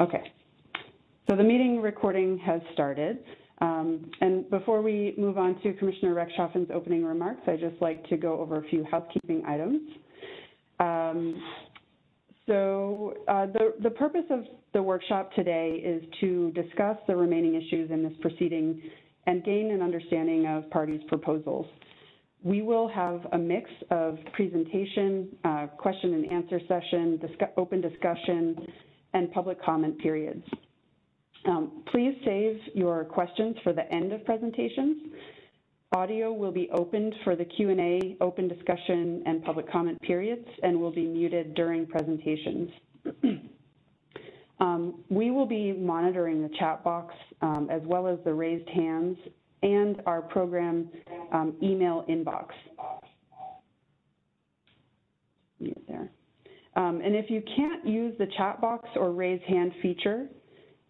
Okay, so the meeting recording has started. And before we move on to Commissioner Rechtschaffen's opening remarks, I'd just like to go over a few housekeeping items. The purpose of the workshop today is to discuss the remaining issues in this proceeding and gain an understanding of parties' proposals. We will have a mix of presentation, question and answer session, open discussion, and public comment periods. Please save your questions for the end of presentations. Audio will be opened for the Q&A, open discussion, and public comment periods, and will be muted during presentations. We will be monitoring the chat box as well as the raised hands and our program email inbox. There. And if you can't use the chat box or raise hand feature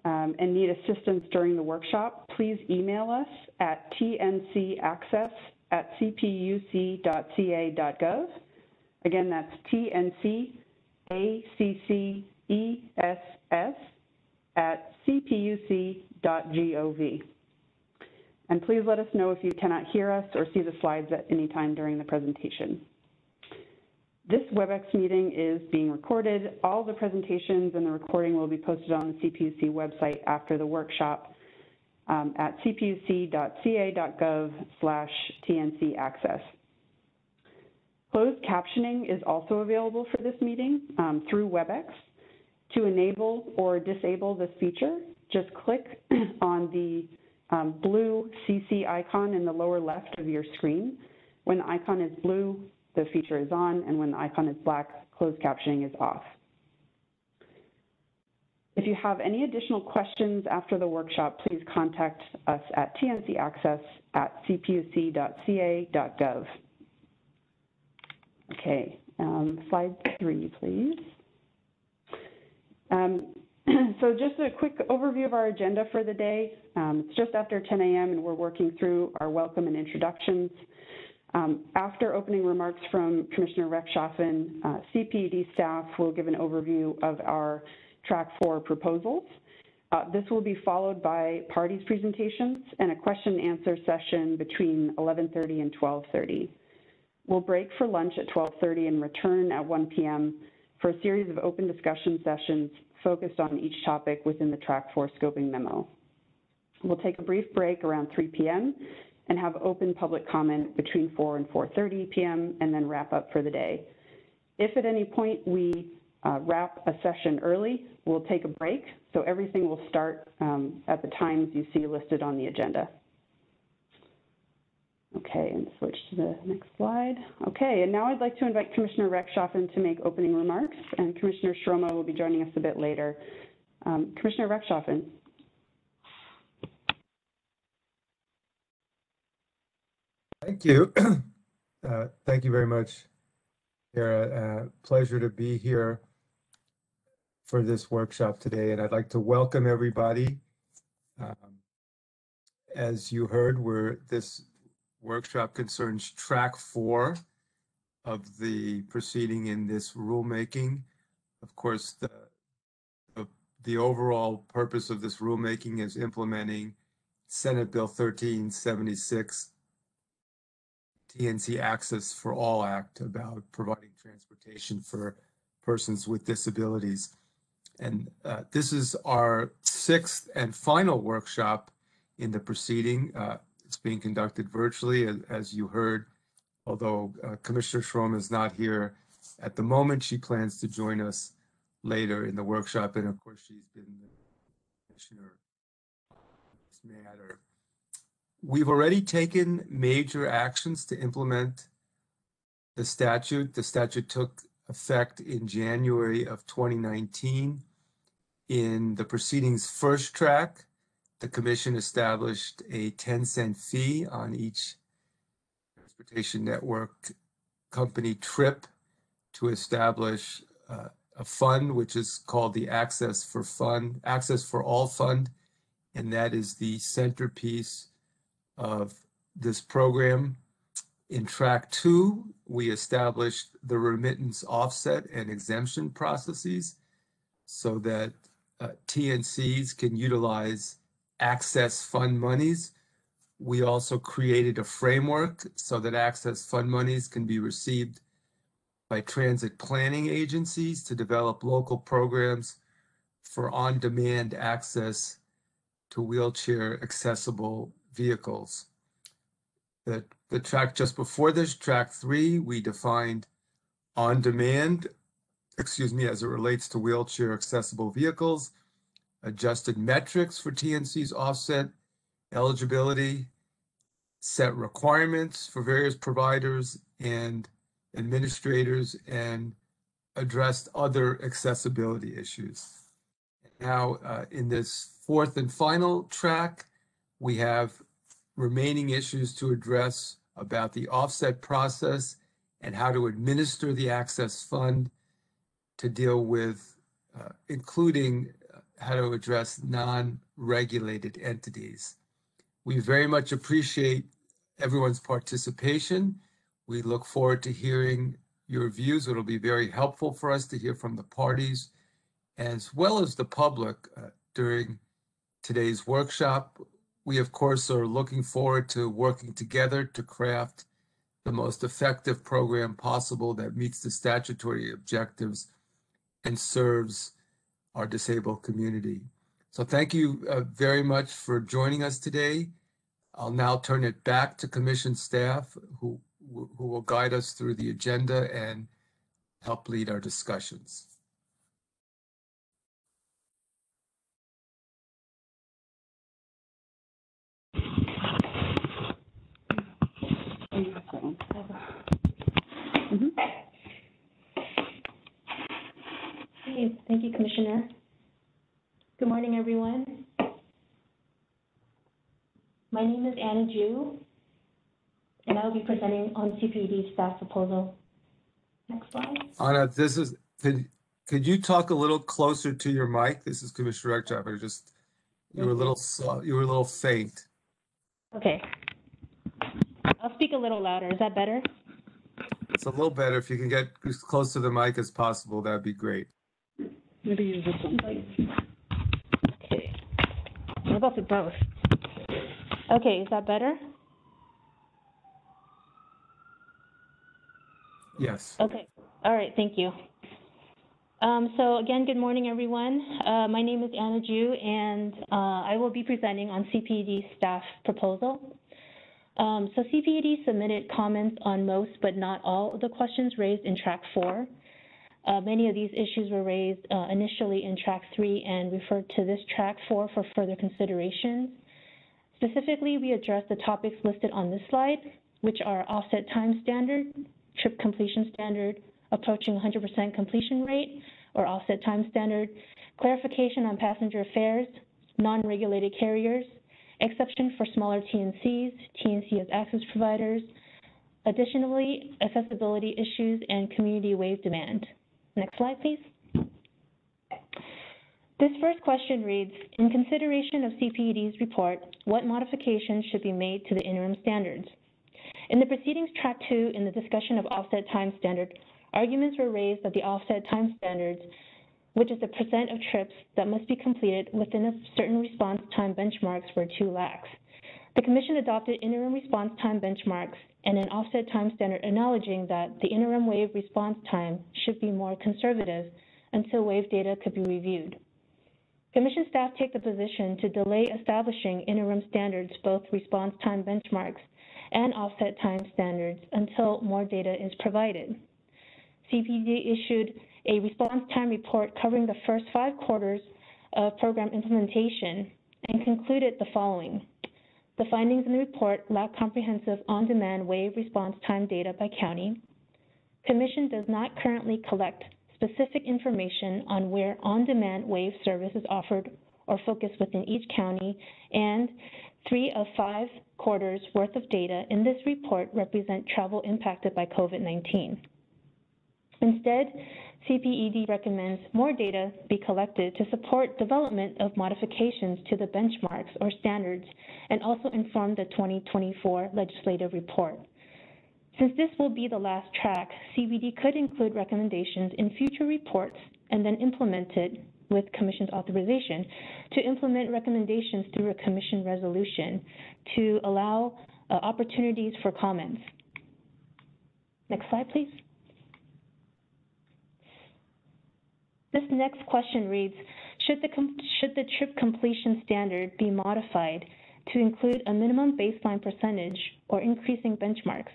and need assistance during the workshop, please email us at tncaccess@cpuc.ca.gov. Again, that's tncaccess@cpuc.gov. And please let us know if you cannot hear us or see the slides at any time during the presentation. This WebEx meeting is being recorded. All the presentations and the recording will be posted on the CPUC website after the workshop at cpuc.ca.gov/tncaccess. Closed captioning is also available for this meeting through WebEx. To enable or disable this feature, just click on the blue CC icon in the lower left of your screen. When the icon is blue, the feature is on, and when the icon is black, closed captioning is off. If you have any additional questions after the workshop, please contact us at tncaccess@cpuc.ca.gov. Okay, slide 3, please. So just a quick overview of our agenda for the day. It's just after 10 a.m. and we're working through our welcome and introductions. After opening remarks from Commissioner Rechtschaffen, CPUD staff will give an overview of our Track 4 proposals. This will be followed by parties' presentations and a question and answer session between 11:30 and 12:30. We'll break for lunch at 12:30 and return at 1 p.m. for a series of open discussion sessions focused on each topic within the Track 4 scoping memo. We'll take a brief break around 3 p.m. and have open public comment between 4 and 4:30 p.m. and then wrap up for the day. If at any point we wrap a session early, we'll take a break, so everything will start at the times you see listed on the agenda. Okay, and switch to the next slide. Okay, and now I'd like to invite Commissioner Rechtschaffen to make opening remarks, and Commissioner Shroma will be joining us a bit later. Commissioner Rechtschaffen. Thank you. Thank you very much, Sarah. Pleasure to be here for this workshop today, and I'd like to welcome everybody. As you heard, this workshop concerns Track 4 of the proceeding in this rulemaking. Of course, the overall purpose of this rulemaking is implementing Senate Bill 1376, Tnc Access for All Act, about providing transportation for persons with disabilities. And this is our 6th and final workshop in the proceeding. It's being conducted virtually, as you heard, although Commissioner Shroma is not here at the moment. She plans to join us later in the workshop, and of course, she's been the commissioner on this matter. We've already taken major actions to implement the statute. The statute took effect in January of 2019. In the proceeding's first track, the Commission established a 10-cent fee on each transportation network company trip to establish a fund, which is called the Access for All Fund, and that is the centerpiece of this program. In Track 2, we established the remittance offset and exemption processes so that TNCs can utilize access fund monies. We also created a framework so that access fund monies can be received by transit planning agencies to develop local programs for on-demand access to wheelchair accessible vehicles. The track just before this, track 3, we defined on-demand, as it relates to wheelchair accessible vehicles, adjusted metrics for TNC's offset eligibility, set requirements for various providers and administrators, and addressed other accessibility issues. Now, in this fourth and final track, we have remaining issues to address about the offset process and how to administer the access fund to deal with, including how to address non-regulated entities. We very much appreciate everyone's participation. We look forward to hearing your views. It'll be very helpful for us to hear from the parties as well as the public during today's workshop. We, of course, are looking forward to working together to craft the most effective program possible that meets the statutory objectives and serves our disabled community. So thank you very much for joining us today. I'll now turn it back to Commission staff who will guide us through the agenda and help lead our discussions. Hey, thank you, Commissioner. Good morning, everyone. My name is Anna Ju, and I will be presenting on CPD staff proposal. Next slide. Anna, could you talk a little closer to your mic? This is Commissioner Recchop. You were a little faint. Okay. I'll speak a little louder. Is that better? It's a little better. If you can get as close to the mic as possible, that'd be great. Maybe use this one. Okay. What about the both? Okay, is that better? Yes. Okay. All right, thank you. So again, good morning, everyone. My name is Anna Ju, and I will be presenting on CPD staff proposal. So CPD submitted comments on most, but not all, of the questions raised in track 4. Many of these issues were raised initially in track 3 and referred to this track 4 for further consideration. Specifically, we addressed the topics listed on this slide, which are offset time standard, trip completion standard, approaching 100% completion rate, or offset time standard, clarification on passenger fares, non-regulated carriers, exception for smaller TNCs, TNC as access providers, additionally, accessibility issues and community wave demand. Next slide, please. This first question reads, in consideration of CPED's report, what modifications should be made to the interim standards? In the proceedings track 2, in the discussion of offset time standard, arguments were raised that the offset time standards, which is the percent of trips that must be completed within a certain response time benchmarks, were too lax. The Commission adopted interim response time benchmarks and an offset time standard acknowledging that the interim wave response time should be more conservative until wave data could be reviewed. Commission staff take the position to delay establishing interim standards, both response time benchmarks and offset time standards, until more data is provided. CPD issued a response time report covering the first 5 quarters of program implementation and concluded the following. The findings in the report lack comprehensive on-demand wave response time data by county. Commission does not currently collect specific information on where on-demand wave service is offered or focused within each county, and 3 of 5 quarters worth of data in this report represent travel impacted by COVID-19. Instead, CPED recommends more data be collected to support development of modifications to the benchmarks or standards and also inform the 2024 legislative report. Since this will be the last track, CPED could include recommendations in future reports and then implement it with Commission's authorization, to implement recommendations through a Commission resolution to allow opportunities for comments. Next slide, please. This next question reads, should the trip completion standard be modified to include a minimum baseline percentage or increasing benchmarks?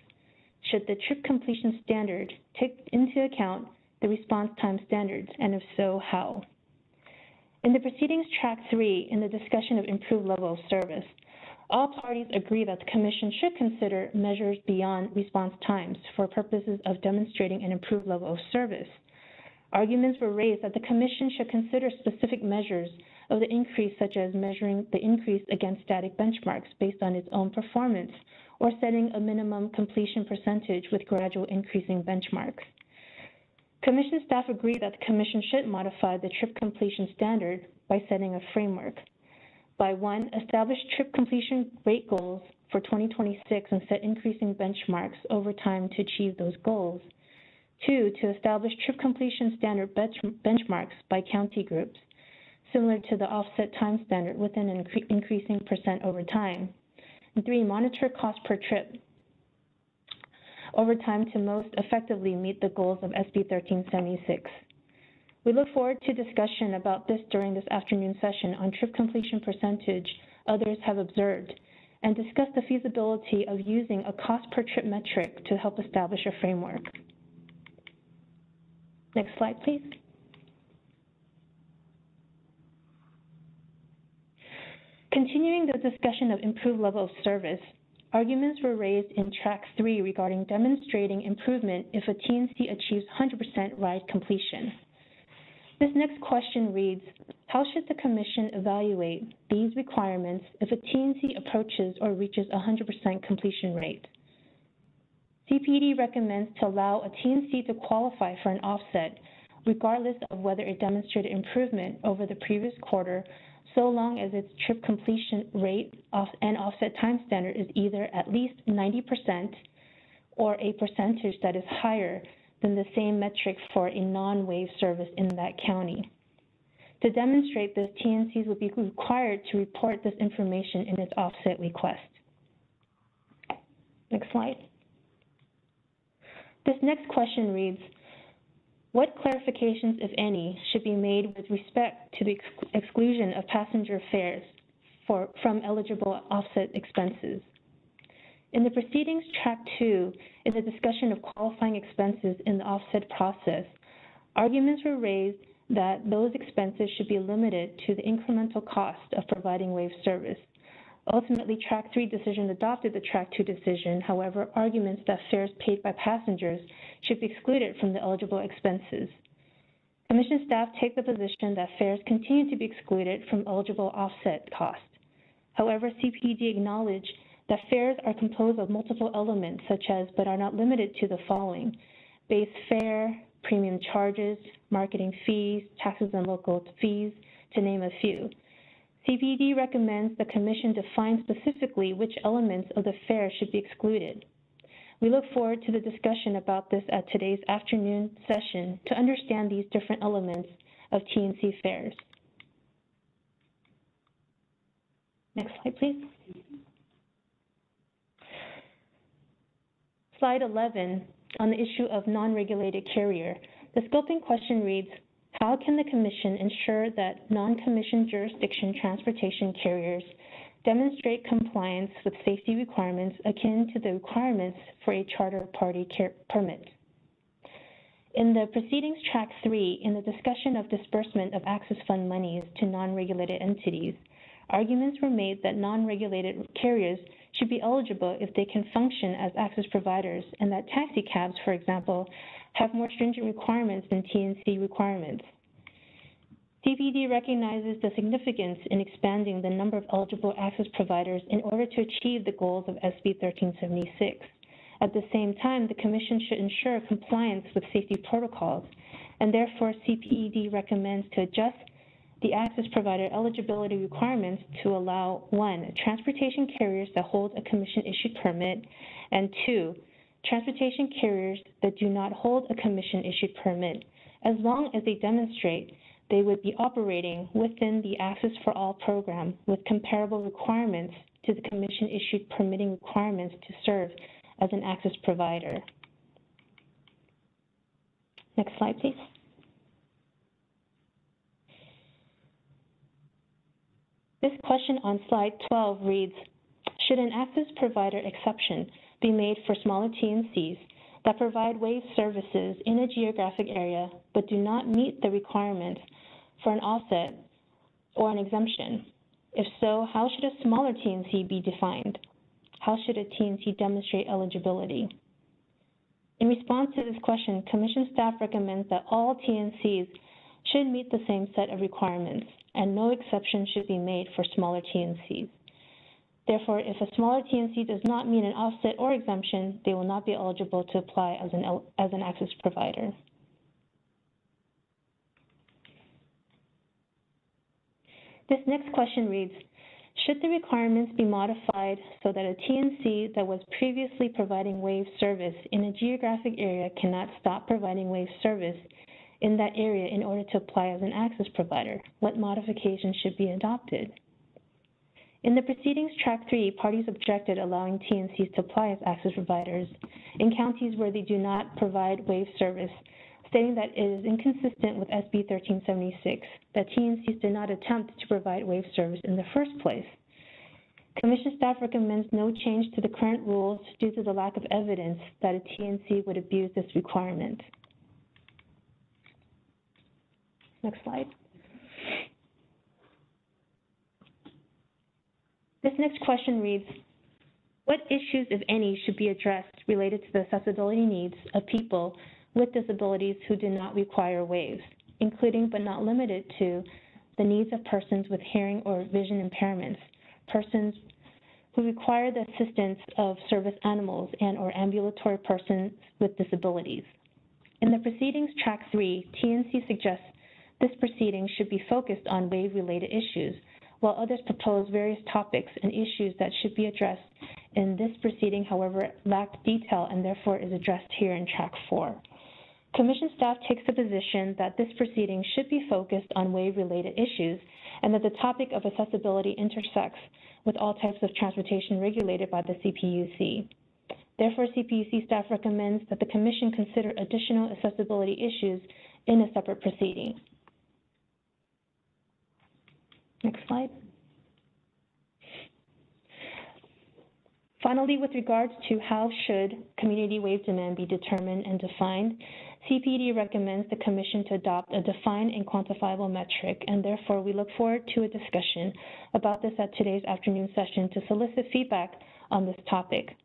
Should the trip completion standard take into account the response time standards, and if so, how? In the proceedings track 3, in the discussion of improved level of service, all parties agree that the Commission should consider measures beyond response times for purposes of demonstrating an improved level of service. Arguments were raised that the Commission should consider specific measures of the increase, such as measuring the increase against static benchmarks based on its own performance, or setting a minimum completion percentage with gradual increasing benchmarks. Commission staff agree that the Commission should modify the trip completion standard by setting a framework. By 1, establish trip completion rate goals for 2026 and set increasing benchmarks over time to achieve those goals. 2, to establish trip completion standard benchmarks by county groups, similar to the offset time standard with an increasing percent over time. And 3, monitor cost per trip over time to most effectively meet the goals of SB 1376. We look forward to discussion about this during this afternoon session on trip completion percentage others have observed, and discuss the feasibility of using a cost per trip metric to help establish a framework. Next slide, please. Continuing the discussion of improved level of service, arguments were raised in track 3 regarding demonstrating improvement if a TNC achieves 100% ride completion. This next question reads, how should the Commission evaluate these requirements if a TNC approaches or reaches 100% completion rate? CPD recommends to allow a TNC to qualify for an offset regardless of whether it demonstrated improvement over the previous quarter, so long as its trip completion rate and offset time standard is either at least 90% or a percentage that is higher than the same metric for a non-wave service in that county. To demonstrate this, TNCs will be required to report this information in its offset request. Next slide. This next question reads, what clarifications, if any, should be made with respect to the exclusion of passenger fares from eligible offset expenses? In the proceedings track 2, in the discussion of qualifying expenses in the offset process, arguments were raised that those expenses should be limited to the incremental cost of providing wave service. Ultimately, track 3 decision adopted the track 2 decision. However, arguments that fares paid by passengers should be excluded from the eligible expenses. Commission staff take the position that fares continue to be excluded from eligible offset costs. However, CPD acknowledged that fares are composed of multiple elements, such as, but are not limited to, the following: base fare, premium charges, marketing fees, taxes and local fees, to name a few. CPD recommends the Commission define specifically which elements of the fare should be excluded. We look forward to the discussion about this at today's afternoon session to understand these different elements of TNC fares. Next slide, please. Slide 11, on the issue of non-regulated carrier. The scoping question reads, how can the Commission ensure that non-commissioned jurisdiction transportation carriers demonstrate compliance with safety requirements akin to the requirements for a charter party permit? In the proceedings track 3, in the discussion of disbursement of access fund monies to non-regulated entities, arguments were made that non-regulated carriers should be eligible if they can function as access providers, and that taxi cabs, for example, have more stringent requirements than TNC requirements. CPD recognizes the significance in expanding the number of eligible access providers in order to achieve the goals of SB 1376. At the same time, the Commission should ensure compliance with safety protocols, and therefore CPD recommends to adjust the access provider eligibility requirements to allow 1, transportation carriers that hold a Commission-issued permit, and 2, transportation carriers that do not hold a Commission-issued permit, as long as they demonstrate they would be operating within the Access for All program with comparable requirements to the Commission-issued permitting requirements to serve as an access provider. Next slide, please. This question on slide 12 reads, should an access provider exception be made for smaller TNCs that provide wave services in a geographic area but do not meet the requirements for an offset or an exemption? If so, how should a smaller TNC be defined? How should a TNC demonstrate eligibility? In response to this question, Commission staff recommends that all TNCs should meet the same set of requirements, and no exception should be made for smaller TNCs. Therefore, if a smaller TNC does not meet an offset or exemption, they will not be eligible to apply as an access provider. This next question reads, should the requirements be modified so that a TNC that was previously providing wave service in a geographic area cannot stop providing wave service in that area in order to apply as an access provider? What modifications should be adopted? In the proceedings, Track 3, parties objected allowing TNCs to apply as access providers in counties where they do not provide wave service, stating that it is inconsistent with SB 1376 that TNCs did not attempt to provide wave service in the first place. Commission staff recommends no change to the current rules due to the lack of evidence that a TNC would abuse this requirement. Next slide. This next question reads, what issues, if any, should be addressed related to the accessibility needs of people with disabilities who do not require waves, including but not limited to the needs of persons with hearing or vision impairments, persons who require the assistance of service animals and/or ambulatory persons with disabilities. In the proceedings, Track 3, TNC suggests this proceeding should be focused on wave-related issues, while others propose various topics and issues that should be addressed in this proceeding, however, lack detail and therefore is addressed here in Track 4. Commission staff takes the position that this proceeding should be focused on wave-related issues and that the topic of accessibility intersects with all types of transportation regulated by the CPUC. Therefore, CPUC staff recommends that the Commission consider additional accessibility issues in a separate proceeding. Next slide. Finally, with regards to how should community wave demand be determined and defined, CPD recommends the Commission to adopt a defined and quantifiable metric, and therefore we look forward to a discussion about this at today's afternoon session to solicit feedback on this topic.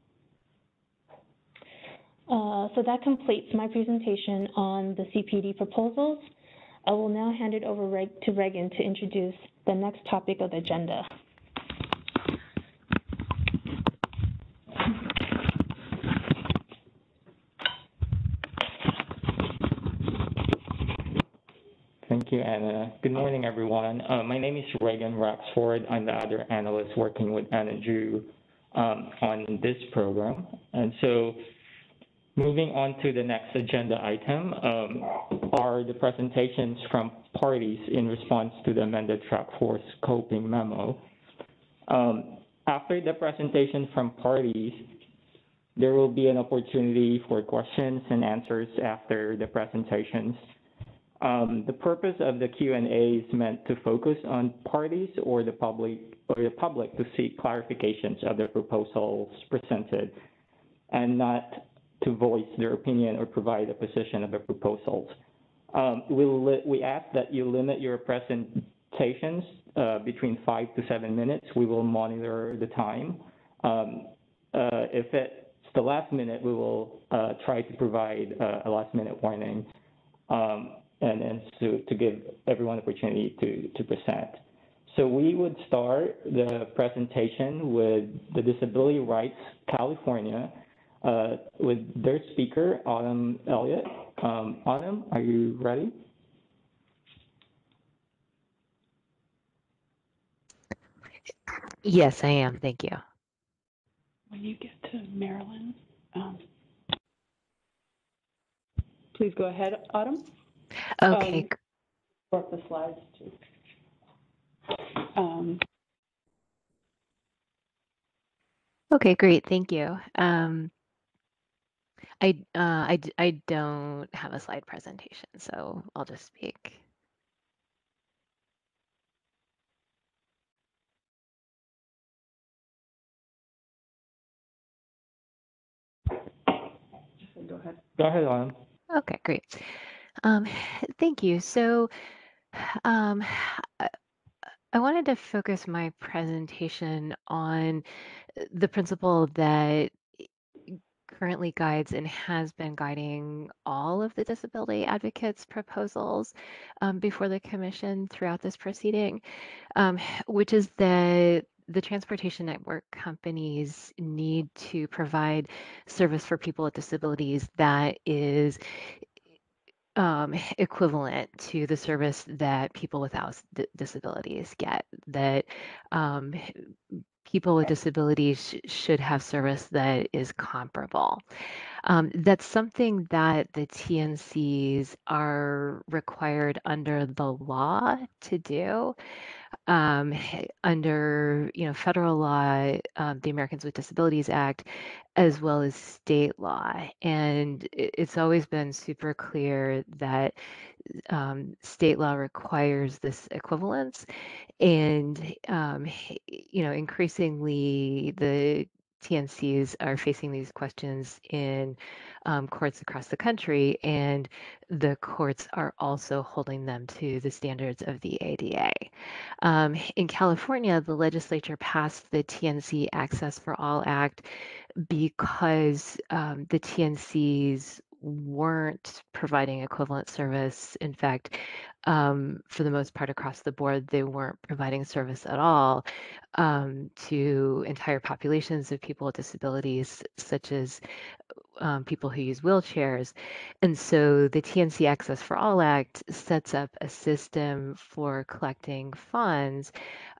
So that completes my presentation on the CPD proposals. I will now hand it over to Reagan to introduce the next topic of the agenda. Thank you, Anna. Good morning, everyone. My name is Reagan Raxford. I'm the other analyst working with Anna Drew on this program. And so moving on to the next agenda item are the presentations from parties in response to the amended Track 4 scoping memo. After the presentation from parties, there will be an opportunity for questions and answers after the presentations. The purpose of the Q&A is meant to focus on parties or the public to seek clarifications of the proposals presented and not to voice their opinion or provide a position of the proposals. We ask that you limit your presentations between 5 to 7 minutes. We will monitor the time. If it's the last minute, we will try to provide a last minute warning and to give everyone an opportunity to present. So we would start the presentation with the Disability Rights California with their speaker, Autumn Elliott. Autumn, are you ready? Yes, I am. Thank you. When you get to Maryland, please go ahead, Autumn. Okay. pull up the slides too. Okay, great, thank you. I don't have a slide presentation, so I'll just speak. Go ahead. Go ahead, Autumn. Okay, great. Thank you. So I wanted to focus my presentation on the principle that currently guides and has been guiding all of the disability advocates' proposals before the commission throughout this proceeding, which is that the transportation network companies need to provide service for people with disabilities that is equivalent to the service that people without disabilities get, that people with disabilities should have service that is comparable. That's something that the TNCs are required under the law to do. Under federal law, the Americans with Disabilities Act, as well as state law. And it's always been super clear that state law requires this equivalence. And, increasingly the TNCs are facing these questions in courts across the country, and the courts are also holding them to the standards of the ADA. In California, the legislature passed the TNC Access for All Act because the TNCs weren't providing equivalent service. In fact, for the most part across the board, they weren't providing service at all to entire populations of people with disabilities, such as people who use wheelchairs. And so the TNC Access for All Act sets up a system for collecting funds.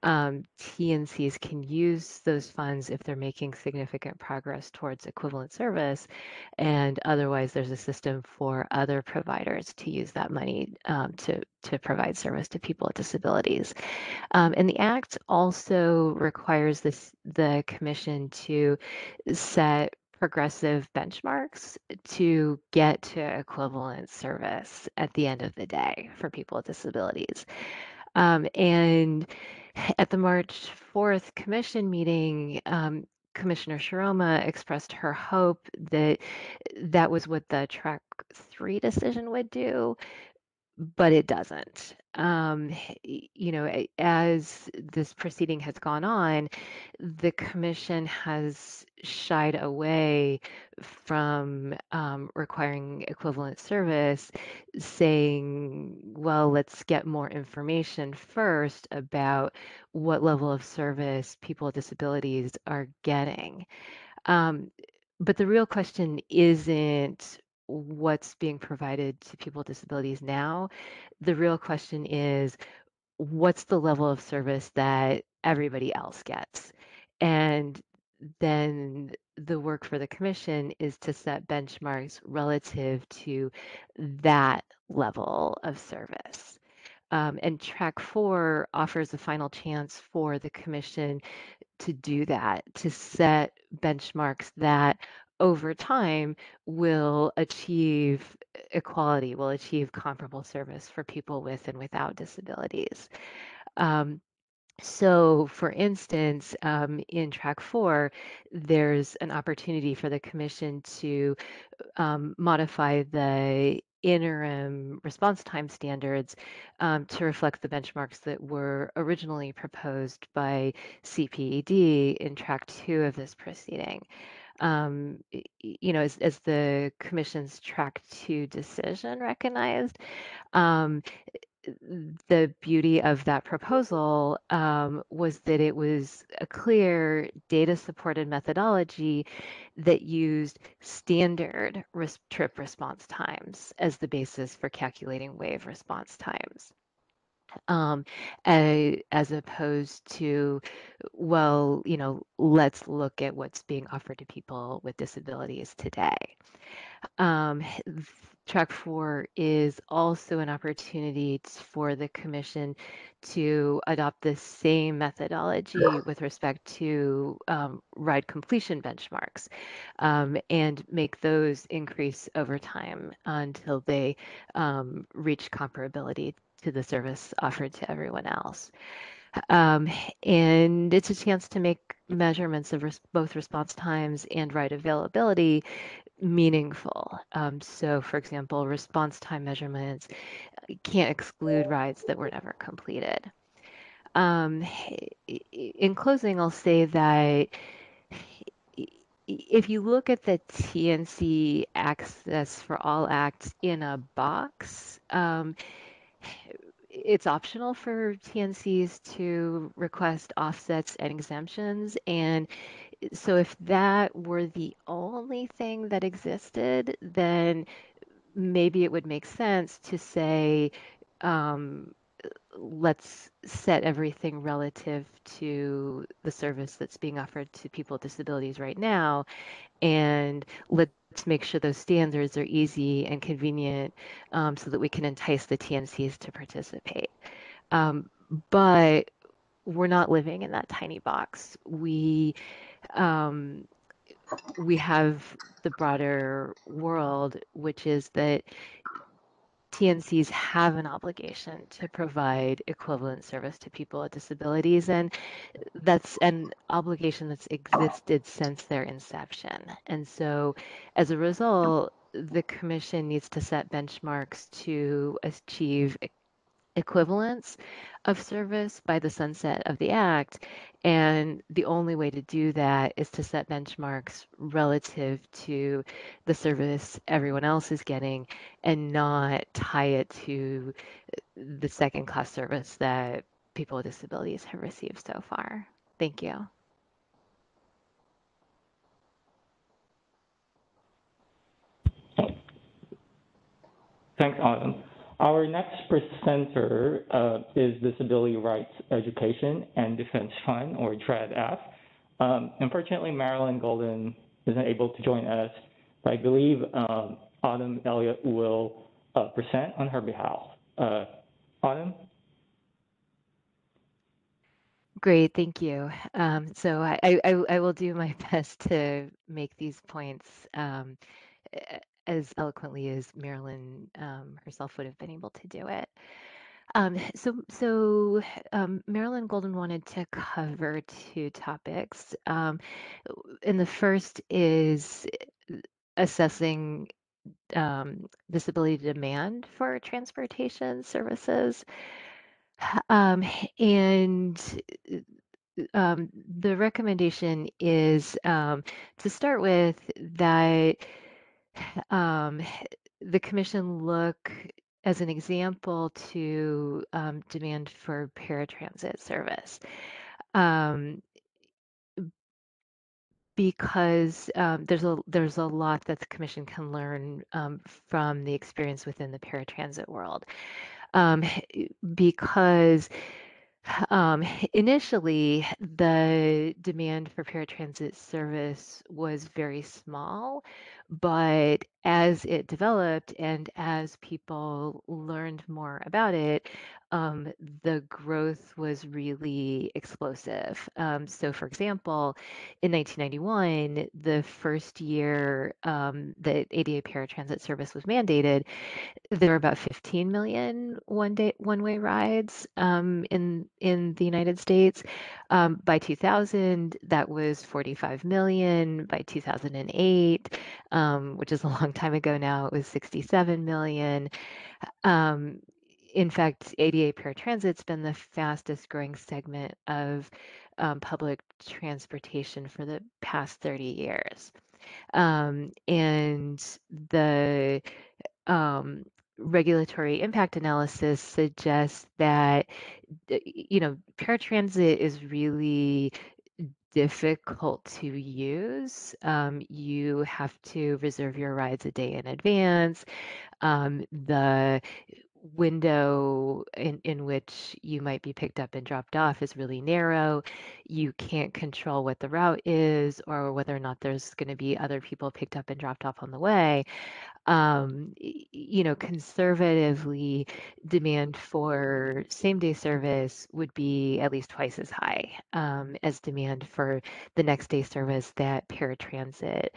TNCs can use those funds if they're making significant progress towards equivalent service, and otherwise there's a system for other providers to use that money to provide service to people with disabilities. And the Act also requires the Commission to set progressive benchmarks to get to equivalent service at the end of the day for people with disabilities. And at the March 4th Commission meeting, Commissioner Shiroma expressed her hope that that was what the Track 3 decision would do, but it doesn't. As this proceeding has gone on, the commission has shied away from requiring equivalent service, saying, well, let's get more information first about what level of service people with disabilities are getting. But the real question isn't what's being provided to people with disabilities now. The real question is, what's the level of service that everybody else gets? And then the work for the commission is to set benchmarks relative to that level of service. And Track 4 offers a final chance for the commission to do that, to set benchmarks that over time will achieve equality, will achieve comparable service for people with and without disabilities. So, for instance, in Track 4, there's an opportunity for the Commission to modify the interim response time standards to reflect the benchmarks that were originally proposed by CPED in Track 2 of this proceeding. As the Commission's Track 2 decision recognized, the beauty of that proposal was that it was a clear data-supported methodology that used standard trip response times as the basis for calculating wave response times. As opposed to, well, let's look at what's being offered to people with disabilities today. Track 4 is also an opportunity for the Commission to adopt the same methodology with respect to ride completion benchmarks and make those increase over time until they reach comparability to the service offered to everyone else. And it's a chance to make measurements of both response times and ride availability meaningful. So, for example, response time measurements can't exclude rides that were never completed. In closing, I'll say that if you look at the TNC Access for All Act in a box, it's optional for TNCs to request offsets and exemptions. And so if that were the only thing that existed, then maybe it would make sense to say, let's set everything relative to the service that's being offered to people with disabilities right now, and let's make sure those standards are easy and convenient so that we can entice the TNCs to participate. But we're not living in that tiny box. We have the broader world, which is that TNCs have an obligation to provide equivalent service to people with disabilities, and that's an obligation that's existed since their inception. And so as a result, the Commission needs to set benchmarks to achieve equivalence of service by the sunset of the Act. And the only way to do that is to set benchmarks relative to the service everyone else is getting and not tie it to the second class service that people with disabilities have received so far. Thank you. Thanks, Autumn. Our next presenter is Disability Rights Education and Defense Fund, or DREDF. Unfortunately, Marilyn Golden isn't able to join us, but I believe Autumn Elliott will present on her behalf. Autumn? Great, thank you. So I will do my best to make these points as eloquently as Marilyn herself would have been able to do it. So Marilyn Golden wanted to cover two topics. And the first is assessing disability demand for transportation services. And the recommendation is to start with that the Commission look as an example to demand for paratransit service. Because there's a lot that the Commission can learn from the experience within the paratransit world. Because initially, the demand for paratransit service was very small, but as it developed and as people learned more about it, the growth was really explosive. So, for example, in 1991, the first year that ADA paratransit service was mandated, there were about 15 million one-way rides in the United States. By 2000, that was 45 million. By 2008, which is a long time ago now, it was 67 million. In fact, ADA paratransit has been the fastest growing segment of public transportation for the past 30 years. And the regulatory impact analysis suggests that, paratransit is really difficult to use. You have to reserve your rides a day in advance. window in which you might be picked up and dropped off is really narrow. You can't control what the route is or whether or not there's going to be other people picked up and dropped off on the way. Conservatively, demand for same-day service would be at least twice as high as demand for the next-day service that paratransit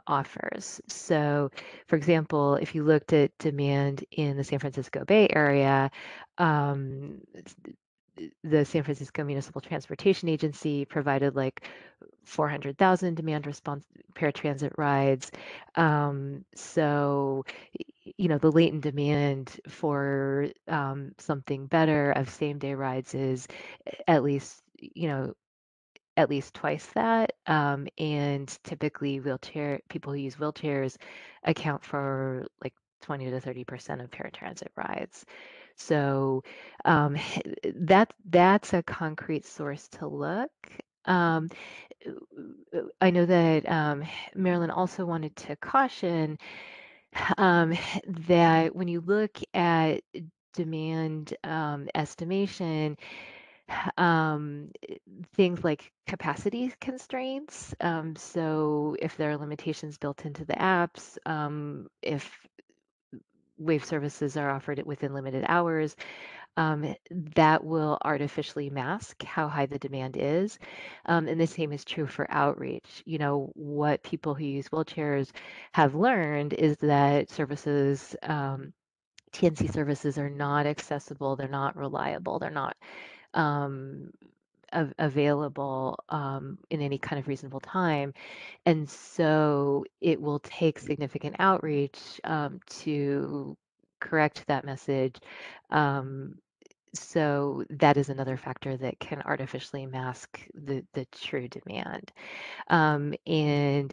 offers. So, for example, if you looked at demand in the San Francisco Bay Area, the San Francisco Municipal Transportation Agency provided like 400,000 demand response paratransit rides. The latent demand for something better of same-day rides is at least, at least twice that. And typically people who use wheelchairs account for like 20 to 30% of paratransit rides. So that's a concrete source to look. I know that Marilyn also wanted to caution that when you look at demand estimation, things like capacity constraints. So if there are limitations built into the apps, if wave services are offered within limited hours, that will artificially mask how high the demand is. And the same is true for outreach. What people who use wheelchairs have learned is that services, TNC services are not accessible, they're not reliable, they're not available in any kind of reasonable time. And so it will take significant outreach to correct that message. So that is another factor that can artificially mask the true demand. And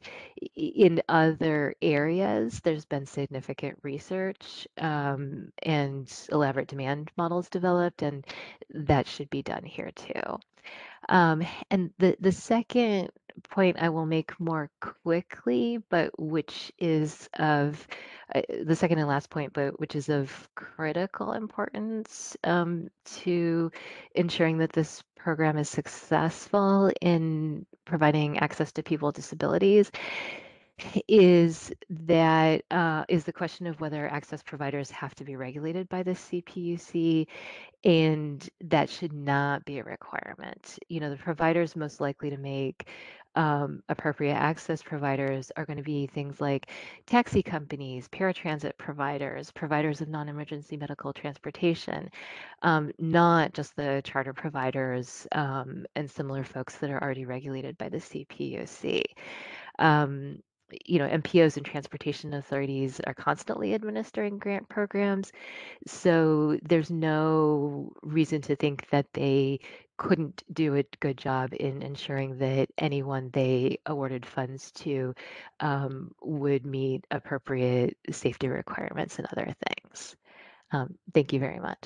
in other areas, there's been significant research and elaborate demand models developed, and that should be done here too. And the second point I will make more quickly, but which is of the second and last point, but which is of critical importance to ensuring that this program is successful in providing access to people with disabilities, is the question of whether access providers have to be regulated by the CPUC, and that should not be a requirement. The providers most likely to make appropriate access providers are going to be things like taxi companies, paratransit providers, providers of non-emergency medical transportation, not just the charter providers and similar folks that are already regulated by the CPUC. MPOs and transportation authorities are constantly administering grant programs, so there's no reason to think that they couldn't do a good job in ensuring that anyone they awarded funds to would meet appropriate safety requirements and other things. Thank you very much.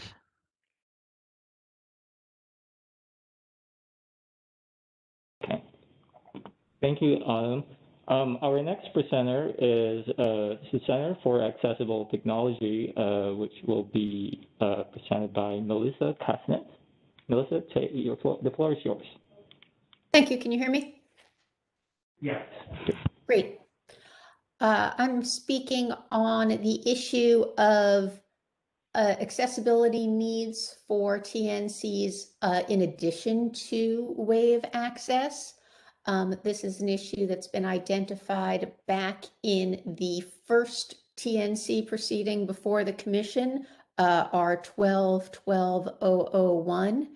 Okay. Thank you, Autumn. Our next presenter is the Center for Accessible Technology, which will be presented by Melissa Kasnet. Melissa, the floor is yours. Thank you. Can you hear me? Yes. Great. I'm speaking on the issue of accessibility needs for TNCs in addition to wave access. This is an issue that's been identified back in the first TNC proceeding before the Commission, R.19-02-012.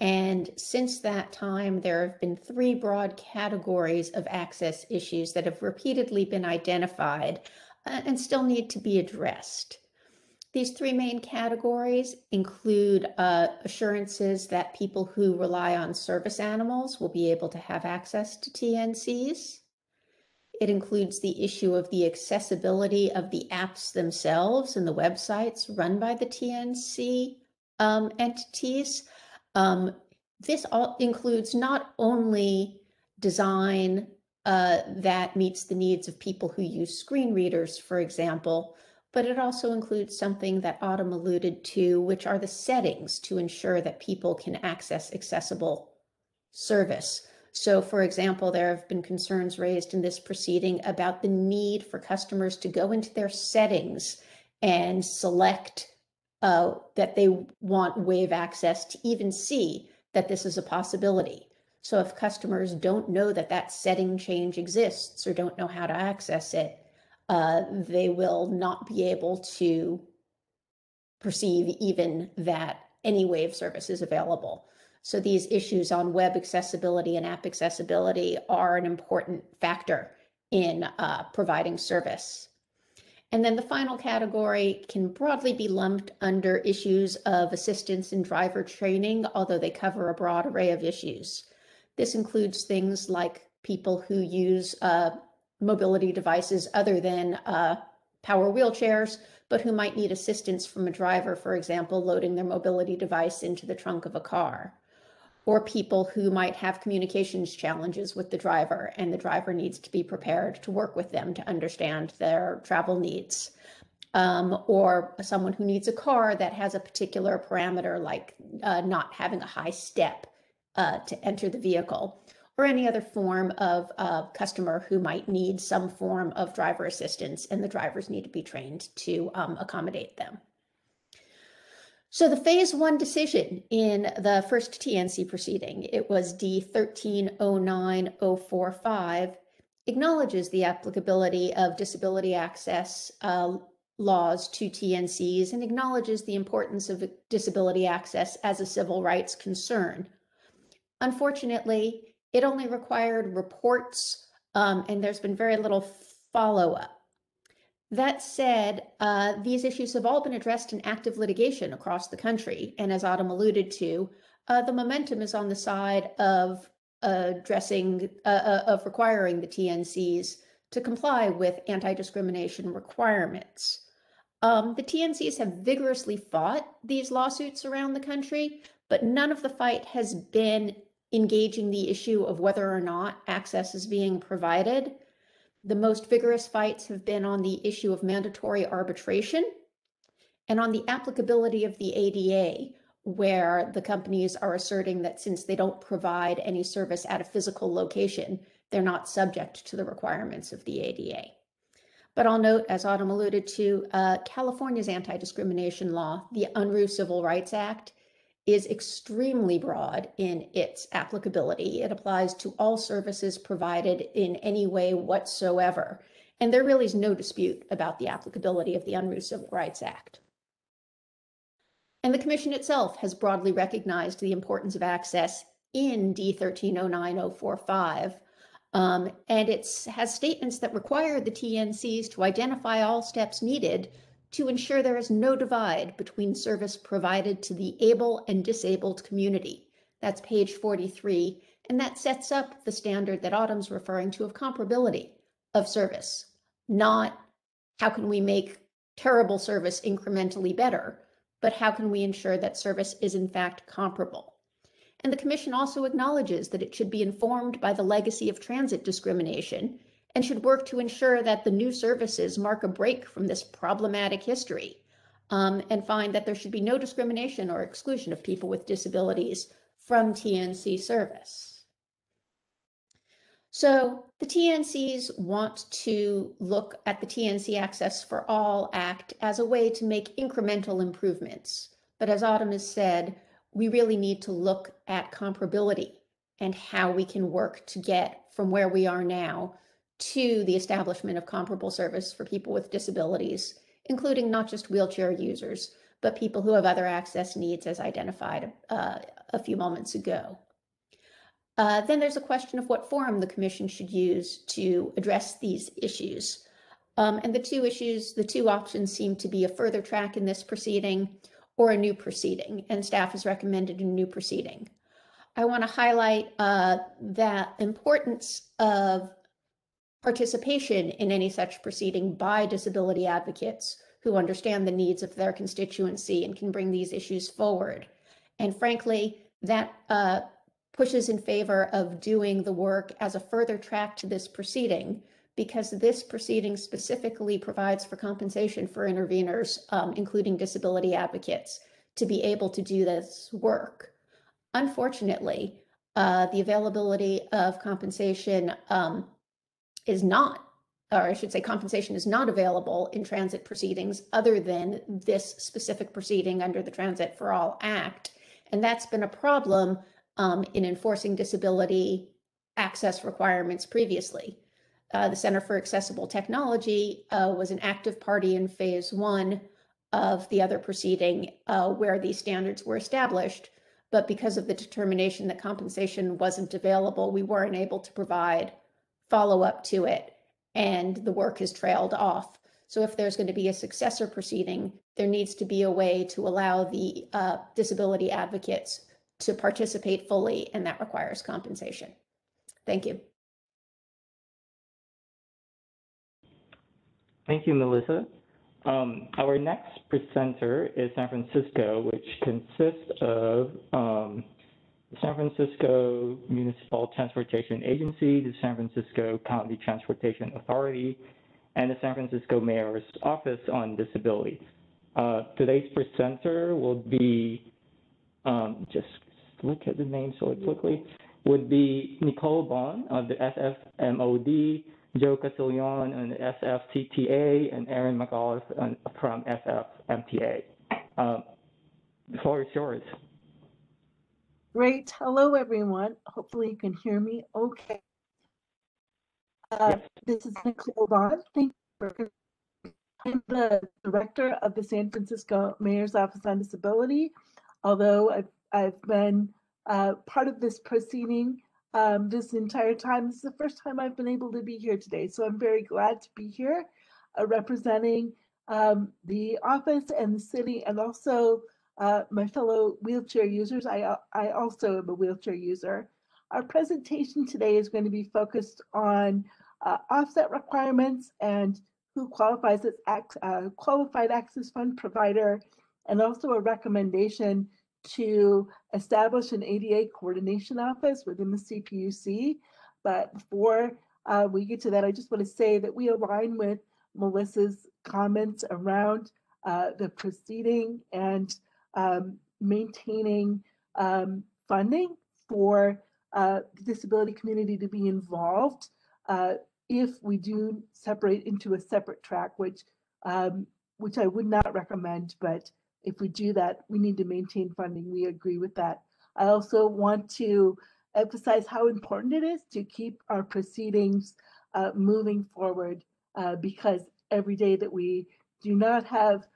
And since that time, there have been three broad categories of access issues that have repeatedly been identified and still need to be addressed. These three main categories include assurances that people who rely on service animals will be able to have access to TNCs. It includes the issue of the accessibility of the apps themselves and the websites run by the TNC entities. This all includes not only design that meets the needs of people who use screen readers, for example, but it also includes something that Autumn alluded to, which are the settings to ensure that people can access accessible service. So, for example, there have been concerns raised in this proceeding about the need for customers to go into their settings and select that they want wave access to even see that this is a possibility. So if customers don't know that that setting change exists or don't know how to access it, they will not be able to perceive even that any wave service is available. So these issues on web accessibility and app accessibility are an important factor in providing service. And then the final category can broadly be lumped under issues of assistance in driver training, although they cover a broad array of issues. This includes things like people who use mobility devices other than power wheelchairs, but who might need assistance from a driver, for example, loading their mobility device into the trunk of a car, or people who might have communications challenges with the driver, and the driver needs to be prepared to work with them to understand their travel needs, or someone who needs a car that has a particular parameter, like not having a high step to enter the vehicle, or any other form of customer who might need some form of driver assistance, and the drivers need to be trained to accommodate them. So the phase 1 decision in the first TNC proceeding, it was D.13-02-045, acknowledges the applicability of disability access laws to TNCs and acknowledges the importance of disability access as a civil rights concern. Unfortunately, it only required reports, and there's been very little follow-up. That said, these issues have all been addressed in active litigation across the country, and as Autumn alluded to, the momentum is on the side of requiring the TNCs to comply with anti-discrimination requirements. The TNCs have vigorously fought these lawsuits around the country, but none of the fight has been engaging the issue of whether or not access is being provided. The most vigorous fights have been on the issue of mandatory arbitration and on the applicability of the ADA, where the companies are asserting that since they don't provide any service at a physical location, they're not subject to the requirements of the ADA. But I'll note, as Autumn alluded to, California's anti-discrimination law, the Unruh Civil Rights Act, is extremely broad in its applicability. It applies to all services provided in any way whatsoever. And there really is no dispute about the applicability of the Unruh Civil Rights Act. And the Commission itself has broadly recognized the importance of access in D.13-09-045. And it has statements that require the TNCs to identify all steps needed to ensure there is no divide between service provided to the able and disabled community. That's page 43, and that sets up the standard that Autumn's referring to of comparability of service, not how can we make terrible service incrementally better, but how can we ensure that service is in fact comparable. And the Commission also acknowledges that it should be informed by the legacy of transit discrimination and should work to ensure that the new services mark a break from this problematic history, and find that there should be no discrimination or exclusion of people with disabilities from TNC service. So the TNCs want to look at the TNC Access for All Act as a way to make incremental improvements. But as Autumn has said, we really need to look at comparability and how we can work to get from where we are now to the establishment of comparable service for people with disabilities, including not just wheelchair users, but people who have other access needs as identified a few moments ago. Then there's a question of what forum the Commission should use to address these issues. And the two options seem to be a further track in this proceeding or a new proceeding, and staff has recommended a new proceeding. I want to highlight the importance of participation in any such proceeding by disability advocates who understand the needs of their constituency and can bring these issues forward. And frankly, that pushes in favor of doing the work as a further track to this proceeding, because this proceeding specifically provides for compensation for interveners, including disability advocates, to be able to do this work. Unfortunately, the availability of compensation is not, or I should say compensation is not available in transit proceedings other than this specific proceeding under the Transit for All Act. And that's been a problem in enforcing disability access requirements previously. The Center for Accessible Technology was an active party in phase 1 of the other proceeding where these standards were established, but because of the determination that compensation wasn't available, we weren't able to provide follow-up to it, and the work has trailed off. So if there's going to be a successor proceeding, there needs to be a way to allow the disability advocates to participate fully, and that requires compensation. Thank you. Thank you, Melissa. Our next presenter is San Francisco, which consists of the San Francisco Municipal Transportation Agency, the San Francisco County Transportation Authority, and the San Francisco Mayor's Office on Disability. Today's presenter will be, just look at the name so quickly, would be Nicole Bond of the SFMOD, Joe Castiglione on the SFCTA, and Aaron McAuliffe from SFMTA. The floor is yours. Great. Hello, everyone. Hopefully you can hear me okay. This is Nicole Bond. Thank you. I'm the director of the San Francisco Mayor's Office on Disability. Although I've been part of this proceeding this entire time, this is the first time I've been able to be here today. So I'm very glad to be here representing the office and the city, and also my fellow wheelchair users. I also am a wheelchair user. Our presentation today is going to be focused on offset requirements and who qualifies as qualified access fund provider, and also a recommendation to establish an ADA coordination office within the CPUC. But before we get to that, I just want to say that we align with Melissa's comments around the proceeding and maintaining funding for the disability community to be involved if we do separate into a separate track, which I would not recommend, but if we do that, we need to maintain funding. We agree with that. I also want to emphasize how important it is to keep our proceedings moving forward because every day that we do not have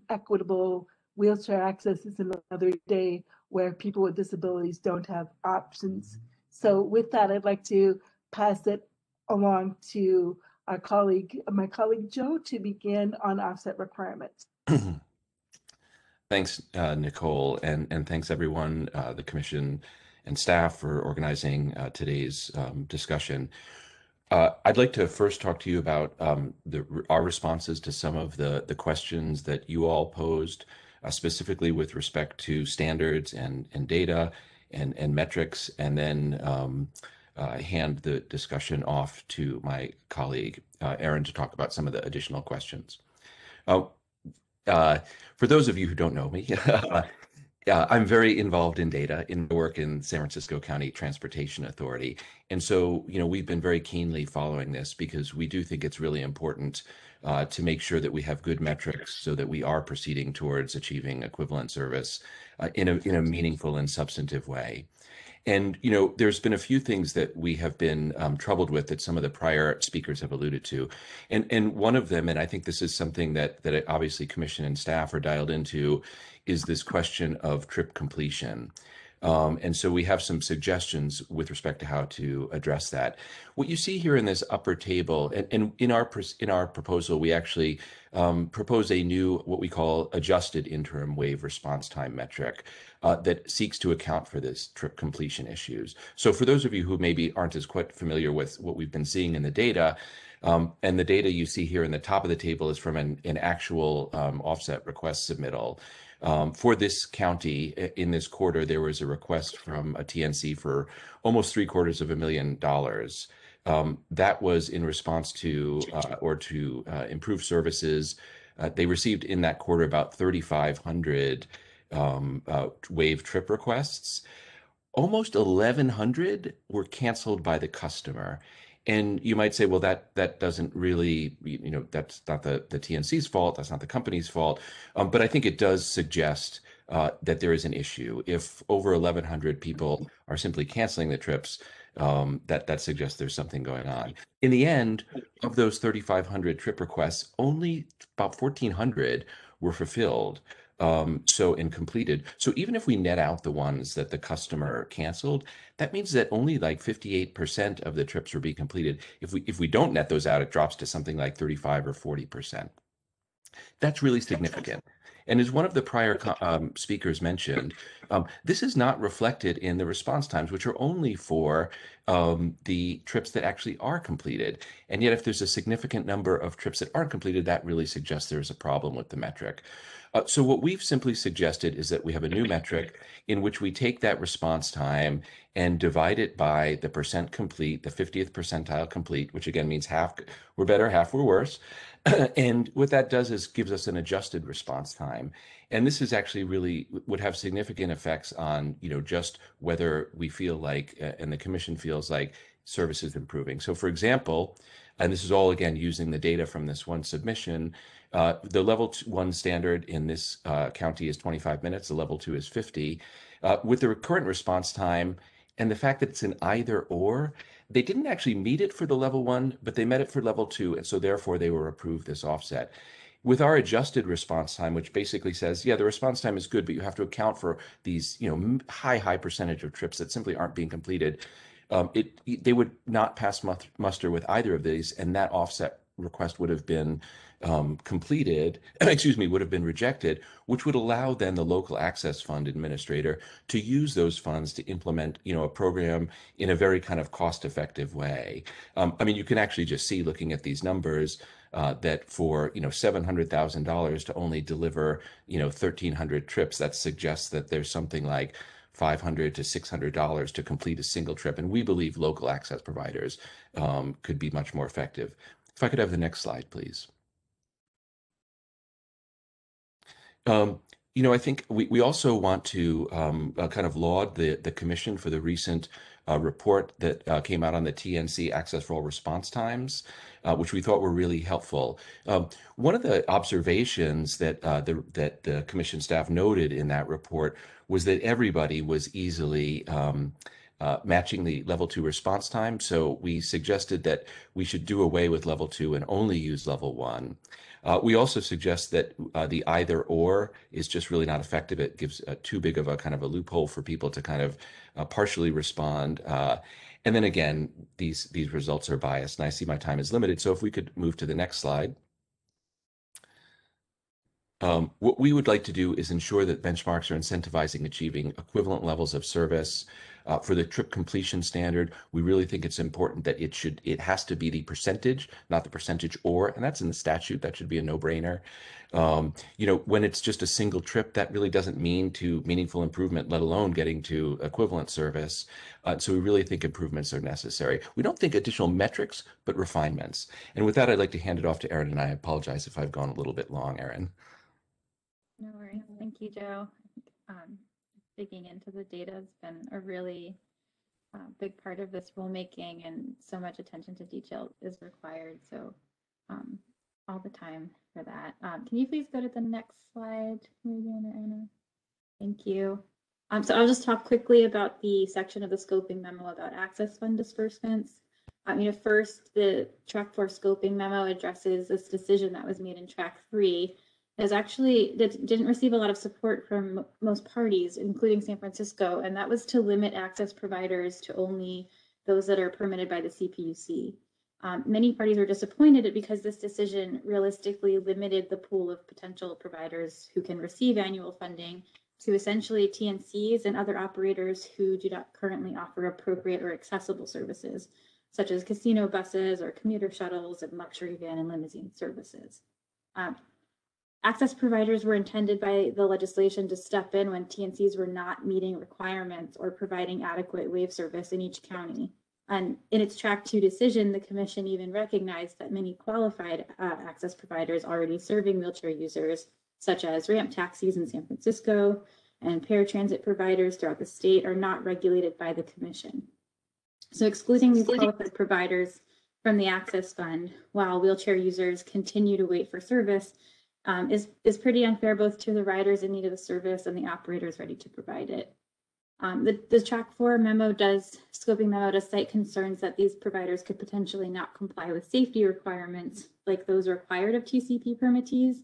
equitable wheelchair access is another day where people with disabilities don't have options. So with that, I'd like to pass it along to our colleague, my colleague Joe, to begin on offset requirements. Thanks, Nicole, and thanks everyone, the Commission and staff for organizing today's discussion. I'd like to first talk to you about our responses to some of the questions that you all posed, specifically with respect to standards and data and metrics, and then hand the discussion off to my colleague, Aaron, to talk about some of the additional questions. For those of you who don't know me, I'm very involved in data in work in San Francisco County Transportation Authority. And so, we've been very keenly following this because we do think it's really important to make sure that we have good metrics so that we are proceeding towards achieving equivalent service in a meaningful and substantive way. And, there's been a few things that we have been troubled with that some of the prior speakers have alluded to. And one of them, and I think this is something that obviously Commission and staff are dialed into, is this question of trip completion. And so we have some suggestions with respect to how to address that. What you see here in this upper table, and in our proposal, we actually propose a new, what we call adjusted interim wave response time metric that seeks to account for this trip completion issues. So for those of you who maybe aren't as quite familiar with what we've been seeing in the data, and the data you see here in the top of the table is from an actual offset request submittal. For this county, in this quarter, there was a request from a TNC for almost $750,000 That was in response to improve services. They received in that quarter about 3,500 wave trip requests. Almost 1,100 were canceled by the customer. And you might say, well, that doesn't really, that's not the TNC's fault. That's not the company's fault. But I think it does suggest that there is an issue. If over 1,100 people are simply canceling the trips, that suggests there's something going on. In the end, of those 3,500 trip requests, only about 1,400 were fulfilled. And completed. So even if we net out the ones that the customer canceled, that means that only like 58% of the trips will be completed. If we don't net those out, it drops to something like 35 or 40%. That's really significant. And as one of the prior speakers mentioned, this is not reflected in the response times, which are only for the trips that actually are completed. And yet, if there's a significant number of trips that aren't completed, that really suggests there's a problem with the metric. So what we've simply suggested is that we have a new metric in which we take that response time and divide it by the percent complete, the 50th percentile complete, which again means half we're better, half we're worse. And what that does is gives us an adjusted response time. And this is actually really would have significant effects on, just whether we feel like, and the commission feels like service is improving. So for example, and this is all again using the data from this one submission, the level 1 standard in this county is 25 minutes, the level 2 is 50. With the current response time and the fact that it's an either or, they didn't actually meet it for the level 1, but they met it for level 2, and so therefore they were approved this offset. With our adjusted response time, which basically says, yeah, the response time is good, but you have to account for these, high percentage of trips that simply aren't being completed, they would not pass muster with either of these, and that offset request would have been completed, would have been rejected, which would allow then the local access fund administrator to use those funds to implement, a program in a very kind of cost-effective way. You can actually just see, looking at these numbers, that for, $700,000 to only deliver, 1,300 trips, that suggests that there's something like $500 to $600 to complete a single trip. And we believe local access providers could be much more effective. If I could have the next slide, please. I think we also want to kind of laud the commission for the recent report that came out on the TNC Access for All response times, which we thought were really helpful. One of the observations that the commission staff noted in that report was that everybody was easily matching the level 2 response time. So we suggested that we should do away with level 2 and only use level 1. We also suggest that the either or is just really not effective. It gives too big of a kind of a loophole for people to kind of partially respond. And then again, these results are biased, and I see my time is limited. So if we could move to the next slide. What we would like to do is ensure that benchmarks are incentivizing achieving equivalent levels of service. For the trip completion standard, we really think it's important that it has to be the percentage, not the percentage or, and that's in the statute. That should be a no-brainer. When it's just a single trip, that really doesn't mean to meaningful improvement, let alone getting to equivalent service. So we really think improvements are necessary. We don't think additional metrics, but refinements. And with that, I'd like to hand it off to Erin, and I apologize if I've gone a little bit long, Erin. No worries. Thank you, Joe. Digging into the data has been a really big part of this rulemaking, and so much attention to detail is required. So all the time for that. Can you please go to the next slide, Anna? Thank you. So I'll just talk quickly about the section of the scoping memo about access fund disbursements. First, the Track 4 scoping memo addresses this decision that was made in Track 3. That didn't receive a lot of support from most parties, including San Francisco, and that was to limit access providers to only those that are permitted by the CPUC. Many parties were disappointed because this decision realistically limited the pool of potential providers who can receive annual funding to essentially TNCs and other operators who do not currently offer appropriate or accessible services, such as casino buses or commuter shuttles and luxury van and limousine services. Access providers were intended by the legislation to step in when TNCs were not meeting requirements or providing adequate wave service in each county. And in its Track 2 decision, the Commission even recognized that many qualified access providers already serving wheelchair users, such as ramp taxis in San Francisco and paratransit providers throughout the state, are not regulated by the Commission. So excluding these qualified providers from the Access Fund while wheelchair users continue to wait for service is pretty unfair both to the riders in need of the service and the operators ready to provide it. The Track 4 scoping memo does cite concerns that these providers could potentially not comply with safety requirements like those required of TCP permittees,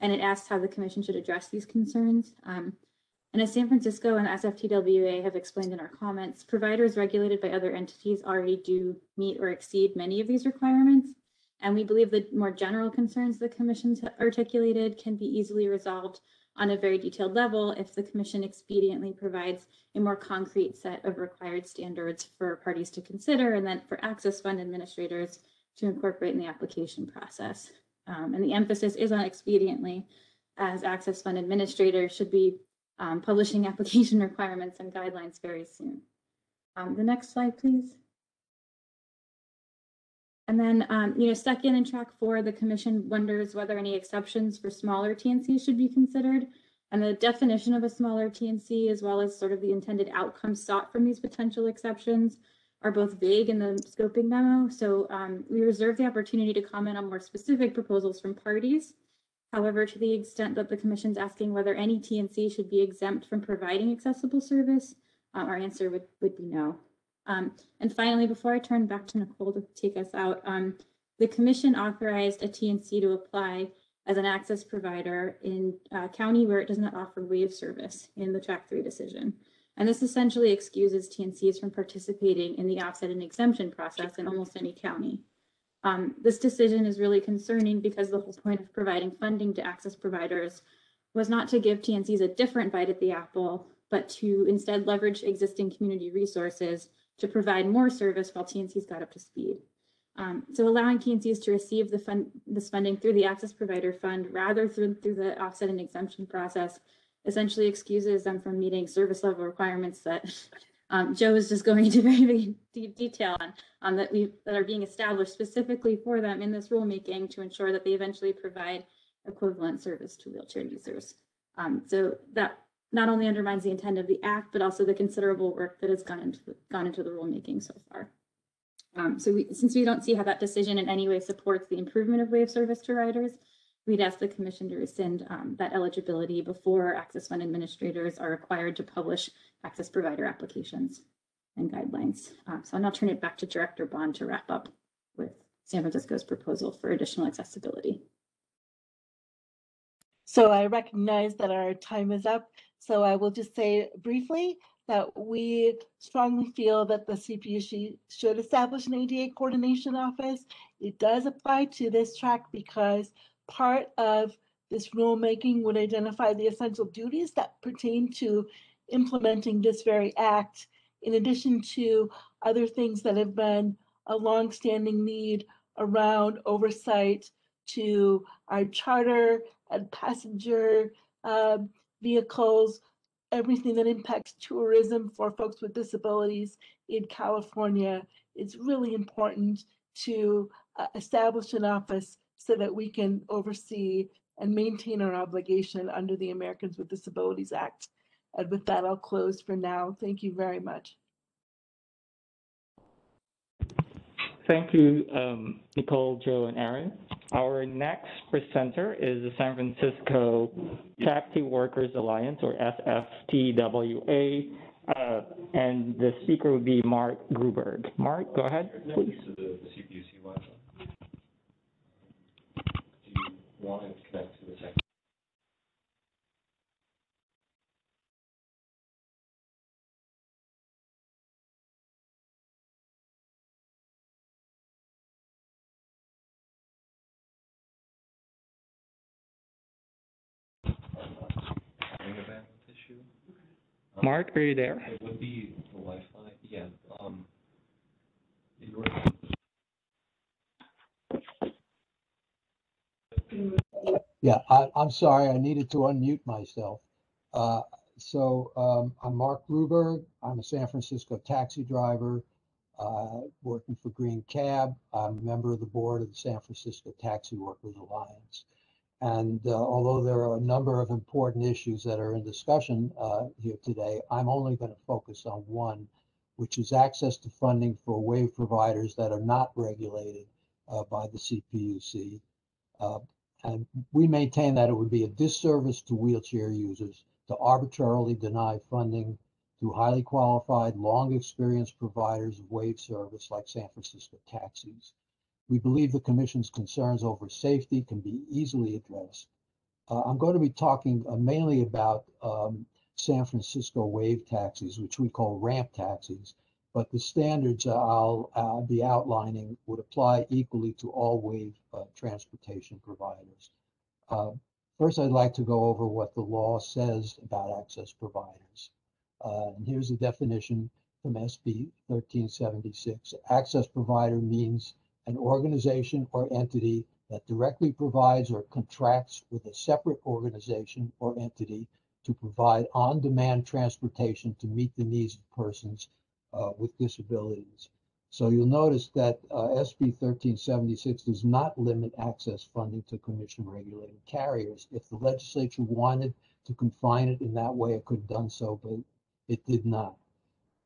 and it asks how the Commission should address these concerns. And as San Francisco and SFTWA have explained in our comments, providers regulated by other entities already do meet or exceed many of these requirements, and we believe the more general concerns the Commission articulated can be easily resolved on a very detailed level if the Commission expediently provides a more concrete set of required standards for parties to consider and then for Access Fund administrators to incorporate in the application process. And the emphasis is on expediently, as Access Fund administrators should be publishing application requirements and guidelines very soon. The next slide, please. And then, second in Track 4, the Commission wonders whether any exceptions for smaller TNCs should be considered. And the definition of a smaller TNC, as well as sort of the intended outcomes sought from these potential exceptions, are both vague in the scoping memo. So we reserve the opportunity to comment on more specific proposals from parties. However, to the extent that the Commission's asking whether any TNC should be exempt from providing accessible service, our answer would be no. And finally, before I turn back to Nicole to take us out, the Commission authorized a TNC to apply as an access provider in a county where it does not offer wave service in the Track 3 decision. And this essentially excuses TNCs from participating in the offset and exemption process in almost any county. This decision is really concerning because the whole point of providing funding to access providers was not to give TNCs a different bite at the apple, but to instead leverage existing community resources to provide more service while TNCs got up to speed. So allowing TNCs to receive this funding through the Access Provider Fund rather through the offset and exemption process essentially excuses them from meeting service level requirements that Joe is just going into very deep detail on that are being established specifically for them in this rulemaking to ensure that they eventually provide equivalent service to wheelchair users. So that not only undermines the intent of the Act, but also the considerable work that has gone into the rulemaking so far. Since we don't see how that decision in any way supports the improvement of wave service to riders, we'd ask the Commission to rescind that eligibility before Access Fund administrators are required to publish access provider applications and guidelines. So I'll now turn it back to Director Bond to wrap up with San Francisco's proposal for additional accessibility. So I recognize that our time is up. So I will just say briefly that we strongly feel that the CPUC should establish an ADA coordination office. It does apply to this track because part of this rulemaking would identify the essential duties that pertain to implementing this very act, in addition to other things that have been a longstanding need around oversight to our charter and passenger vehicles, everything that impacts tourism for folks with disabilities in California. It's really important to establish an office so that we can oversee and maintain our obligation under the Americans with Disabilities Act. And with that, I'll close for now. Thank you very much. Thank you, Nicole, Joe, and Aaron. Our next presenter is the San Francisco Taxi Workers Alliance, or SFTWA, and the speaker would be Mark Gruberg. Mark, go ahead, please. To the CPUC Wi-Fi. Do you want to connect to the second? Issue. Mark, are you there? It would be the Wi-Fi. Yeah. Yeah, I'm sorry, I needed to unmute myself. I'm Mark Gruberg. I'm a San Francisco taxi driver. working for Green Cab. I'm a member of the board of the San Francisco Taxi Workers Alliance. And although there are a number of important issues that are in discussion here today, I'm only going to focus on one, which is access to funding for wave providers that are not regulated by the CPUC. And we maintain that it would be a disservice to wheelchair users to arbitrarily deny funding to highly qualified, long experienced providers of wave service like San Francisco Taxis. We believe the Commission's concerns over safety can be easily addressed. I'm going to be talking mainly about San Francisco wave taxis, which we call ramp taxis, but the standards I'll be outlining would apply equally to all wave transportation providers. First, I'd like to go over what the law says about access providers. And here's the definition from SB 1376. Access provider means an organization or entity that directly provides or contracts with a separate organization or entity to provide on-demand transportation to meet the needs of persons with disabilities. So you'll notice that SB 1376 does not limit access funding to commission-regulated carriers. If the legislature wanted to confine it in that way, it could have done so, but it did not.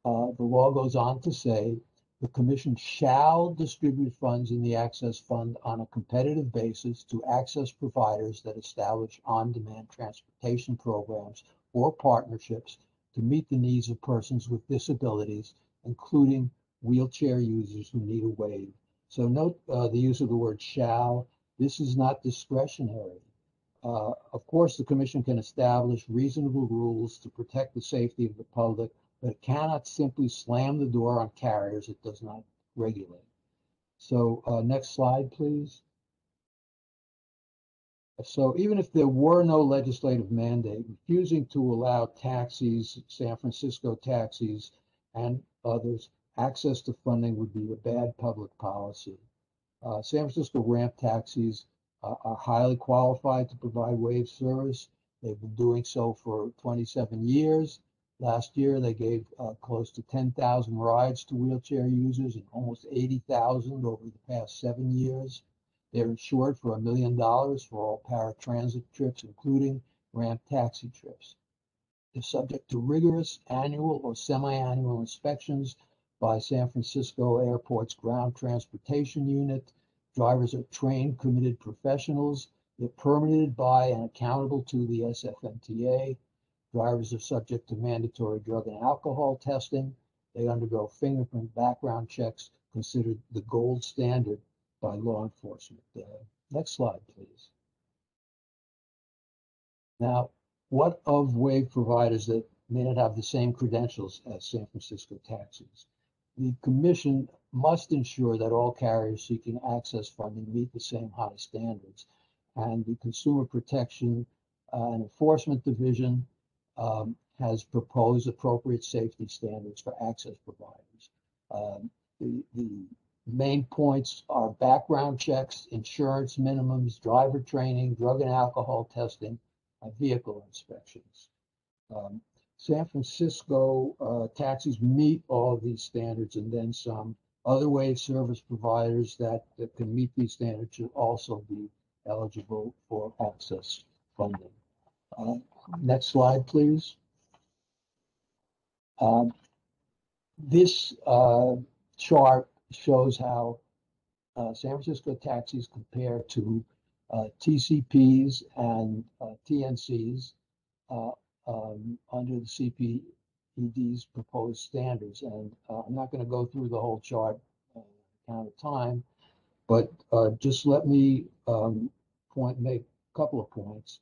The law goes on to say the Commission shall distribute funds in the Access Fund on a competitive basis to access providers that establish on-demand transportation programs or partnerships to meet the needs of persons with disabilities, including wheelchair users who need a wave. So note the use of the word shall. This is not discretionary. Of course, the Commission can establish reasonable rules to protect the safety of the public, but it cannot simply slam the door on carriers it does not regulate. So next slide, please. So even if there were no legislative mandate, refusing to allow taxis, San Francisco taxis, and others access to funding would be a bad public policy. San Francisco ramp taxis are highly qualified to provide wave service. They've been doing so for 27 years. Last year, they gave close to 10,000 rides to wheelchair users and almost 80,000 over the past 7 years. They're insured for $1 million for all paratransit trips, including ramp taxi trips. They're subject to rigorous annual or semi-annual inspections by San Francisco Airport's Ground Transportation Unit. Drivers are trained, committed professionals. They're permitted by and accountable to the SFMTA. Drivers are subject to mandatory drug and alcohol testing. They undergo fingerprint background checks, considered the gold standard by law enforcement. Next slide, please. Now, what of wave providers that may not have the same credentials as San Francisco taxis? The Commission must ensure that all carriers seeking access funding meet the same high standards. And the Consumer Protection and Enforcement Division has proposed appropriate safety standards for access providers. The main points are background checks, insurance minimums, driver training, drug and alcohol testing, vehicle inspections. San Francisco taxis meet all of these standards and then some. Other wave service providers that can meet these standards should also be eligible for access funding. Next slide, please. This chart shows how San Francisco taxis compare to TCPs and TNCs under the CPED's proposed standards. And I'm not going to go through the whole chart count of time, but just let me make a couple of points.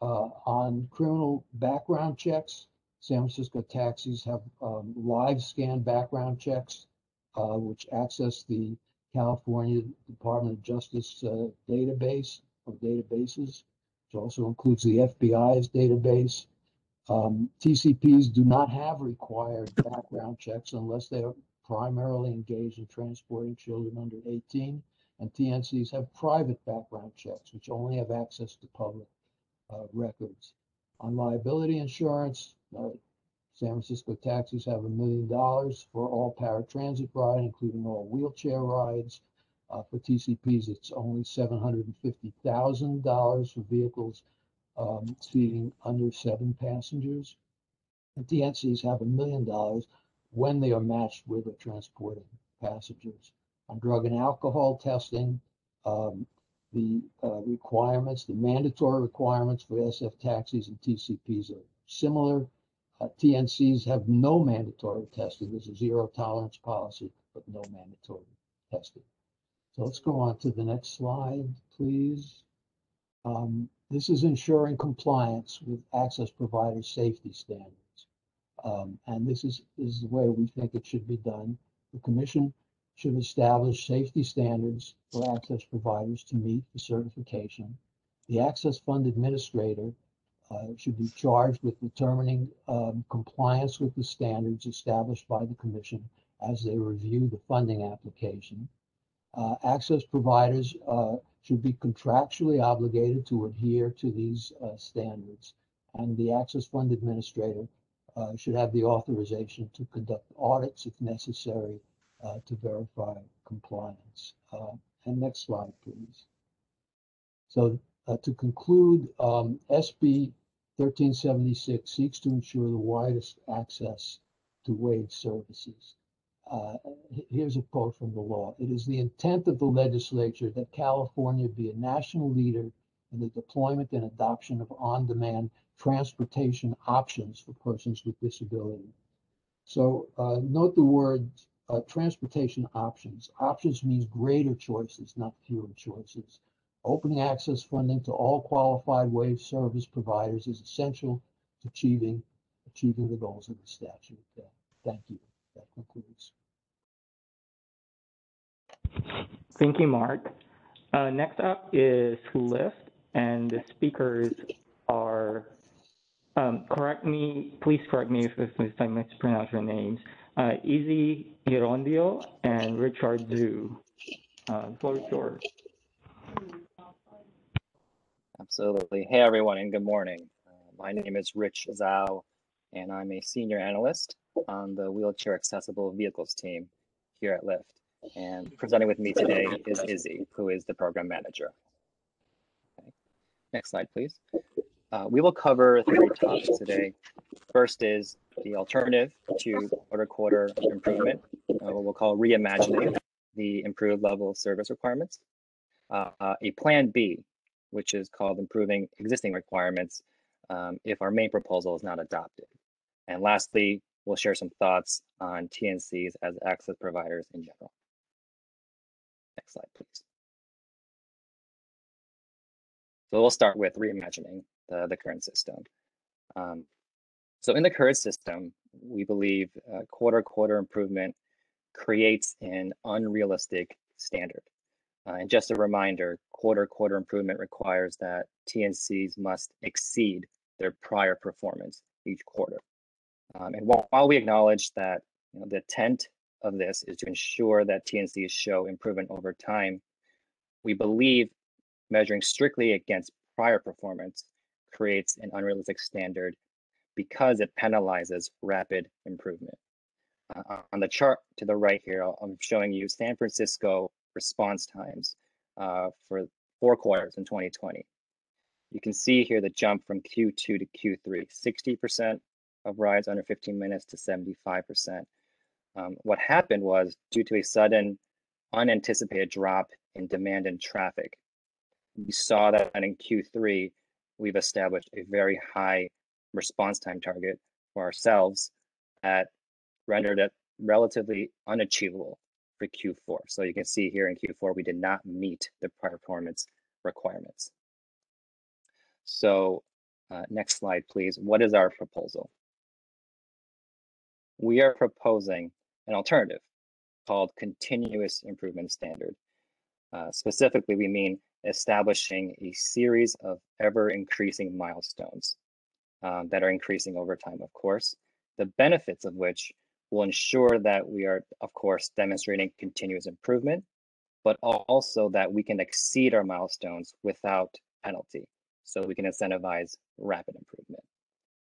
On criminal background checks, San Francisco taxis have live scan background checks, which access the California Department of Justice database of databases, which also includes the FBI's database. TCPs do not have required background checks unless they are primarily engaged in transporting children under 18, and TNCs have private background checks, which only have access to public records. On liability insurance, San Francisco taxis have $1 million for all paratransit ride, including all wheelchair rides. For TCPs, it's only $750,000 for vehicles seating under 7 passengers. And TNCs have $1 million when they are matched with or transporting passengers. On drug and alcohol testing, the requirements, the mandatory requirements for SF taxis and TCPs are similar. TNCs have no mandatory testing. There's a zero tolerance policy, but no mandatory testing. So let's go on to the next slide, please. This is ensuring compliance with access provider safety standards. And this is the way we think it should be done. The Commission should establish safety standards for access providers to meet the certification. The Access Fund Administrator should be charged with determining compliance with the standards established by the Commission as they review the funding application. Access providers should be contractually obligated to adhere to these standards, and the Access Fund Administrator should have the authorization to conduct audits if necessary to verify compliance. And next slide, please. So to conclude, SB 1376 seeks to ensure the widest access to wage services. Here's a quote from the law. It is the intent of the legislature that California be a national leader in the deployment and adoption of on-demand transportation options for persons with disability. So note the word transportation options. Options means greater choices, not fewer choices. Opening access funding to all qualified wage service providers is essential to achieving the goals of the statute. Thank you. That concludes. Thank you, Mark. Next up is Lyft, and the speakers are, please correct me if I mispronounce your names, Izzy Girondio and Richard Zhu. The floor is yours. Absolutely. Hey, everyone, and good morning. My name is Rich Zhao, and I'm a senior analyst on the wheelchair accessible vehicles team here at Lyft. And presenting with me today is Izzy, who is the program manager. Okay. Next slide, please. We will cover 3 topics today. First is the alternative to quarter-to-quarter improvement, what we'll call reimagining the improved level of service requirements. A plan B, which is called improving existing requirements if our main proposal is not adopted. And lastly, we'll share some thoughts on TNCs as access providers in general. Next slide, please. So we'll start with reimagining the current system. So in the current system, we believe quarter-to-quarter improvement creates an unrealistic standard. And just a reminder, quarter-to-quarter improvement requires that TNCs must exceed their prior performance each quarter. And while we acknowledge that the intent of this is to ensure that TNCs show improvement over time, we believe measuring strictly against prior performance creates an unrealistic standard because it penalizes rapid improvement. On the chart to the right here, I'm showing you San Francisco response times for 4 quarters in 2020. You can see here the jump from Q2 to Q3, 60% of rides under 15 minutes to 75%. What happened was, due to a sudden unanticipated drop in demand and traffic, we saw that in Q3, we've established a very high response time target for ourselves that rendered it relatively unachievable for Q4. So you can see here in Q4, we did not meet the prior performance requirements. So next slide, please. What is our proposal? We are proposing an alternative called continuous improvement standard. Specifically, we mean establishing a series of ever-increasing milestones that are increasing over time, of course, the benefits of which will ensure that we are, of course, demonstrating continuous improvement, but also that we can exceed our milestones without penalty, so we can incentivize rapid improvement.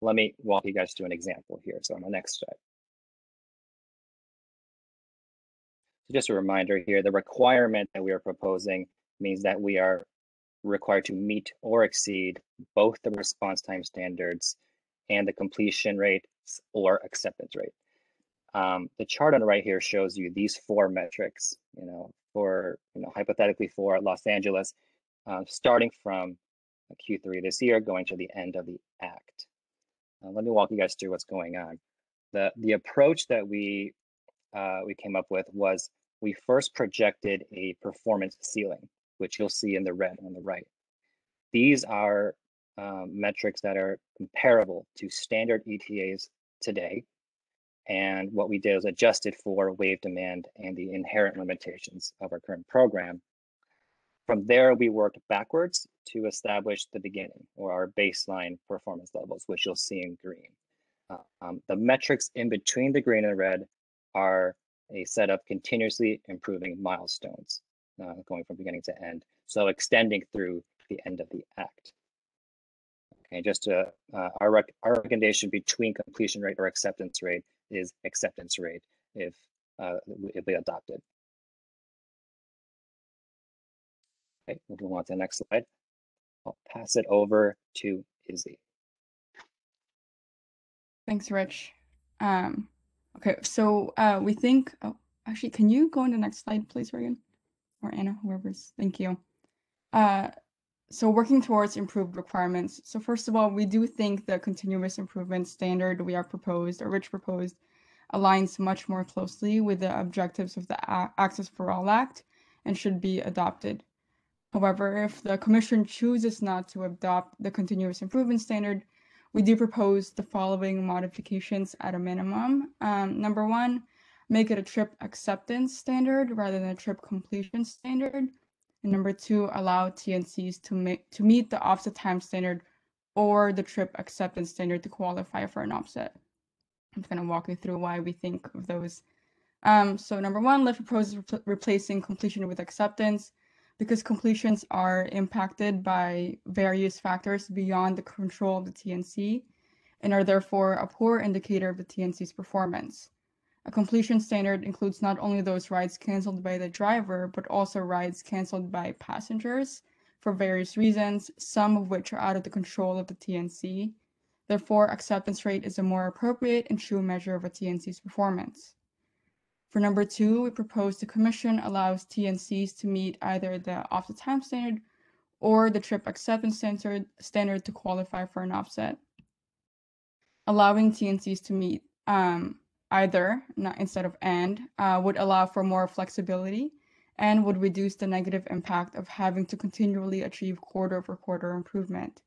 Let me walk you guys through an example here. So on the next slide. So just a reminder here, the requirement that we are proposing means that we are required to meet or exceed both the response time standards and the completion rate or acceptance rate. The chart on the right here shows you these 4 metrics, hypothetically for Los Angeles, starting from Q3 this year, going to the end of the act. Let me walk you guys through what's going on. The approach that we came up with was we first projected a performance ceiling, which you'll see in the red on the right. These are metrics that are comparable to standard ETAs today. And what we did was adjusted for wave demand and the inherent limitations of our current program. From there, we worked backwards to establish the beginning, or our baseline performance levels, which you'll see in green. The metrics in between the green and the red are a set of continuously improving milestones, going from beginning to end, so extending through the end of the act. Okay, just our recommendation between completion rate or acceptance rate is acceptance rate if we adopted. Okay, we'll move on to the next slide. I'll pass it over to Izzy. Thanks, Rich. Okay, so we think, actually, can you go on the next slide, please, Reagan? Or Anna, whoever's, thank you. So working towards improved requirements. So first of all, we do think the continuous improvement standard we have proposed, or Rich proposed, aligns much more closely with the objectives of the Access for All Act and should be adopted. However, if the Commission chooses not to adopt the continuous improvement standard, we do propose the following modifications at a minimum. Number 1, make it a trip acceptance standard rather than a trip completion standard. And number 2, allow TNCs to meet the offset time standard or the trip acceptance standard to qualify for an offset. I'm going to walk you through why we think of those. So number 1, let's propose replacing completion with acceptance, because completions are impacted by various factors beyond the control of the TNC and are therefore a poor indicator of the TNC's performance. A completion standard includes not only those rides canceled by the driver, but also rides canceled by passengers for various reasons, some of which are out of the control of the TNC. Therefore, acceptance rate is a more appropriate and true measure of a TNC's performance. For number 2, we propose the Commission allows TNCs to meet either the offset time standard or the trip acceptance standard to qualify for an offset. Allowing TNCs to meet either, not instead of and, would allow for more flexibility and would reduce the negative impact of having to continually achieve quarter-over-quarter improvement.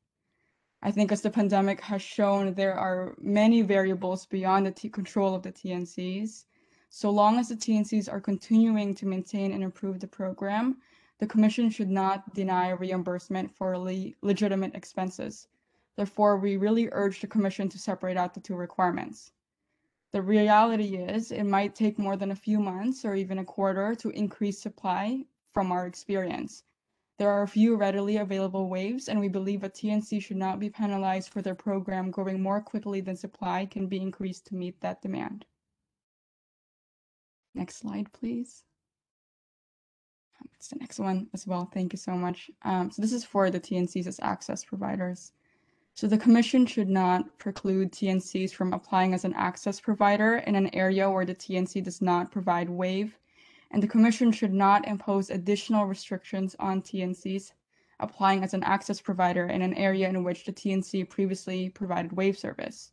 I think as the pandemic has shown, there are many variables beyond the control of the TNCs. So long as the TNCs are continuing to maintain and improve the program, the Commission should not deny reimbursement for legitimate expenses. Therefore, we really urge the Commission to separate out the 2 requirements. The reality is it might take more than a few months or even a quarter to increase supply from our experience. There are a few readily available waves, and we believe a TNC should not be penalized for their program growing more quickly than supply can be increased to meet that demand. Next slide, please. That's the next one as well. Thank you so much. So this is for the TNCs as access providers. So the Commission should not preclude TNCs from applying as an access provider in an area where the TNC does not provide wave, and the Commission should not impose additional restrictions on TNCs applying as an access provider in an area in which the TNC previously provided wave service.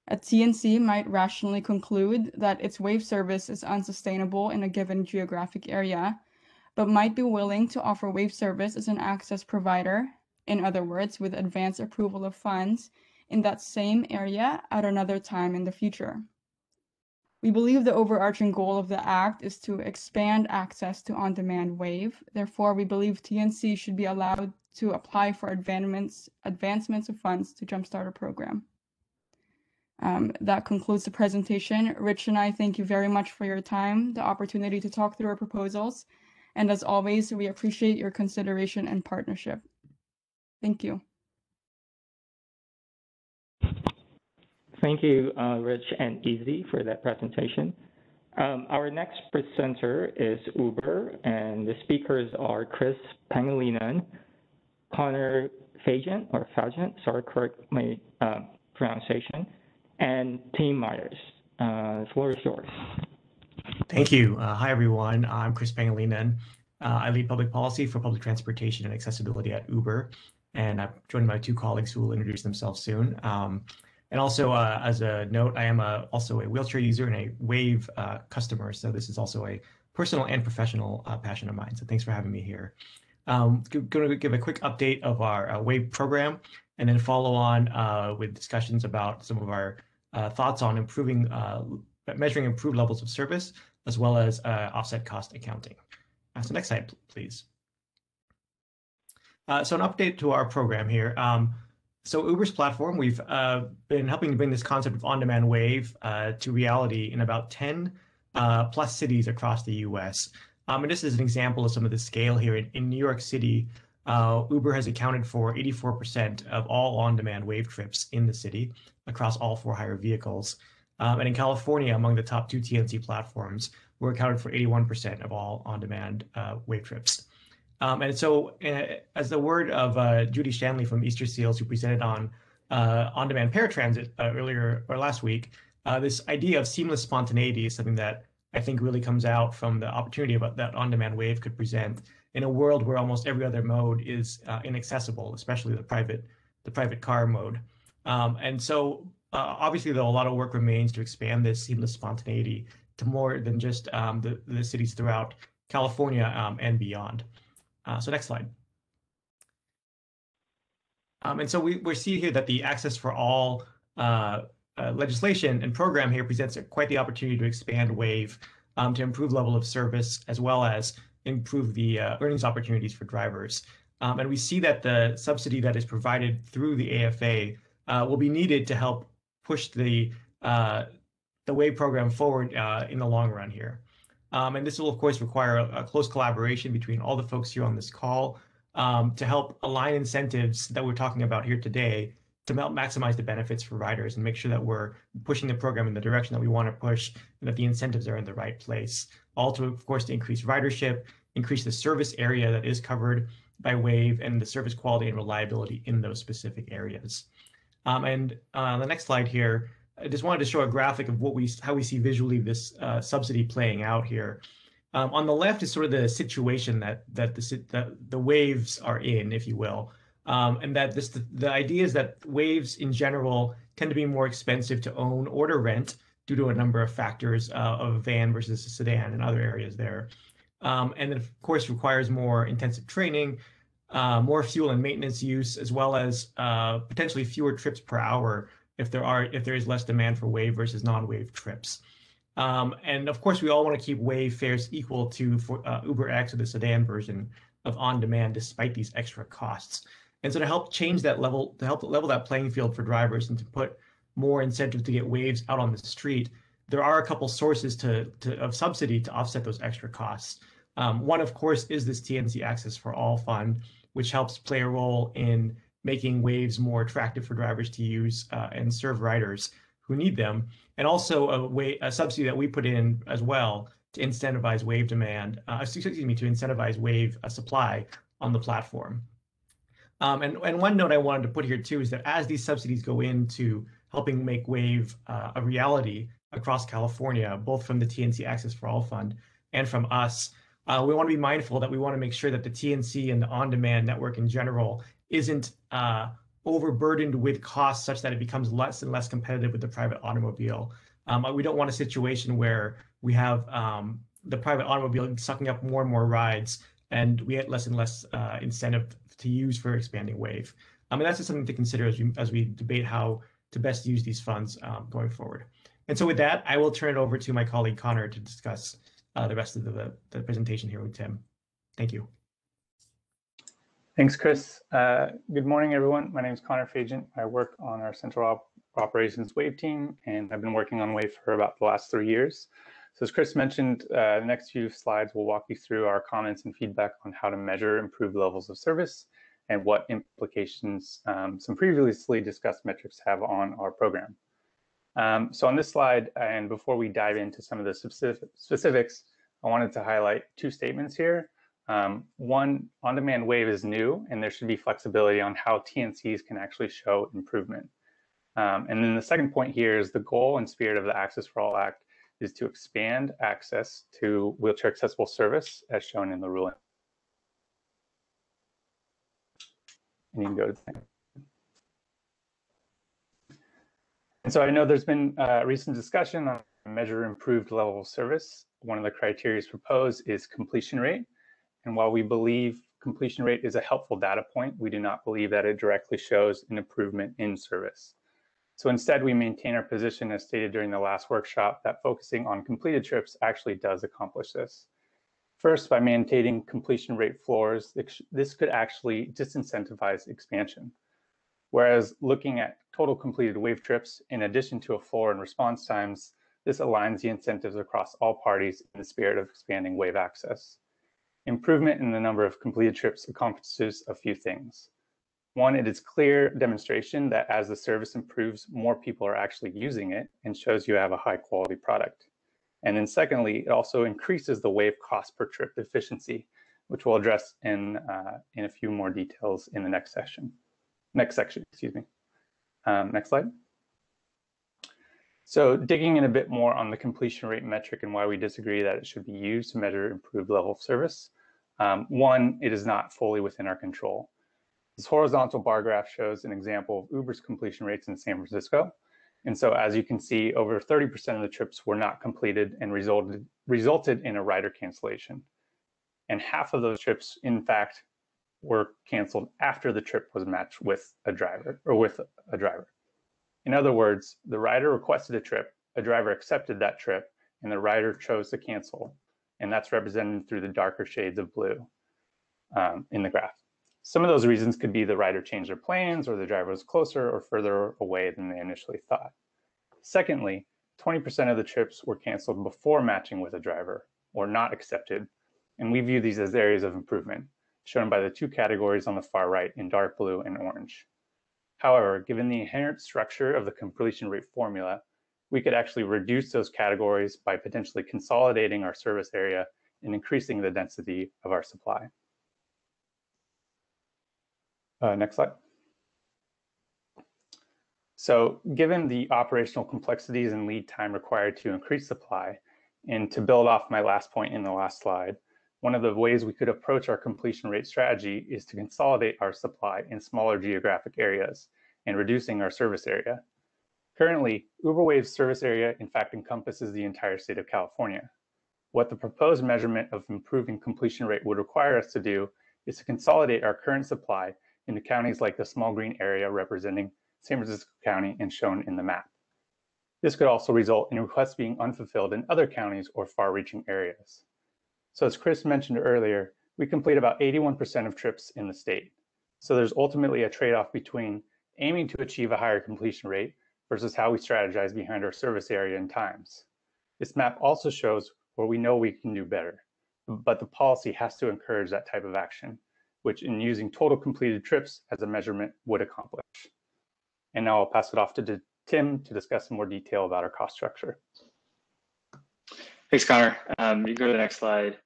A TNC might rationally conclude that its wave service is unsustainable in a given geographic area, but might be willing to offer wave service as an access provider, in other words, with advance approval of funds in that same area at another time in the future. We believe the overarching goal of the Act is to expand access to on-demand wave. Therefore, we believe TNC should be allowed to apply for advancements of funds to jumpstart a program. That concludes the presentation. Rich and I thank you very much for your time, the opportunity to talk through our proposals, and as always, we appreciate your consideration and partnership. Thank you. Thank you, Rich and Easy, for that presentation. Our next presenter is Uber, and the speakers are Chris Pangilinan, Connor Fagent, sorry, correct my pronunciation, and Tim Myers. The floor is yours. Thank you. Hi, everyone. I'm Chris Pangilinan. I lead public policy for public transportation and accessibility at Uber, and I'm joined by two colleagues who will introduce themselves soon. And also, as a note, I am also a wheelchair user and a Wave customer, so this is also a personal and professional passion of mine. So thanks for having me here. Going to give a quick update of our Wave program, and then follow on with discussions about some of our thoughts on improving, measuring improved levels of service, as well as offset cost accounting. So next slide, please. So an update to our program here. So Uber's platform, we've been helping to bring this concept of on-demand Wave to reality in about 10 plus cities across the US. And this is an example of some of the scale here. In New York City, Uber has accounted for 84% of all on-demand Wave trips in the city across all for hire vehicles. And in California, among the top 2 TNC platforms, we're accounted for 81% of all on-demand Wave trips. And so, as the word of Judy Shanley from Easter Seals, who presented on on-demand paratransit earlier or last week, this idea of seamless spontaneity is something that I think really comes out from the opportunity that on-demand Wave could present in a world where almost every other mode is inaccessible, especially the private car mode. And so, obviously, though, a lot of work remains to expand this seamless spontaneity to more than just the cities throughout California and beyond. So next slide. And so we see here that the Access for All legislation and program here presents quite the opportunity to expand Wave to improve level of service, as well as improve the earnings opportunities for drivers. And we see that the subsidy that is provided through the AFA will be needed to help push the Wave program forward in the long run here. And this will, of course, require a close collaboration between all the folks here on this call to help align incentives that we're talking about here today to help maximize the benefits for riders and make sure that we're pushing the program in the direction that we want to push and that the incentives are in the right place. All to, of course, to increase ridership, increase the service area that is covered by Wave, and the service quality and reliability in those specific areas. And the next slide here, I just wanted to show a graphic of how we see visually this subsidy playing out here. On the left is sort of the situation that the Waves are in, if you will, and that the idea is that Waves in general tend to be more expensive to own or to rent due to a number of factors of a van versus a sedan and other areas there. And then, of course, requires more intensive training, more fuel and maintenance use, as well as potentially fewer trips per hour if there is less demand for Wave versus non-Wave trips. And of course, we all want to keep Wave fares equal to UberX or the sedan version of on-demand, despite these extra costs. And so to help change that level, to help level that playing field for drivers and to put more incentive to get Waves out on the street, there are a couple sources of subsidy to offset those extra costs. One, of course, is this TNC Access for All fund, which helps play a role in making Waves more attractive for drivers to use and serve riders who need them, and also a subsidy that we put in as well to incentivize Wave demand, to incentivize Wave supply on the platform. And one note I wanted to put here too is that as these subsidies go into helping make Wave a reality across California, both from the TNC Access for All fund and from us, we want to be mindful that we want to make sure that the TNC and the on-demand network in general isn't overburdened with costs such that it becomes less and less competitive with the private automobile. We don't want a situation where we have the private automobile sucking up more and more rides, and we get less and less incentive to use for expanding Wave. And that's just something to consider as we debate how to best use these funds going forward. And so with that, I will turn it over to my colleague Connor to discuss the rest of the presentation here with Tim. Thank you. Thanks, Chris. Good morning, everyone. My name is Connor Fagent. I work on our Central Operations Wave team, and I've been working on Wave for about the last 3 years. So as Chris mentioned, the next few slides will walk you through our comments and feedback on how to measure improved levels of service and what implications some previously discussed metrics have on our program. So on this slide, and before we dive into some of the specifics, I wanted to highlight two statements here. One, on-demand wave is new, and there should be flexibility on how TNCs can actually show improvement. And then the second point here is the goal and spirit of the Access for All Act is to expand access to wheelchair accessible service as shown in the ruling. And you can go to the next. And so I know there's been recent discussion on measure improved level of service. One of the criteria proposed is completion rate. And while we believe completion rate is a helpful data point, we do not believe that it directly shows an improvement in service. So instead, we maintain our position as stated during the last workshop that focusing on completed trips actually does accomplish this. First, by mandating completion rate floors, this could actually disincentivize expansion. Whereas looking at total completed wave trips in addition to a floor and response times, this aligns the incentives across all parties in the spirit of expanding wave access. Improvement in the number of completed trips accomplishes a few things. One, it is clear demonstration that as the service improves, more people are actually using it and shows you have a high quality product. And then secondly, it also increases the wave cost per trip efficiency, which we'll address in a few more details in the next section. Next section, excuse me. Next slide. So digging in a bit more on the completion rate metric and why we disagree that it should be used to measure improved level of service. One, it is not fully within our control. This horizontal bar graph shows an example of Uber's completion rates in San Francisco. And so as you can see, over 30% of the trips were not completed and resulted in a rider cancellation. And half of those trips, in fact, were canceled after the trip was matched with a driver. In other words, the rider requested a trip, a driver accepted that trip, and the rider chose to cancel. And that's represented through the darker shades of blue in the graph. Some of those reasons could be the rider changed their plans or the driver was closer or further away than they initially thought. Secondly, 20% of the trips were canceled before matching with a driver or not accepted. And we view these as areas of improvement, shown by the two categories on the far right in dark blue and orange. However, given the inherent structure of the completion rate formula, we could actually reduce those categories by potentially consolidating our service area and increasing the density of our supply. Next slide. So given the operational complexities and lead time required to increase supply, and to build off my last point in the last slide, one of the ways we could approach our completion rate strategy is to consolidate our supply in smaller geographic areas and reducing our service area. Currently, UberWave's service area in fact encompasses the entire state of California. What the proposed measurement of improving completion rate would require us to do is to consolidate our current supply into counties like the small green area representing San Francisco County and shown in the map. This could also result in requests being unfulfilled in other counties or far-reaching areas. So as Chris mentioned earlier, we complete about 81% of trips in the state. So there's ultimately a trade-off between aiming to achieve a higher completion rate versus how we strategize behind our service area and times. This map also shows where we know we can do better, but the policy has to encourage that type of action, which in using total completed trips as a measurement would accomplish. And now I'll pass it off to Tim to discuss in more detail about our cost structure. Thanks, Connor. You can go to the next slide.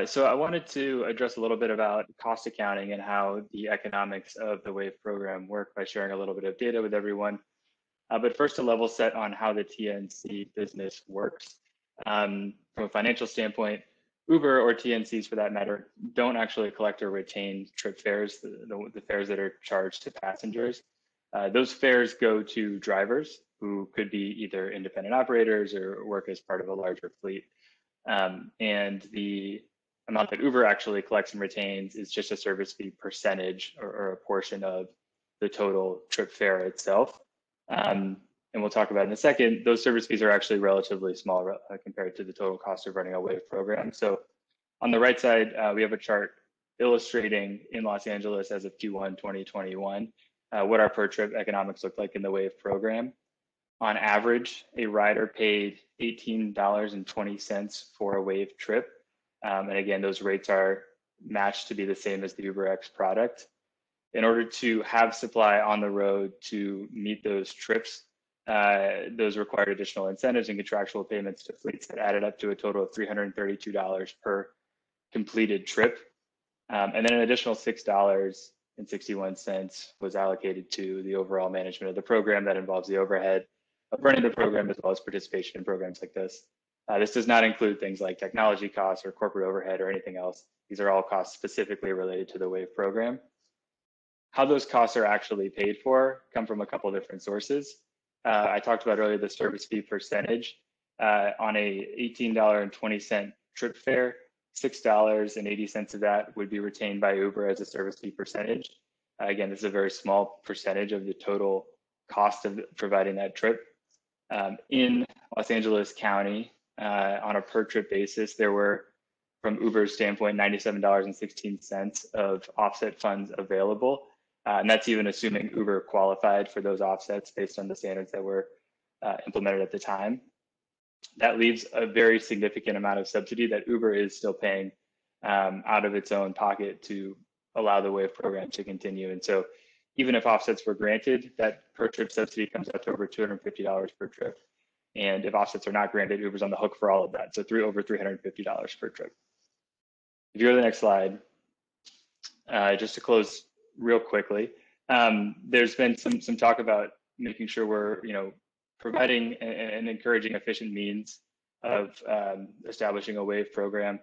So I wanted to address a little bit about cost accounting and how the economics of the WAVE program work by sharing a little bit of data with everyone. But first, a level set on how the Tnc business works. From a financial standpoint, Uber or TNCs for that matter don't actually collect or retain trip fares, the fares that are charged to passengers. Those fares go to drivers who could be either independent operators or work as part of a larger fleet. And the amount that Uber actually collects and retains is just a service fee percentage or a portion of the total trip fare itself. And we'll talk about in a second, those service fees are actually relatively small compared to the total cost of running a WAVE program. So on the right side, we have a chart illustrating in Los Angeles as of Q1 2021, what our per trip economics look like in the WAVE program. On average, a rider paid $18.20 for a WAVE trip. And again, those rates are matched to be the same as the UberX product. In order to have supply on the road to meet those trips, those required additional incentives and contractual payments to fleets that added up to a total of $332 per completed trip. And then an additional $6.61 was allocated to the overall management of the program that involves the overhead of running the program as well as participation in programs like this. This does not include things like technology costs or corporate overhead or anything else. These are all costs specifically related to the WAVE program. How those costs are actually paid for come from a couple of different sources. I talked about earlier the service fee percentage. On a $18.20 trip fare, $6.80 of that would be retained by Uber as a service fee percentage. Again, this is a very small percentage of the total cost of providing that trip. In Los Angeles County, on a per trip basis, there were, from Uber's standpoint, $97.16 of offset funds available. And that's even assuming Uber qualified for those offsets based on the standards that were implemented at the time. That leaves a very significant amount of subsidy that Uber is still paying out of its own pocket to allow the WAVE program to continue. And so even if offsets were granted, that per trip subsidy comes out to over $250 per trip. And if offsets are not granted, Uber's on the hook for all of that. So over $350 per trip. If you go to the next slide, just to close real quickly, there's been some talk about making sure we're providing and encouraging efficient means of establishing a WAVE program.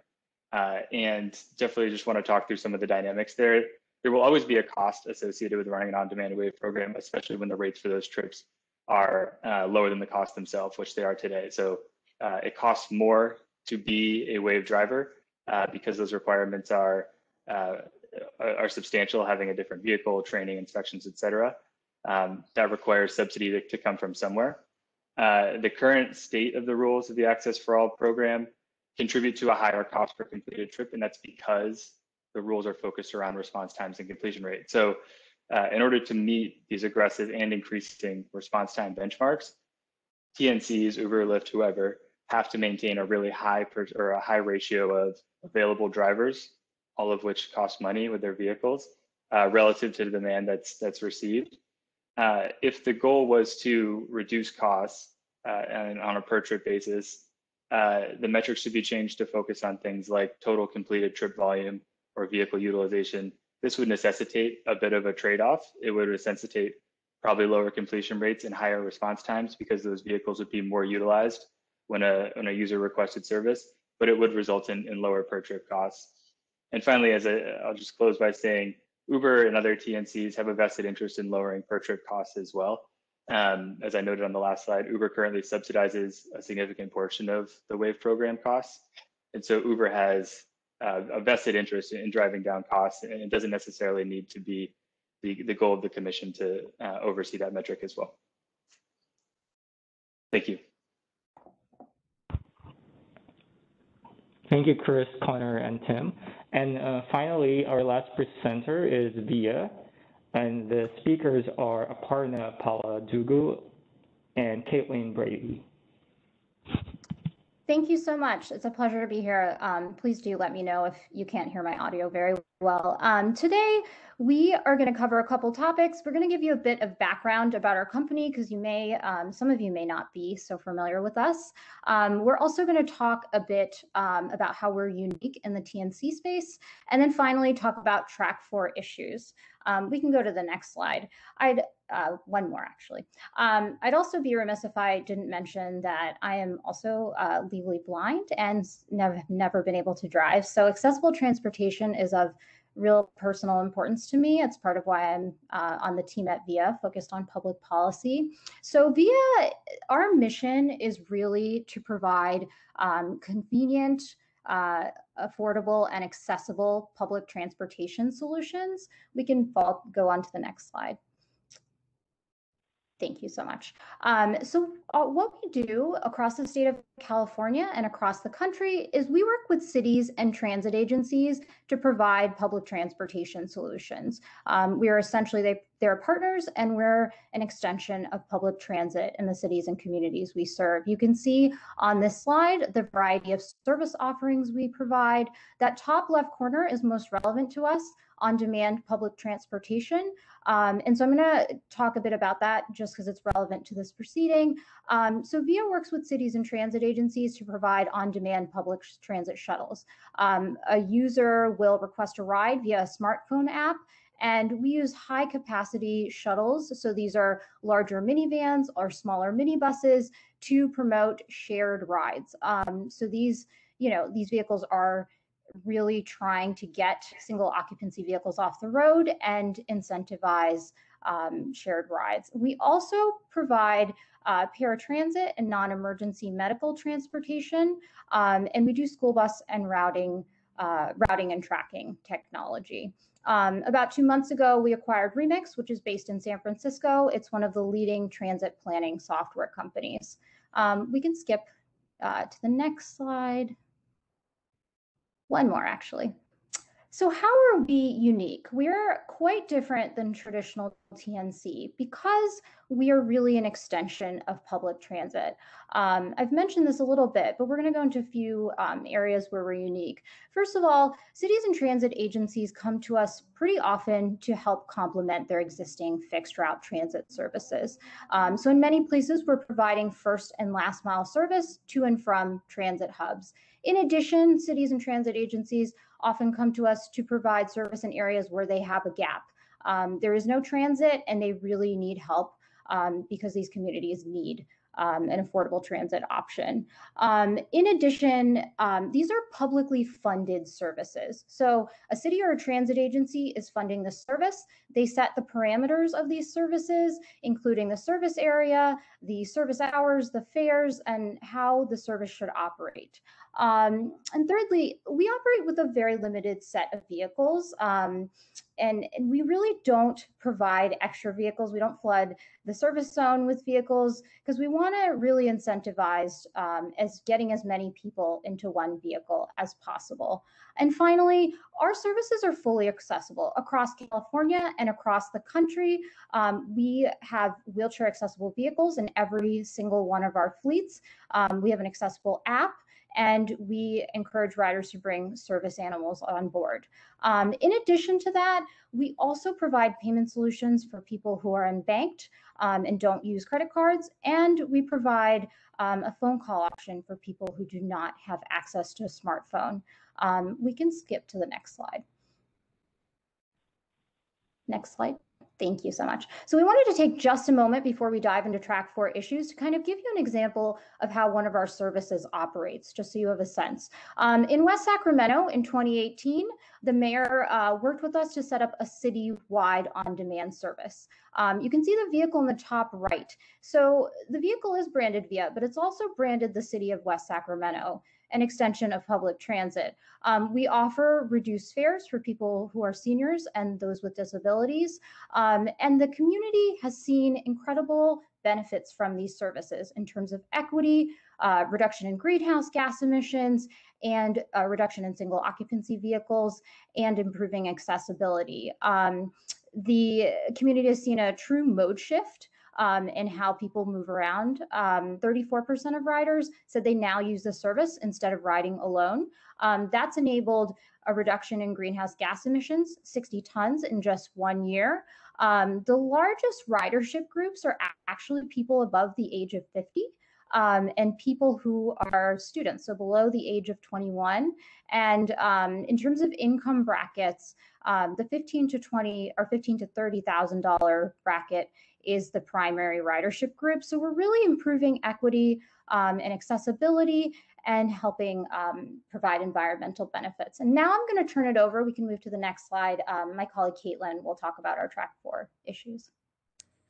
And definitely just want to talk through some of the dynamics there. There will always be a cost associated with running an on-demand WAVE program, especially when the rates for those trips are lower than the cost themselves, which they are today. So it costs more to be a WAVE driver because those requirements are substantial, having a different vehicle, training, inspections, et cetera. That requires subsidy to come from somewhere. The current state of the rules of the Access for All program contribute to a higher cost per completed trip, and that's because the rules are focused around response times and completion rate. So in order to meet these aggressive and increasing response time benchmarks, TNCs, Uber, Lyft, whoever, have to maintain a really high ratio of available drivers, all of which cost money with their vehicles, relative to the demand that's received. If the goal was to reduce costs and on a per trip basis, the metrics should be changed to focus on things like total completed trip volume or vehicle utilization. This would necessitate a bit of a trade-off. It would necessitate probably lower completion rates and higher response times because those vehicles would be more utilized when a user requested service, but it would result in lower per trip costs. And finally, I'll just close by saying, Uber and other TNCs have a vested interest in lowering per trip costs as well. As I noted on the last slide, Uber currently subsidizes a significant portion of the WAVE program costs. And so Uber has a vested interest in driving down costs, and it doesn't necessarily need to be the goal of the commission to oversee that metric as well. Thank you. Thank you, Chris, Connor, and Tim. And finally, our last presenter is VIA, and the speakers are Aparna Paladugu and Caitlin Brady. Thank you so much. It's a pleasure to be here. Please do let me know if you can't hear my audio very well. Today, we are going to cover a couple topics. We're going to give you a bit of background about our company because some of you may not be so familiar with us. We're also going to talk a bit about how we're unique in the TNC space, and then finally talk about track 4 issues. We can go to the next slide. One more, actually. I'd also be remiss if I didn't mention that I am also legally blind and never been able to drive. So accessible transportation is of real personal importance to me. It's part of why I'm on the team at VIA, focused on public policy. So VIA, our mission is really to provide convenient, affordable and accessible public transportation solutions. We can go on to the next slide. Thank you so much. What we do across the state of California and across the country is we work with cities and transit agencies to provide public transportation solutions. We are essentially their partners, and we're an extension of public transit in the cities and communities we serve. You can see on this slide the variety of service offerings we provide. That top left corner is most relevant to us. on-demand public transportation. And so I'm going to talk a bit about that just because it's relevant to this proceeding. So VIA works with cities and transit agencies to provide on-demand public transit shuttles. A user will request a ride via a smartphone app, and we use high capacity shuttles. So these are larger minivans or smaller minibuses to promote shared rides. So these vehicles are really trying to get single occupancy vehicles off the road and incentivize shared rides. We also provide paratransit and non-emergency medical transportation, and we do school bus and routing and tracking technology. About 2 months ago, we acquired Remix, which is based in San Francisco. It's one of the leading transit planning software companies. We can skip to the next slide. One more, actually. So how are we unique? We're quite different than traditional TNC because we are really an extension of public transit. I've mentioned this a little bit, but we're going to go into a few areas where we're unique. First of all, cities and transit agencies come to us pretty often to help complement their existing fixed route transit services. So in many places, we're providing first and last mile service to and from transit hubs. In addition, cities and transit agencies often come to us to provide service in areas where they have a gap. There is no transit and they really need help because these communities need an affordable transit option. In addition, these are publicly funded services. So a city or a transit agency is funding the service. They set the parameters of these services, including the service area, the service hours, the fares, and how the service should operate. And thirdly, we operate with a very limited set of vehicles, and we really don't provide extra vehicles. We don't flood the service zone with vehicles because we want to really incentivize as getting as many people into one vehicle as possible. And finally, our services are fully accessible across California and across the country. We have wheelchair accessible vehicles in every single one of our fleets. We have an accessible app, and we encourage riders to bring service animals on board. In addition to that, we also provide payment solutions for people who are unbanked and don't use credit cards, and we provide a phone call option for people who do not have access to a smartphone. We can skip to the next slide. Next slide. Thank you so much. So we wanted to take just a moment before we dive into track 4 issues to kind of give you an example of how one of our services operates, just so you have a sense. In West Sacramento in 2018, the mayor worked with us to set up a city-wide on-demand service. You can see the vehicle in the top right. So the vehicle is branded VIA, but it's also branded the City of West Sacramento, an extension of public transit. We offer reduced fares for people who are seniors and those with disabilities. And the community has seen incredible benefits from these services in terms of equity, reduction in greenhouse gas emissions, and reduction in single occupancy vehicles, and improving accessibility. The community has seen a true mode shift in how people move around. 34% of riders said they now use the service instead of riding alone. That's enabled a reduction in greenhouse gas emissions, 60 tons in just 1 year. The largest ridership groups are actually people above the age of 50 and people who are students, so below the age of 21. And in terms of income brackets, the $15,000 to $30,000 bracket is the primary ridership group. So we're really improving equity and accessibility and helping provide environmental benefits. And now I'm going to turn it over. We can move to the next slide. My colleague Caitlin will talk about our track 4 issues.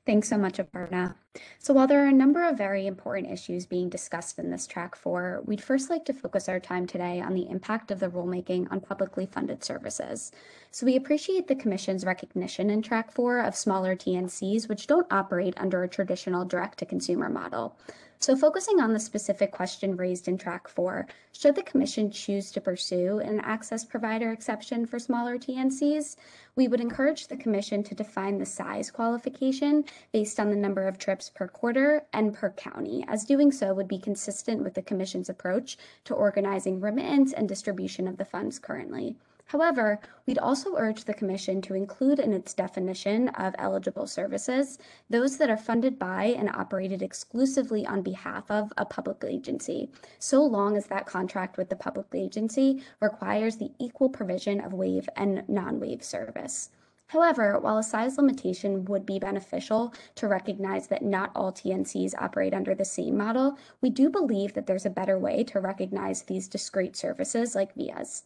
Thanks so much, Aparna. So while there are a number of very important issues being discussed in this track 4, we'd first like to focus our time today on the impact of the rulemaking on publicly funded services. So we appreciate the Commission's recognition in track 4 of smaller TNCs, which don't operate under a traditional direct-to-consumer model. So focusing on the specific question raised in track 4, should the Commission choose to pursue an access provider exception for smaller TNCs, we would encourage the Commission to define the size qualification based on the number of trips per quarter and per county, as doing so would be consistent with the Commission's approach to organizing remittance and distribution of the funds currently. However, we'd also urge the Commission to include in its definition of eligible services those that are funded by and operated exclusively on behalf of a public agency, so long as that contract with the public agency requires the equal provision of wave and non-wave service. However, while a size limitation would be beneficial to recognize that not all TNCs operate under the same model, we do believe that there's a better way to recognize these discrete services like VIAs.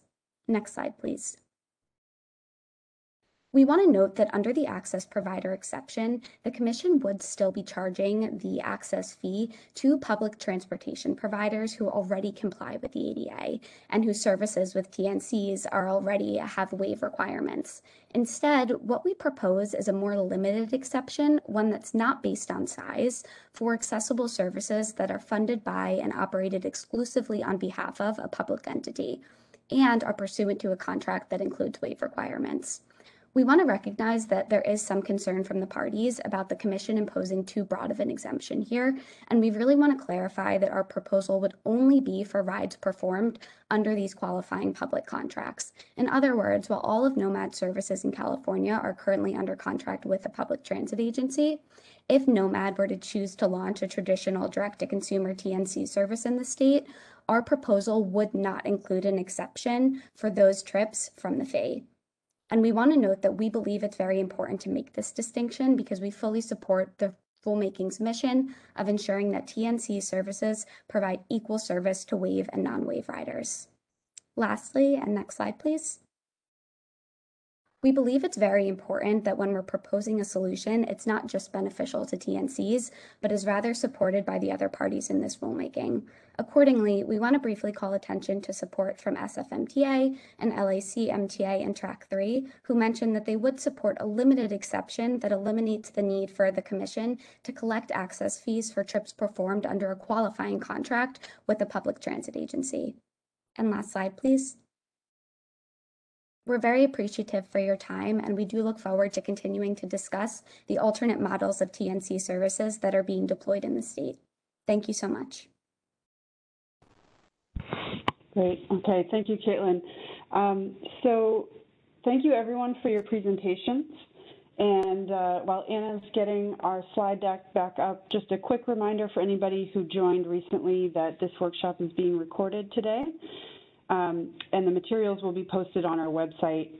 Next slide, please. We want to note that under the access provider exception, the Commission would still be charging the access fee to public transportation providers who already comply with the ADA and whose services with TNCs already have waive requirements. Instead, what we propose is a more limited exception, one that's not based on size, for accessible services that are funded by and operated exclusively on behalf of a public entity and are pursuant to a contract that includes waive requirements. We want to recognize that there is some concern from the parties about the Commission imposing too broad of an exemption here, and we really want to clarify that our proposal would only be for rides performed under these qualifying public contracts. In other words, while all of Nomad services in California are currently under contract with a public transit agency, if Nomad were to choose to launch a traditional direct-to-consumer TNC service in the state, our proposal would not include an exception for those trips from the fee. And we want to note that we believe it's very important to make this distinction because we fully support the rulemaking's mission of ensuring that TNC services provide equal service to wave and non-wave riders. Lastly, and next slide, please. We believe it's very important that when we're proposing a solution, it's not just beneficial to TNCs, but is rather supported by the other parties in this rulemaking. Accordingly, we want to briefly call attention to support from SFMTA and LAC-MTA and Track 3, who mentioned that they would support a limited exception that eliminates the need for the Commission to collect access fees for trips performed under a qualifying contract with a public transit agency. And last slide, please. We're very appreciative for your time, and we do look forward to continuing to discuss the alternate models of TNC services that are being deployed in the state. Thank you so much. Great. Okay. Thank you, Caitlin. So thank you, everyone, for your presentations. And while Anna's getting our slide deck back up, just a quick reminder for anybody who joined recently that this workshop is being recorded today. And the materials will be posted on our website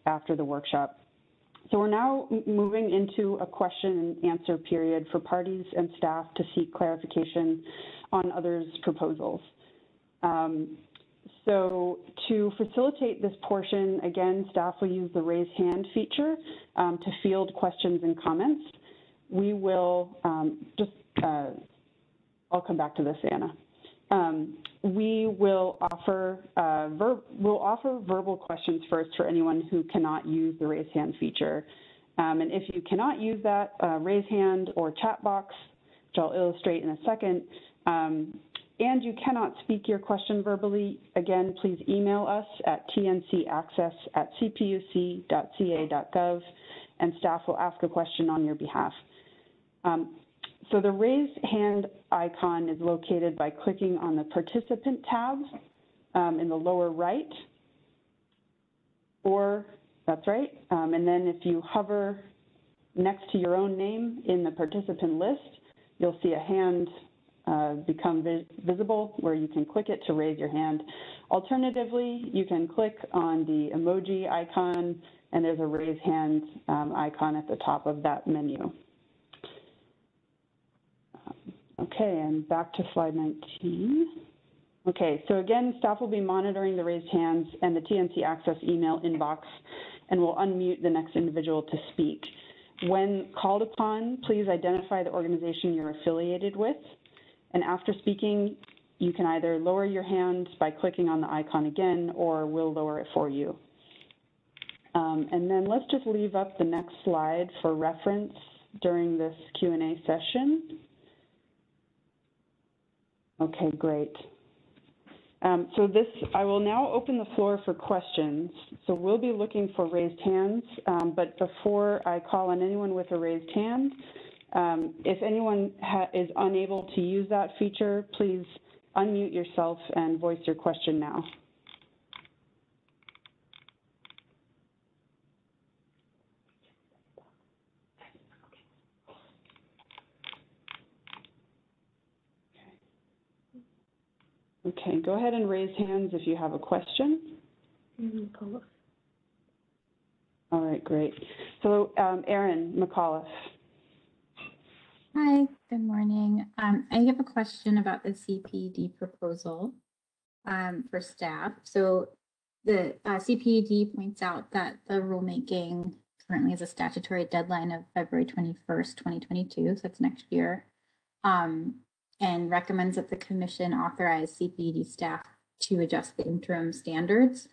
after the workshop. So we're now moving into a question and answer period for parties and staff to seek clarification on others' proposals. So to facilitate this portion, again, staff will use the raise hand feature to field questions and comments. We will I'll come back to this, Anna. We will offer verbal questions first for anyone who cannot use the raise hand feature. And if you cannot use that raise hand or chat box, which I'll illustrate in a second, and you cannot speak your question verbally, again, please email us at tncaccess@cpuc.ca.gov, and staff will ask a question on your behalf. So the raised hand icon is located by clicking on the participant tab in the lower right, or that's right. And then if you hover next to your own name in the participant list, you'll see a hand become visible where you can click it to raise your hand. Alternatively, you can click on the emoji icon and there's a raise hand icon at the top of that menu. Okay, and back to slide 19. Okay, so again, staff will be monitoring the raised hands and the TNC Access email inbox and will unmute the next individual to speak. When called upon, please identify the organization you're affiliated with. And after speaking, you can either lower your hand by clicking on the icon again, or we'll lower it for you. And then let's just leave up the next slide for reference during this Q&A session. Okay, great. So I will now open the floor for questions. So we'll be looking for raised hands, but before I call on anyone with a raised hand, if anyone is unable to use that feature, please unmute yourself and voice your question now. Okay, go ahead and raise hands if you have a question. All right, great. So Erin McAuliffe. Hi, good morning. I have a question about the CPD proposal for staff. So the CPD points out that the rulemaking currently has a statutory deadline of February 21st, 2022, so that's next year, and recommends that the commission authorize CPD staff to adjust the interim standards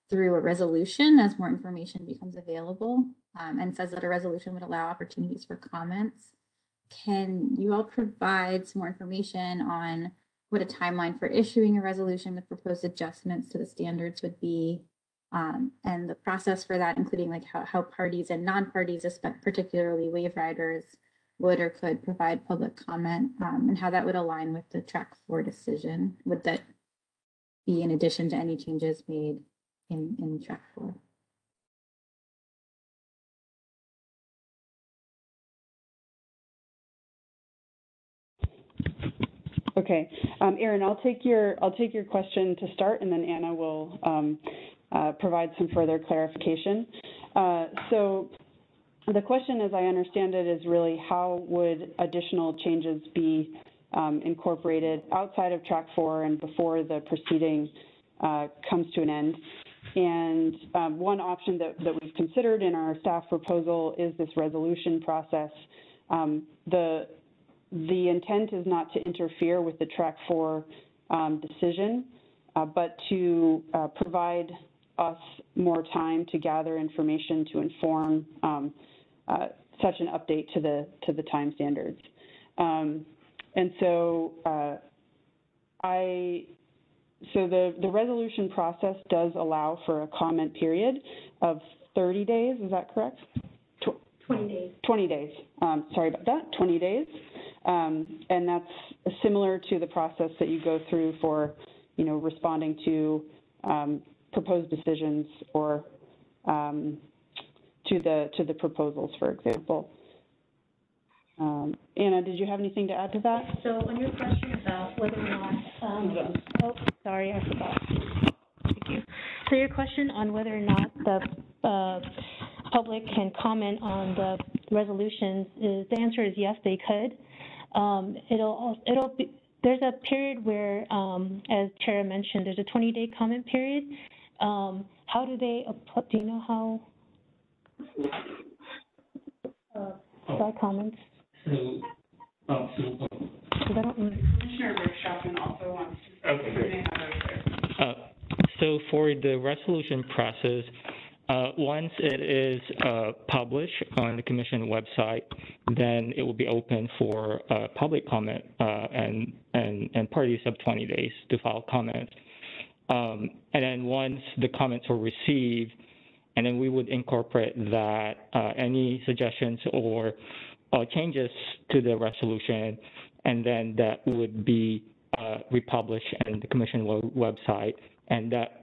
through a resolution as more information becomes available, and says that a resolution would allow opportunities for comments. Can you all provide some more information on what a timeline for issuing a resolution with proposed adjustments to the standards would be, and the process for that, including like how parties and non-parties, particularly wave riders, would or could provide public comment, and how that would align with the Track 4 decision? Would that be in addition to any changes made in Track 4? Okay, Erin, I'll take your question to start, and then Anna will provide some further clarification. So the question, as I understand it, is really how would additional changes be incorporated outside of Track 4 and before the proceeding comes to an end. And one option that we've considered in our staff proposal is this resolution process. The intent is not to interfere with the Track 4 decision, but to provide us more time to gather information to inform such an update to the time standards. And so so the resolution process does allow for a comment period of 30 days, is that correct? 20 days. 20 days, sorry about that, 20 days. And that's similar to the process that you go through for, responding to proposed decisions or to the proposals, for example. Anna, did you have anything to add to that? So on your question about whether or not, oh, sorry, I forgot. Thank you. So your question on whether or not the public can comment on the resolutions, the answer is yes, they could. It'll be, there's a period where, as Tara mentioned, there's a 20-day comment period. How do they, do you know how? By comments? So, I don't know. Commissioner Rick also wants to. Okay, great. So for the resolution process, once it is published on the Commission website, then it will be open for public comment, and parties have 20 days to file comments. And then once the comments are received, and then we would incorporate that any suggestions or changes to the resolution, and then that would be republished in the Commission website, and that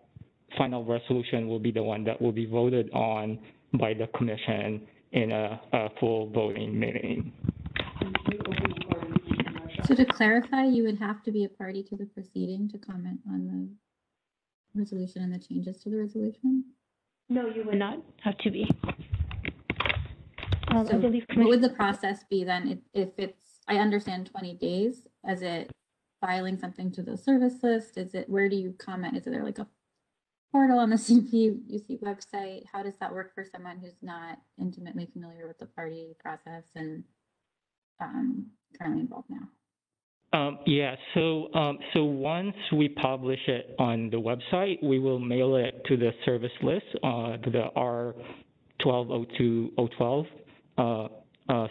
final resolution will be the one that will be voted on by the Commission in a full voting meeting. So to clarify, you would have to be a party to the proceeding to comment on the resolution and the changes to the resolution? No, you would not have to be. So I believe what would the process be then if it's, I understand 20 days, is it filing something to the service list? Is it, where do you comment? Is there like a portal on the CPUC website? How does that work for someone who's not intimately familiar with the party process and currently involved now? Yeah, so once we publish it on the website, we will mail it to the service list, to the R.19-02-012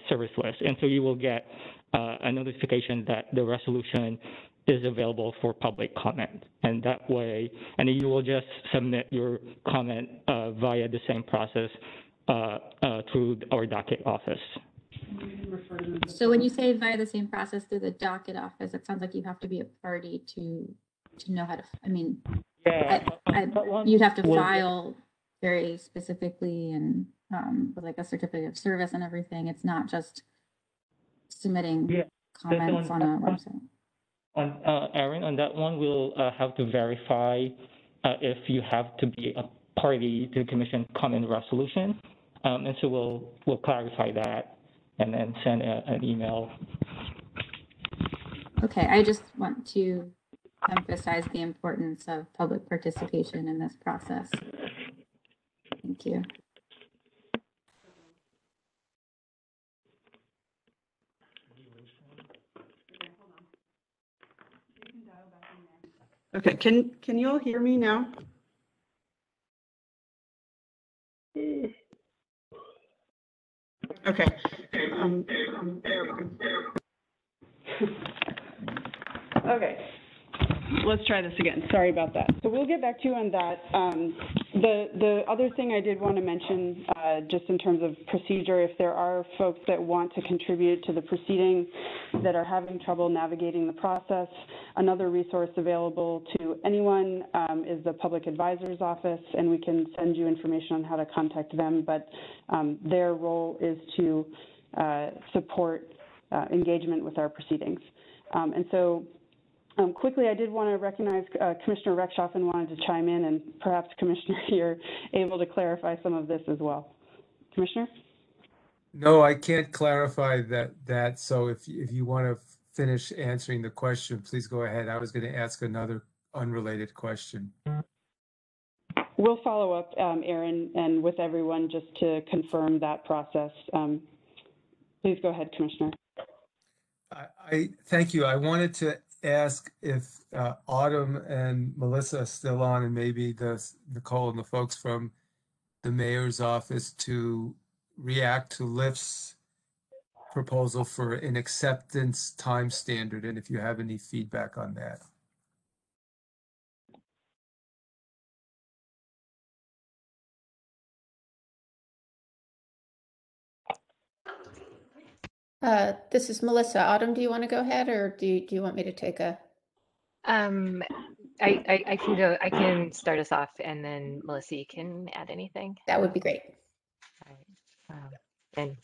service list. And so you will get a notification that the resolution is available for public comment. And that way, and you will just submit your comment via the same process through our docket office. So when you say via the same process through the docket office, it sounds like you have to be a party to know how to, I mean, yeah, you'd have to file very specifically and with like a certificate of service and everything. It's not just submitting comments on a website. Aaron, on that one, we'll have to verify if you have to be a party to the commission comment resolution. And so we'll clarify that and then send an email. Okay, I just want to emphasize the importance of public participation in this process. Thank you. Okay, can you all hear me now? Okay. Okay. Let's try this again. Sorry about that. So we'll get back to you on that. The other thing I did want to mention, just in terms of procedure, if there are folks that want to contribute to the proceeding that are having trouble navigating the process, another resource available to anyone is the Public Advisor's Office, and we can send you information on how to contact them, but their role is to support engagement with our proceedings. And so quickly, I did want to recognize Commissioner Rechtschaffen wanted to chime in, and perhaps, Commissioner, you're able to clarify some of this as well. Commissioner? No, I can't clarify that. So if you want to finish answering the question, please go ahead. I was going to ask another unrelated question. We'll follow up, Aaron, and with everyone just to confirm that process. Please go ahead, Commissioner. I thank you. I wanted to ask if Autumn and Melissa are still on, and maybe Nicole and the folks from the mayor's office to react to Lyft's proposal for an acceptance time standard, and if you have any feedback on that. This is Melissa. Autumn, do you want to go ahead, or do you want me to take a? I can go. I can start us off, and then Melissa, you can add anything. That would be great. All right. And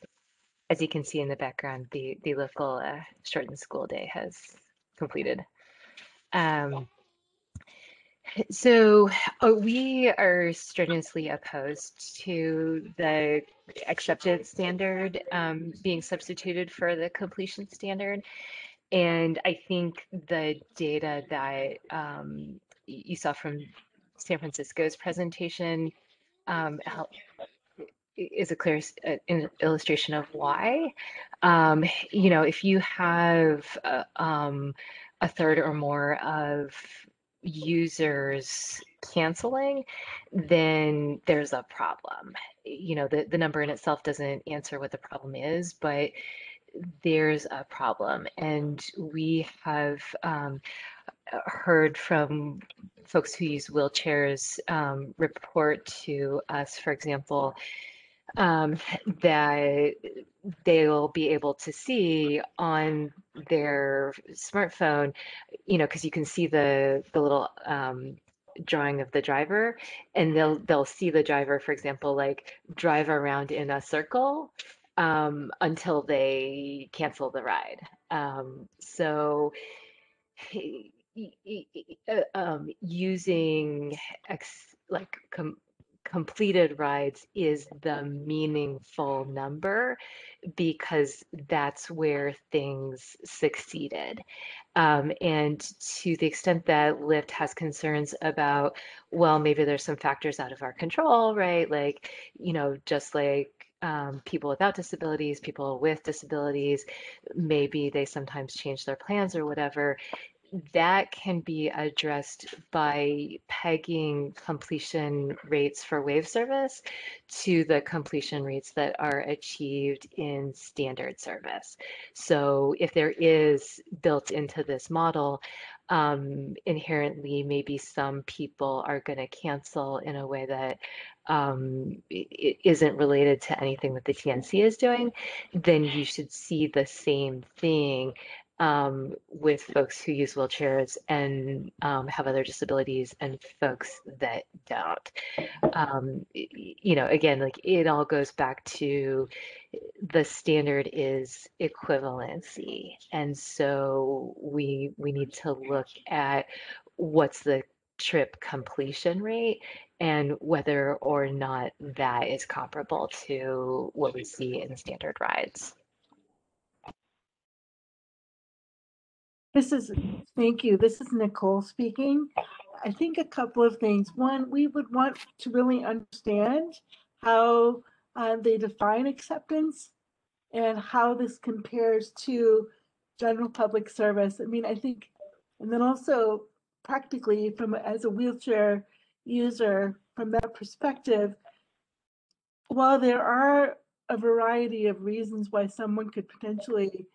as you can see in the background, the local shortened school day has completed. So we are strenuously opposed to the acceptance standard being substituted for the completion standard. And I think the data that you saw from San Francisco's presentation is a clear illustration of why. You know, if you have a third or more of users canceling, then there's a problem. You know, the number in itself doesn't answer what the problem is, but there's a problem. And we have heard from folks who use wheelchairs report to us, for example, that they'll be able to see on their smartphone, you know, because you can see the little drawing of the driver, and they'll see the driver, for example, like drive around in a circle until they cancel the ride. So using completed rides is the meaningful number, because that's where things succeeded. And to the extent that Lyft has concerns about, well, maybe there's some factors out of our control, right? Like, you know, just like people without disabilities, people with disabilities, maybe they sometimes change their plans or whatever. That can be addressed by pegging completion rates for wave service to the completion rates that are achieved in standard service. So if there is built into this model, inherently, maybe some people are going to cancel in a way that it isn't related to anything that the TNC is doing, then you should see the same thing with folks who use wheelchairs and have other disabilities and folks that don't. You know, again, like it all goes back to the standard is equivalency. And so we need to look at what's the trip completion rate and whether or not that is comparable to what we see in standard rides. Thank you. This is Nicole speaking. I think a couple of things. One, we would want to really understand how they define acceptance and how this compares to general public service. I mean, I think, and then also practically as a wheelchair user, from that perspective, while there are a variety of reasons why someone could potentially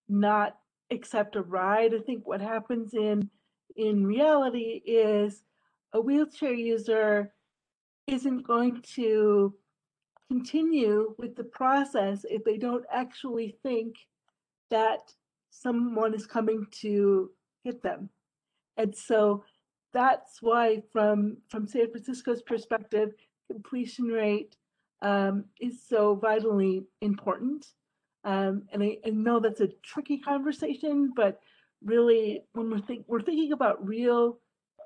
not accept a ride, I think what happens in reality is a wheelchair user isn't going to continue with the process if they don't actually think that someone is coming to get them. And so that's why from San Francisco's perspective, completion rate is so vitally important. And I know that's a tricky conversation, but really when we're thinking about real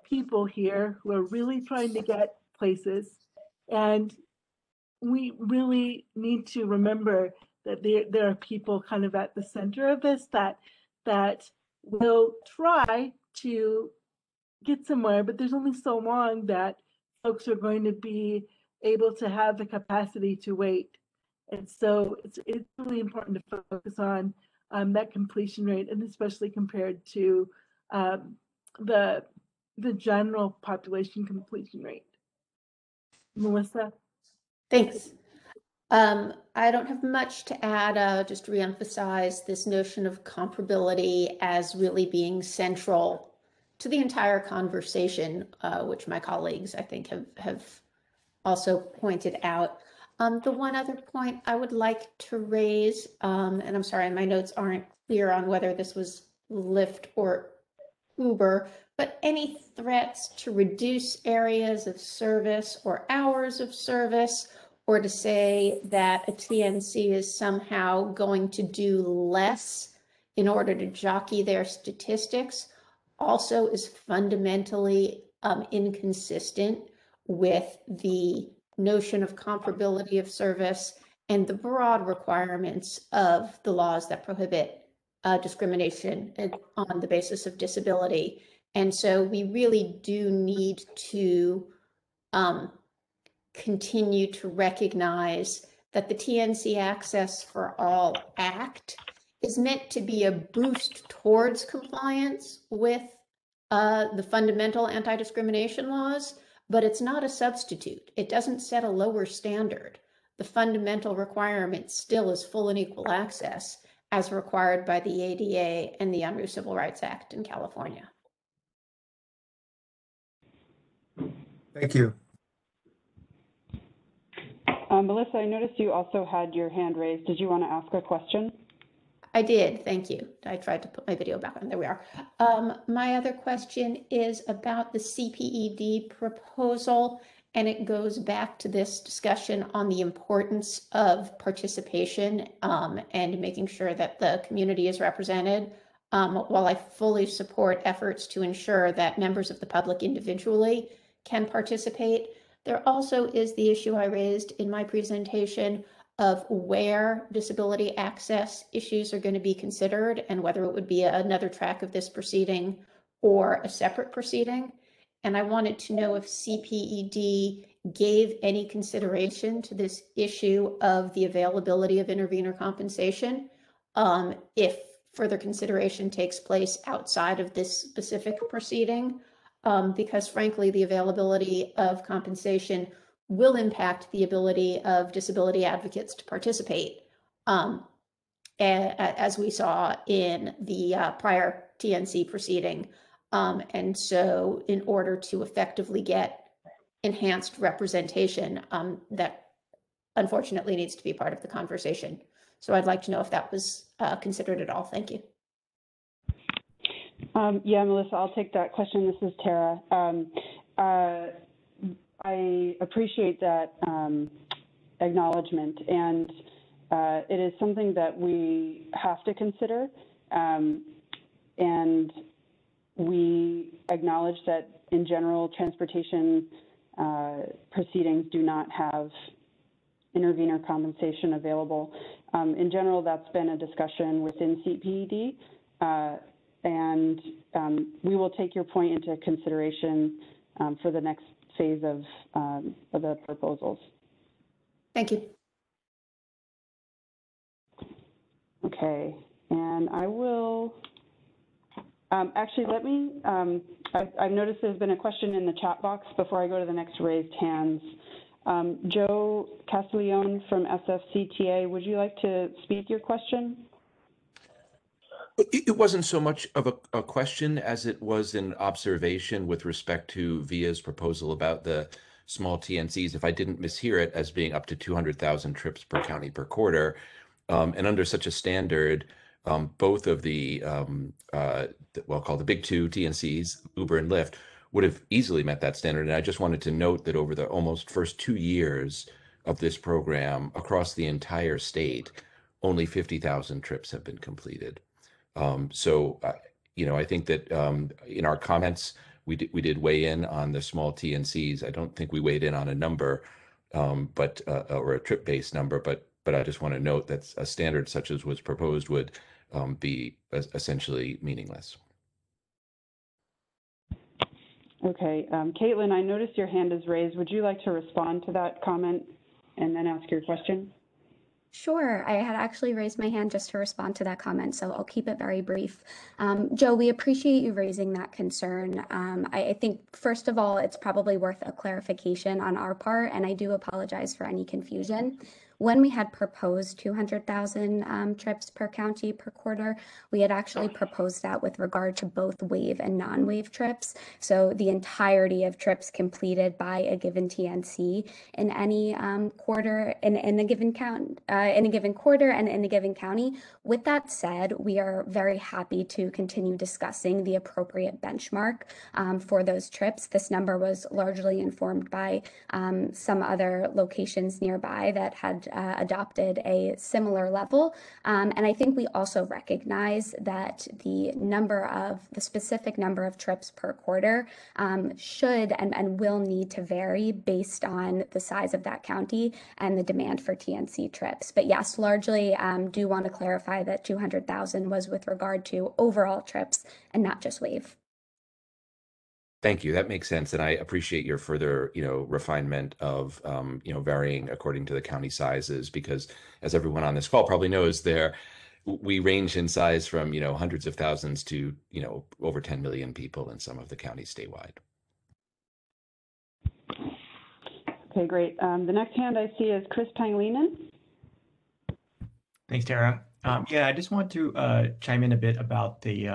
people here who are really trying to get places, and we really need to remember that there are people kind of at the center of this that will try to get somewhere, but there's only so long that folks are going to be able to have the capacity to wait. And so it's really important to focus on that completion rate, and especially compared to the general population completion rate. Melissa? Thanks. I don't have much to add, just to reemphasize this notion of comparability as really being central to the entire conversation, which my colleagues, I think, have also pointed out. The one other point I would like to raise, and I'm sorry, my notes aren't clear on whether this was Lyft or Uber, but any threats to reduce areas of service or hours of service, or to say that a TNC is somehow going to do less in order to jockey their statistics, also is fundamentally inconsistent with the notion of comparability of service and the broad requirements of the laws that prohibit discrimination on the basis of disability. And so we really do need to continue to recognize that the TNC Access for All Act is meant to be a boost towards compliance with the fundamental anti-discrimination laws, but it's not a substitute. It doesn't set a lower standard. The fundamental requirement still is full and equal access as required by the ADA and the Unruh Civil Rights Act in California. Thank you. Melissa, I noticed you also had your hand raised. Did you want to ask a question? I did, thank you. I tried to put my video back on, there we are. My other question is about the CPED proposal, and it goes back to this discussion on the importance of participation and making sure that the community is represented. While I fully support efforts to ensure that members of the public individually can participate, there also is the issue I raised in my presentation of where disability access issues are going to be considered and whether it would be another track of this proceeding or a separate proceeding. And I wanted to know if CPED gave any consideration to this issue of the availability of intervenor compensation, if further consideration takes place outside of this specific proceeding, because frankly, the availability of compensation will impact the ability of disability advocates to participate, as we saw in the prior TNC proceeding. And so in order to effectively get enhanced representation, that unfortunately needs to be part of the conversation. So I'd like to know if that was considered at all. Thank you. Yeah, Melissa, I'll take that question. This is Tara. I appreciate that acknowledgement, and it is something that we have to consider, and we acknowledge that in general, transportation proceedings do not have intervenor compensation available. In general, that's been a discussion within CPED, and we will take your point into consideration for the next phase of the proposals. Thank you. Okay, and I will, actually let me, I've noticed there's been a question in the chat box before I go to the next raised hands. Joe Castiglione from SFCTA, would you like to speak your question? It wasn't so much of a question as it was an observation with respect to VIA's proposal about the small TNCs, if I didn't mishear it, as being up to 200,000 trips per county per quarter. And under such a standard, both of the, well, called the big two TNCs, Uber and Lyft, would have easily met that standard. And I just wanted to note that over the almost first 2 years of this program across the entire state, only 50,000 trips have been completed. So, you know, I think that in our comments, we did weigh in on the small TNCs. I don't think we weighed in on a number, but or a trip-based number, but I just want to note that a standard such as was proposed would be essentially meaningless. Okay, Caitlin, I noticed your hand is raised. Would you like to respond to that comment and then ask your question? Sure. I had actually raised my hand just to respond to that comment, so I'll keep it very brief. Joe, we appreciate you raising that concern. I think, first of all, it's probably worth a clarification on our part, and I do apologize for any confusion. When we had proposed 200,000 trips per county per quarter, we had actually proposed that with regard to both wave and non-wave trips. So the entirety of trips completed by a given TNC in any quarter, in a given count, in a given quarter and in a given county. With that said, we are very happy to continue discussing the appropriate benchmark for those trips. This number was largely informed by some other locations nearby that had adopted a similar level. And I think we also recognize that the specific number of trips per quarter should and will need to vary based on the size of that county and the demand for TNC trips. But yes, largely do want to clarify that 200,000 was with regard to overall trips and not just wave. Thank you. That makes sense. And I appreciate your further, refinement of, varying according to the county sizes, because as everyone on this call probably knows, we range in size from, hundreds of thousands to, over 10 million people in some of the counties statewide. Okay, great. The next hand I see is Chris Panglinen. Thanks, Tara. Yeah, I just want to chime in a bit about the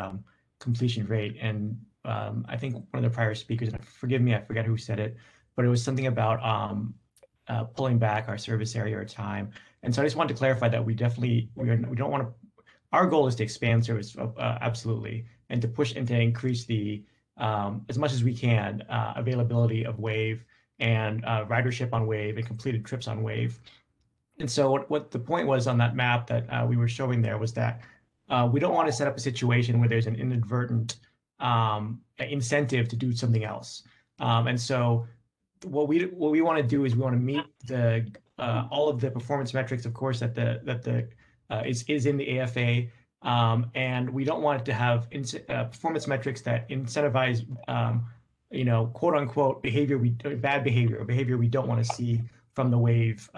completion rate. And I think one of the prior speakers, and forgive me, I forget who said it, but it was something about pulling back our service area or time. And so I just wanted to clarify that we don't want to, our goal is to expand service, absolutely, and to push and to increase the, as much as we can, availability of Wave and ridership on Wave and completed trips on Wave. And so what the point was on that map that we were showing there was that we don't want to set up a situation where there's an inadvertent incentive to do something else. And so what we want to do is we want to meet the all of the performance metrics, of course, that is in the AFA, and we don't want it to have performance metrics that incentivize quote unquote bad behavior or behavior we don't want to see from the Wave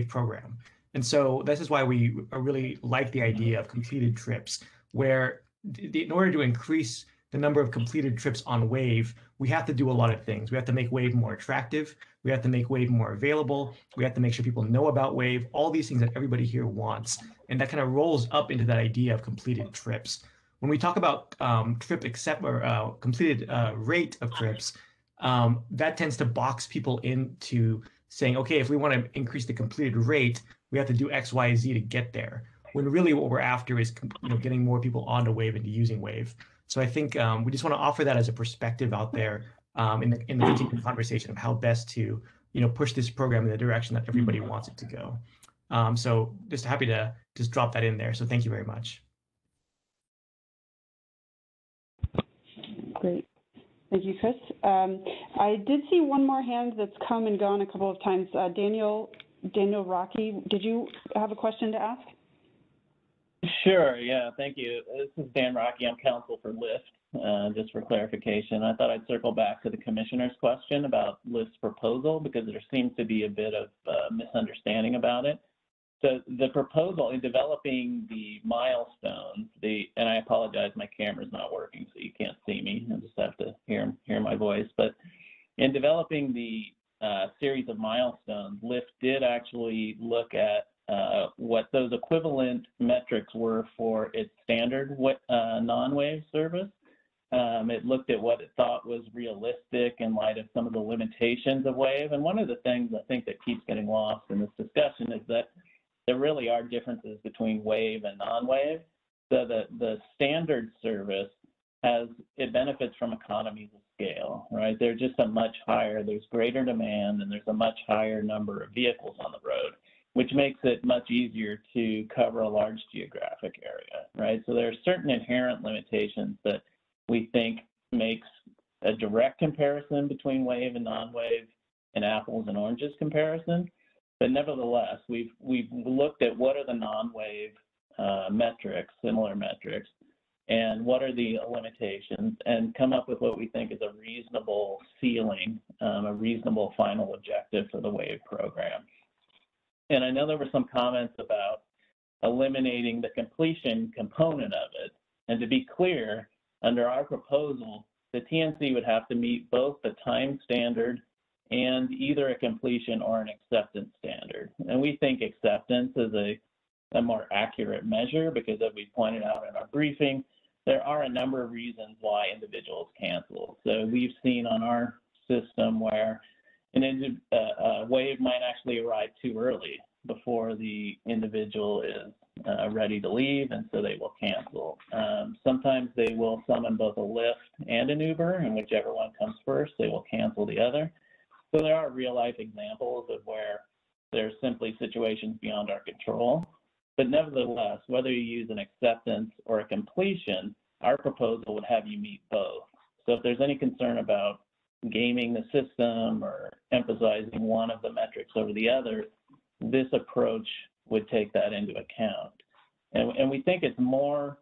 program. And so this is why we really like the idea of completed trips, where in order to increase the number of completed trips on Wave, we have to do a lot of things. We have to make Wave more attractive. We have to make Wave more available. We have to make sure people know about Wave, all these things that everybody here wants. And that kind of rolls up into that idea of completed trips. When we talk about completed rate of trips, that tends to box people into saying, okay, if we want to increase the completed rate, we have to do X, Y, Z to get there. When really what we're after is getting more people onto Wave and using Wave. So I think we just want to offer that as a perspective out there in the continuing conversation of how best to push this program in the direction that everybody wants it to go. So just happy to just drop that in there. So thank you very much. Great. Thank you, Chris. I did see one more hand that's come and gone a couple of times. Daniel Rocky, did you have a question to ask? Sure, yeah, thank you. This is Dan Rocky. I'm counsel for LIFT. Just for clarification, I thought I'd circle back to the commissioner's question about LIFT's proposal because there seems to be a bit of misunderstanding about it. So the proposal in developing the milestones, and I apologize, my camera's not working, so you can't see me. I just have to hear my voice. But in developing the series of milestones, LIFT did actually look at what those equivalent metrics were for its standard non-wave service. It looked at what it thought was realistic in light of some of the limitations of wave. And one of the things I think that keeps getting lost in this discussion is that there really are differences between wave and non-wave. So the standard service it benefits from economies of scale, right? They're just there's greater demand and there's a much higher number of vehicles on the road, which makes it much easier to cover a large geographic area, right? So there are certain inherent limitations that we think makes a direct comparison between wave and non-wave an apples and oranges comparison. But nevertheless, we've looked at what are the non-wave metrics, similar metrics, and what are the limitations, and come up with what we think is a reasonable ceiling, a reasonable final objective for the wave program. And I know there were some comments about eliminating the completion component of it. And to be clear, under our proposal, the TNC would have to meet both the time standard and either a completion or an acceptance standard. And we think acceptance is a more accurate measure because, as we pointed out in our briefing, there are a number of reasons why individuals cancel. So we've seen on our system where a wave might actually arrive too early before the individual is ready to leave, and so they will cancel. Sometimes they will summon both a Lyft and an Uber, and whichever one comes first, they will cancel the other. So there are real-life examples of where there's simply situations beyond our control. But nevertheless, whether you use an acceptance or a completion, our proposal would have you meet both. So if there's any concern about gaming the system or emphasizing one of the metrics over the other, this approach would take that into account. And we think it's more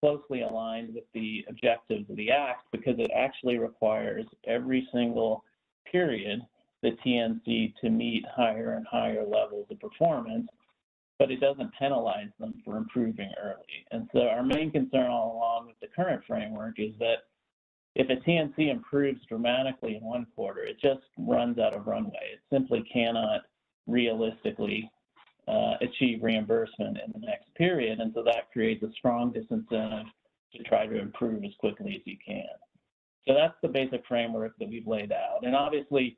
closely aligned with the objectives of the Act because it actually requires every single period the TNC to meet higher and higher levels of performance, but it doesn't penalize them for improving early. And so our main concern all along with the current framework is that if a TNC improves dramatically in one quarter, it just runs out of runway. It simply cannot realistically achieve reimbursement in the next period. And so that creates a strong disincentive to try to improve as quickly as you can. So that's the basic framework that we've laid out. And obviously,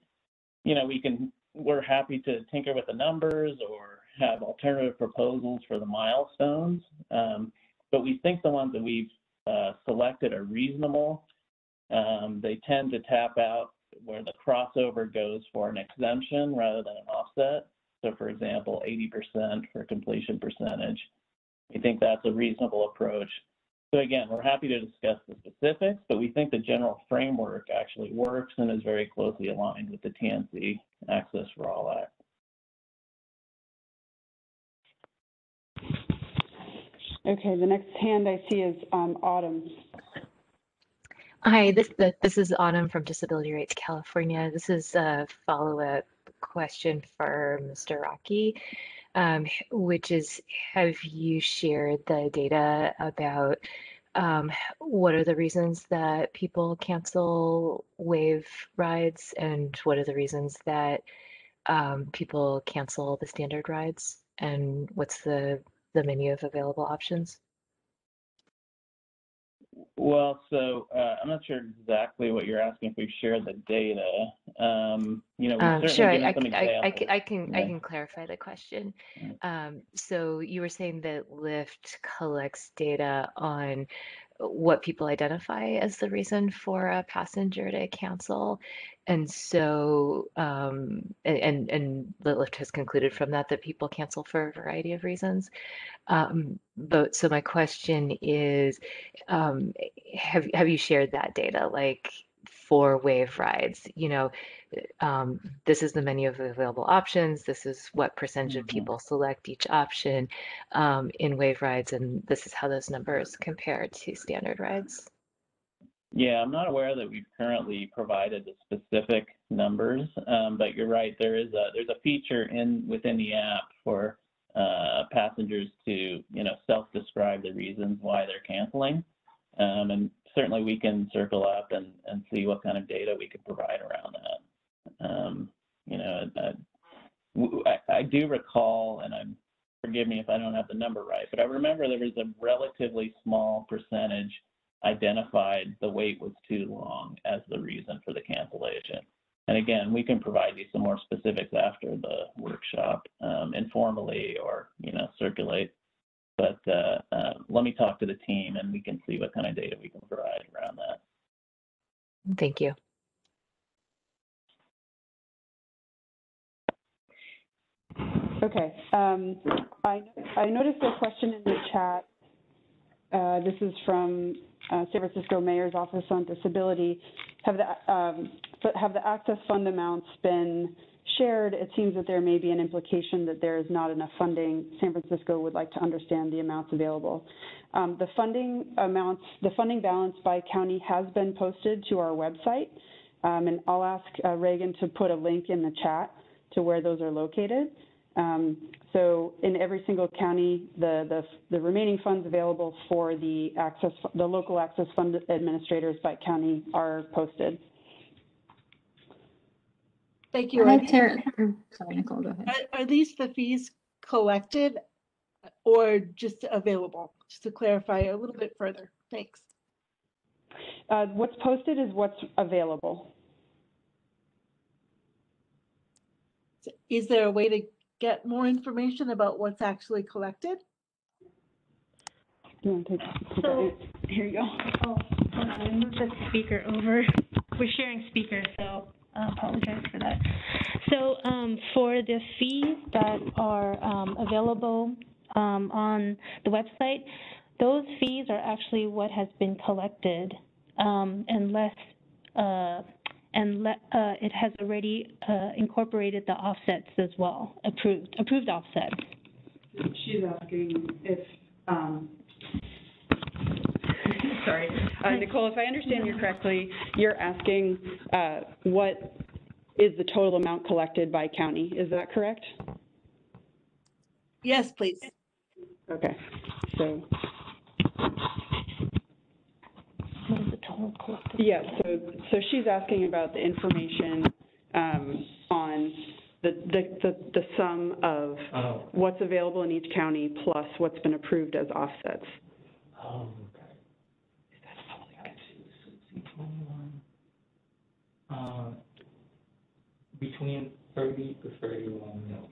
we're happy to tinker with the numbers or have alternative proposals for the milestones. But we think the ones that we've selected are reasonable. They tend to tap out where the crossover goes for an exemption rather than an offset. So for example, 80% for completion percentage. We think that's a reasonable approach. So again, we're happy to discuss the specifics, but we think the general framework actually works and is very closely aligned with the TNC Access for All Act. Okay, the next hand I see is Autumn. Hi, this is Autumn from Disability Rights California. This is a follow-up question for Mr. Rocky, which is, have you shared the data about what are the reasons that people cancel wave rides and what are the reasons that people cancel the standard rides, and what's the menu of available options? Well, so I'm not sure exactly what you're asking if we've shared the data. We've certainly Sure, given some examples. I can clarify the question. So you were saying that Lyft collects data on what people identify as the reason for a passenger to cancel. And so, and the Lyft has concluded from that that people cancel for a variety of reasons. But so my question is, have you shared that data, like for Wave rides? You know, this is the menu of available options. This is what percentage of people select each option in Wave rides, and this is how those numbers compare to standard rides. Yeah, I'm not aware that we've currently provided the specific numbers, but you're right. There's a feature within the app for passengers to self-describe the reasons why they're canceling, and certainly we can circle up and see what kind of data we could provide around that. I do recall, and forgive me if I don't have the number right, but I remember there was a relatively small percentage identified the wait was too long as the reason for the cancellation. And again, we can provide you some more specifics after the workshop, informally or circulate. But let me talk to the team and we can see what kind of data we can provide around that. Thank you. Okay. I noticed a question in the chat. This is from San Francisco Mayor's Office on Disability. Have the access fund amounts been shared? It seems that there may be an implication that there is not enough funding. San Francisco would like to understand the amounts available. The funding balance by county has been posted to our website, and I'll ask Reagan to put a link in the chat to where those are located. So in every single county, the remaining funds available for the local access fund administrators by county are posted. Thank you. Sorry, Nicole, go ahead. Are these the fees collected or just available? Just to clarify a little bit further. Thanks. What's posted is what's available. Is there a way to get more information about what's actually collected? You want to take here you go. Oh, hold on, I moved the speaker over. We're sharing speakers, so I apologize for that. So for the fees that are available on the website, those fees are actually what has been collected, unless it has already incorporated the offsets as well, approved offsets. She's asking if, sorry, Nicole, if I understand you correctly, you're asking what is the total amount collected by county, is that correct? Yes, please. Okay, so. What is the total collected? Yeah, so she's asking about the information on the sum of what's available in each county plus what's been approved as offsets. Between 30 to 31 million.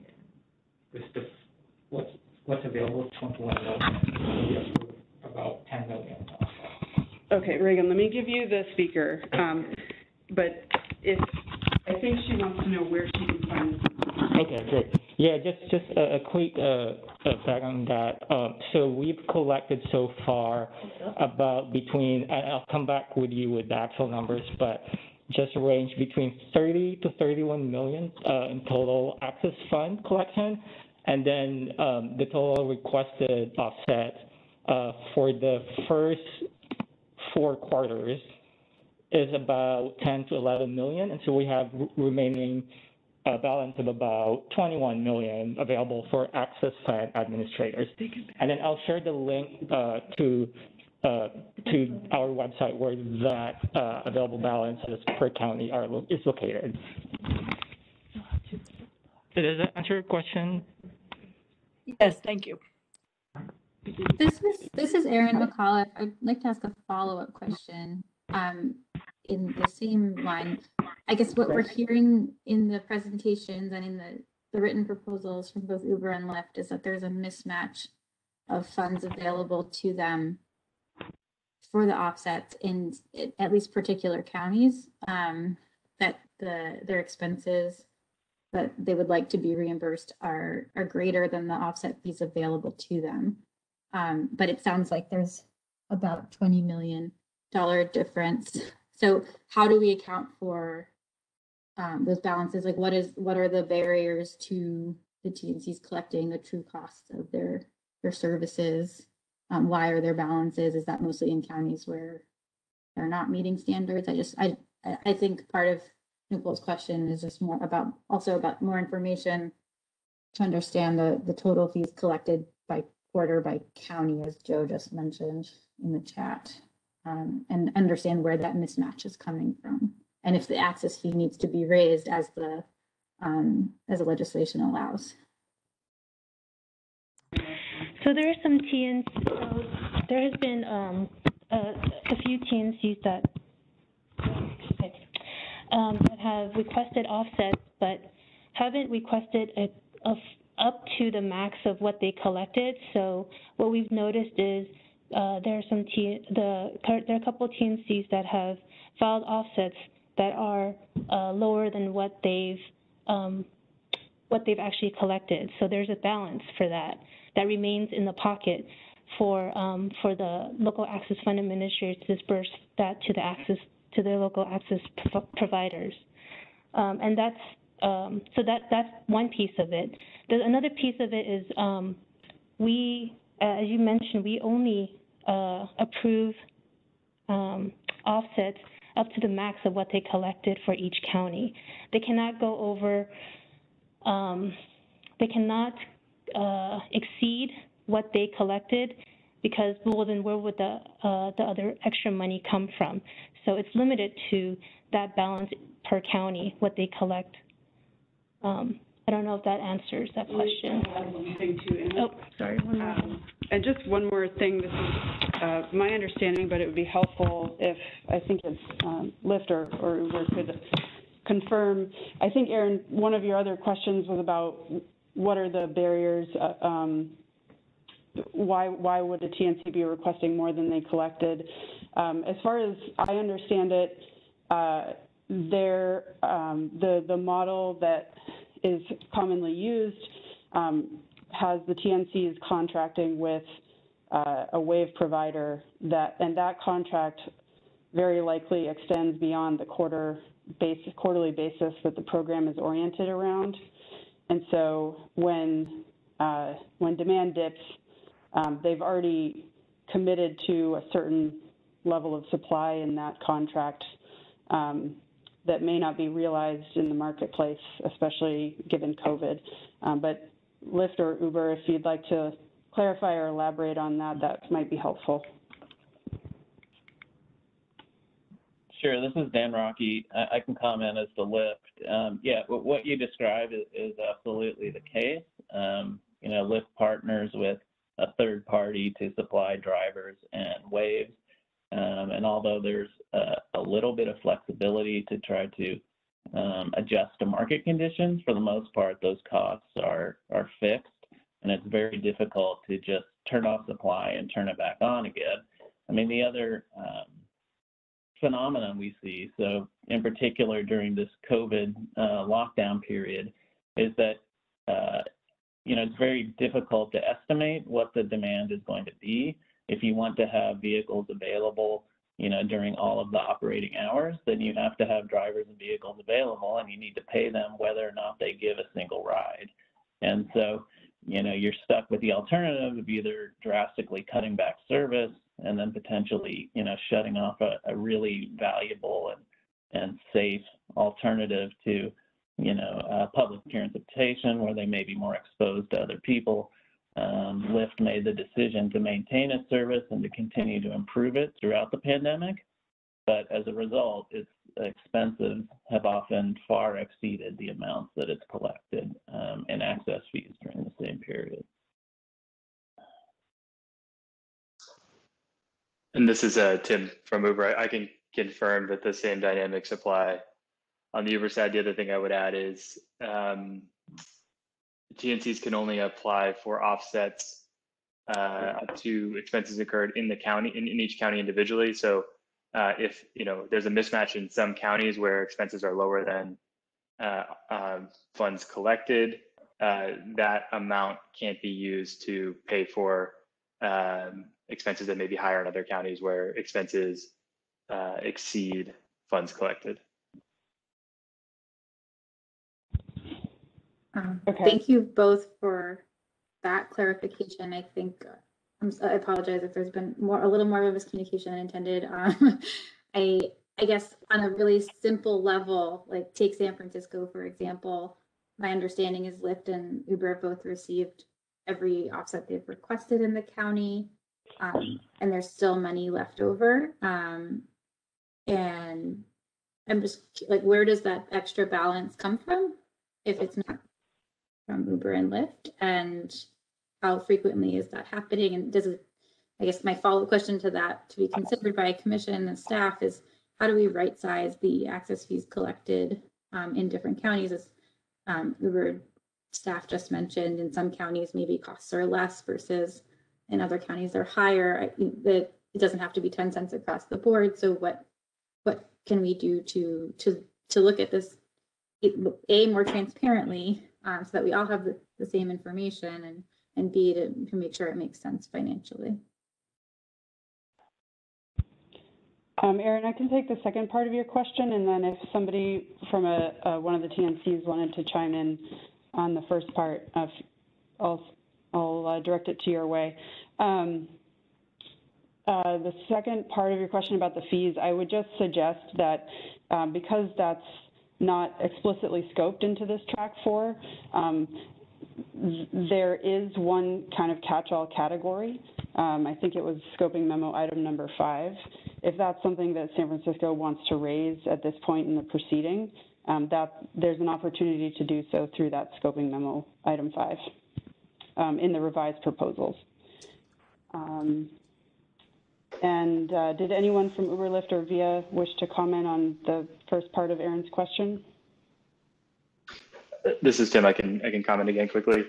What's available is 21 million. We approved about 10 million. Okay, Reagan, let me give you the speaker. But I think she wants to know where she can find. Okay, great. Yeah, just a quick back on that. So we've collected so far about between, and I'll come back with you with the actual numbers, but just a range between 30 to 31 million in total access fund collection. And then the total requested offset for the first 4 quarters is about 10 to 11 million. And so we have remaining balance of about 21 million available for access fund administrators. And then I'll share the link to our website where that available balances per county is located. Does that answer your question? Yes, thank you. This is Erin McAuliffe. I'd like to ask a follow-up question in the same line. I guess what we're hearing in the presentations and in the written proposals from both Uber and Lyft is that there's a mismatch of funds available to them for the offsets in at least particular counties, that their expenses that they would like to be reimbursed are greater than the offset fees available to them. But it sounds like there's about $20 million difference. So how do we account for those balances? Like what are the barriers to the TNCs collecting the true costs of their services? Why are there balances? Is that mostly in counties where they're not meeting standards? I think part of Nicole's question is just more about more information to understand the total fees collected by quarter by county, as Joe just mentioned in the chat, and understand where that mismatch is coming from, and if the access fee needs to be raised as the legislation allows. So there are some TNCs. There has been a few TNCs that have requested offsets, but haven't requested up to the max of what they collected. So what we've noticed is there are a couple of TNCs that have filed offsets that are lower than what they've actually collected. So there's a balance for that remains in the pocket for the local access fund administrators to disperse that to their local access providers, and that's so that's one piece of it. Another piece of it is we, as you mentioned, we only approve offsets up to the max of what they collected for each county. They cannot go over. They cannot exceed what they collected, because well, then where would the other extra money come from? So it's limited to that balance per county, what they collect. I don't know if that answers that question. Oh, sorry. One more. And just one more thing. This is my understanding, but it would be helpful if I think it's Lyft or Uber could confirm. I think, Aaron, one of your other questions was about what are the barriers. Why would a TNC be requesting more than they collected? As far as I understand it, the model that is commonly used has the TNCs contracting with a wave provider, and that contract very likely extends beyond the quarterly basis that the program is oriented around. And so when demand dips, they've already committed to a certain level of supply in that contract that may not be realized in the marketplace, especially given COVID. But Lyft or Uber, if you'd like to clarify or elaborate on that, that might be helpful. Sure, this is Dan Rocky. I can comment as to Lyft. Yeah, what you described is absolutely the case. Lyft partners with a third party to supply drivers and waves. And although there's a little bit of flexibility to try to adjust to market conditions, for the most part, those costs are fixed, and it's very difficult to just turn off supply and turn it back on again. I mean, the other phenomenon we see, so in particular during this COVID lockdown period, is that it's very difficult to estimate what the demand is going to be. If you want to have vehicles available, during all of the operating hours, then you have to have drivers and vehicles available, and you need to pay them whether or not they give a single ride. And so, you're stuck with the alternative of either drastically cutting back service and then potentially, shutting off a really valuable and safe alternative to, public transportation where they may be more exposed to other people. Lyft made the decision to maintain its service and to continue to improve it throughout the pandemic. But as a result, its expenses have often far exceeded the amounts that it's collected in access fees during the same period. And this is Tim from Uber. I can confirm that the same dynamics apply on the Uber side. The other thing I would add is TNCs can only apply for offsets to expenses incurred in the county, in each county individually. So if there's a mismatch in some counties where expenses are lower than funds collected, that amount can't be used to pay for expenses that may be higher in other counties where expenses exceed funds collected. Okay. Thank you both for that clarification. I think I apologize if there's been a little more of a miscommunication than intended. I guess on a really simple level, like take San Francisco, for example, my understanding is Lyft and Uber have both received every offset they've requested in the county, and there's still money left over. And I'm just like, where does that extra balance come from if it's not from Uber and Lyft? And how frequently is that happening? And does it, I guess my follow-up question to that, to be considered by commission and staff, is how do we right size the access fees collected in different counties? As Uber staff just mentioned, in some counties maybe costs are less versus in other counties they're higher. That it doesn't have to be 10 cents across the board. So what can we do to look at this more transparently, so that we all have the same information, and B, to make sure it makes sense financially? Erin, I can take the second part of your question, and then if somebody from one of the TNCs wanted to chime in on the first part, I'll direct it to your way. The second part of your question about the fees, I would just suggest that because that's not explicitly scoped into this track 4, there is one kind of catch-all category. I think it was scoping memo item number 5. If that's something that San Francisco wants to raise at this point in the proceeding, there's an opportunity to do so through that scoping memo item 5 in the revised proposals. Did anyone from Uber, Lyft, or Via wish to comment on the first part of Erin's question? This is Tim. I can comment again quickly.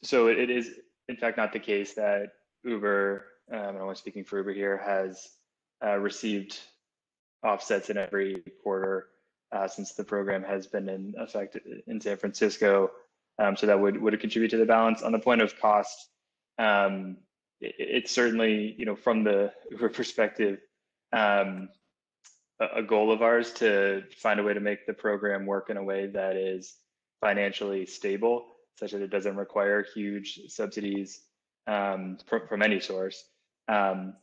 So it is in fact not the case that Uber, and I'm speaking for Uber here, has received offsets in every quarter since the program has been in effect in San Francisco. So that would contribute to the balance. On the point of cost, it's certainly, from the Uber perspective, a goal of ours to find a way to make the program work in a way that is financially stable, such that it doesn't require huge subsidies from any source. And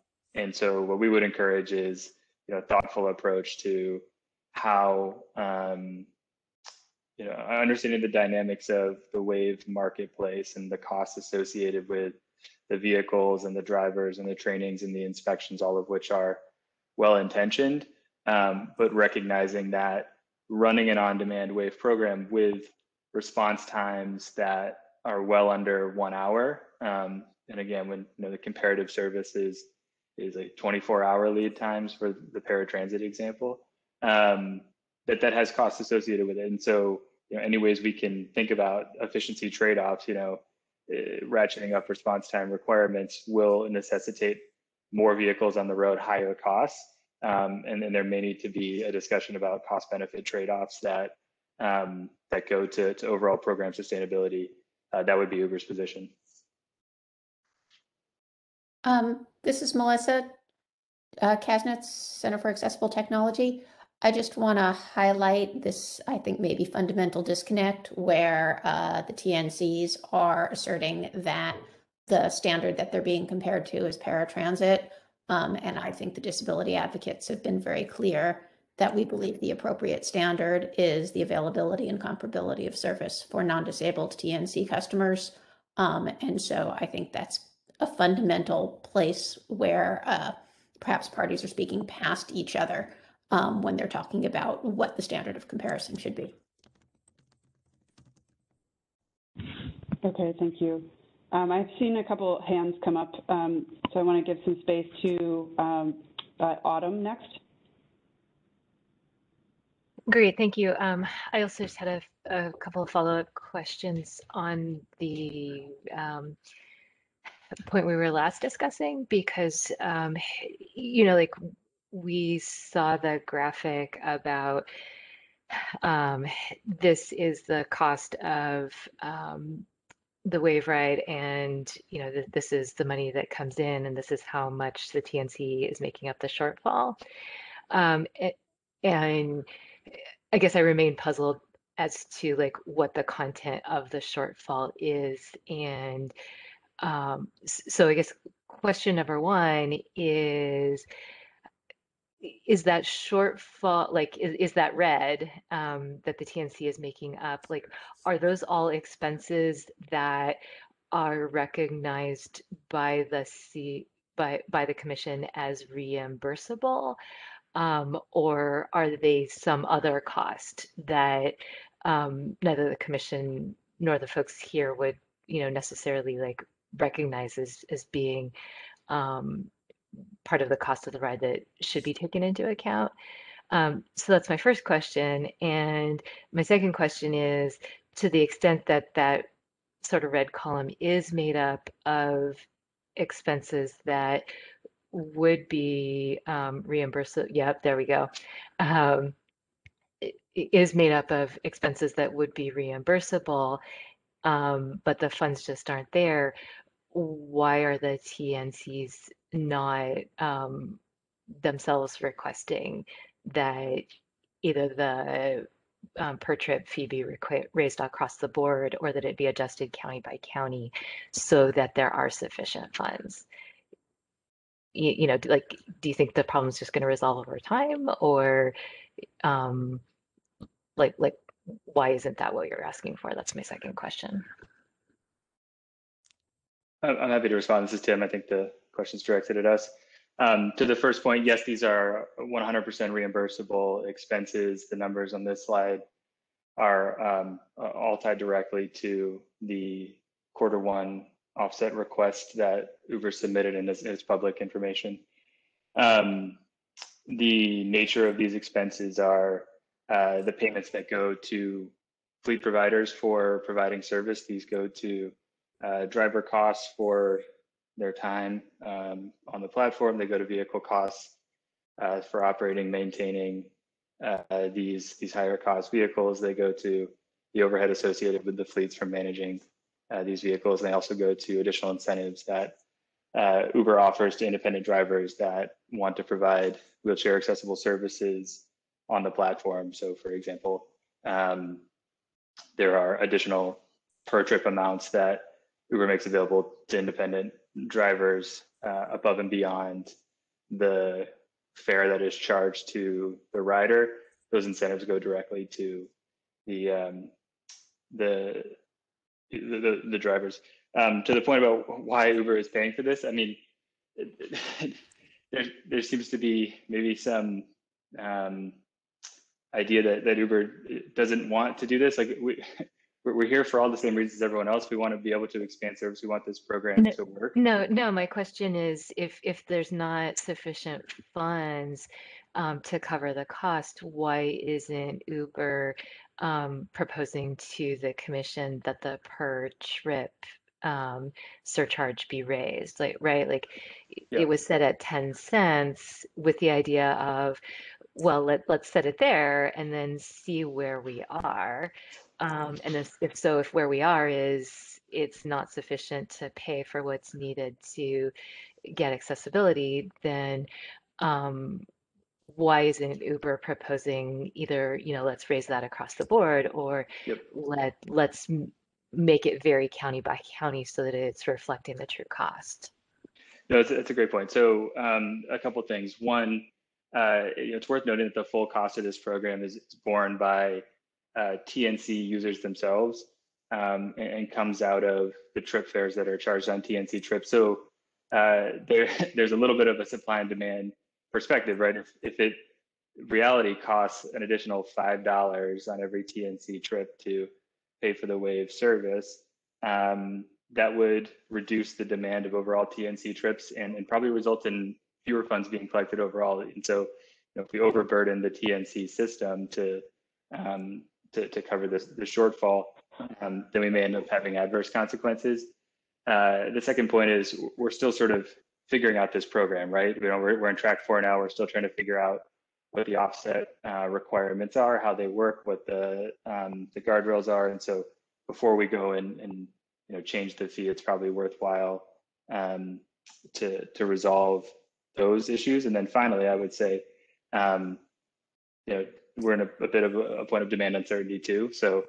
so what we would encourage is a thoughtful approach to how, understanding the dynamics of the Wave marketplace and the costs associated with the vehicles and the drivers and the trainings and the inspections, all of which are well-intentioned, but recognizing that running an on-demand Wave program with response times that are well under 1 hour, and again, when the comparative service is like 24-hour lead times for the paratransit example, that has costs associated with it. And so, any ways we can think about efficiency trade-offs, ratcheting up response time requirements will necessitate more vehicles on the road, higher costs. And then there may need to be a discussion about cost-benefit trade-offs that go to overall program sustainability. That would be Uber's position. This is Melissa Kasnitz, Center for Accessible Technology. I just want to highlight this, I think, maybe fundamental disconnect where the TNCs are asserting that the standard that they're being compared to is paratransit. And I think the disability advocates have been very clear that we believe the appropriate standard is the availability and comparability of service for non-disabled TNC customers. And so I think that's a fundamental place where perhaps parties are speaking past each other when they're talking about what the standard of comparison should be. Okay, thank you. I've seen a couple hands come up, so I want to give some space to Autumn next. Great, thank you. I also just had a couple of follow-up questions on the point we were last discussing, because you know, like we saw the graphic about this is the cost of the wave ride, and you know, this is the money that comes in, and this is how much the TNC is making up the shortfall. And I guess I remain puzzled as to like what the content of the shortfall is. And so I guess question number one is that shortfall, like, is that red that the TNC is making up, like, are those all expenses that are recognized by the by the commission as reimbursable? Or are they some other cost that neither the commission nor the folks here would, you know, necessarily like recognize as being part of the cost of the ride that should be taken into account? So that's my first question. And my second question is, to the extent that that sort of red column is made up of expenses that would be reimbursable. Yep, there we go. It is made up of expenses that would be reimbursable, but the funds just aren't there. Why are the TNCs not themselves requesting that either the per trip fee be raised across the board, or that it be adjusted county by county so that there are sufficient funds? You know, like, do you think the problem is just going to resolve over time, or like why isn't that what you're asking for? That's my second question. I'm happy to respond. This is Tim. I think the question's directed at us. To the first point, yes, these are 100% reimbursable expenses. The numbers on this slide are all tied directly to the Q1 offset request that Uber submitted in its public information. The nature of these expenses are the payments that go to fleet providers for providing service. These go to driver costs for their time on the platform. They go to vehicle costs for operating, maintaining these higher cost vehicles. They go to the overhead associated with the fleets from managing these vehicles. And they also go to additional incentives that Uber offers to independent drivers that want to provide wheelchair accessible services on the platform. So for example, there are additional per trip amounts that Uber makes available to independent drivers above and beyond the fare that is charged to the rider. Those incentives go directly to the drivers. To the point about why Uber is paying for this, I mean, there seems to be maybe some idea that Uber doesn't want to do this. Like we're here for all the same reasons as everyone else. We want to be able to expand service. We want this program to work. No, my question is, if there's not sufficient funds to cover the cost, why isn't Uber proposing to the commission that the per trip surcharge be raised? Like, right, like it was set at 10 cents with the idea of, well, let's set it there and then see where we are. And if so, if where we are is it's not sufficient to pay for what's needed to get accessibility, then why isn't Uber proposing either, you know, let's raise that across the board, or let's make it very county by county so that it's reflecting the true cost? No, it's a great point. So a couple of things. One, it's worth noting that the full cost of this program is borne by TNC users themselves and comes out of the trip fares that are charged on TNC trips. So there's a little bit of a supply and demand perspective, right? If it reality costs an additional $5 on every TNC trip to pay for the Wave service, that would reduce the demand of overall TNC trips and probably result in fewer funds being collected overall. And so, if we overburden the TNC system to cover the shortfall, then we may end up having adverse consequences. The second point is we're still sort of figuring out this program, right? We're in track 4 now. We're still trying to figure out what the offset requirements are, how they work, what the guardrails are, and so before we go and change the fee, it's probably worthwhile to resolve those issues. And then finally, I would say, we're in a bit of a point of demand uncertainty too. So,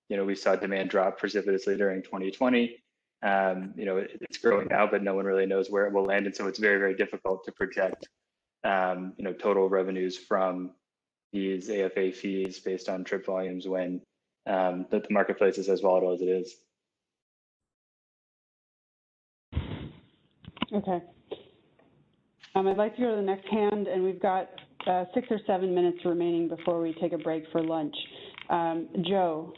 we saw demand drop precipitously during 2020. It's growing now, but no one really knows where it will land, and so it's very, very difficult to project, total revenues from these AFA fees based on trip volumes when the marketplace is as volatile as it is. Okay. I'd like to go to the next hand, and we've got 6 or 7 minutes remaining before we take a break for lunch. Joe.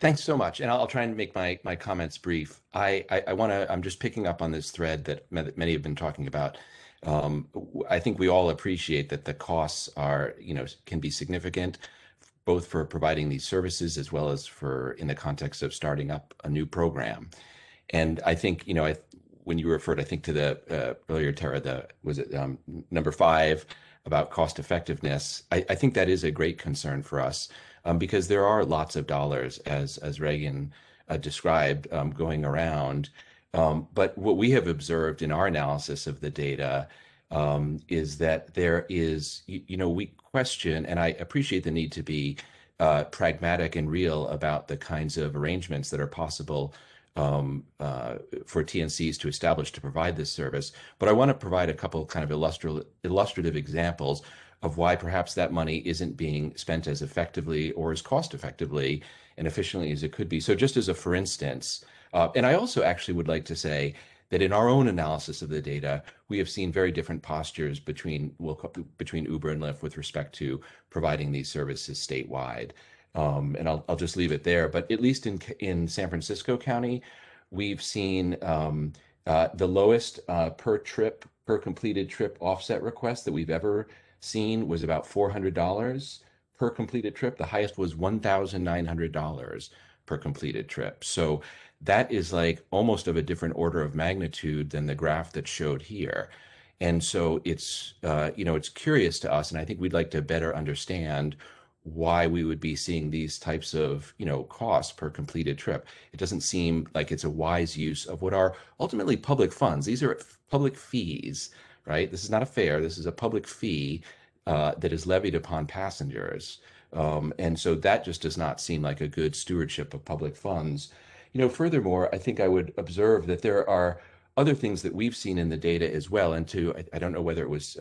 Thanks so much. And I'll try and make my comments brief. I'm just picking up on this thread that many have been talking about. I think we all appreciate that the costs are, can be significant, both for providing these services as well as for in the context of starting up a new program. And I think, when you referred, I think to the earlier, Tara, number 5 about cost effectiveness, I think that is a great concern for us because there are lots of dollars, as Reagan described, going around. But what we have observed in our analysis of the data is that there is, we question, and I appreciate the need to be pragmatic and real about the kinds of arrangements that are possible for TNCs to establish to provide this service. But I want to provide a couple kind of illustrative examples of why perhaps that money isn't being spent as effectively or as cost effectively and efficiently as it could be. So just as a for instance, and I also actually would like to say that in our own analysis of the data, we have seen very different postures between Uber and Lyft with respect to providing these services statewide. And I'll just leave it there. But at least in San Francisco County, we've seen the lowest per completed trip offset request that we've ever seen was about $400 per completed trip. The highest was $1,900 per completed trip. So that is like almost of a different order of magnitude than the graph that showed here. And so it's, it's curious to us, and I think we'd like to better understand why we would be seeing these types of, costs per completed trip. It doesn't seem like it's a wise use of what are ultimately public funds. These are public fees, right? This is not a fare. This is a public fee that is levied upon passengers. And so that just does not seem like a good stewardship of public funds. Furthermore, I think I would observe that there are other things that we've seen in the data as well. And I don't know whether it was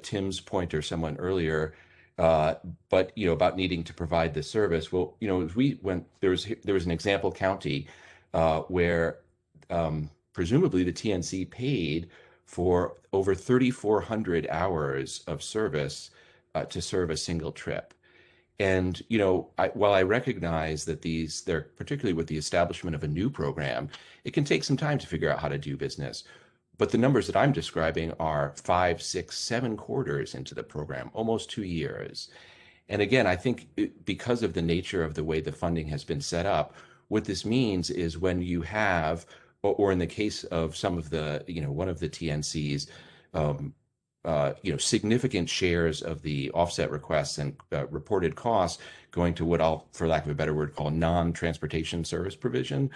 Tim's point or someone earlier, but about needing to provide the service. Well, as we went, there was an example county where presumably the TNC paid for over 3,400 hours of service to serve a single trip. And while I recognize that they're particularly with the establishment of a new program, it can take some time to figure out how to do business. But the numbers that I'm describing are 5, 6, 7 quarters into the program, almost 2 years. And again, I think because of the nature of the way the funding has been set up, what this means is when you have, or in the case of some of the, one of the TNCs, significant shares of the offset requests and reported costs going to what I'll, for lack of a better word, call non-transportation service provision,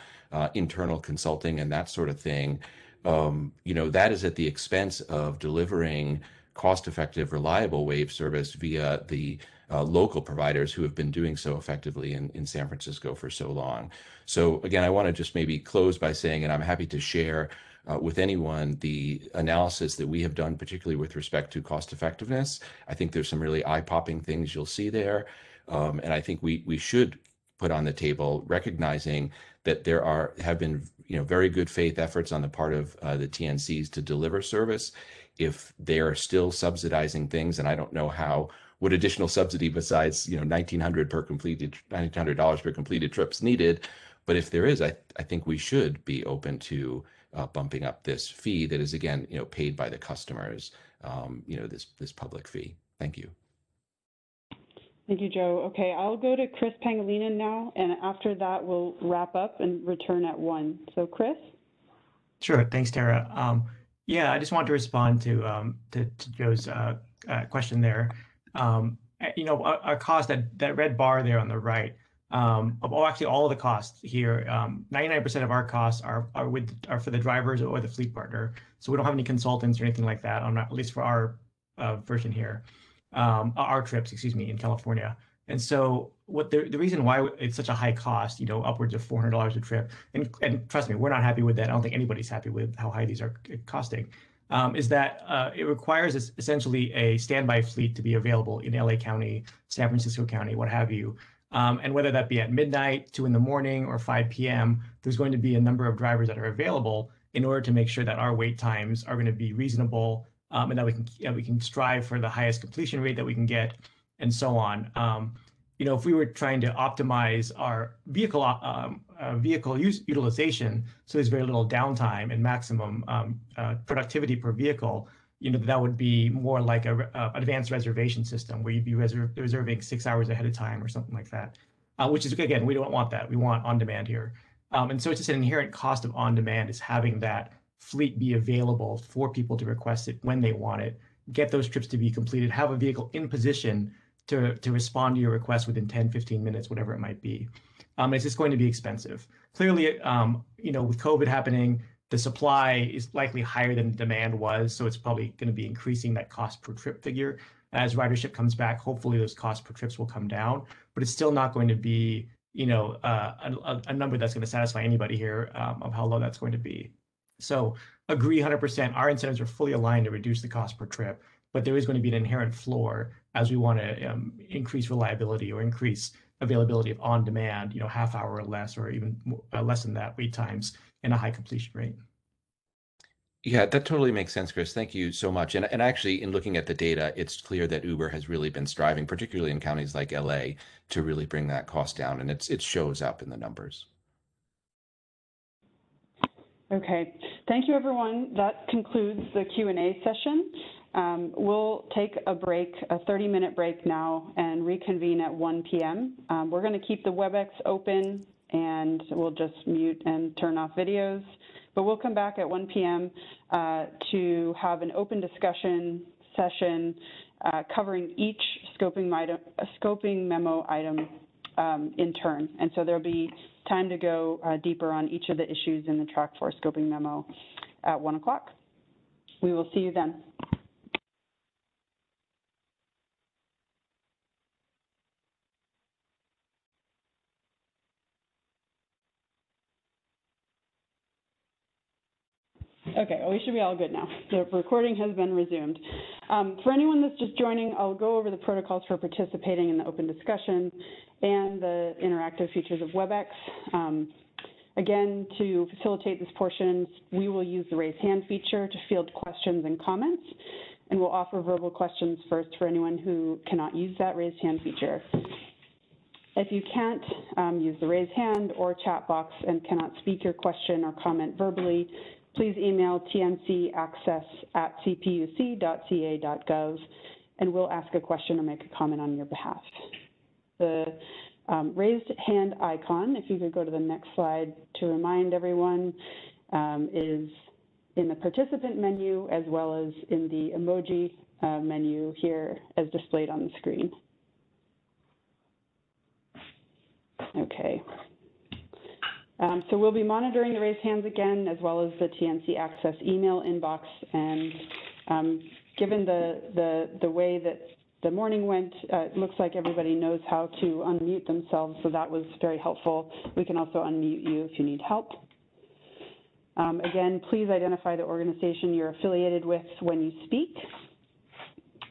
internal consulting and that sort of thing. That is at the expense of delivering cost-effective, reliable wave service via the local providers who have been doing so effectively in San Francisco for so long. So again, I want to just maybe close by saying, and I'm happy to share with anyone the analysis that we have done, particularly with respect to cost effectiveness. I think there's some really eye-popping things you'll see there. And I think we should put on the table, recognizing that there have been very good faith efforts on the part of the TNCs to deliver service. If they are still subsidizing things, and I don't know what additional subsidy besides $1,900 per completed trips needed, but if there is, I think we should be open to bumping up this fee that is again paid by the customers. This public fee. Thank you. Thank you, Joe. Okay, I'll go to Chris Pangilinan now, and after that, we'll wrap up and return at 1. So, Chris? Sure. Thanks, Tara. Yeah, I just want to respond to Joe's question there. Our cost, that red bar there on the right, actually all of the costs here, 99% of our costs are for the drivers or the fleet partner. So we don't have any consultants or anything like that, at least for our version here, our trips, excuse me, in California. And so the reason why it's such a high cost, upwards of $400 a trip, and trust me, we're not happy with that. I don't think anybody's happy with how high these are costing, is that it requires essentially a standby fleet to be available in LA County, San Francisco County, what have you. And whether that be at midnight, 2 in the morning, or 5 p.m., there's going to be a number of drivers that are available in order to make sure that our wait times are going to be reasonable, and that we can strive for the highest completion rate that we can get, and so on. If we were trying to optimize our vehicle utilization, so there's very little downtime and maximum productivity per vehicle, that would be more like an advanced reservation system where you'd be reserving 6 hours ahead of time or something like that, which is, again, we don't want that. We want on-demand here. And so it's just an inherent cost of on-demand is having that fleet be available for people to request it when they want it, get those trips to be completed, have a vehicle in position to respond to your request within 10, 15 minutes, whatever it might be. It's just going to be expensive. Clearly, with COVID happening, the supply is likely higher than the demand was, so it's probably going to be increasing that cost per trip figure. As ridership comes back, hopefully those costs per trips will come down, but it's still not going to be, a number that's going to satisfy anybody here of how low that's going to be. So agree 100%. Our incentives are fully aligned to reduce the cost per trip, but there is going to be an inherent floor as we want to increase reliability or increase availability of on-demand, half hour or less, or even less than that wait times and a high completion rate. Yeah, that totally makes sense, Chris. Thank you so much. And actually, in looking at the data, it's clear that Uber has really been striving, particularly in counties like LA, to really bring that cost down, and it shows up in the numbers. Okay, thank you, everyone. That concludes the Q&A session. We'll take a break, a 30-minute break now, and reconvene at 1 p.m. We're going to keep the WebEx open, and we'll just mute and turn off videos. But we'll come back at 1 p.m. To have an open discussion session covering each scoping memo item in turn. And so there'll be time to go deeper on each of the issues in the Track 4 scoping memo at 1 o'clock. We will see you then. Okay, well, we should be all good now. The recording has been resumed. For anyone that's just joining, I'll go over the protocols for participating in the open discussion and the interactive features of WebEx. Again, to facilitate this portion, we will use the raise hand feature to field questions and comments, and we'll offer verbal questions first for anyone who cannot use that raised hand feature. If you can't use the raise hand or chat box and cannot speak your question or comment verbally, please email tncaccess@cpuc.ca.gov, and we'll ask a question or make a comment on your behalf. The raised hand icon, if you could go to the next slide to remind everyone, is in the participant menu as well as in the emoji menu here as displayed on the screen. Okay. So we'll be monitoring the raised hands again, as well as the TNC Access email inbox. And given the way that the morning went, it looks like everybody knows how to unmute themselves, so that was very helpful. We can also unmute you if you need help. Again, please identify the organization you're affiliated with when you speak,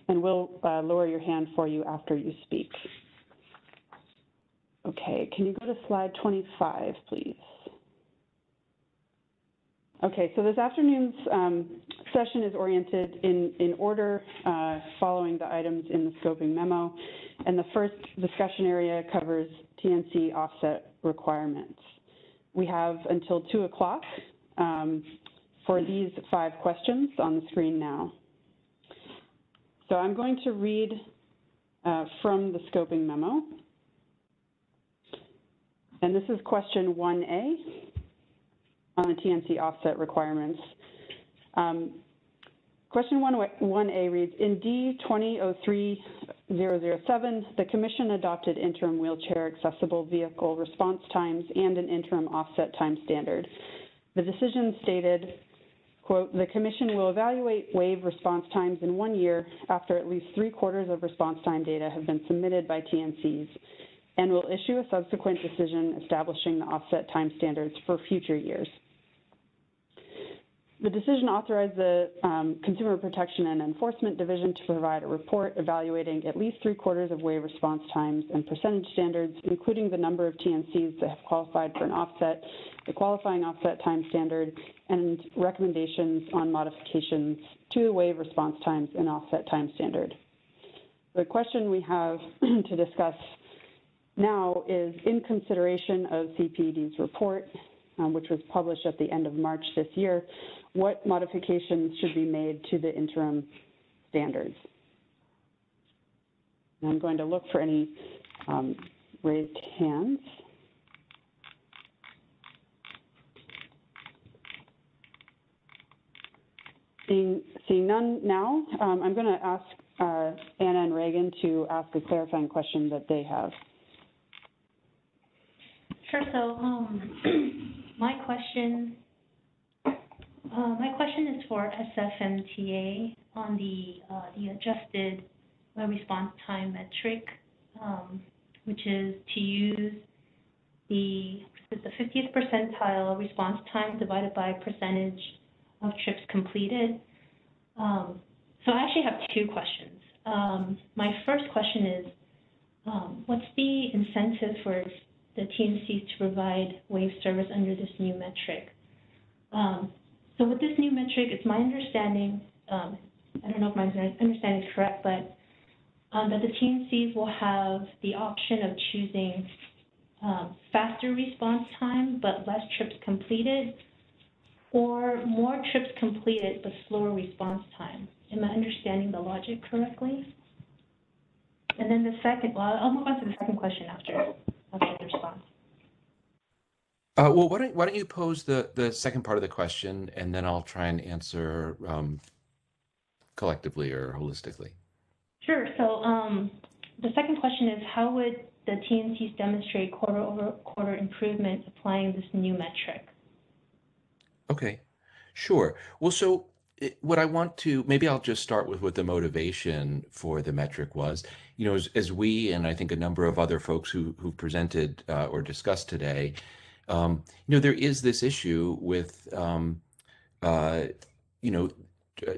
and we'll lower your hand for you after you speak. Okay, can you go to slide 25, please? Okay, so this afternoon's session is oriented in order following the items in the scoping memo, and the first discussion area covers TNC offset requirements. We have until 2 o'clock for these 5 questions on the screen now. So I'm going to read from the scoping memo. And this is question 1A on the TNC offset requirements. Question 1A reads, in D-20-03-007, the Commission adopted interim wheelchair accessible vehicle response times and an interim offset time standard. The decision stated, quote, the Commission will evaluate WAVE response times in 1 year after at least 3/4 of response time data have been submitted by TNCs and will issue a subsequent decision establishing the offset time standards for future years. The decision authorized the Consumer Protection and Enforcement Division to provide a report evaluating at least 3/4 of WAVE response times and percentage standards, including the number of TNCs that have qualified for an offset, the qualifying offset time standard, and recommendations on modifications to the WAVE response times and offset time standard. The question we have to discuss now is, in consideration of CPD's report, which was published at the end of March this year, what modifications should be made to the interim standards? And I'm going to look for any raised hands. Seeing none now, I'm going to ask Anna and Reagan to ask a clarifying question that they have. Sure. So my question is for SFMTA on the adjusted response time metric, which is to use the 50th percentile response time divided by percentage of trips completed. So I actually have two questions. My first question is, what's the incentive for the TNCs to provide WAVE service under this new metric? So with this new metric, it's my understanding, I don't know if my understanding is correct, but that the TNCs will have the option of choosing faster response time but less trips completed, or more trips completed but slower response time. Am I understanding the logic correctly? And then the second, well, I'll move on to the second question after the response. Well, why don't you pose the second part of the question, and then I'll try and answer collectively or holistically. Sure. So the second question is, how would the TNCs demonstrate quarter-over-quarter improvement applying this new metric? Okay, sure. Well, so what I want to, maybe I'll just start with what the motivation for the metric was. You know, as we, and I think a number of other folks who presented or discussed today, you know, there is this issue with, you know,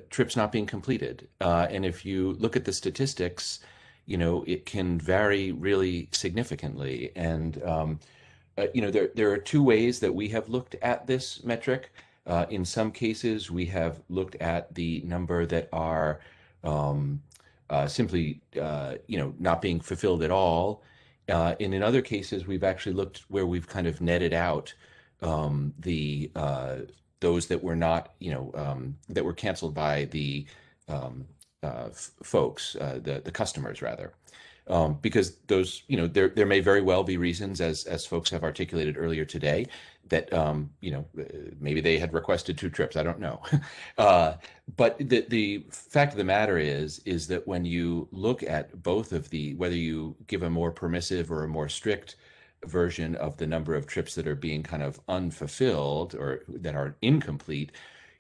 trips not being completed. And if you look at the statistics, you know, it can vary really significantly. And, you know, there are two ways that we have looked at this metric. In some cases, we have looked at the number that are simply, you know, not being fulfilled at all. And in other cases, we've actually looked where we've kind of netted out those that were not, you know, that were canceled by the folks, the customers rather. Because those, you know, there may very well be reasons, as folks have articulated earlier today, that, you know, maybe they had requested 2 trips, I don't know. But the fact of the matter is that when you look at both of whether you give a more permissive or a more strict version of the number of trips that are being kind of unfulfilled or that are incomplete,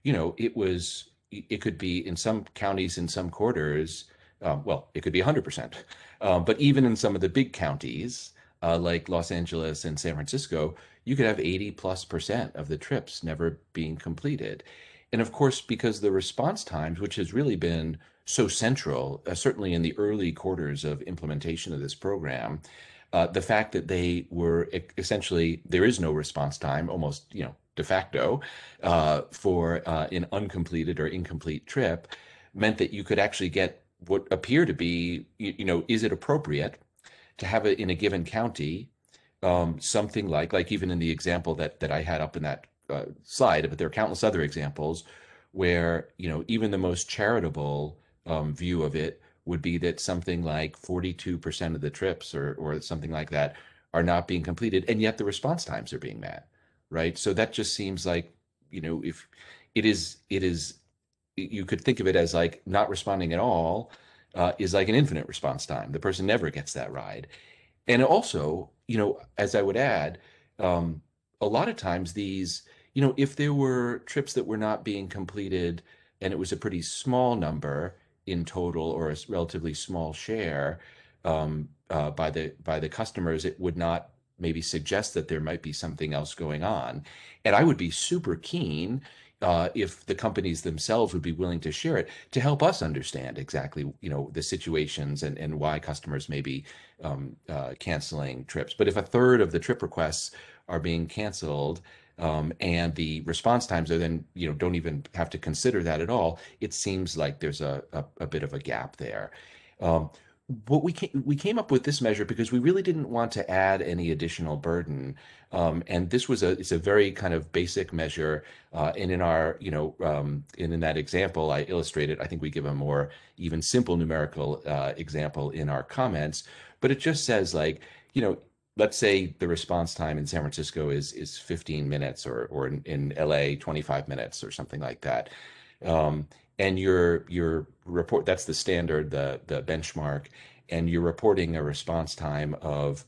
you know, it could be in some counties, in some quarters, well, it could be 100%. But even in some of the big counties, like Los Angeles and San Francisco, you could have 80+% of the trips never being completed. And of course, because the response times, which has really been so central, certainly in the early quarters of implementation of this program, the fact that they were essentially, there is no response time, almost, you know, de facto, for an uncompleted or incomplete trip, meant that you could actually get what appear to be, you know, is it appropriate to have it in a given county, something like even in the example that I had up in that slide, but there are countless other examples where, you know, even the most charitable view of it would be that something like 42% of the trips or something like that are not being completed, and yet the response times are being met, right? So that just seems like, if it is, you could think of it as like not responding at all is like an infinite response time. The person never gets that ride. And also, as I would add, a lot of times these, if there were trips that were not being completed and it was a pretty small number in total or a relatively small share by the customers, it would not maybe suggest that there might be something else going on. And I would be super keen if the companies themselves would be willing to share it to help us understand exactly, the situations and why customers may be canceling trips. But if a third of the trip requests are being canceled and the response times are then, don't even have to consider that at all, it seems like there's a bit of a gap there. What we came up with this measure because we really didn't want to add any additional burden, and this was it's a very kind of basic measure. And in our in that example I illustrated, I think we give a more even simple numerical example in our comments, but it just says like, let's say the response time in San Francisco is 15 minutes or in LA 25 minutes or something like that. And your report, that's the standard, the benchmark, and you're reporting a response time of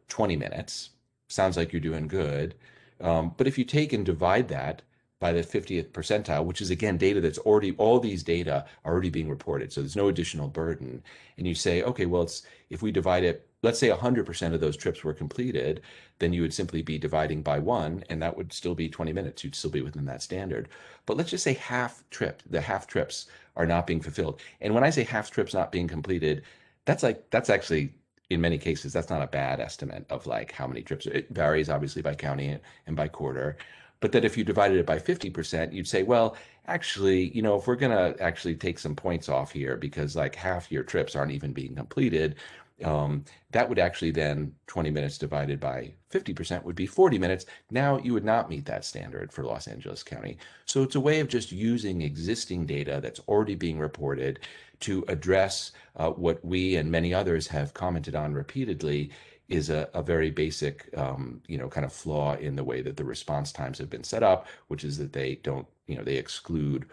20 minutes. Sounds like you're doing good. But if you take and divide that by the 50th percentile, which is again data that's already, all these data are already being reported, so there's no additional burden, and you say, okay, well, if we divide it, let's say 100% of those trips were completed, then you would simply be dividing by 1, and that would still be 20 minutes. You'd still be within that standard. But let's just say the half trips are not being fulfilled. And when I say half trips not being completed, that's actually, in many cases, that's not a bad estimate of like how many trips. It varies obviously by county and by quarter. But that if you divided it by 50%, you'd say, well, actually, if we're going to actually take some points off here because like half your trips aren't even being completed, that would actually then 20 minutes divided by 50% would be 40 minutes. Now you would not meet that standard for Los Angeles County. So it's a way of just using existing data that's already being reported to address what we and many others have commented on repeatedly is a very basic, kind of flaw in the way that the response times have been set up, which is that they don't, they exclude,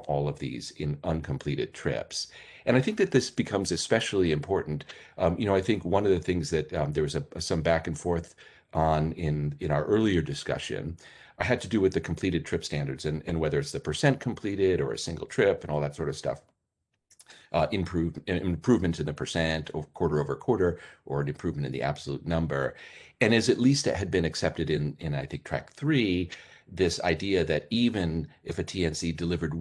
all of these in uncompleted trips. And I think that this becomes especially important. I think one of the things that there was some back and forth on in our earlier discussion had to do with the completed trip standards and whether it's the percent completed or a single trip and all that sort of stuff. Improvement in the percent or quarter over quarter, or an improvement in the absolute number. And as at least it had been accepted in I think track 3, this idea that even if a TNC delivered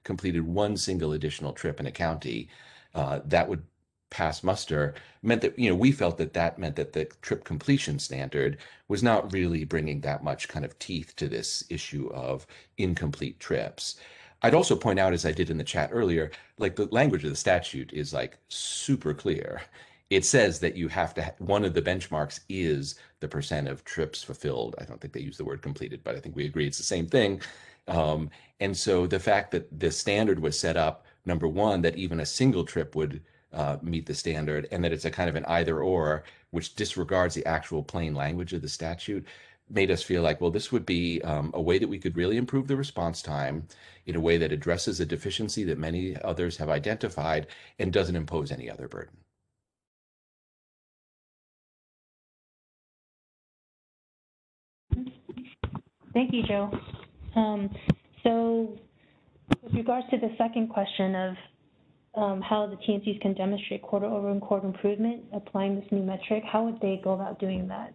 completed one single additional trip in a county, that would pass muster, meant that, we felt that meant that the trip completion standard was not really bringing that much kind of teeth to this issue of incomplete trips. I'd also point out, as I did in the chat earlier, like the language of the statute is like super clear. It says that you have to, one of the benchmarks is the percent of trips fulfilled. I don't think they use the word completed, but I think we agree it's the same thing. And so the fact that the standard was set up, number one, that even a single trip would meet the standard, and that it's a kind of an either or, which disregards the actual plain language of the statute, made us feel like, well, this would be a way that we could really improve the response time in a way that addresses a deficiency that many others have identified and doesn't impose any other burden. Thank you, Joe. So with regards to the second question of how the TNCs can demonstrate quarter-over-quarter improvement applying this new metric, how would they go about doing that?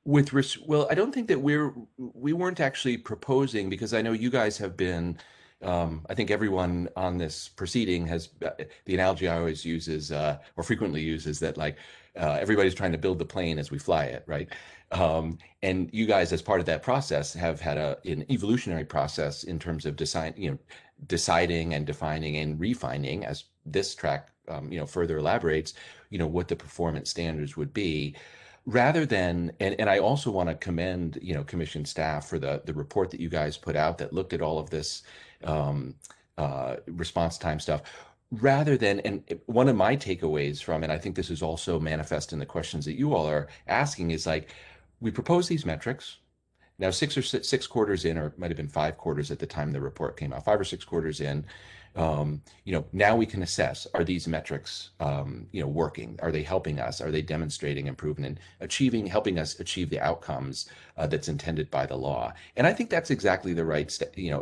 Well, I don't think that we weren't actually proposing, because I know you guys have been, I think everyone on this proceeding has, the analogy I always use is, or frequently use, is that like everybody's trying to build the plane as we fly it, right? And you guys, as part of that process, have had an evolutionary process in terms of deciding and defining and refining, as this track further elaborates, what the performance standards would be. Rather than, and I also want to commend, commission staff for the report that you guys put out that looked at all of this response time stuff, rather than, and one of my takeaways from, and I think this is also manifest in the questions that you all are asking, is like, we propose these metrics. Now, six quarters in, or it might have been 5 quarters at the time the report came out, 5 or 6 quarters in, now we can assess, are these metrics, working? Are they helping us? Are they demonstrating improvement and helping us achieve the outcomes that's intended by the law? And I think that's exactly the right,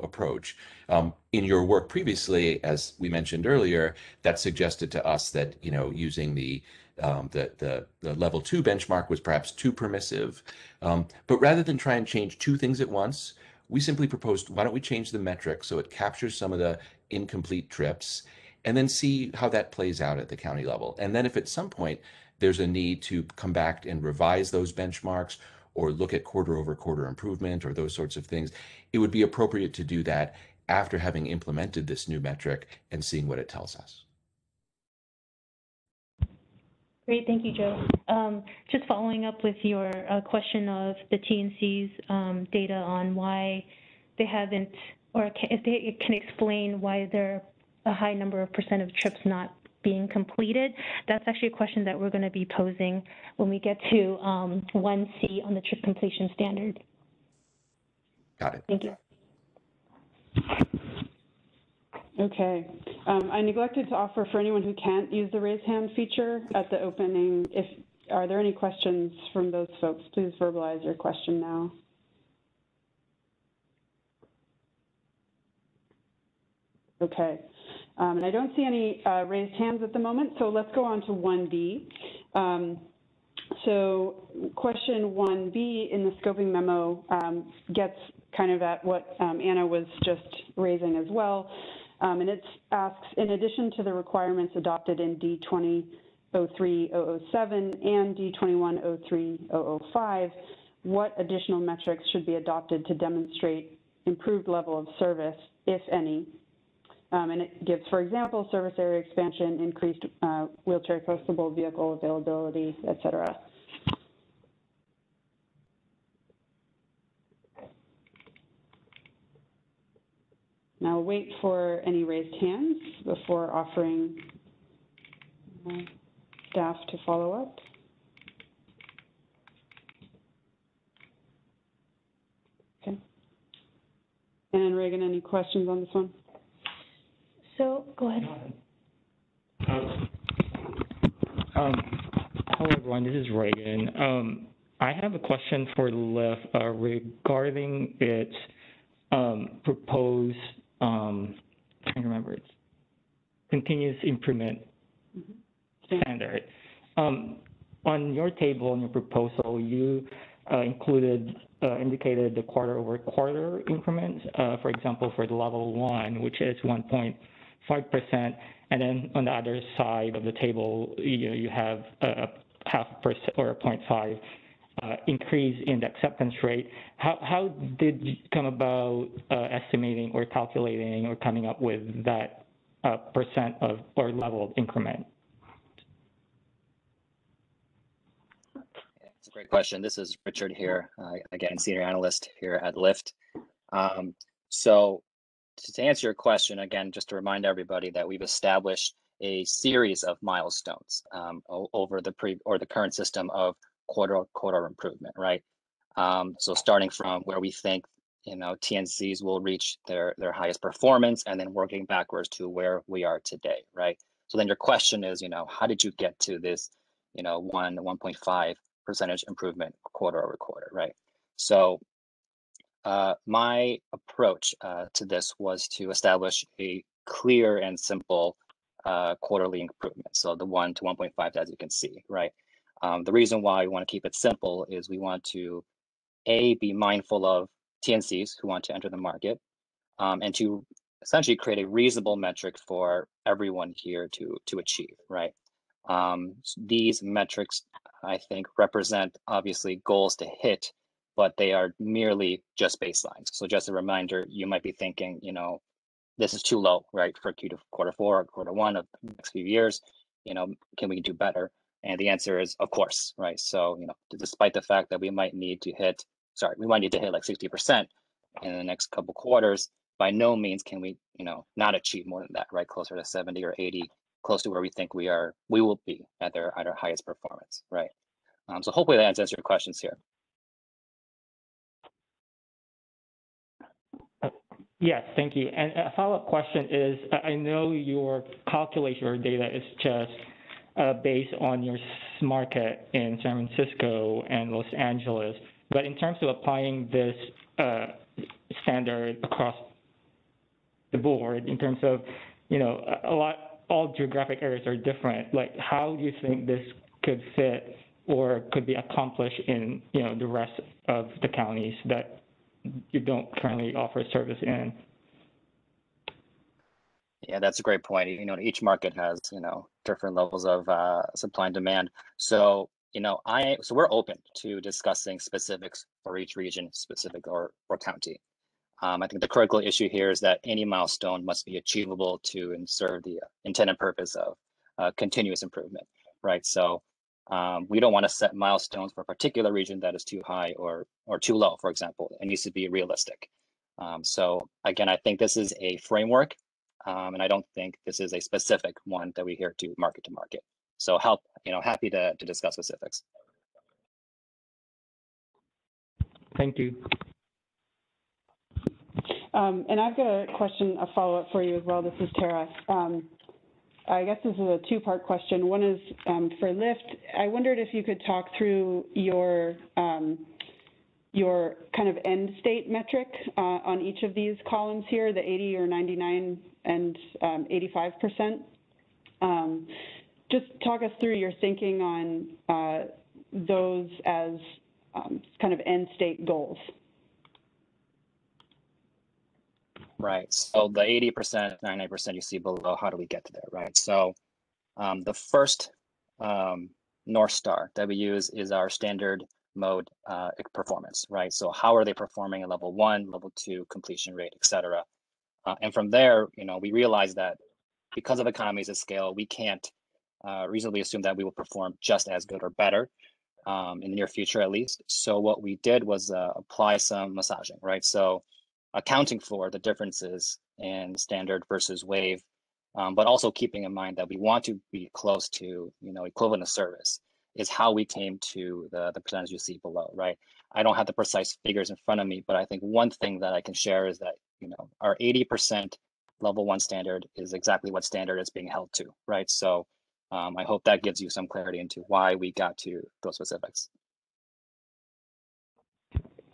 approach. In your work previously, as we mentioned earlier, that suggested to us that, using the level 2 benchmark was perhaps too permissive. But rather than try and change 2 things at once, we simply proposed, why don't we change the metric so it captures some of the incomplete trips, and then see how that plays out at the county level. And then if at some point there's a need to come back and revise those benchmarks or look at quarter-over-quarter improvement or those sorts of things, it would be appropriate to do that after having implemented this new metric and seeing what it tells us. Great, thank you, Joe. Just following up with your question of the TNC's data on why they haven't, or if they can explain why there are a high number of percent of trips not being completed, that's actually a question that we're going to be posing when we get to 1C on the trip completion standard. Got it. Thank you. Okay. I neglected to offer for anyone who can't use the raise hand feature at the opening. Are there any questions from those folks? Please verbalize your question now. Okay. And I don't see any raised hands at the moment, so let's go on to 1B. So question 1B in the scoping memo gets kind of at what Anna was just raising as well. And it asks, in addition to the requirements adopted in D20.03.007 and D21.03.005, what additional metrics should be adopted to demonstrate improved level of service, if any? And it gives, for example, service area expansion, increased wheelchair accessible vehicle availability, et cetera. Now we'll wait for any raised hands before offering staff to follow up. Okay. And Reagan, any questions on this one? So go ahead. Hello, everyone. This is Reagan. I have a question for Lyft regarding its proposed, trying to remember, it's continuous improvement standard. On your table, in your proposal, you indicated the quarter-over-quarter increments, for example, for the level 1, which is 1.5%, and then on the other side of the table, you have a 0.5% or a 0.5 increase in the acceptance rate. How did you come about estimating or calculating or coming up with that percent of or level of increment? It's a great question. This is Richard here, again, senior analyst here at Lyft. So to answer your question, again, just to remind everybody that we've established a series of milestones over the current system of quarter improvement, right? So starting from where we think TNCs will reach their highest performance, and then working backwards to where we are today, right? So then your question is, how did you get to this, 1.5% improvement quarter over quarter, right? So my approach to this was to establish a clear and simple quarterly improvement. So the 1 to 1.5, as you can see, right? The reason why we want to keep it simple is we want to, A, be mindful of TNCs who want to enter the market, and to essentially create a reasonable metric for everyone here to achieve, right? These metrics, I think, represent obviously goals to hit, but they are merely just baselines. So just a reminder, you might be thinking, this is too low, right, for quarter 4 or quarter 1 of the next few years. Can we do better? And the answer is, of course, right? So, despite the fact that we might need to hit like 60% in the next couple quarters, by no means can we, not achieve more than that, right? Closer to 70 or 80, close to where we think we will be at our highest performance, right? So hopefully that answers your questions here. Yes, thank you. And a follow-up question is, I know your calculation or data is just based on your market in San Francisco and Los Angeles, but in terms of applying this standard across the board, in terms of, all geographic areas are different. Like, how do you think this could fit or could be accomplished in, the rest of the counties that you don't currently offer service in? Yeah, that's a great point. Each market has, different levels of supply and demand. So, so we're open to discussing specifics for each region, specific or county. I think the critical issue here is that any milestone must be achievable to serve the intended purpose of continuous improvement, right? So we don't want to set milestones for a particular region that is too high or too low, for example. It needs to be realistic. So again, I think this is a framework, and I don't think this is a specific one that we hear to market. So happy to discuss specifics. Thank you. And I've got a question, a follow-up for you as well. This is Tara. I guess this is a two-part question. One is for Lyft. I wondered if you could talk through your kind of end state metric on each of these columns here, the 80 or 99 and 85%. Just talk us through your thinking on those as kind of end state goals. Right. So the 80%, 99% you see below, how do we get to there, right? So the first North Star that we use is our standard mode performance, right? So how are they performing at level 1, level 2, completion rate, et cetera. And from there, we realize that because of economies of scale, we can't reasonably assume that we will perform just as good or better in the near future, at least. So what we did was apply some massaging, right? So accounting for the differences in standard versus wave, but also keeping in mind that we want to be close to, equivalent of service, is how we came to the percentage you see below, right? I don't have the precise figures in front of me, but I think one thing that I can share is that, our 80% level 1 standard is exactly what standard is being held to, right? So I hope that gives you some clarity into why we got to those specifics.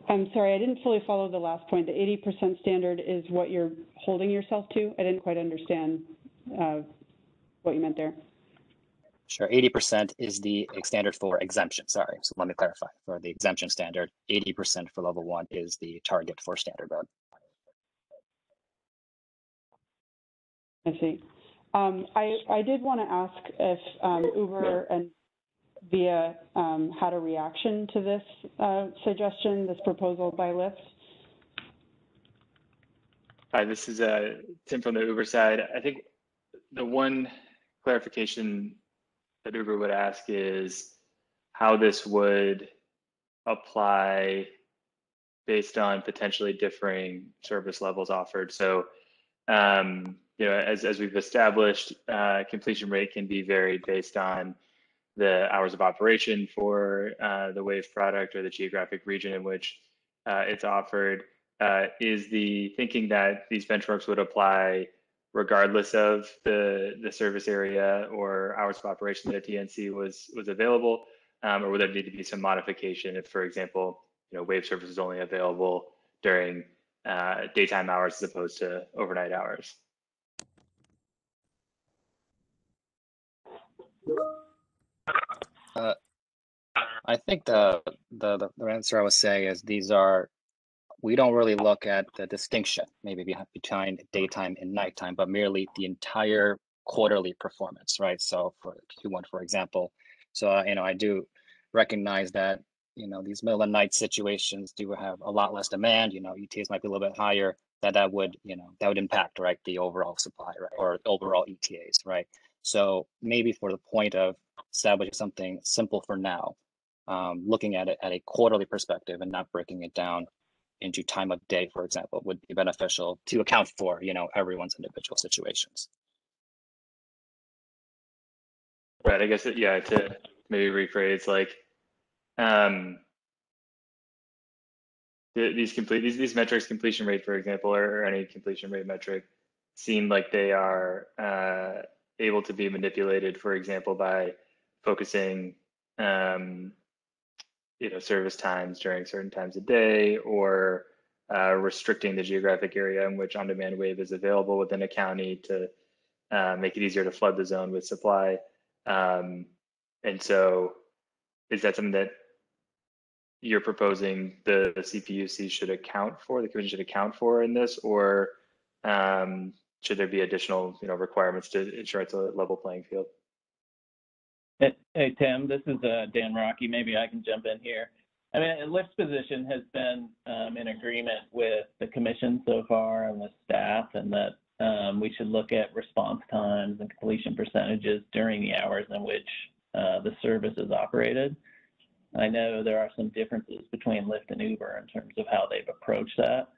I'm sorry, I didn't fully follow the last point. The 80% standard is what you're holding yourself to? I didn't quite understand what you meant there. Sure, 80% is the standard for exemption, sorry. So let me clarify. For the exemption standard, 80% for level 1 is the target for standard mode. I see. I did want to ask if Uber and Via had a reaction to this suggestion, this proposal by Lyft. Hi, this is Tim from the Uber side. I think the one clarification that Uber would ask is how this would apply based on potentially differing service levels offered. So, as we've established, completion rate can be varied based on the hours of operation for the Wave product or the geographic region in which it's offered. Is the thinking that these benchmarks would apply regardless of the service area or hours of operation that a TNC was available, or would there need to be some modification if, for example, Wave service is only available during daytime hours as opposed to overnight hours? I think the answer I would say is we don't really look at the distinction maybe between daytime and nighttime, but merely the entire quarterly performance, right? So for Q1, for example, so I do recognize that these middle of night situations do have a lot less demand. ETAs might be a little bit higher. That would impact, right, the overall supply, right, or overall ETAs, right? So maybe for the point of establishing something simple for now, looking at it at a quarterly perspective and not breaking it down into time of day, for example, would be beneficial to account for, everyone's individual situations. Right. I guess, yeah, to maybe rephrase, like, these metrics, completion rate, for example, or any completion rate metric, seem like they are able to be manipulated, for example, by focusing, service times during certain times of day, or restricting the geographic area in which on-demand wave is available within a county to make it easier to flood the zone with supply. And so is that something that you're proposing the CPUC should account for, the commission should account for in this, or should there be additional requirements to ensure it's a level playing field? Hey, Tim, this is Dan Rocky. Maybe I can jump in here. I mean, LIFT's position has been in agreement with the commission so far and with staff, and that we should look at response times and completion percentages during the hours in which the service is operated. I know there are some differences between Lyft and Uber in terms of how they've approached that.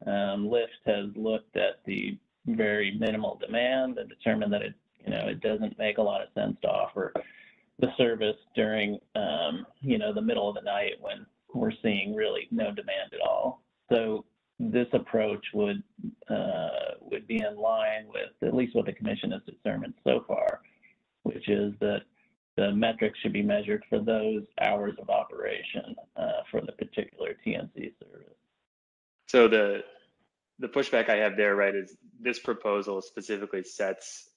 Lyft has looked at the very minimal demand and determined that it doesn't make a lot of sense to offer the service during the middle of the night when we're seeing really no demand at all. So this approach would be in line with at least what the commission has determined so far, which is that the metrics should be measured for those hours of operation for the particular TNC service. So the pushback I have there, right, is this proposal specifically sets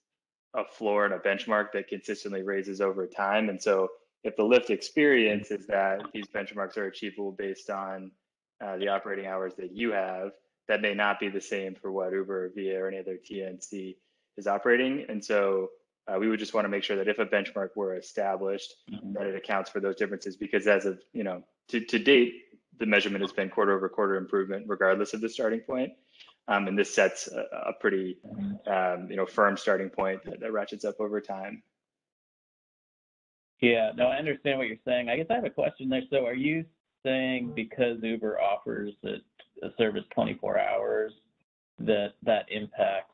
a floor and a benchmark that consistently raises over time. And so if the Lyft experience is that these benchmarks are achievable based on the operating hours that you have, that may not be the same for what Uber or Via or any other TNC is operating. And so we would just want to make sure that if a benchmark were established, that it accounts for those differences, because as of, to date, the measurement has been quarter over quarter improvement, regardless of the starting point. And this sets a pretty, firm starting point that ratchets up over time. Yeah, no, I understand what you're saying. I guess I have a question there. So are you saying because Uber offers a service 24 hours that impacts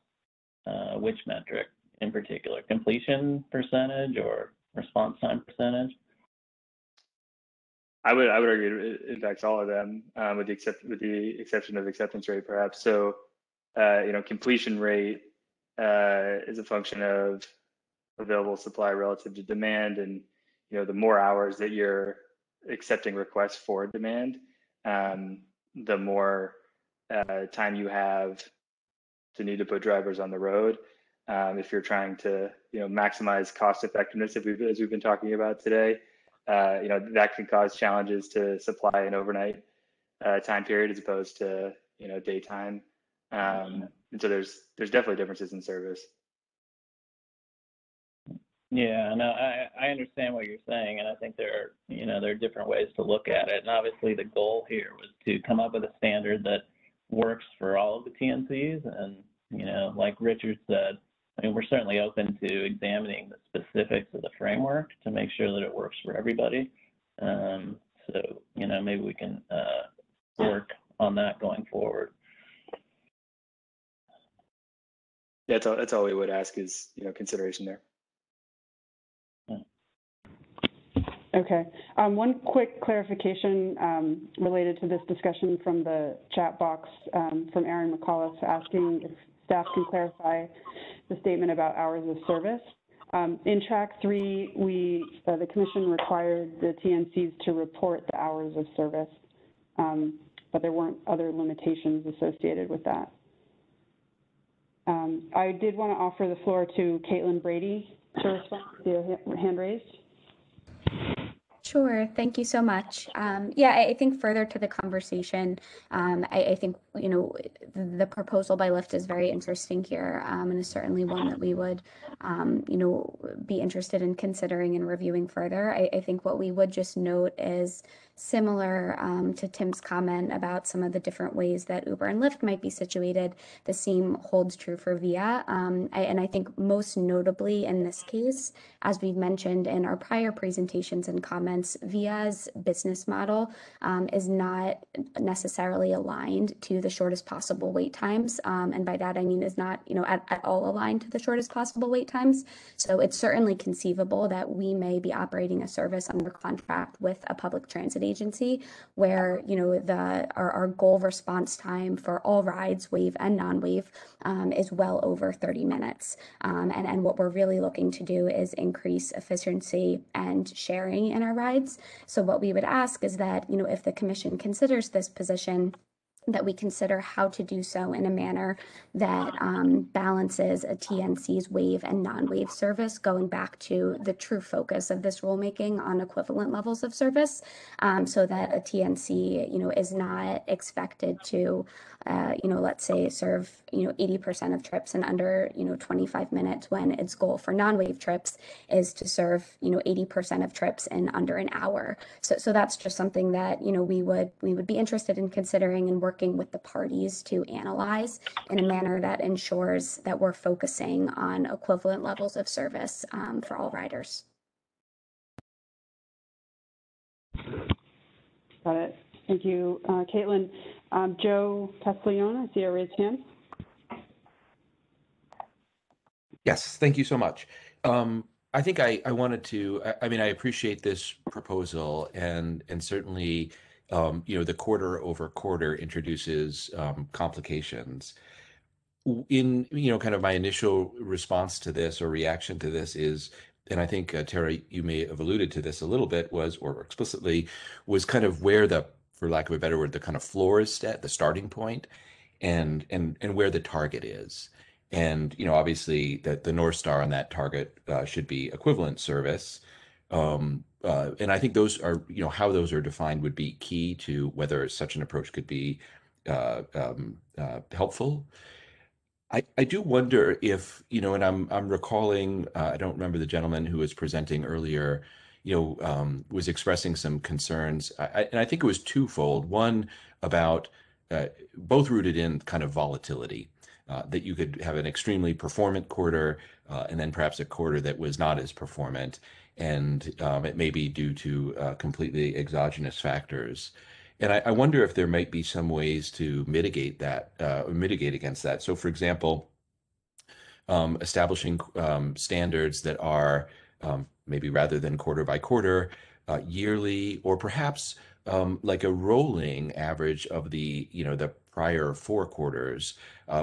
which metric in particular, completion percentage or response time percentage? I would argue it impacts all of them, with the exception of acceptance rate, perhaps. So, completion rate is a function of available supply relative to demand, and the more hours that you're accepting requests for demand, the more time you have to need to put drivers on the road. If you're trying to maximize cost effectiveness, as we've been talking about today, that can cause challenges to supply an overnight time period as opposed to daytime. And so there's definitely differences in service. Yeah, no, I understand what you're saying, and I think there are different ways to look at it. And obviously, the goal here was to come up with a standard that works for all of the TNCs. And like Richard said, I mean, we're certainly open to examining the specifics of the framework to make sure that it works for everybody. So maybe we can work on that going forward. Yeah, that's all we would ask is consideration there. Okay. One quick clarification related to this discussion from the chat box from Aaron McAuliffe asking if staff can clarify the statement about hours of service. In track 3, the commission required the TNCs to report the hours of service, but there weren't other limitations associated with that. I did want to offer the floor to Caitlin Brady to respond to the hand raised. Sure. Thank you so much. Yeah, I think further to the conversation, I think, the proposal by Lyft is very interesting here, and is certainly one that we would, be interested in considering and reviewing further. I think what we would just note is Similar to Tim's comment about some of the different ways that Uber and Lyft might be situated, the same holds true for Via. And I think most notably in this case, as we've mentioned in our prior presentations and comments, Via's business model is not necessarily aligned to the shortest possible wait times. And by that, I mean is not, at all aligned to the shortest possible wait times. So it's certainly conceivable that we may be operating a service under contract with a public transit agency where, our goal response time for all rides, wave and non-wave, is well over 30 minutes. And what we're really looking to do is increase efficiency and sharing in our rides. So what we would ask is that, if the commission considers this position, that we consider how to do so in a manner that balances a TNC's wave and non-wave service, going back to the true focus of this rulemaking on equivalent levels of service, so that a TNC, is not expected to, let's say serve, 80% of trips in under, 25 minutes when its goal for non-wave trips is to serve, 80% of trips in under an hour. So that's just something that, we would be interested in considering and working with the parties to analyze in a manner that ensures that we're focusing on equivalent levels of service for all riders. Got it. Thank you, Caitlin. Joe Castiglione, I see a raised hand. Yes, thank you so much. I think I wanted to, I appreciate this proposal and certainly, the quarter over quarter introduces complications. In, kind of my initial response to this or reaction to this is, and I think, Tara, you may have alluded to this a little bit, or explicitly, was kind of where for lack of a better word, the kind of floor is set, the starting point, and where the target is. And, obviously the North Star on that target should be equivalent service. And I think those are, how those are defined would be key to whether such an approach could be helpful. I do wonder if, and I'm recalling, I don't remember the gentleman who was presenting earlier, was expressing some concerns. And I think it was twofold. One about both rooted in kind of volatility, that you could have an extremely performant quarter and then perhaps a quarter that was not as performant. And it may be due to completely exogenous factors. And I wonder if there might be some ways to mitigate that, or mitigate against that. So, for example, establishing standards that are maybe rather than quarter by quarter, yearly, or perhaps like a rolling average of the prior 4 quarters,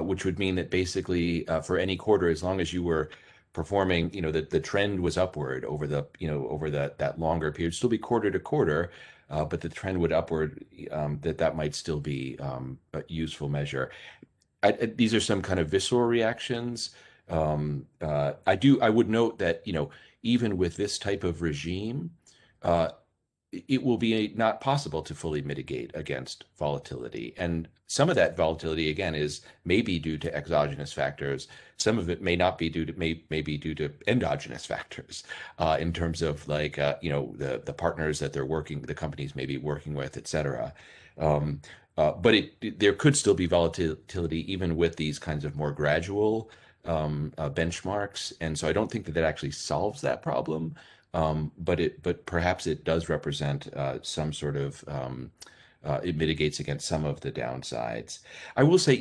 which would mean that basically for any quarter, as long as you were performing, that the trend was upward over that longer period, still be quarter to quarter. But the trend would upward, that might still be a useful measure. These are some kind of visceral reactions. I would note that, even with this type of regime, it will be not possible to fully mitigate against volatility. And some of that volatility, again, is maybe due to exogenous factors. Some of it may not be due to, may be due to endogenous factors, in terms of like, the partners that the companies may be working with, et cetera. But there could still be volatility even with these kinds of more gradual benchmarks. And so I don't think that actually solves that problem. But perhaps it does represent some sort of, it mitigates against some of the downsides. I will say,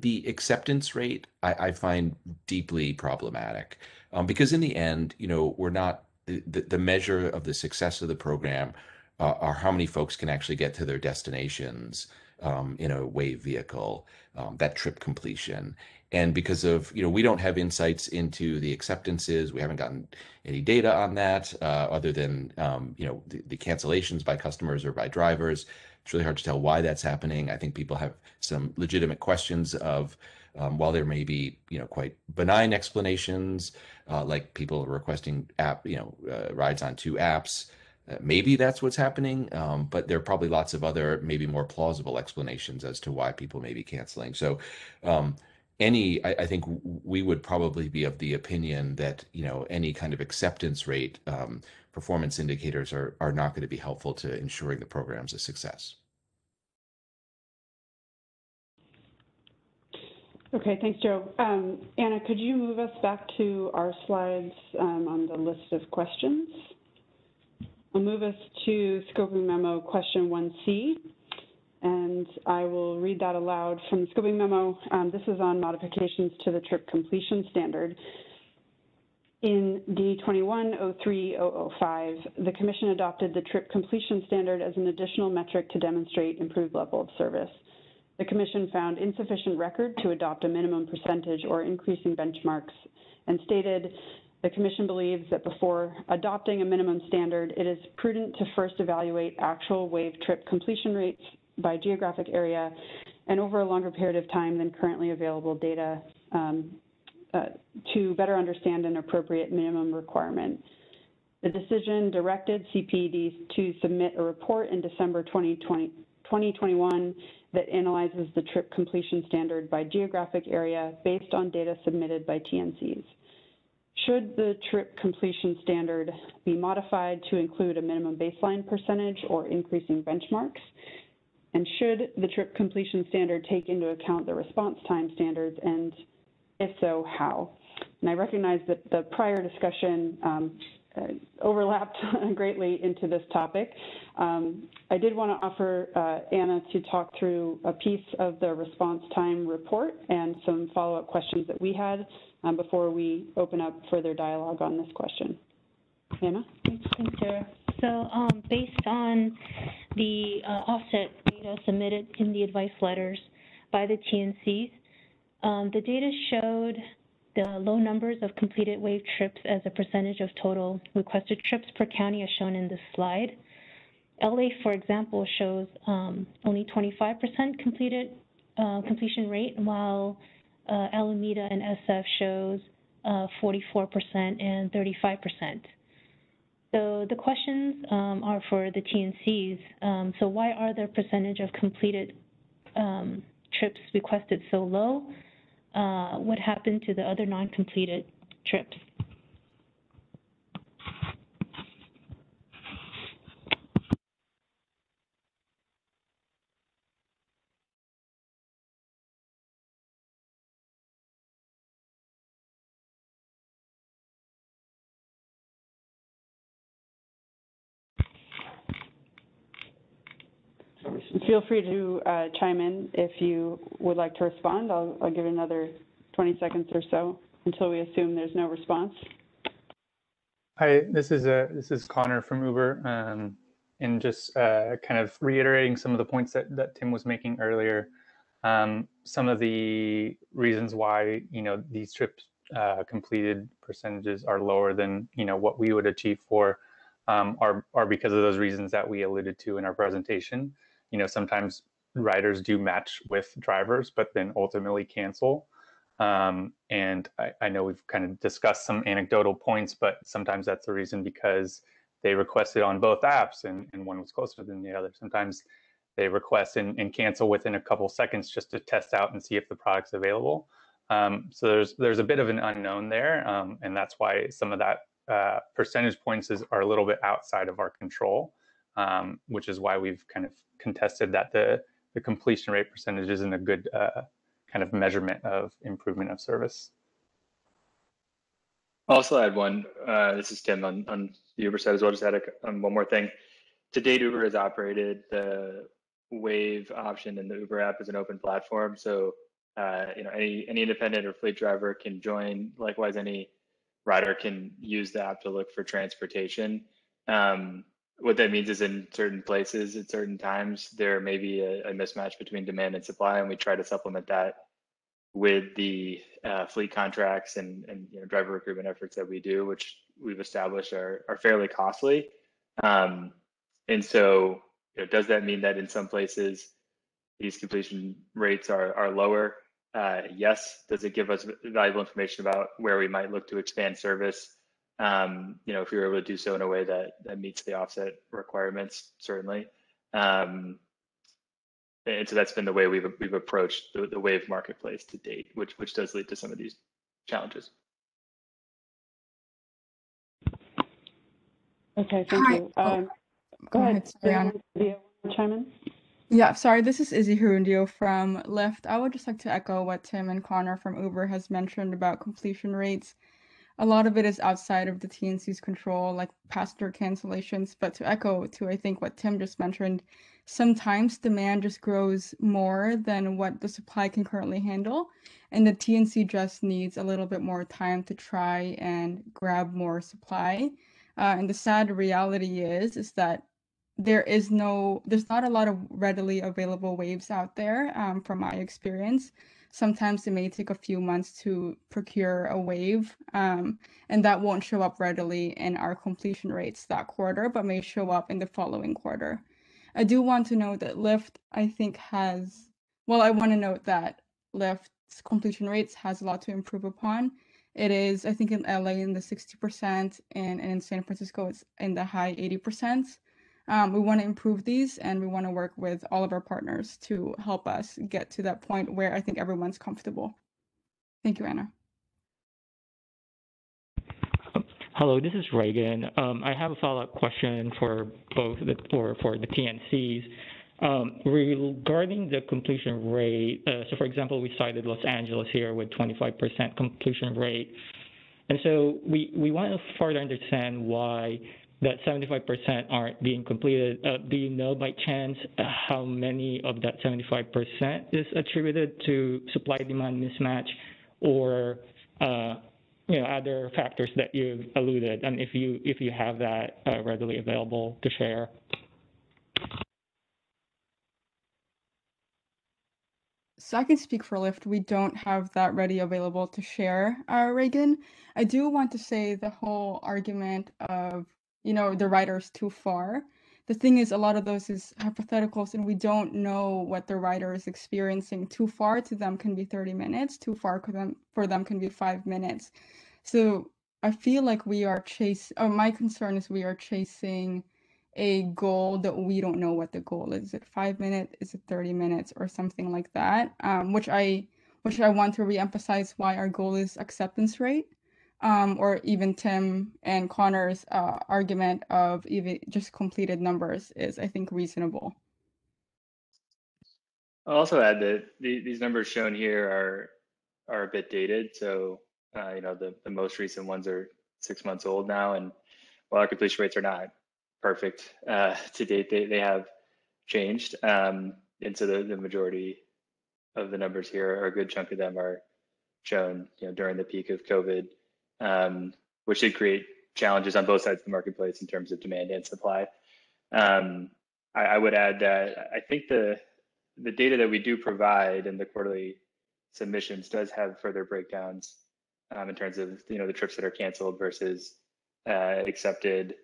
the acceptance rate I find deeply problematic, because in the end, we're not, the measure of the success of the program are how many folks can actually get to their destinations in a wave vehicle, that trip completion. And because of, we don't have insights into the acceptances, we haven't gotten any data on that, other than, the cancellations by customers or by drivers. It's really hard to tell why that's happening. I think people have some legitimate questions of, while there may be, quite benign explanations, like people requesting rides on 2 apps, maybe that's what's happening, but there are probably lots of other, maybe more plausible explanations as to why people may be canceling. So, I think we would probably be of the opinion that, you know, any kind of acceptance rate performance indicators are not going to be helpful to ensuring the program's a success. Okay, thanks, Joe. Anna, could you move us back to our slides on the list of questions? I'll move us to Scoping Memo Question 1C, and I will read that aloud from the Scoping Memo. This is on modifications to the trip completion standard. In D21-03-005, the Commission adopted the trip completion standard as an additional metric to demonstrate improved level of service. The Commission found insufficient record to adopt a minimum percentage or increasing benchmarks and stated the Commission believes that before adopting a minimum standard, it is prudent to first evaluate actual wave trip completion rates by geographic area and over a longer period of time than currently available data to better understand an appropriate minimum requirement. The decision directed CPD to submit a report in December 2021 that analyzes the trip completion standard by geographic area based on data submitted by TNCs. Should the trip completion standard be modified to include a minimum baseline percentage or increasing benchmarks? And should the trip completion standard take into account the response time standards, and if so, how? And I recognize that the prior discussion overlapped greatly into this topic. I did want to offer Anna to talk through a piece of the response time report and some follow-up questions that we had before we open up further dialogue on this question. Anna? Thanks, Sarah. So based on the offset data submitted in the advice letters by the TNCs, the data showed the low numbers of completed wave trips as a percentage of total requested trips per county as shown in this slide. LA, for example, shows only 25% completion rate, while Alameda and SF shows 44% and 35%. So the questions are for the TNCs. So why are the percentage of completed trips requested so low? What happened to the other non-completed trips? Feel free to chime in if you would like to respond. I'll give it another 20 seconds or so until we assume there's no response. Hi, this is Connor from Uber, and just kind of reiterating some of the points that Tim was making earlier. Some of the reasons why these trips completed percentages are lower than what we would achieve for are because of those reasons that we alluded to in our presentation. Sometimes riders do match with drivers, but then ultimately cancel. And I know we've kind of discussed some anecdotal points, but sometimes that's the reason because they requested on both apps and one was closer than the other. Sometimes they request and cancel within a couple seconds just to test out and see if the product's available. So there's a bit of an unknown there, and that's why some of that percentage points are a little bit outside of our control, which is why we've kind of contested that the completion rate percentage isn't a good kind of measurement of improvement of service. I'll also add one. This is Tim on the Uber side as well. Just add one more thing. To date, Uber has operated the Wave option in the Uber app as an open platform. So any independent or fleet driver can join. Likewise, any rider can use the app to look for transportation. What that means is in certain places at certain times, there may be a mismatch between demand and supply, and we try to supplement that with the fleet contracts and driver recruitment efforts that we do, which we've established are fairly costly. And so does that mean that in some places these completion rates are lower? Yes. Does it give us valuable information about where we might look to expand service? If we were able to do so in a way that meets the offset requirements, certainly. And so that's been the way we've approached the wave marketplace to date, which does lead to some of these challenges. Okay, thank you. Go ahead, Sorry, chime in. Yeah, sorry, this is Izzy Hirundio from Lyft. I would just like to echo what Tim and Connor from Uber has mentioned about completion rates. A lot of it is outside of the TNC's control, like passenger cancellations. But to echo to, I think, what Tim just mentioned, sometimes demand just grows more than what the supply can currently handle. And the TNC just needs a little bit more time to try and grab more supply. And the sad reality is that there's not a lot of readily available waves out there, from my experience. Sometimes it may take a few months to procure a wave, and that won't show up readily in our completion rates that quarter, but may show up in the following quarter. I do want to note that Lyft, I think, I want to note that Lyft's completion rates has a lot to improve upon. It is, I think, in LA in the 60%, and in San Francisco, it's in the high 80%. We want to improve these, and we want to work with all of our partners to help us get to that point where I think everyone's comfortable. Thank you, Anna. Hello, this is Reagan. I have a follow-up question for both for the TNCs. Regarding the completion rate, so for example, we cited Los Angeles here with 25% completion rate. And so we want to further understand why that 75% aren't being completed. Do you know by chance how many of that 75% is attributed to supply-demand mismatch, or other factors that you've alluded, and if you have that readily available to share? So I can speak for Lyft. We don't have that ready available to share, Reagan. I do want to say the whole argument of the rider's too far. The thing is, a lot of those is hypotheticals, and we don't know what the rider is experiencing. Too far to them can be 30 minutes. Too far for them can be 5 minutes. So I feel like my concern is we are chasing a goal that we don't know what the goal is. Is it 5 minutes? Is it 30 minutes, or something like that? Which I want to reemphasize why our goal is acceptance rate. Or even Tim and Connor's argument of even just completed numbers is, I think, reasonable. I'll also add that these numbers shown here are a bit dated. So, the most recent ones are 6 months old now, and while our completion rates are not perfect to date, they have changed. And so the majority of the numbers here, or a good chunk of them, are shown during the peak of COVID. Which did create challenges on both sides of the marketplace in terms of demand and supply. I would add that I think the data that we do provide in the quarterly submissions does have further breakdowns in terms of the trips that are canceled versus accepted.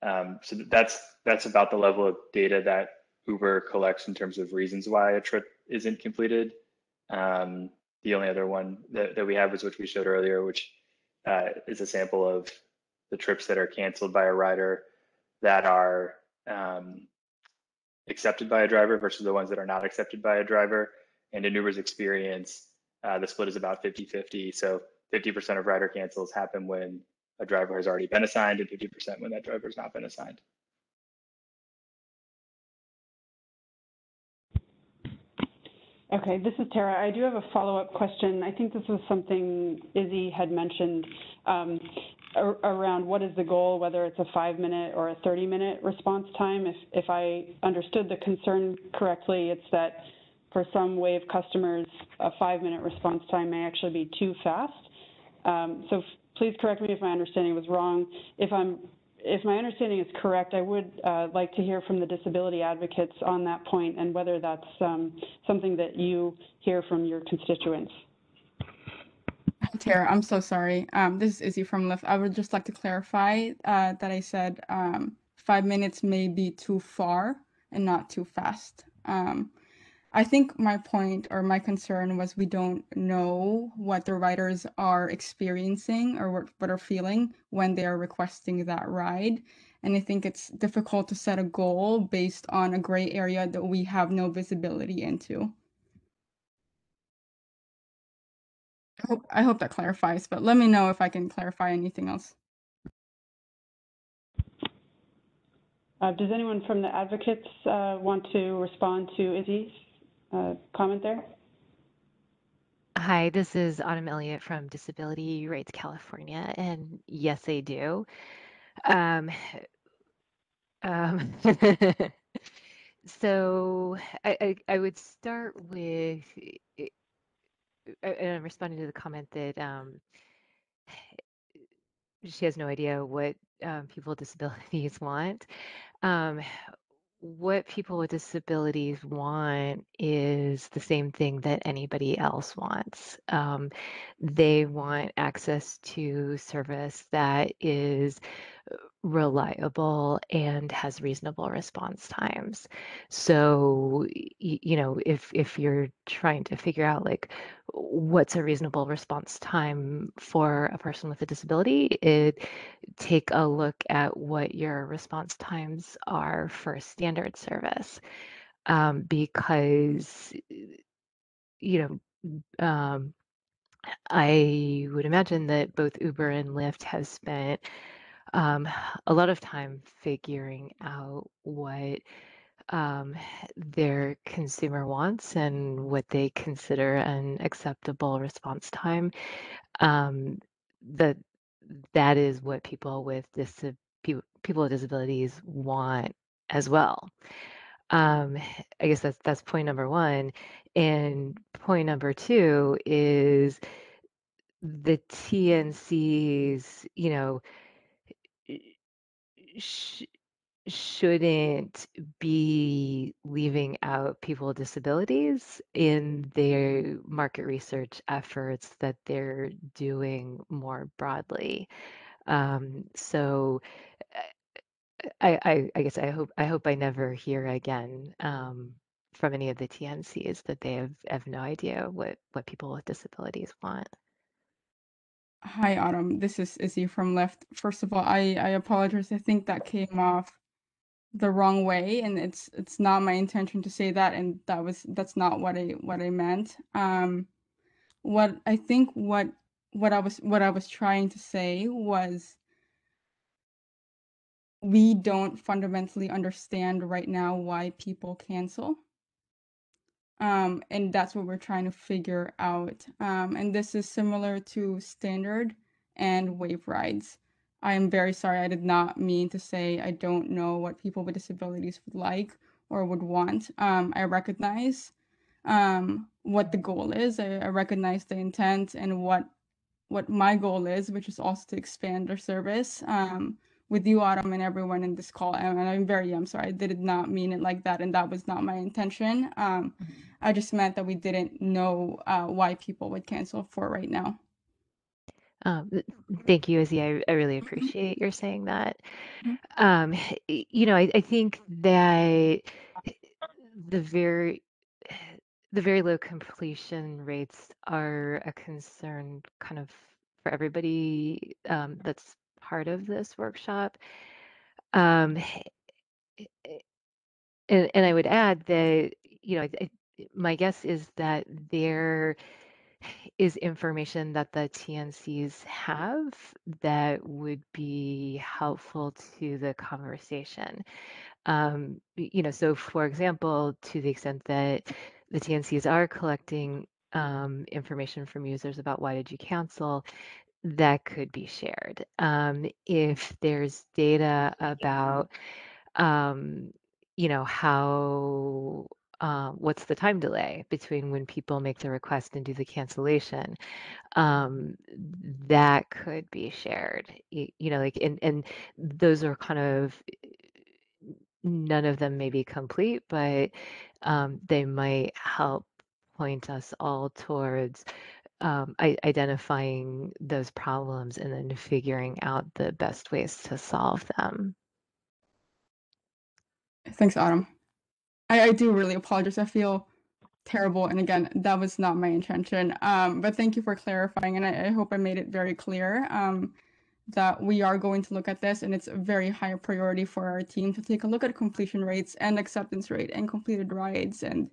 So that's about the level of data that Uber collects in terms of reasons why a trip isn't completed. The only other one that we have is which we showed earlier, which is a sample of the trips that are canceled by a rider that are accepted by a driver versus the ones that are not accepted by a driver. And in Uber's experience, the split is about 50-50. So 50% of rider cancels happen when a driver has already been assigned, and 50% when that driver has not been assigned. Okay, this is Tara. I do have a follow-up question. I think this was something Izzy had mentioned around what is the goal, whether it's a 5-minute or a 30-minute response time. If I understood the concern correctly, it's that for some Wave customers, a 5-minute response time may actually be too fast. So please correct me if my understanding was wrong. If my understanding is correct, I would like to hear from the disability advocates on that point, and whether that's something that you hear from your constituents. Tara, I'm so sorry. This is Izzy from Lyft. I would just like to clarify that I said 5 minutes may be too far and not too fast. I think my point or my concern was we don't know what the riders are experiencing or what are feeling when they are requesting that ride. And I think it's difficult to set a goal based on a gray area that we have no visibility into. I hope that clarifies, but let me know if I can clarify anything else. Does anyone from the advocates want to respond to Izzy's comment there? Hi, this is Autumn Elliott from Disability Rights California, and yes, I do. Um, um, so I would start with, and I'm responding to the comment that she has no idea what people with disabilities want. What people with disabilities want is the same thing that anybody else wants. They want access to service that is reliable and has reasonable response times. So, you know, if you're trying to figure out like what's a reasonable response time for a person with a disability, take a look at what your response times are for standard service, because you know. I would imagine that both Uber and Lyft have spent a lot of time figuring out what their consumer wants and what they consider an acceptable response time. That that is what people with people with disabilities want as well. I guess that's point number one, and point number two is the TNCs, you know, sh shouldn't be leaving out people with disabilities in their market research efforts that they're doing more broadly. So I guess I hope I never hear again from any of the TNCs that they have no idea what people with disabilities want. Hi, Autumn. This is Izzy from Lyft. First of all, I apologize. I think that came off the wrong way, and it's not my intention to say that, and that's not what I meant. What I think what I was trying to say was we don't fundamentally understand right now why people cancel. And that's what we're trying to figure out. And this is similar to standard and wave rides. I am very sorry. I did not mean to say I don't know what people with disabilities would like or would want. I recognize what the goal is. I recognize the intent and what my goal is, which is also to expand our service. With you, Autumn, and everyone in this call. And I'm sorry, I did not mean it like that, and that was not my intention. I just meant that we didn't know why people would cancel for right now. Thank you, Izzy. I really appreciate your saying that. You know, I think that the very low completion rates are a concern kind of for everybody that's part of this workshop. And I would add that, you know, my guess is that there is information that the TNCs have that would be helpful to the conversation. You know, so for example, to the extent that the TNCs are collecting information from users about why did you cancel, that could be shared. If there's data about, you know, how what's the time delay between when people make the request and do the cancellation, that could be shared. You know, like, and those are kind of, none of them may be complete, but they might help point us all towards identifying those problems and then figuring out the best ways to solve them. Thanks, Autumn. I do really apologize. I feel terrible. And again, that was not my intention. But thank you for clarifying. And I hope I made it very clear that we are going to look at this, and it's a very high priority for our team to take a look at completion rates and acceptance rate and completed rides and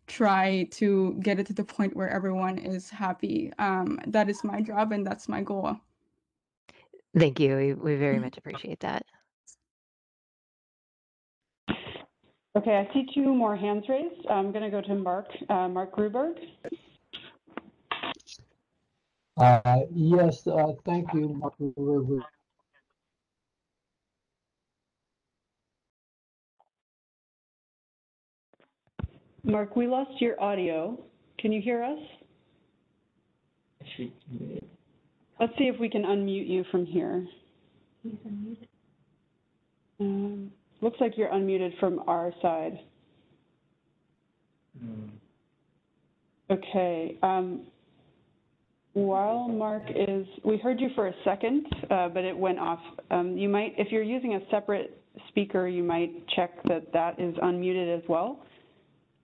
try to get it to the point where everyone is happy. That is my job and that's my goal. Thank you. We very much appreciate that. Okay, I see two more hands raised. I'm going to go to Mark Gruberg. Yes, thank you, Mark. Mark, we lost your audio. Can you hear us? Let's see if we can unmute you from here. He's unmuted. Looks like you're unmuted from our side. Okay. While Mark is, we heard you for a second, but it went off. You might, if you're using a separate speaker, you might check that that is unmuted as well.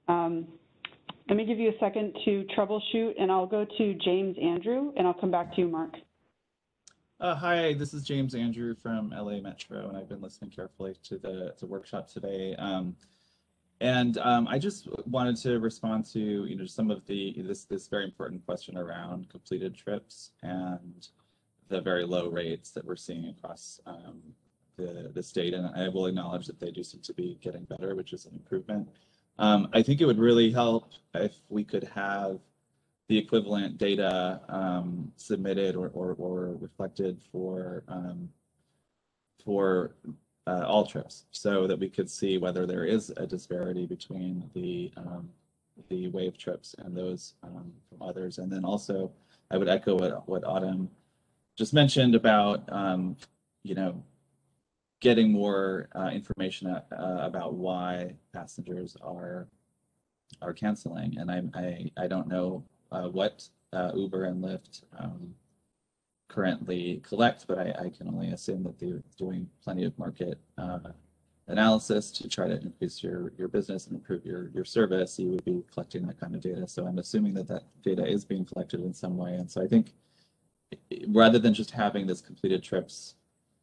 Let me give you a second to troubleshoot, and I'll go to James Andrew, and I'll come back to you, Mark. Hi, this is James Andrew from LA Metro, and I've been listening carefully to the workshop today. I just wanted to respond to some of this very important question around completed trips and the very low rates that we're seeing across the state. And I will acknowledge that they do seem to be getting better, which is an improvement. I think it would really help if we could have the equivalent data submitted or reflected for all trips, so that we could see whether there is a disparity between the wave trips and those from others. And then also, I would echo what Autumn just mentioned about getting more information about why passengers are canceling. And I don't know what Uber and Lyft currently collect, but I can only assume that they're doing plenty of market analysis to try to increase your business and improve your service. You would be collecting that kind of data. So I'm assuming that data is being collected in some way. And so I think rather than just having this completed trips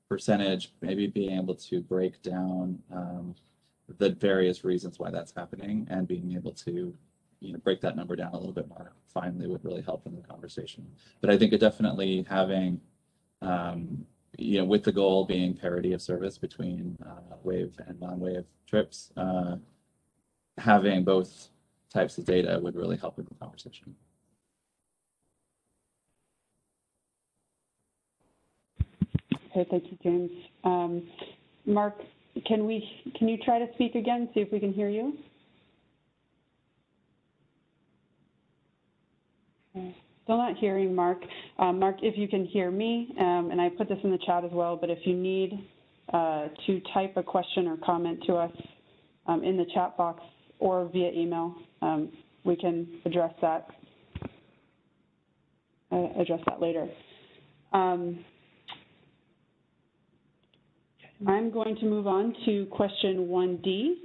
percentage, maybe being able to break down the various reasons why that's happening and being able to break that number down a little bit more finely would really help in the conversation. But I think it definitely having, with the goal being parity of service between wave and non-wave trips, having both types of data would really help in the conversation. Okay, thank you, James. Mark, can you try to speak again, see if we can hear you? Still not hearing Mark. Mark, if you can hear me, and I put this in the chat as well, but if you need to type a question or comment to us in the chat box or via email, we can address that later. I'm going to move on to question 1D.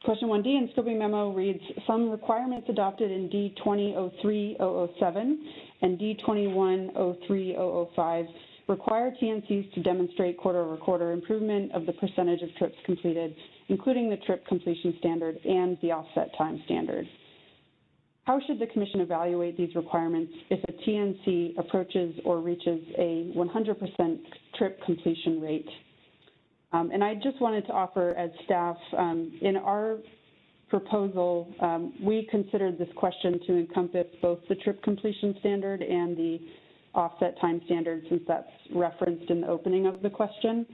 Question 1D in scoping memo reads, some requirements adopted in D20-03-007 and D21-03-005 require TNCs to demonstrate quarter-over-quarter improvement of the percentage of trips completed, including the trip completion standard and the offset time standard. How should the Commission evaluate these requirements if a TNC approaches or reaches a 100% trip completion rate? And I just wanted to offer as staff, in our proposal, we considered this question to encompass both the trip completion standard and the offset time standard, since that's referenced in the opening of the question.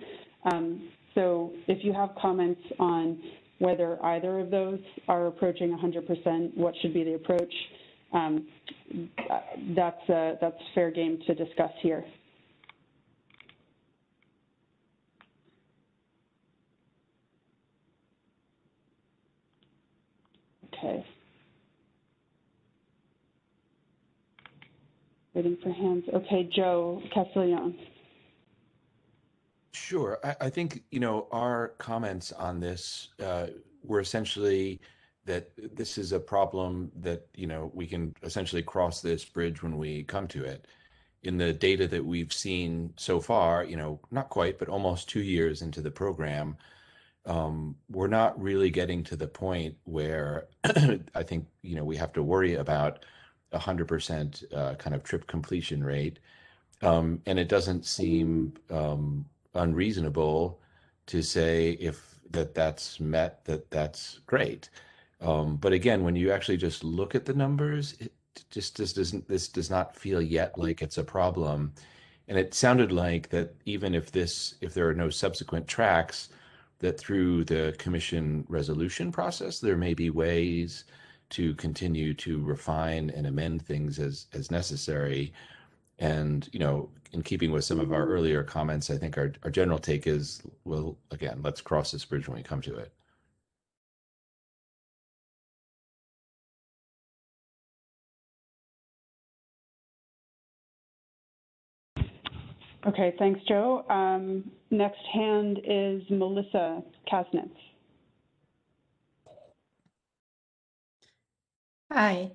So if you have comments on whether either of those are approaching 100%, what should be the approach, that's fair game to discuss here. Okay. Waiting for hands. Okay, Joe Castiglione. Sure. I think, our comments on this were essentially that this is a problem that, we can essentially cross this bridge when we come to it. In the data that we've seen so far, not quite, but almost 2 years into the program, we're not really getting to the point where I think, we have to worry about 100% kind of trip completion rate. And it doesn't seem unreasonable to say if that's met, that's great. But again, when you actually just look at the numbers, it just this does not feel yet like it's a problem. And it sounded like that even if there are no subsequent tracks, that through the commission resolution process, there may be ways to continue to refine and amend things as necessary. And, in keeping with some of our earlier comments, I think our general take is, well, again, let's cross this bridge when we come to it. Okay, thanks, Joe. Next hand is Melissa Kasnitz. Hi.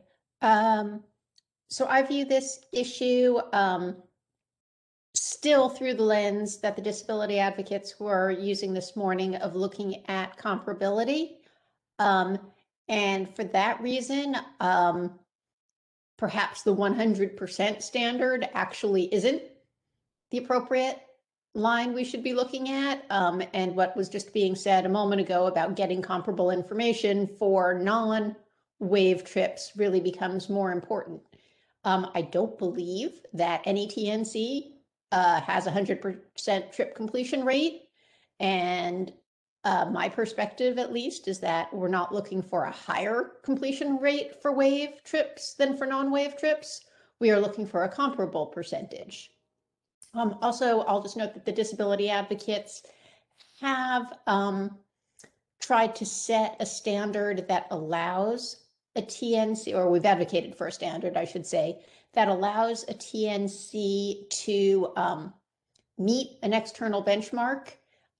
So I view this issue still through the lens that the disability advocates were using this morning of looking at comparability. And for that reason, perhaps the 100% standard actually isn't the appropriate line we should be looking at. And what was just being said a moment ago about getting comparable information for non-wave trips really becomes more important. I don't believe that any TNC has 100% trip completion rate. And my perspective, at least, is that we're not looking for a higher completion rate for wave trips than for non-wave trips. We are looking for a comparable percentage. Also, I'll just note that the disability advocates have tried to set a standard that allows a TNC, or we've advocated for a standard, I should say, that allows a TNC to meet an external benchmark,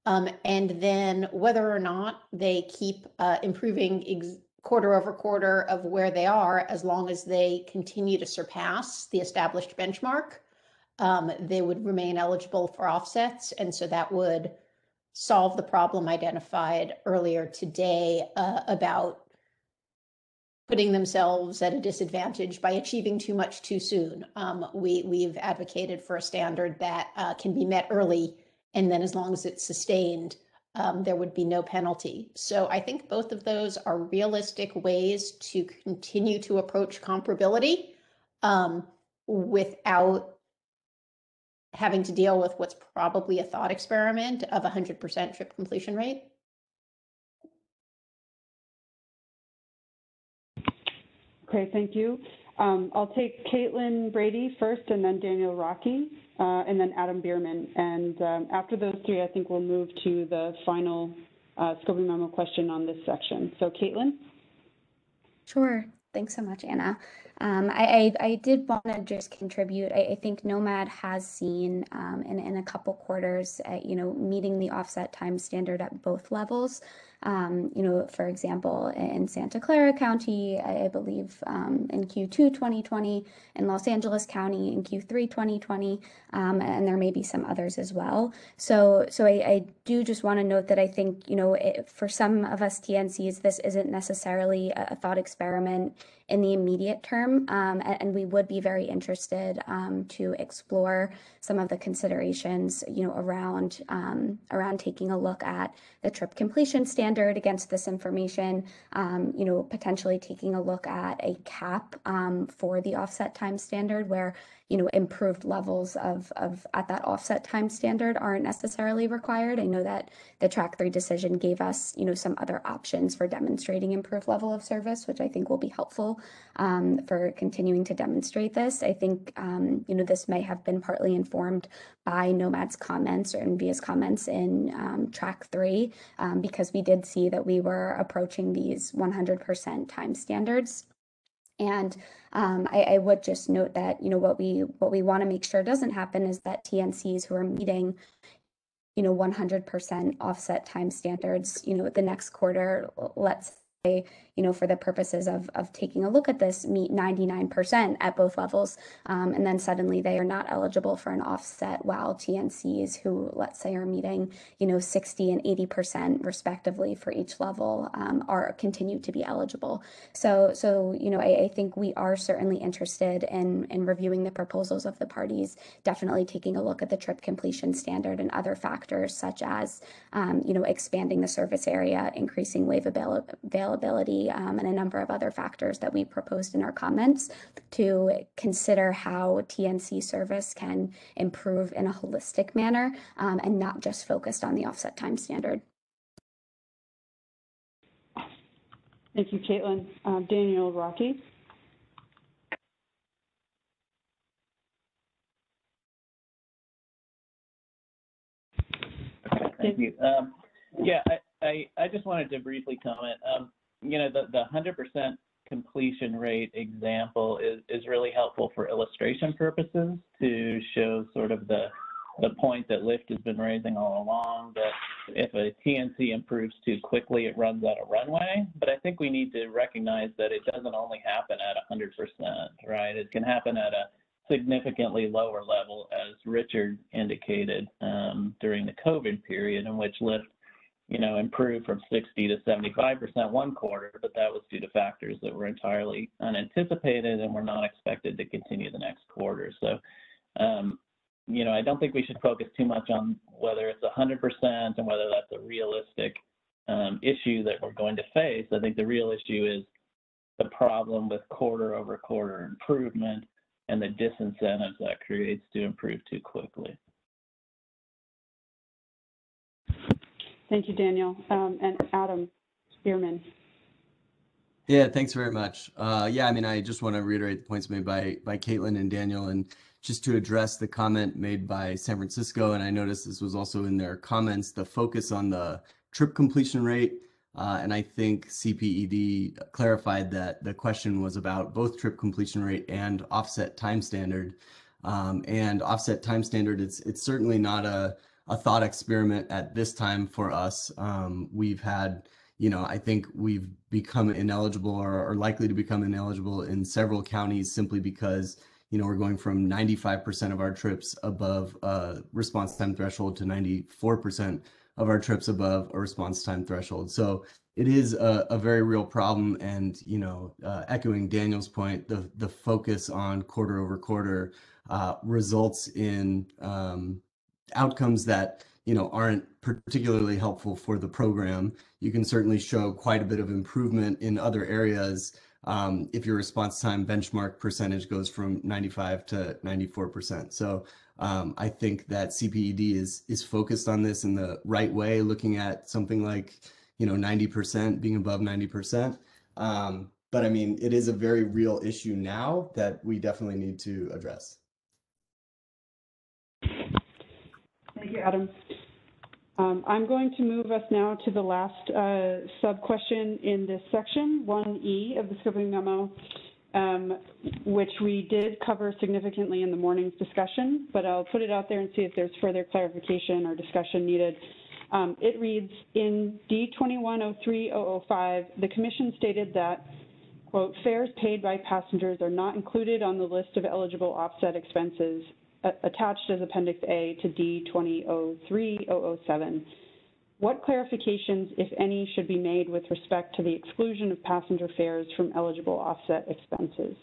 and then whether or not they keep improving quarter over quarter of where they are, as long as they continue to surpass the established benchmark, they would remain eligible for offsets. And so that would solve the problem identified earlier today about putting themselves at a disadvantage by achieving too much too soon. We've advocated for a standard that can be met early, and then as long as it's sustained, there would be no penalty. So I think both of those are realistic ways to continue to approach comparability without having to deal with what's probably a thought experiment of 100% trip completion rate. Okay, thank you. I'll take Caitlin Brady first, and then Daniel Rocky, and then Adam Bierman. And after those three, I think we'll move to the final scoping memo question on this section. So Caitlin? Sure. Thanks so much, Anna. I did want to just contribute. I think Nomad has seen in a couple quarters, meeting the offset time standard at both levels. For example, in Santa Clara County, I believe in Q2 2020, in Los Angeles County in Q3 2020, and there may be some others as well. So I do just want to note that I think, for some of us TNCs, this isn't necessarily a thought experiment in the immediate term, and we would be very interested to explore some of the considerations, around taking a look at the trip completion standard against this information, potentially taking a look at a cap for the offset time standard where, improved levels of at that offset time standard aren't necessarily required. I know that the Track 3 decision gave us, some other options for demonstrating improved level of service, which I think will be helpful for continuing to demonstrate this. I think, this may have been partly informed by Nomad's comments or NVIA's comments in Track 3, because we did see that we were approaching these 100% time standards. And I would just note that, what we want to make sure doesn't happen is that TNCs who are meeting 100% offset time standards, the next quarter, let's say, for the purposes of taking a look at this, meet 99% at both levels, and then suddenly they are not eligible for an offset, while TNCs who, let's say, are meeting 60 and 80% respectively for each level are continue to be eligible. So I think we are certainly interested in reviewing the proposals of the parties, definitely taking a look at the trip completion standard and other factors such as expanding the service area, increasing wave availability, and a number of other factors that we proposed in our comments to consider how TNC service can improve in a holistic manner and not just focused on the offset time standard. Thank you, Caitlin. Daniel Rocky. Okay, thank you. Yeah, I just wanted to briefly comment. The 100% completion rate example is really helpful for illustration purposes to show sort of the point that Lyft has been raising all along, that if a TNC improves too quickly, it runs out of runway. But I think we need to recognize that it doesn't only happen at 100%, right? It can happen at a significantly lower level, as Richard indicated during the COVID period, in which Lyft improved from 60 to 75% one quarter, but that was due to factors that were entirely unanticipated and were not expected to continue the next quarter. So, I don't think we should focus too much on whether it's 100% and whether that's a realistic issue that we're going to face. I think the real issue is the problem with quarter-over-quarter improvement and the disincentives that creates to improve too quickly. Thank you, Daniel. And Adam Spearman. Yeah, thanks very much. I just want to reiterate the points made by Caitlin and Daniel, and just to address the comment made by San Francisco, and I noticed this was also in their comments, the focus on the trip completion rate. And I think CPED clarified that the question was about both trip completion rate and offset time standard. And offset time standard, it's certainly not a thought experiment at this time for us. We've had, I think we've become ineligible or are likely to become ineligible in several counties simply because, we're going from 95% of our trips above response time threshold to 94% of our trips above a response time threshold. So it is a very real problem. And, echoing Daniel's point, the focus on quarter over quarter results in outcomes that aren't particularly helpful for the program. You can certainly show quite a bit of improvement in other areas if your response time benchmark percentage goes from 95 to 94%. So I think that CPED is focused on this in the right way, looking at something like 90%, being above 90%. But I mean, it is a very real issue now that we definitely need to address. Thank you, Adam. I'm going to move us now to the last sub-question in this section, 1E of the scoping memo, which we did cover significantly in the morning's discussion, but I'll put it out there and see if there's further clarification or discussion needed. It reads, in D21-03-005, the Commission stated that, quote, fares paid by passengers are not included on the list of eligible offset expenses attached as Appendix A to D20-03-007. What clarifications, if any, should be made with respect to the exclusion of passenger fares from eligible offset expenses?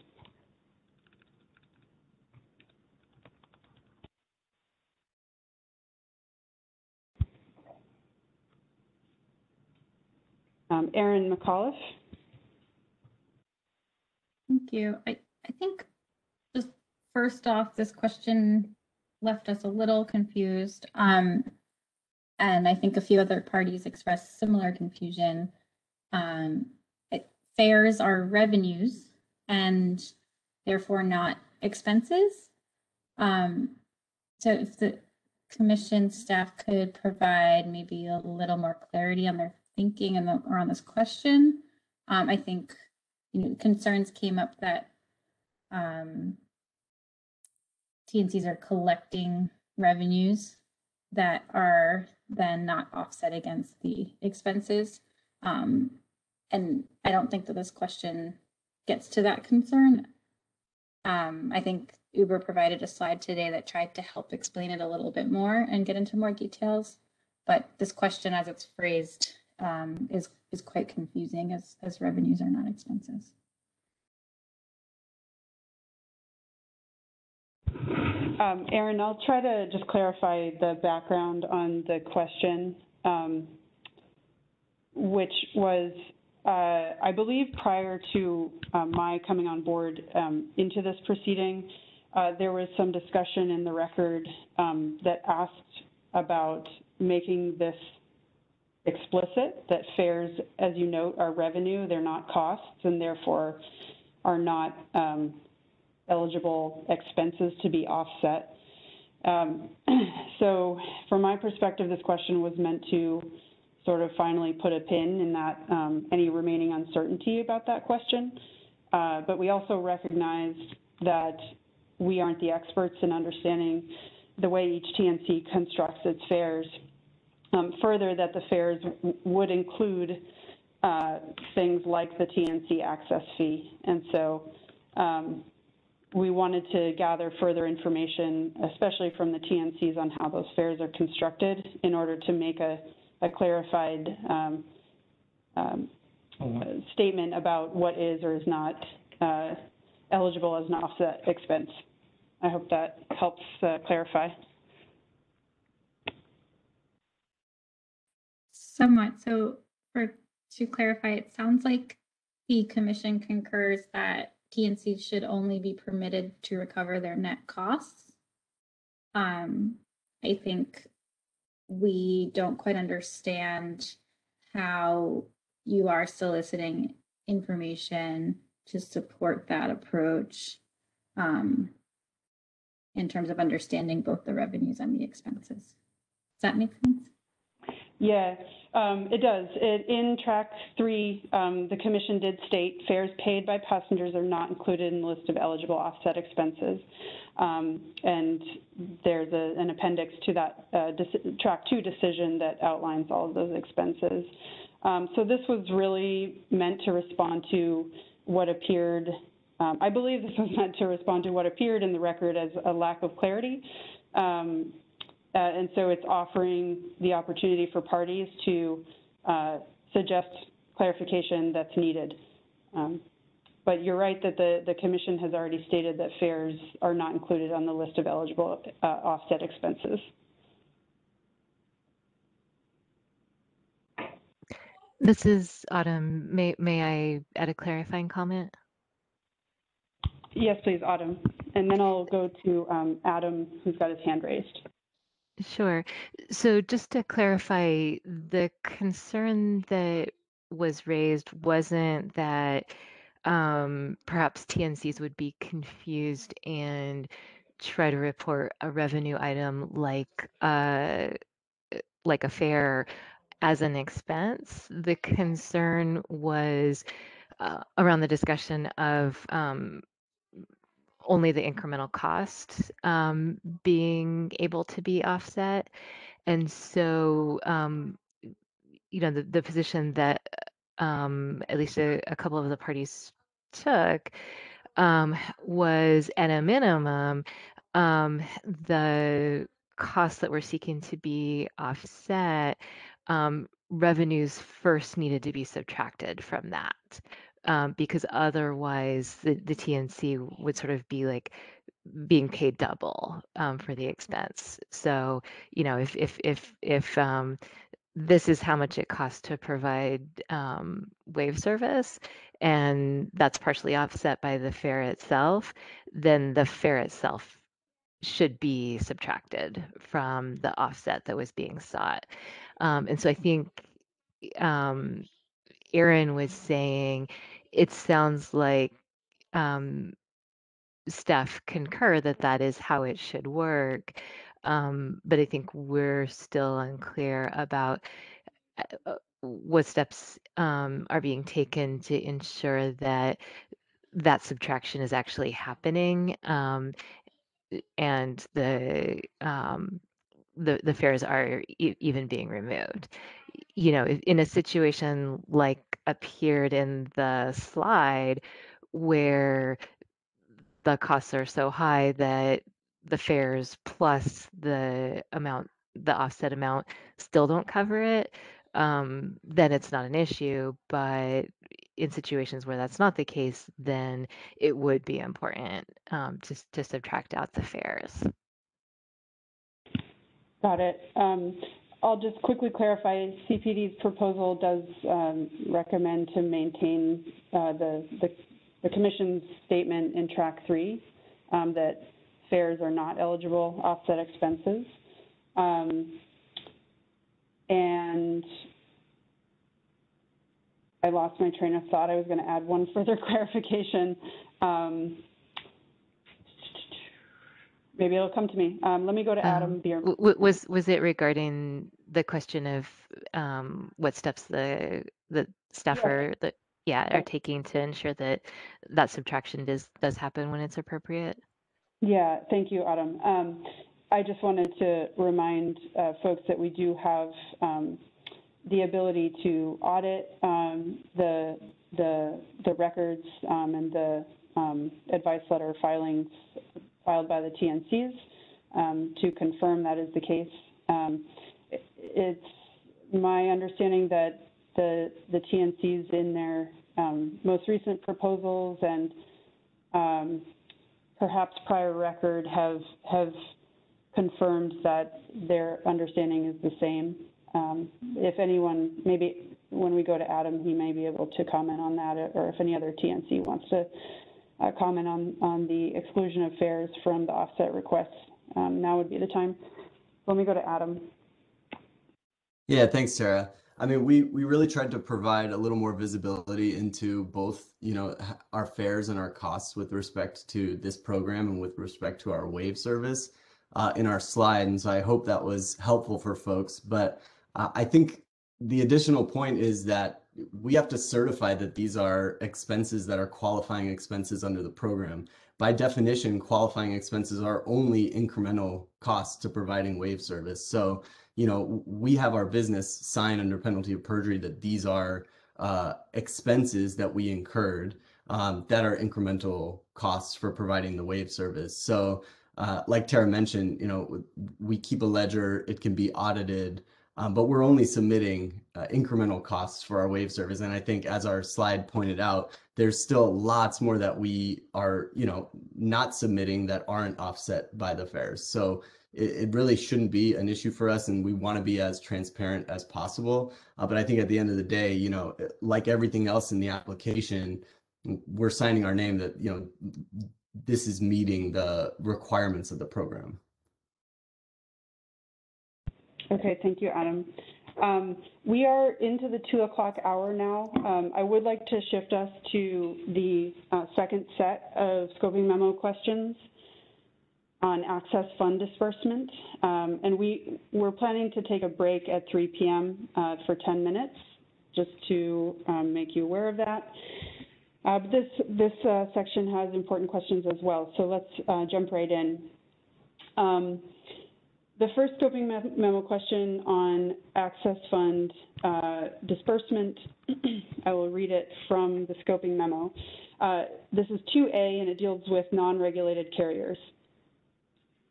Erin McAuliffe. Thank you. I think just first off, this question left us a little confused. And I think a few other parties expressed similar confusion. Fares are revenues and therefore not expenses. So if the Commission staff could provide maybe a little more clarity on their thinking around this question. I think concerns came up that TNCs are collecting revenues that are then not offset against the expenses. And I don't think that this question gets to that concern. I think Uber provided a slide today that tried to help explain it a little bit more and get into more details. But this question, as it's phrased, is quite confusing as revenues are not expenses. Aaron, I'll try to just clarify the background on the question, which was, I believe prior to my coming on board into this proceeding, there was some discussion in the record that asked about making this explicit, that fares, as you note, are revenue, they're not costs, and therefore are not eligible expenses to be offset. So from my perspective, this question was meant to sort of finally put a pin in that any remaining uncertainty about that question. But we also recognized that we aren't the experts in understanding the way each TNC constructs its fares. Further, that the fares would include things like the TNC access fee. And so we wanted to gather further information, especially from the TNCs, on how those fares are constructed in order to make a clarified statement about what is or is not eligible as an offset expense. I hope that helps clarify. Somewhat. So to clarify, it sounds like the commission concurs that TNCs should only be permitted to recover their net costs. I think we don't quite understand how you are soliciting information to support that approach in terms of understanding both the revenues and the expenses. Does that make sense? Yeah, it does. In track 3, the commission did state fares paid by passengers are not included in the list of eligible offset expenses. And there's an appendix to that track 2 decision that outlines all of those expenses. So this was really meant to respond to what appeared, I believe this was meant to respond to what appeared in the record as a lack of clarity. And so it's offering the opportunity for parties to suggest clarification that's needed. But you're right that the commission has already stated that fares are not included on the list of eligible offset expenses. This is Autumn. May I add a clarifying comment? Yes, please, Autumn. And then I'll go to Adam, who's got his hand raised. Sure. So just to clarify, the concern that was raised wasn't that perhaps TNCs would be confused and try to report a revenue item like a fare as an expense. The concern was around the discussion of only the incremental cost being able to be offset. And so, you know, the position that at least a couple of the parties took was, at a minimum, the costs that we're seeking to be offset, revenues first needed to be subtracted from that, because otherwise the TNC would sort of be like being paid double for the expense. So, you know, if this is how much it costs to provide wave service, and that's partially offset by the fare itself, then the fare itself should be subtracted from the offset that was being sought. And so I think Aaron was saying, it sounds like staff concur that that is how it should work. But I think we're still unclear about what steps are being taken to ensure that that subtraction is actually happening, and the the fares are even being removed. You know, in a situation like appeared in the slide where the costs are so high that the fares plus the offset amount still don't cover it, then it's not an issue. But in situations where that's not the case, then it would be important to subtract out the fares. Got it. I'll just quickly clarify, CPD's proposal does recommend to maintain the Commission's statement in Track 3 that fares are not eligible offset expenses. And I lost my train of thought. I was going to add one further clarification. Maybe it'll come to me. Let me go to Adam Bierman. Was it regarding the question of what steps the staff are taking to ensure that that subtraction does happen when it's appropriate? Yeah, thank you, Adam. I just wanted to remind folks that we do have the ability to audit the records and the advice letter filings filed by the TNCs to confirm that is the case. It's my understanding that the TNCs in their most recent proposals and perhaps prior record have confirmed that their understanding is the same. If anyone, maybe when we go to Adam, he may be able to comment on that, or if any other TNC wants to comment on the exclusion of fares from the offset requests, now would be the time. Let me go to Adam. Yeah, thanks, Tara. I mean, we really tried to provide a little more visibility into both, you know, our fares and our costs with respect to this program and with respect to our wave service in our slide. And so I hope that was helpful for folks. But I think the additional point is that we have to certify that these are expenses that are qualifying expenses under the program. By definition, qualifying expenses are only incremental costs to providing wave service. So, you know, we have our business sign under penalty of perjury that these are expenses that we incurred that are incremental costs for providing the wave service. So like Tara mentioned, you know, we keep a ledger, it can be audited, but we're only submitting incremental costs for our wave service. And I think as our slide pointed out, there's still lots more that we are, you know, not submitting that aren't offset by the fares. So it really shouldn't be an issue for us, and we want to be as transparent as possible. But I think at the end of the day, you know, like everything else in the application, we're signing our name that, you know, this is meeting the requirements of the program. Okay, thank you, Adam. We are into the 2 o'clock hour now. I would like to shift us to the second set of scoping memo questions on access fund disbursement. And we're planning to take a break at 3 p.m. For 10 minutes, just to make you aware of that. This section has important questions as well, so let's jump right in. The first scoping memo question on access fund disbursement, I will read it from the scoping memo. This is 2A, and it deals with non-regulated carriers.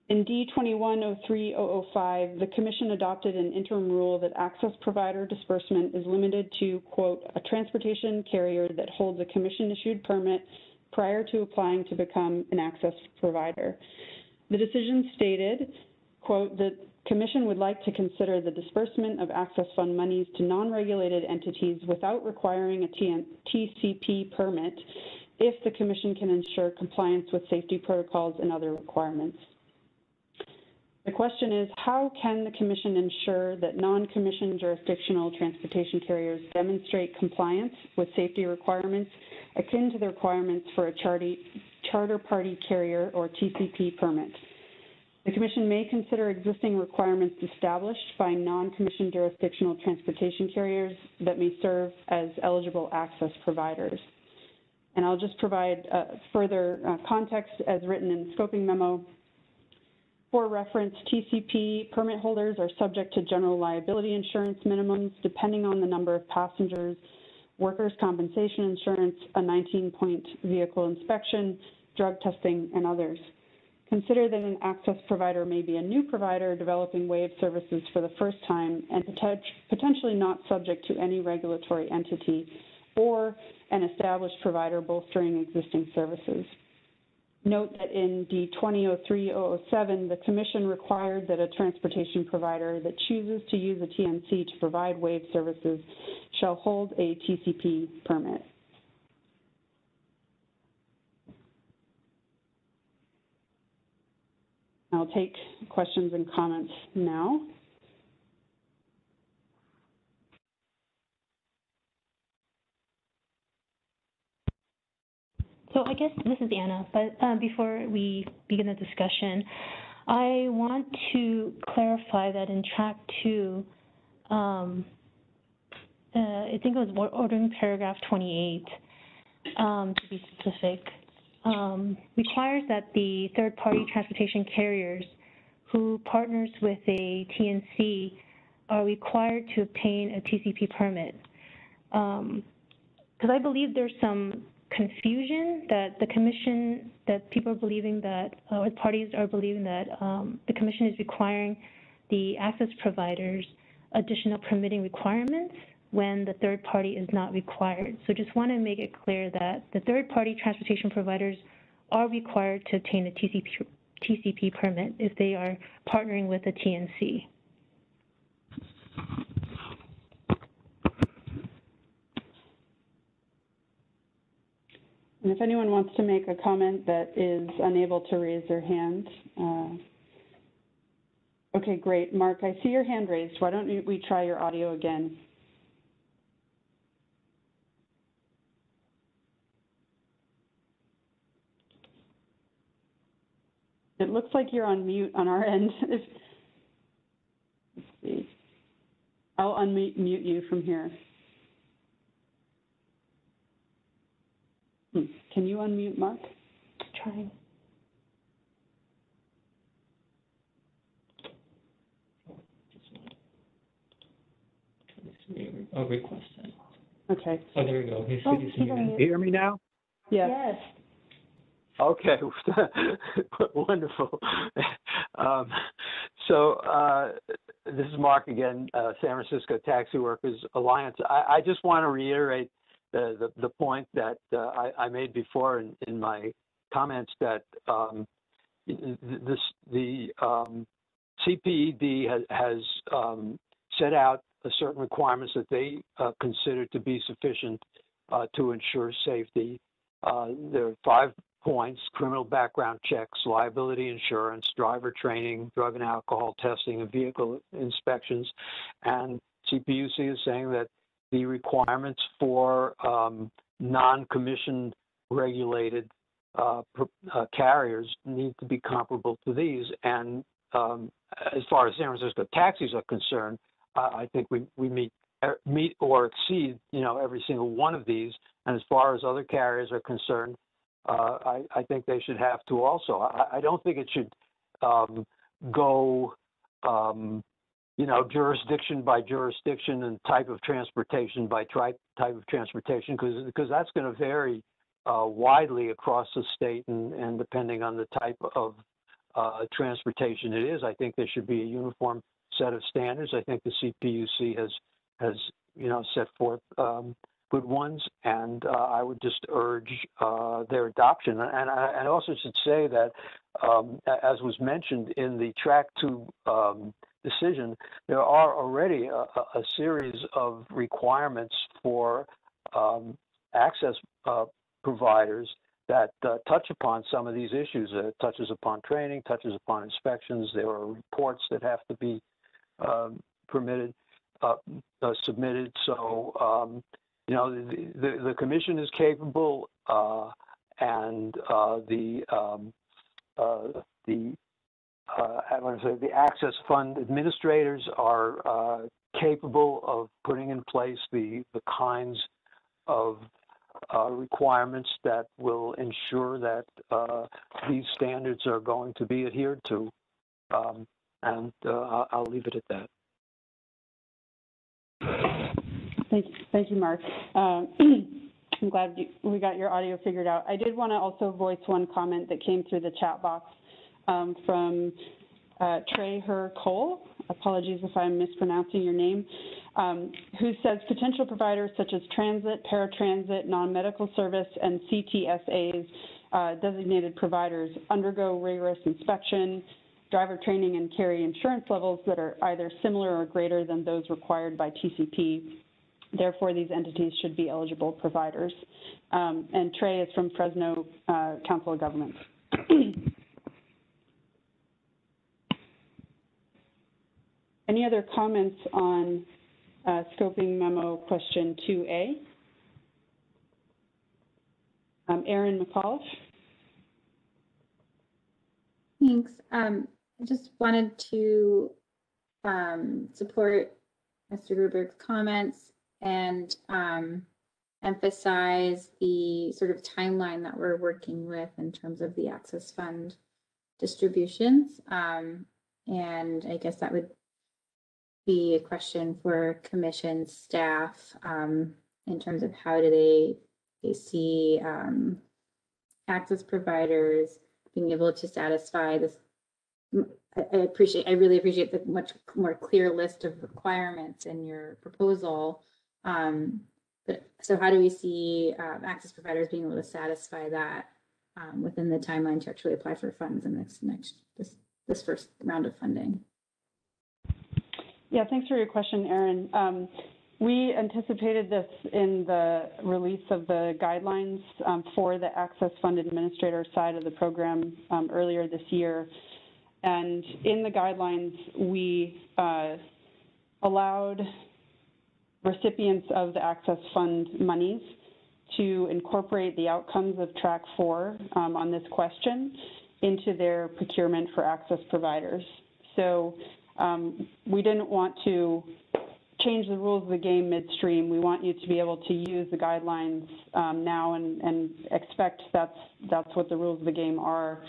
In D-21-03-005, the Commission adopted an interim rule that access provider disbursement is limited to, quote, a transportation carrier that holds a Commission-issued permit prior to applying to become an access provider. The decision stated, quote, the Commission would like to consider the disbursement of access fund monies to non-regulated entities without requiring a TCP permit if the Commission can ensure compliance with safety protocols and other requirements. The question is, how can the Commission ensure that non-commission jurisdictional transportation carriers demonstrate compliance with safety requirements akin to the requirements for a charter party carrier or TCP permit? The Commission may consider existing requirements established by non-commission jurisdictional transportation carriers that may serve as eligible access providers. And I'll just provide further context as written in the scoping memo. For reference, TCP permit holders are subject to general liability insurance minimums depending on the number of passengers, workers' compensation insurance, a 19-point vehicle inspection, drug testing, and others. Consider that an access provider may be a new provider developing wave services for the first time and potentially not subject to any regulatory entity, or an established provider bolstering existing services. Note that in D 2003-007, the Commission required that a transportation provider that chooses to use a TNC to provide wave services shall hold a TCP permit. I'll take questions and comments now. So I guess this is Anna, but before we begin the discussion, I want to clarify that in track 2, I think it was ordering paragraph 28, to be specific, requires that the third-party transportation carriers who partners with a TNC are required to obtain a TCP permit. Because I believe there's some confusion that the Commission, that people are believing that, or parties are believing that the Commission is requiring the access providers additional permitting requirements when the third party is not required. So just want to make it clear that the third party transportation providers are required to obtain a TCP permit if they are partnering with a TNC. And if anyone wants to make a comment that is unable to raise their hand, okay, great. Mark, I see your hand raised. Why don't we try your audio again? It looks like you're on mute on our end. Let's see. I'll unmute you from here. Can you unmute Mark? Trying. Oh, request it. Okay. Oh, there we go. Can you hear me now? Yes. Yes. Okay, wonderful. This is Mark again, San Francisco Taxi Workers Alliance. I just want to reiterate the point that I made before in my comments that the CPED has set out certain requirements that they consider to be sufficient to ensure safety. There are 5 points: criminal background checks, liability insurance, driver training, drug and alcohol testing, and vehicle inspections. And CPUC is saying that the requirements for non-commission regulated carriers need to be comparable to these. And as far as San Francisco taxis are concerned, I think we meet or exceed, every single one of these. And as far as other carriers are concerned, I think they should have to also. I don't think it should go, jurisdiction by jurisdiction and type of transportation by type of transportation, because that's going to vary widely across the state and depending on the type of transportation it is. I think there should be a uniform set of standards. I think the CPUC has set forth good ones, and I would just urge their adoption. And I also should say that, as was mentioned in the Track 2 decision, there are already a series of requirements for access providers that touch upon some of these issues. It touches upon training, touches upon inspections. There are reports that have to be submitted. So, the commission is capable, and the access fund administrators are capable of putting in place the kinds of requirements that will ensure that these standards are going to be adhered to. And I'll leave it at that. Thank you, Mark. I'm glad we got your audio figured out. I did want to also voice one comment that came through the chat box from Trey Her Cole. Apologies if I'm mispronouncing your name. Who says potential providers such as transit, paratransit, non-medical service, and CTSAs, designated providers, undergo rigorous inspection, driver training, and carry insurance levels that are either similar or greater than those required by TCP. Therefore, these entities should be eligible providers. And Trey is from Fresno Council of Governments. Any other comments on scoping memo question 2A? Erin McAuliffe. Thanks. I just wanted to support Mr. Gruber's comments and emphasize the sort of timeline that we're working with in terms of the Access Fund distributions. And I guess that would be a question for commission staff in terms of how do they see access providers being able to satisfy this. I really appreciate the much more clear list of requirements in your proposal. But so how do we see access providers being able to satisfy that within the timeline to actually apply for funds in this first round of funding? Yeah, thanks for your question, Erin. We anticipated this in the release of the guidelines for the Access Fund Administrator side of the program earlier this year. And in the guidelines, we allowed recipients of the Access Fund monies to incorporate the outcomes of Track 4 on this question into their procurement for access providers. So we didn't want to change the rules of the game midstream. We want you to be able to use the guidelines now and expect that's what the rules of the game are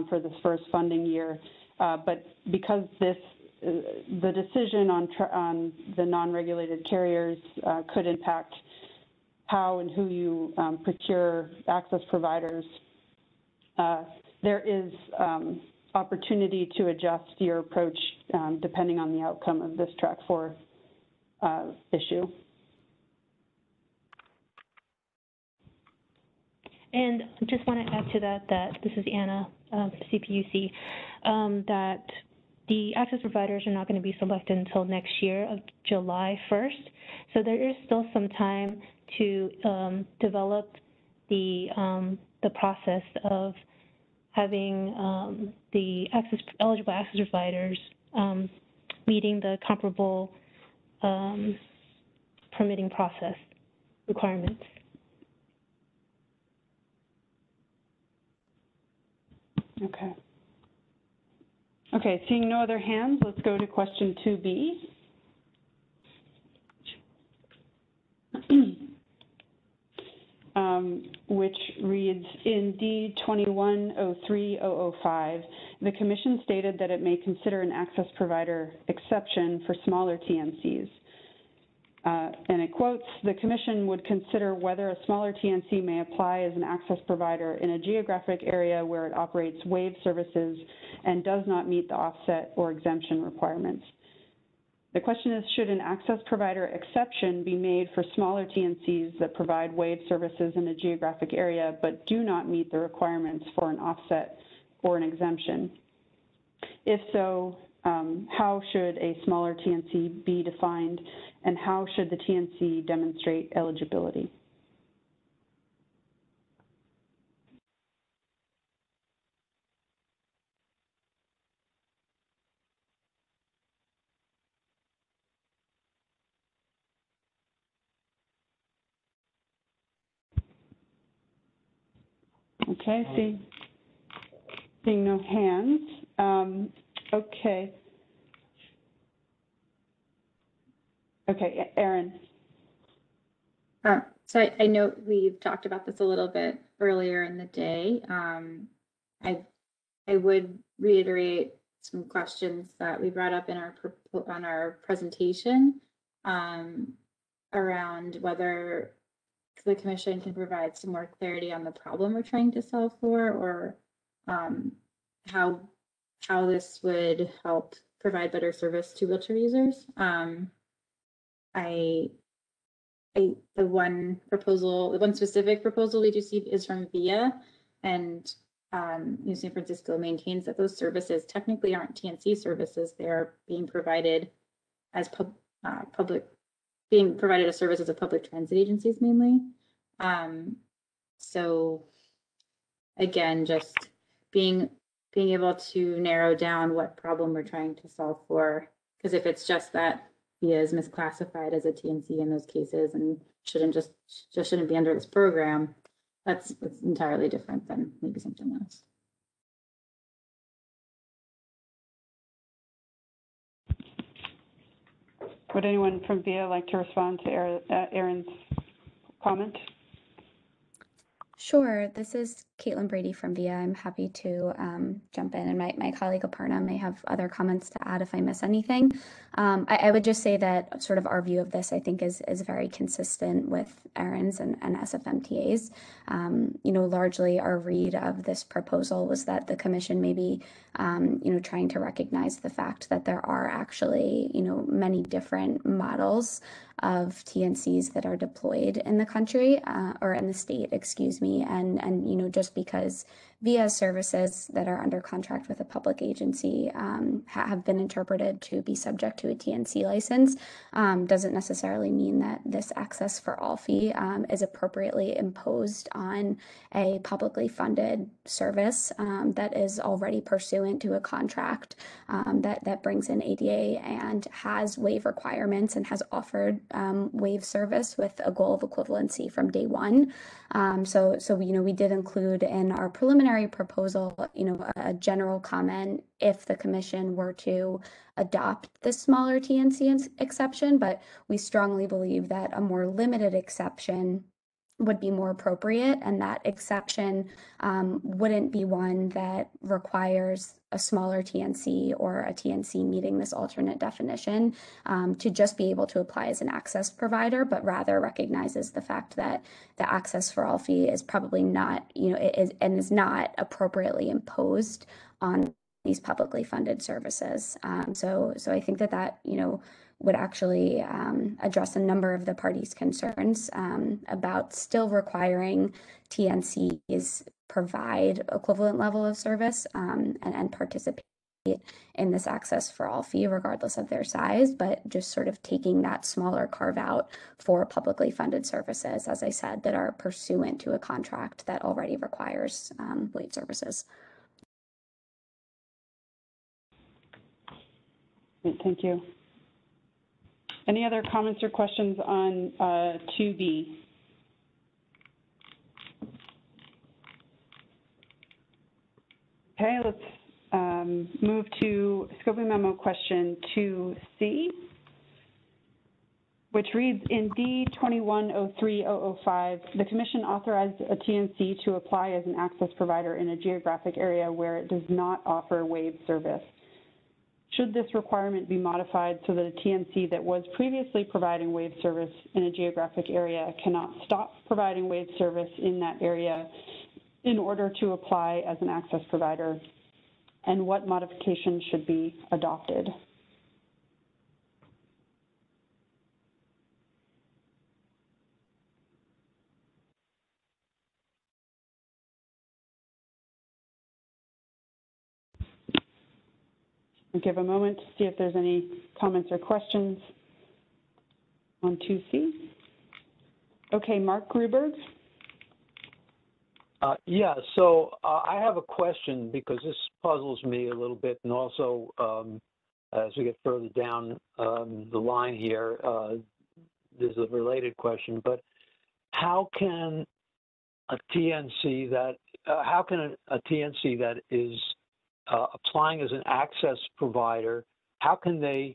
for this first funding year. But because the decision on the non-regulated carriers could impact how and who you procure access providers, there is opportunity to adjust your approach depending on the outcome of this Track 4 issue. And I just want to add to that this is Anna, CPUC, that the access providers are not going to be selected until next year of July 1st. So there is still some time to develop the process of having the eligible access providers meeting the comparable permitting process requirements. Okay. Okay, seeing no other hands, let's go to question 2B. Which reads, in D21-03-005, the Commission stated that it may consider an access provider exception for smaller TNCs. And it quotes, the Commission would consider whether a smaller TNC may apply as an access provider in a geographic area where it operates wave services and does not meet the offset or exemption requirements. The question is, should an access provider exception be made for smaller TNCs that provide wave services in a geographic area but do not meet the requirements for an offset or an exemption? If so, how should a smaller TNC be defined, and how should the TNC demonstrate eligibility? Okay, seeing no hands. Okay. Okay, Erin. So I know we've talked about this a little bit earlier in the day. I would reiterate some questions that we brought up in our presentation around whether the commission can provide some more clarity on the problem we're trying to solve for, or how this would help provide better service to wheelchair users. The one specific proposal we received is from VIA, and New San Francisco maintains that those services technically aren't TNC services. They are being provided as being provided as services of public transit agencies mainly. So again, just being able to narrow down what problem we're trying to solve for, because if it's just that VIA is misclassified as a TNC in those cases and shouldn't be under this program, it's entirely different than maybe something else. Would anyone from VIA like to respond to Erin's comment? Sure, this is Caitlin Brady from VIA. I'm happy to jump in, and my colleague Aparna may have other comments to add if I miss anything. I would just say that sort of our view of this, I think, is very consistent with Erin's and SFMTA's. Largely our read of this proposal was that the commission may be, trying to recognize the fact that there are actually, many different models of TNCs that are deployed in the country or in the state, excuse me, and just because VIA services that are under contract with a public agency have been interpreted to be subject to a TNC license doesn't necessarily mean that this access for all fee is appropriately imposed on a publicly funded service that is already pursuant to a contract that brings in ADA and has waive requirements and has offered waive service with a goal of equivalency from day one. So we did include in our preliminary proposal, a general comment if the commission were to adopt the smaller TNC exception, but we strongly believe that a more limited exception would be more appropriate, and that exception wouldn't be one that requires a smaller TNC or a TNC meeting this alternate definition to just be able to apply as an access provider, but rather recognizes the fact that the access for all fee is probably not, is not appropriately imposed on these publicly funded services. So I think that would actually address a number of the parties' concerns about still requiring TNCs provide equivalent level of service and participate in this access for all fee regardless of their size, but just sort of taking that smaller carve out for publicly funded services, as I said, that are pursuant to a contract that already requires waive services. Thank you. Any other comments or questions on 2B? Okay, let's move to scoping memo question 2C, which reads, in D-21-03-005, the Commission authorized a TNC to apply as an access provider in a geographic area where it does not offer waive service. Should this requirement be modified so that a TNC that was previously providing waive service in a geographic area cannot stop providing waive service in that area in order to apply as an access provider? And what modifications should be adopted? I'll give a moment to see if there's any comments or questions on 2C. Okay, Mark Gruberg. Yeah, so I have a question because this puzzles me a little bit, and also as we get further down the line here, there's a related question. But how can a TNC that is applying as an access provider, how can they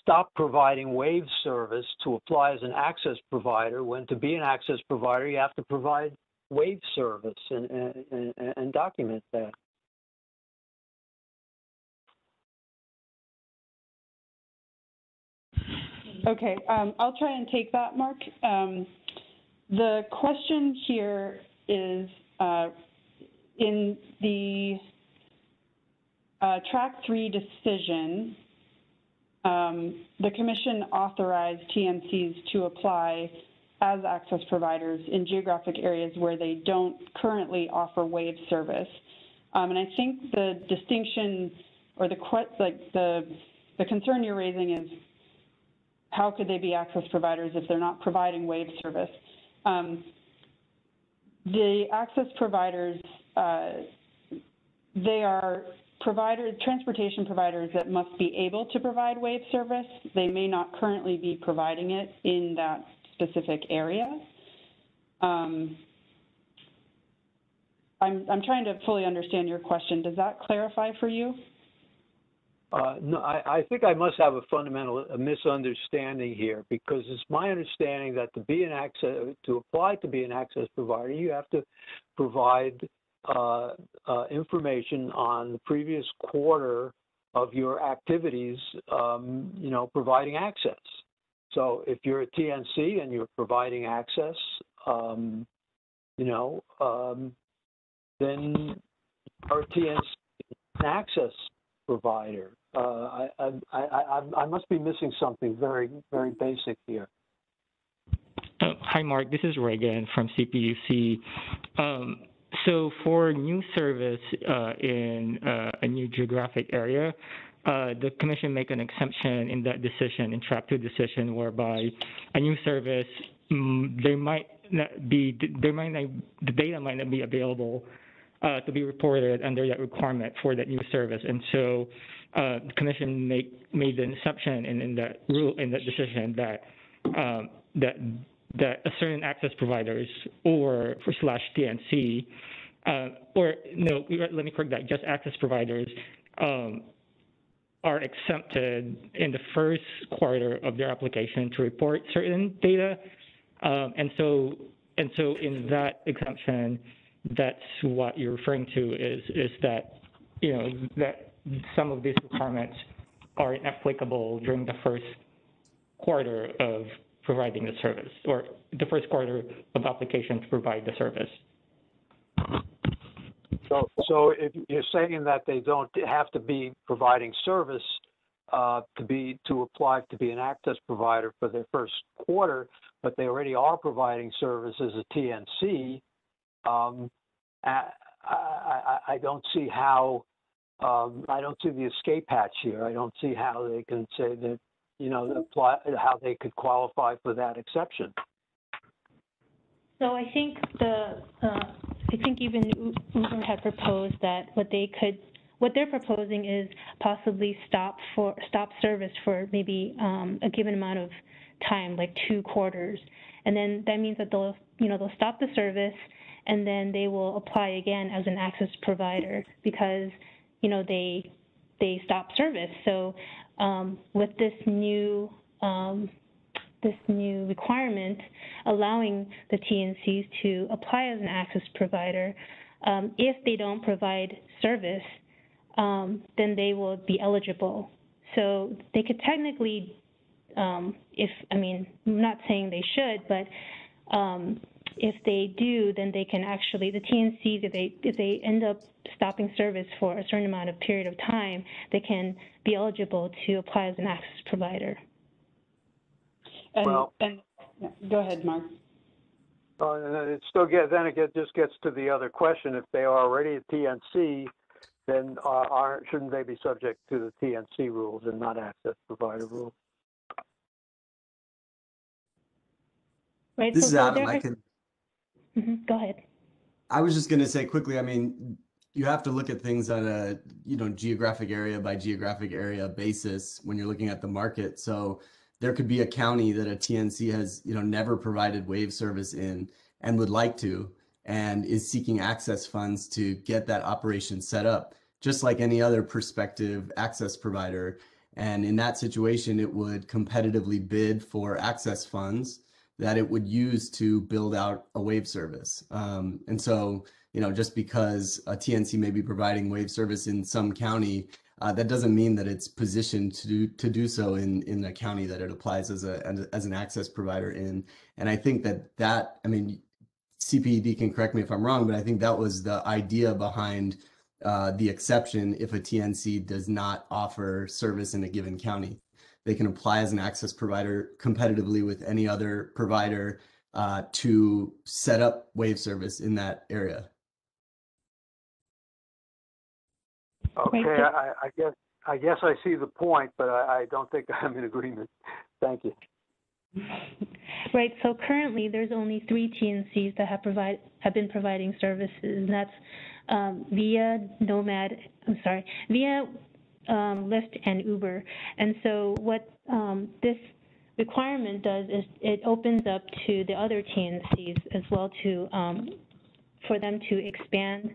stop providing waive service to apply as an access provider when to be an access provider you have to provide waive service and document that? Okay, I'll try and take that, Mark. The question here is in the Track 3 decision, the Commission authorized TNCs to apply as access providers in geographic areas where they don't currently offer wave service. And I think the distinction or the concern you're raising is how could they be access providers if they're not providing wave service? The access providers, they are transportation providers that must be able to provide wave service. They may not currently be providing it in that specific area. I'm trying to fully understand your question. Does that clarify for you? No, I think I must have a fundamental misunderstanding here, because it's my understanding that to apply to be an access provider, you have to provide information on the previous quarter of your activities, providing access. So if you're a TNC and you're providing access, then you're a TNC an access provider. I must be missing something very, very basic here. Hi, Mark. This is Reagan from CPUC. So for new service in a new geographic area, the Commission make an exemption in that decision, in Track 2 decision, whereby a new service, the data might not be available to be reported under that requirement for that new service. And so the Commission made an exception in that rule, in that decision, that a certain access providers or / TNC, or no, let me correct that, just access providers are exempted in the first quarter of their application to report certain data. And so in that exemption, that's what you're referring to is that, that some of these requirements are inapplicable during the first quarter of providing the service, or the first quarter of application to provide the service. So if you're saying that they don't have to be providing service to apply to be an access provider for their first quarter, but they already are providing service as a TNC, I don't see how, I don't see the escape hatch here. I don't see how they can say that, how they could qualify for that exception. So I think even Uber had proposed that what they're proposing is possibly stop service for maybe a given amount of time, like 2 quarters, and then that means that they'll stop the service, and then they will apply again as an access provider because they stop service. So with this new requirement allowing the TNCs to apply as an access provider, if they don't provide service, then they will be eligible. So they could technically, I'm not saying they should, but if they do, then they can actually, the TNCs, if they end up stopping service for a certain amount of period of time, they can be eligible to apply as an access provider. Go ahead, Mark. It just gets to the other question. If they are already a TNC, then shouldn't they be subject to the TNC rules and not access provider rules? Right. This is Adam. I can. Go ahead. I was just going to say quickly. I mean, you have to look at things on a geographic area by geographic area basis when you're looking at the market. So there could be a county that a TNC has never provided wave service in and would like to, and is seeking access funds to get that operation set up, just like any other prospective access provider. And in that situation, it would competitively bid for access funds that it would use to build out a wave service. And so, just because a TNC may be providing wave service in some county, that doesn't mean that it's positioned to do so in a county that it applies as an access provider in. And I think that I mean, CPED can correct me if I'm wrong, but I think that was the idea behind the exception. If a TNC does not offer service in a given county, they can apply as an access provider competitively with any other provider to set up wave service in that area. Okay, I guess I see the point, but I don't think I'm in agreement. Thank you. Right. So currently, there's only 3 TNCs that have been providing services, and that's via Lyft and Uber. And so what this requirement does is it opens up to the other TNCs as well to for them to expand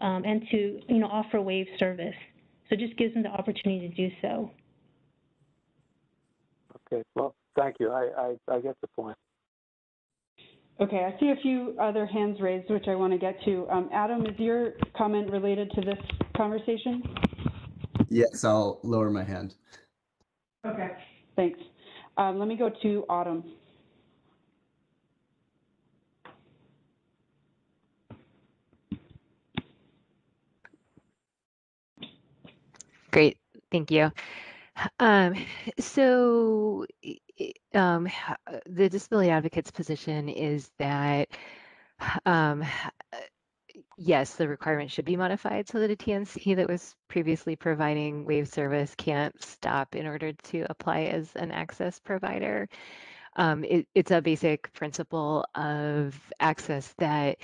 and to offer wave service. So it just gives them the opportunity to do so. Okay, well, thank you. I get the point. Okay, I see a few other hands raised, which I want to get to. Adam, is your comment related to this conversation? Yes, I'll lower my hand. Okay, thanks. Let me go to Autumn. Great, thank you. So the disability advocate's position is that yes, the requirement should be modified so that a TNC that was previously providing wave service can't stop in order to apply as an access provider. It's a basic principle of access that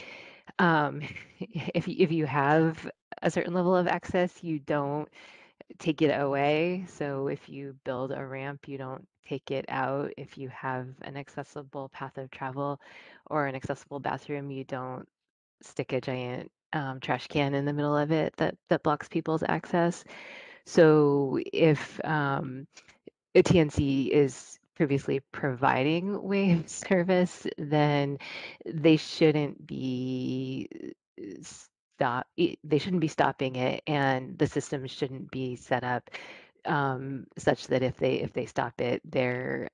if you have a certain level of access, you don't take it away. So if you build a ramp, you don't take it out. If you have an accessible path of travel or an accessible bathroom, you don't stick a giant trash can in the middle of it that blocks people's access. So if a TNC is previously providing wave service, then they shouldn't be stopping it, and the system shouldn't be set up such that if they stop it, there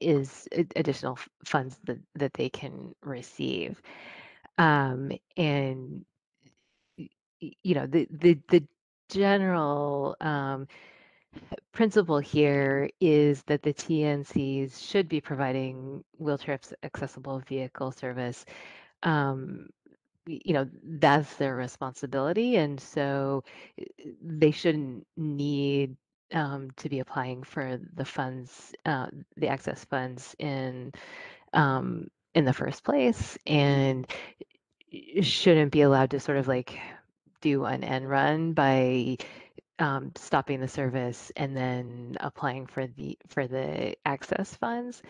is additional funds that they can receive. And the general principle here is that the TNCs should be providing wheelchair accessible vehicle service. That's their responsibility, and so they shouldn't need to be applying for the funds, the access funds in the first place, and shouldn't be allowed to sort of like do an end run by stopping the service and then applying for the access funds.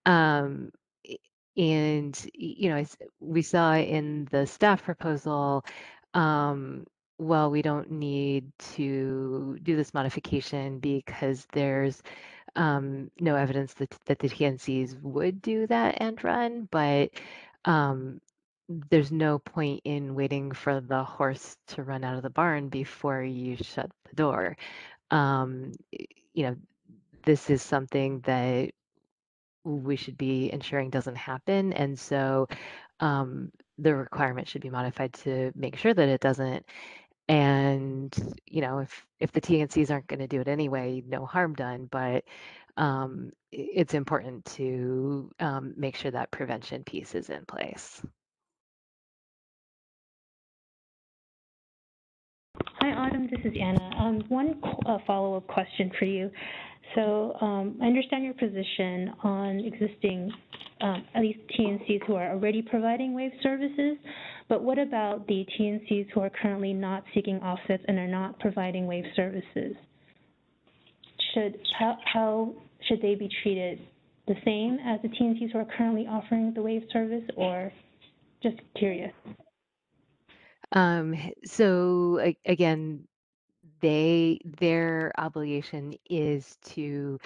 And we saw in the staff proposal, well, we don't need to do this modification because there's no evidence that the TNCs would do that end run, but there's no point in waiting for the horse to run out of the barn before you shut the door. This is something that we should be ensuring doesn't happen, and so the requirement should be modified to make sure that it doesn't. And if the TNCs aren't going to do it anyway, no harm done. But it's important to make sure that prevention piece is in place. Hi, Autumn. This is Anna. One follow-up question for you. So I understand your position on existing, at least TNCs who are already providing wave services, but what about the TNCs who are currently not seeking offsets and are not providing wave services? How should they be treated? The same as the TNCs who are currently offering the wave service, or just curious? So again, their obligation is to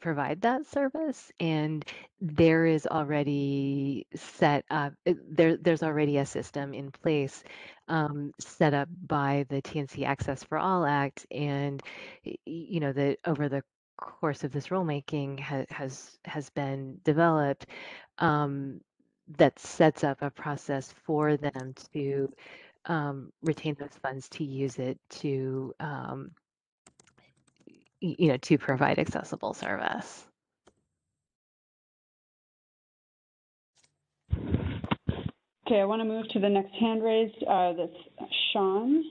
provide that service, and there is already set up. There's already a system in place set up by the TNC Access for All Act, and you know that over the course of this rulemaking has been developed that sets up a process for them to retain those funds to use it to you know, to provide accessible service. Okay, I want to move to the next hand raised. That's Sean.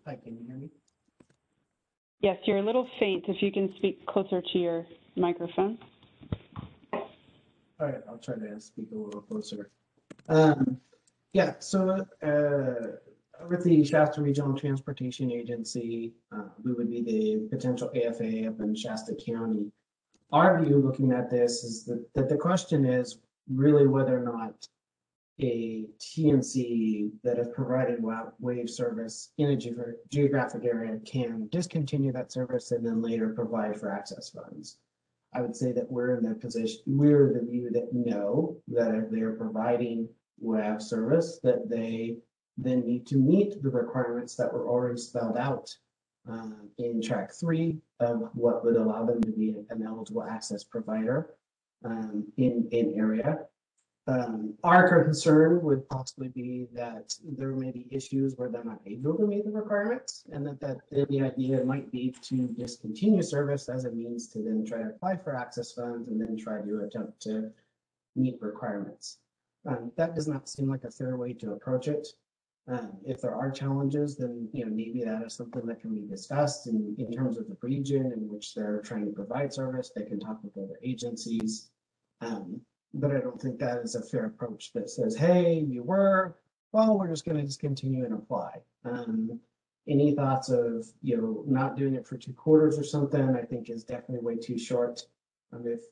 Hi, can you hear me? Yes, you're a little faint. If you can speak closer to your microphone. All right, I'll try to speak a little closer. Yeah, so with the Shasta Regional Transportation Agency, we would be the potential AFA up in Shasta County. Our view looking at this is that the question is really whether or not a TNC that is providing wave service in a geographic area can discontinue that service and then later provide for access funds. I would say that we're in the position, we're of the view that no, that if they're providing WAV service, that they then need to meet the requirements that were already spelled out in track 3 of what would allow them to be an eligible access provider in area. Our concern would possibly be that there may be issues where they're not able to meet the requirements, and that the idea might be to discontinue service as a means to then try to apply for access funds and then try to attempt to meet requirements. That does not seem like a fair way to approach it. If there are challenges, then maybe that is something that can be discussed in terms of the region in which they're trying to provide service. They can talk with other agencies. But I don't think that is a fair approach that says, hey, we're just going to discontinue and apply. Any thoughts of, not doing it for 2 quarters or something, I think is definitely way too short.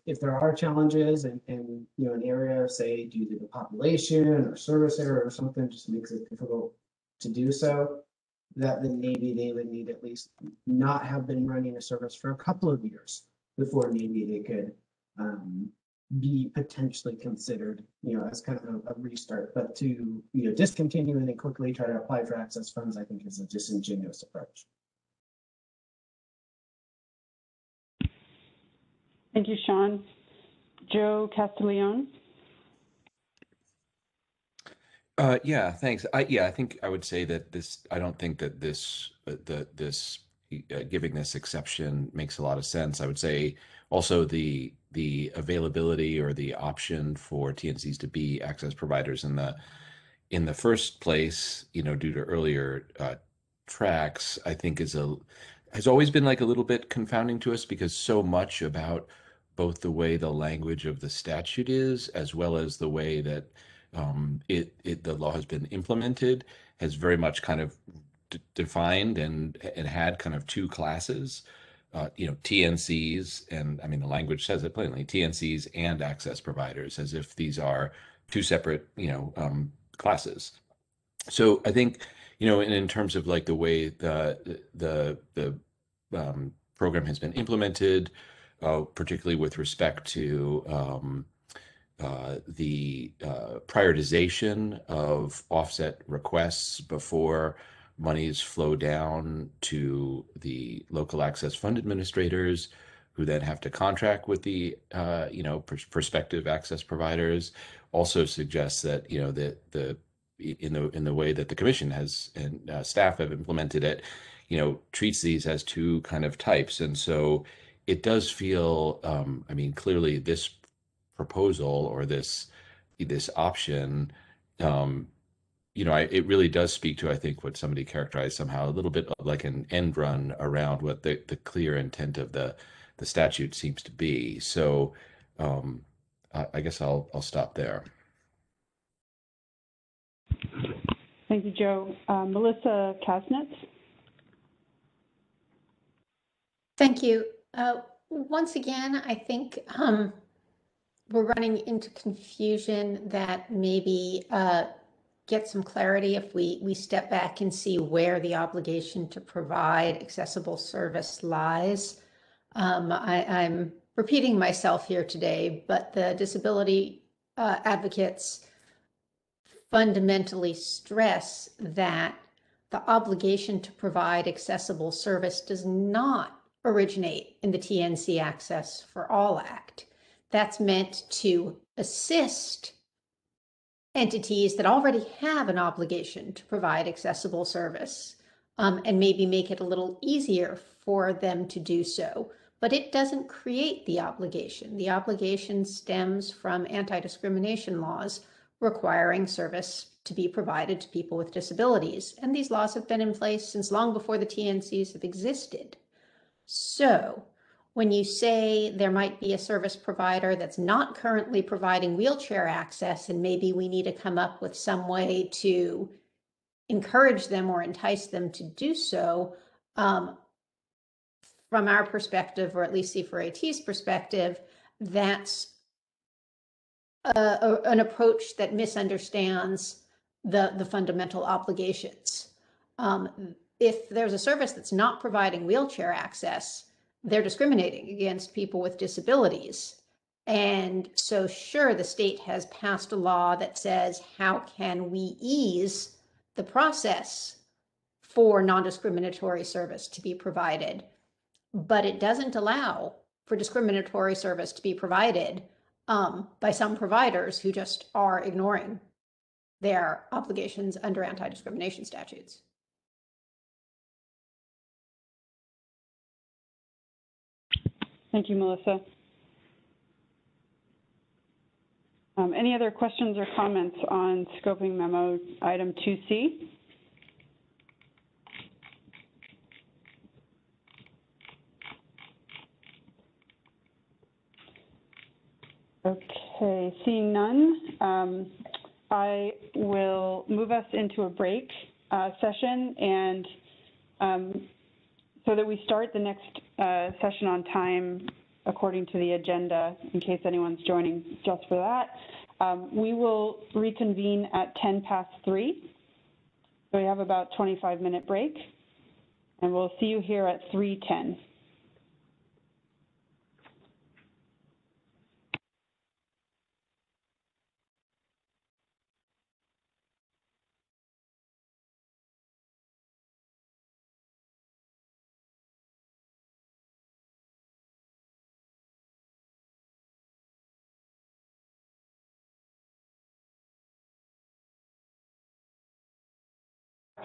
If there are challenges and an area, say, due to the population or service area or something, just makes it difficult to do so, that then maybe they would need at least not have been running a service for a couple of years before maybe they could be potentially considered, as kind of a restart. But to discontinue and then quickly try to apply for access funds, I think is a disingenuous approach. Thank you, Sean. Joe Castiglione. Yeah, thanks. I think I would say that I don't think that giving this exception makes a lot of sense. I would say also the availability or the option for TNCs to be access providers in the first place, due to earlier tracks, I think has always been like a little bit confounding to us, because so much about both the way the language of the statute is, as well as the way that the law has been implemented, has very much kind of defined and had kind of 2 classes, TNCs, and I mean the language says it plainly, TNCs and access providers, as if these are 2 separate classes. So I think in terms of like the way the program has been implemented, particularly with respect to the prioritization of offset requests before monies flow down to the local access fund administrators, who then have to contract with the prospective access providers, also suggests that in the way that the commission has and staff have implemented it, treats these as 2 kind of types. And so it does feel, I mean, clearly this proposal or this option, it really does speak to, I think, what somebody characterized somehow a little bit like an end run around what the clear intent of the statute seems to be. So I guess I'll stop there. Thank you, Joe. Melissa Kasnitz. Thank you. Once again, I think we're running into confusion that maybe get some clarity if we step back and see where the obligation to provide accessible service lies. I'm repeating myself here today, but the disability advocates fundamentally stress that the obligation to provide accessible service does not originate in the TNC Access for All Act. That's meant to assist entities that already have an obligation to provide accessible service, and maybe make it a little easier for them to do so. But it doesn't create the obligation. The obligation stems from anti-discrimination laws requiring service to be provided to people with disabilities. And these laws have been in place since long before the TNCs have existed. So when you say there might be a service provider that's not currently providing wheelchair access, and maybe we need to come up with some way to encourage them or entice them to do so, from our perspective, or at least C4AT's perspective, that's an approach that misunderstands the fundamental obligations. If there's a service that's not providing wheelchair access, they're discriminating against people with disabilities. And so sure, the state has passed a law that says, how can we ease the process for non-discriminatory service to be provided? But it doesn't allow for discriminatory service to be provided by some providers who just are ignoring their obligations under anti-discrimination statutes. Thank you, Melissa. Any other questions or comments on scoping memo item 2C? Okay, seeing none, I will move us into a break session, and so that we start the next session on time according to the agenda, in case anyone's joining just for that. We will reconvene at 3:10. So we have about 25-minute break, and we'll see you here at 3:10.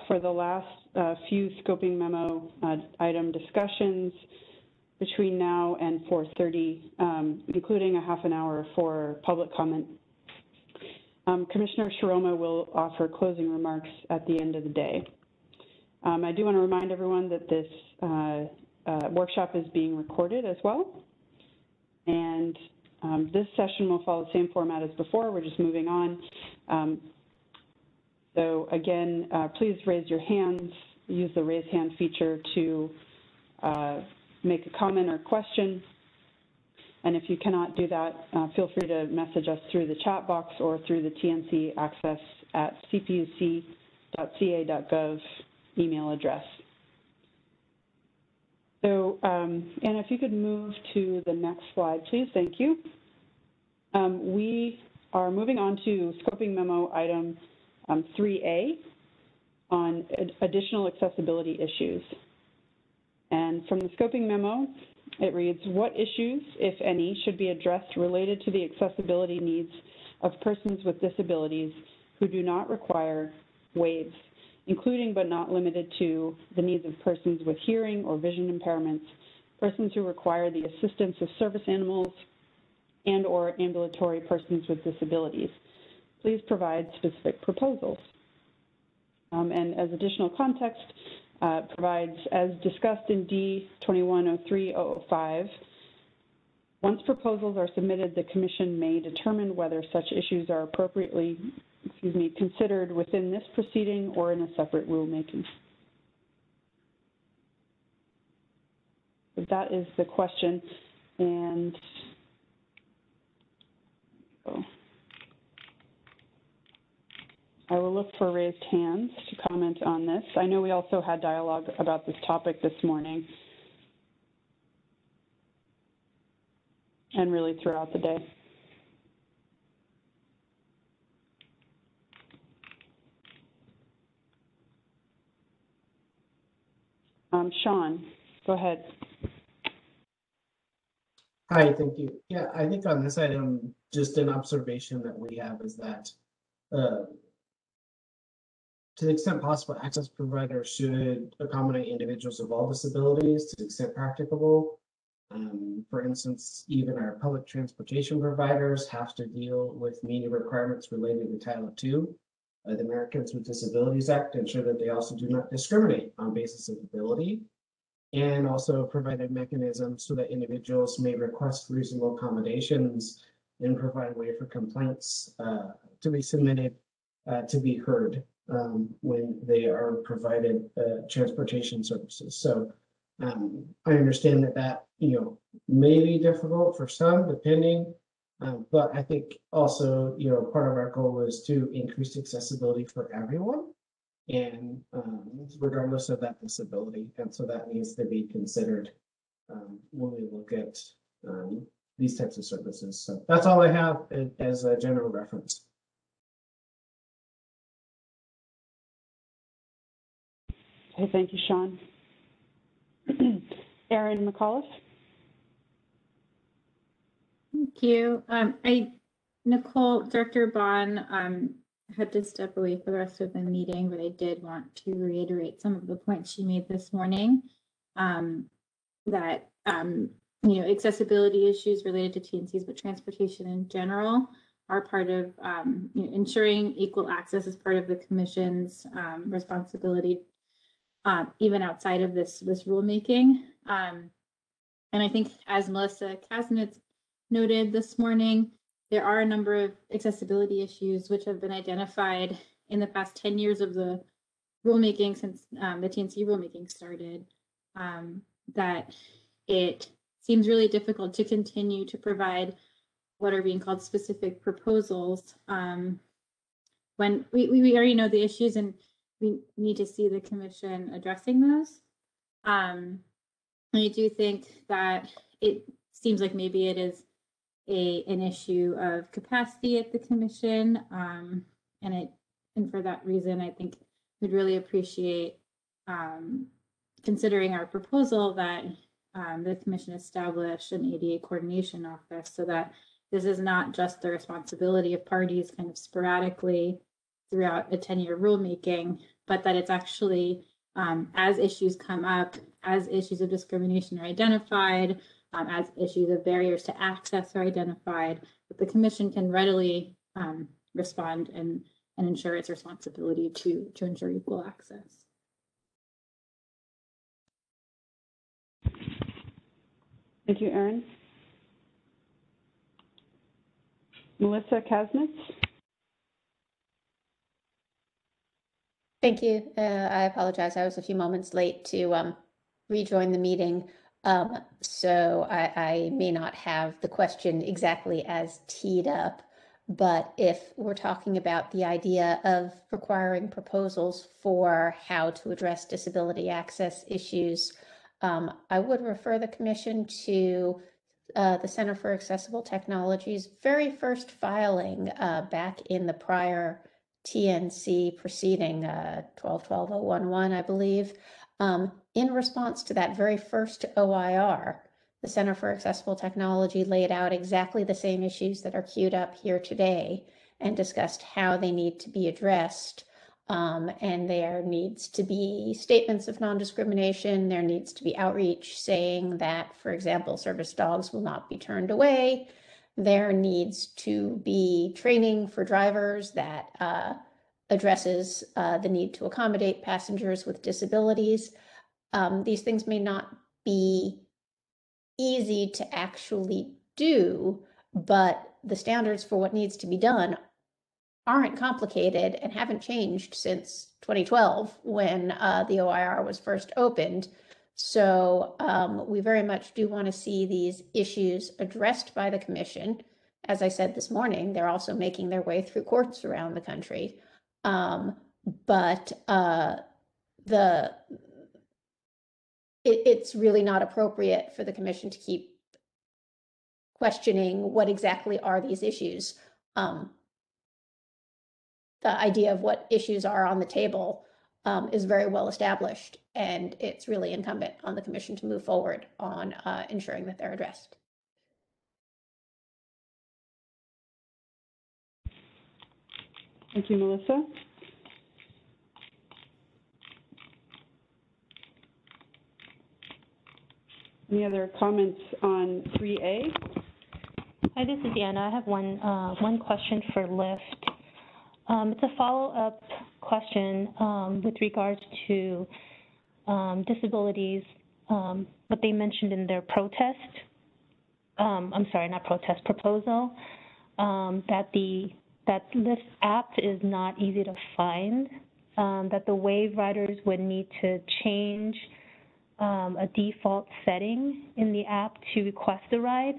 For the last few scoping memo item discussions between now and 4:30, including a half an hour for public comment. Commissioner Shiroma will offer closing remarks at the end of the day. I do want to remind everyone that this workshop is being recorded as well. And this session will follow the same format as before. We're just moving on. So again, please raise your hands, use the raise hand feature to make a comment or question. And if you cannot do that, feel free to message us through the chat box or through the TNC access at cpuc.ca.gov email address. So, Anna, if you could move to the next slide, please. Thank you. We are moving on to scoping memo item 3A on additional accessibility issues. And from the scoping memo, it reads, what issues, if any, should be addressed related to the accessibility needs of persons with disabilities who do not require waves, including but not limited to the needs of persons with hearing or vision impairments, persons who require the assistance of service animals, and or ambulatory persons with disabilities. Please provide specific proposals. And as additional context, provides, as discussed in D-21-03-005, once proposals are submitted, the Commission may determine whether such issues are appropriately, considered within this proceeding or in a separate rulemaking. So that is the question, and I will look for raised hands to comment on this. I know we also had dialogue about this topic this morning and really throughout the day. Sean, go ahead. Hi, thank you. Yeah, I think on this item, just an observation that we have is that to the extent possible, access providers should accommodate individuals of all disabilities to the extent practicable. For instance, even our public transportation providers have to deal with meeting requirements related to Title II of the Americans with Disabilities Act to ensure that they also do not discriminate on basis of ability, and also provided mechanisms so that individuals may request reasonable accommodations and provide a way for complaints to be submitted to be heard when they are provided transportation services. So I understand that may be difficult for some, depending, but I think also part of our goal is to increase accessibility for everyone, and regardless of that disability, and so that needs to be considered when we look at these types of services. So that's all I have as a general reference. Okay, thank you, Sean. Erin McAuliffe. Thank you. Nicole, Director Bond had to step away for the rest of the meeting, but I did want to reiterate some of the points she made this morning. That accessibility issues related to TNCs, but transportation in general, are part of ensuring equal access is part of the Commission's responsibility, even outside of this rulemaking. And I think, as Melissa Kasnitz noted this morning, there are a number of accessibility issues which have been identified in the past 10 years of the rulemaking, since the TNC rulemaking started, that it seems really difficult to continue to provide what are being called specific proposals when we already know the issues and we need to see the Commission addressing those. I do think that it seems like maybe it is an issue of capacity at the Commission, and for that reason, I think we'd really appreciate considering our proposal that the Commission establish an ADA coordination office, so that this is not just the responsibility of parties kind of sporadically throughout a 10-year rulemaking, but that it's actually, as issues come up, as issues of discrimination are identified, as issues of barriers to access are identified, that the Commission can readily respond and ensure its responsibility to ensure equal access. Thank you, Erin. Melissa Kasnitz. Thank you. I apologize. I was a few moments late to rejoin the meeting. So I may not have the question exactly as teed up, but if we're talking about the idea of requiring proposals for how to address disability access issues, I would refer the Commission to the Center for Accessible Technology's very first filing back in the prior TNC proceeding, 12-12-011, I believe. In response to that very first OIR, the Center for Accessible Technology laid out exactly the same issues that are queued up here today and discussed how they need to be addressed. And there needs to be statements of non-discrimination. There needs to be outreach saying that, for example, service dogs will not be turned away. There needs to be training for drivers that addresses the need to accommodate passengers with disabilities. These things may not be easy to actually do, but the standards for what needs to be done aren't complicated and haven't changed since 2012 when the OIR was first opened. So we very much do want to see these issues addressed by the Commission. As I said this morning, they're also making their way through courts around the country. but it's really not appropriate for the commission to keep questioning what exactly are these issues. The idea of what issues are on the table is very well established, and it's really incumbent on the commission to move forward on ensuring that they're addressed. Thank you, Melissa. Any other comments on 3A? Hi, this is Anna. I have one question for Lyft. It's a follow-up question with regards to disabilities, what they mentioned in their protest. I'm sorry, not protest, proposal, that Lyft app is not easy to find, that the wave riders would need to change a default setting in the app to request a ride.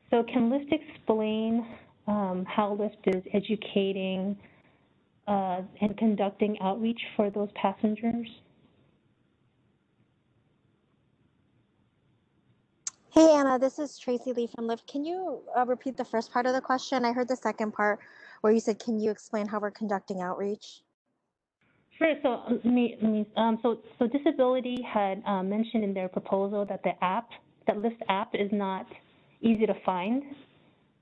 So can Lyft explain how Lyft is educating and conducting outreach for those passengers? Hey, Anna, this is Tracy Lee from Lyft. Can you repeat the first part of the question? I heard the second part where you said, can you explain how we're conducting outreach? Sure. So so Disability had mentioned in their proposal that Lyft app is not easy to find,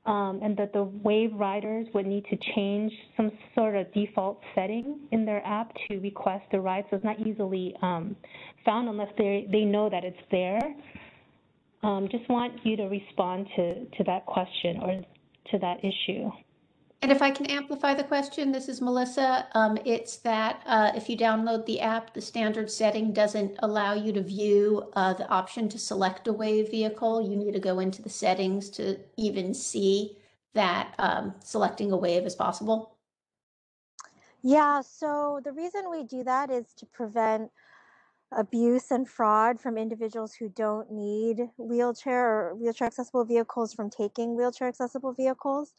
and that the wave riders would need to change some sort of default setting in their app to request a ride. So it's not easily found unless they know that it's there. Just want you to respond to that question or to that issue. And if I can amplify the question, this is Melissa. It's that if you download the app, the standard setting doesn't allow you to view the option to select a wave vehicle. You need to go into the settings to even see that selecting a wave is possible. Yeah, so the reason we do that is to prevent abuse and fraud from individuals who don't need wheelchair or wheelchair accessible vehicles from taking wheelchair accessible vehicles.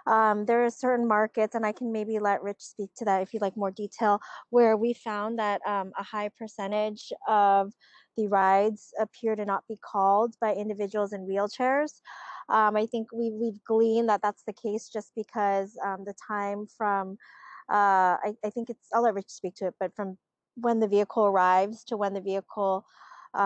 There are certain markets, and I can maybe let Rich speak to that if you'd like more detail, where we found that a high percentage of the rides appear to not be called by individuals in wheelchairs. I think we've gleaned that that's the case just because the time from, I think it's, I'll let Rich speak to it, but from when the vehicle arrives to when the vehicle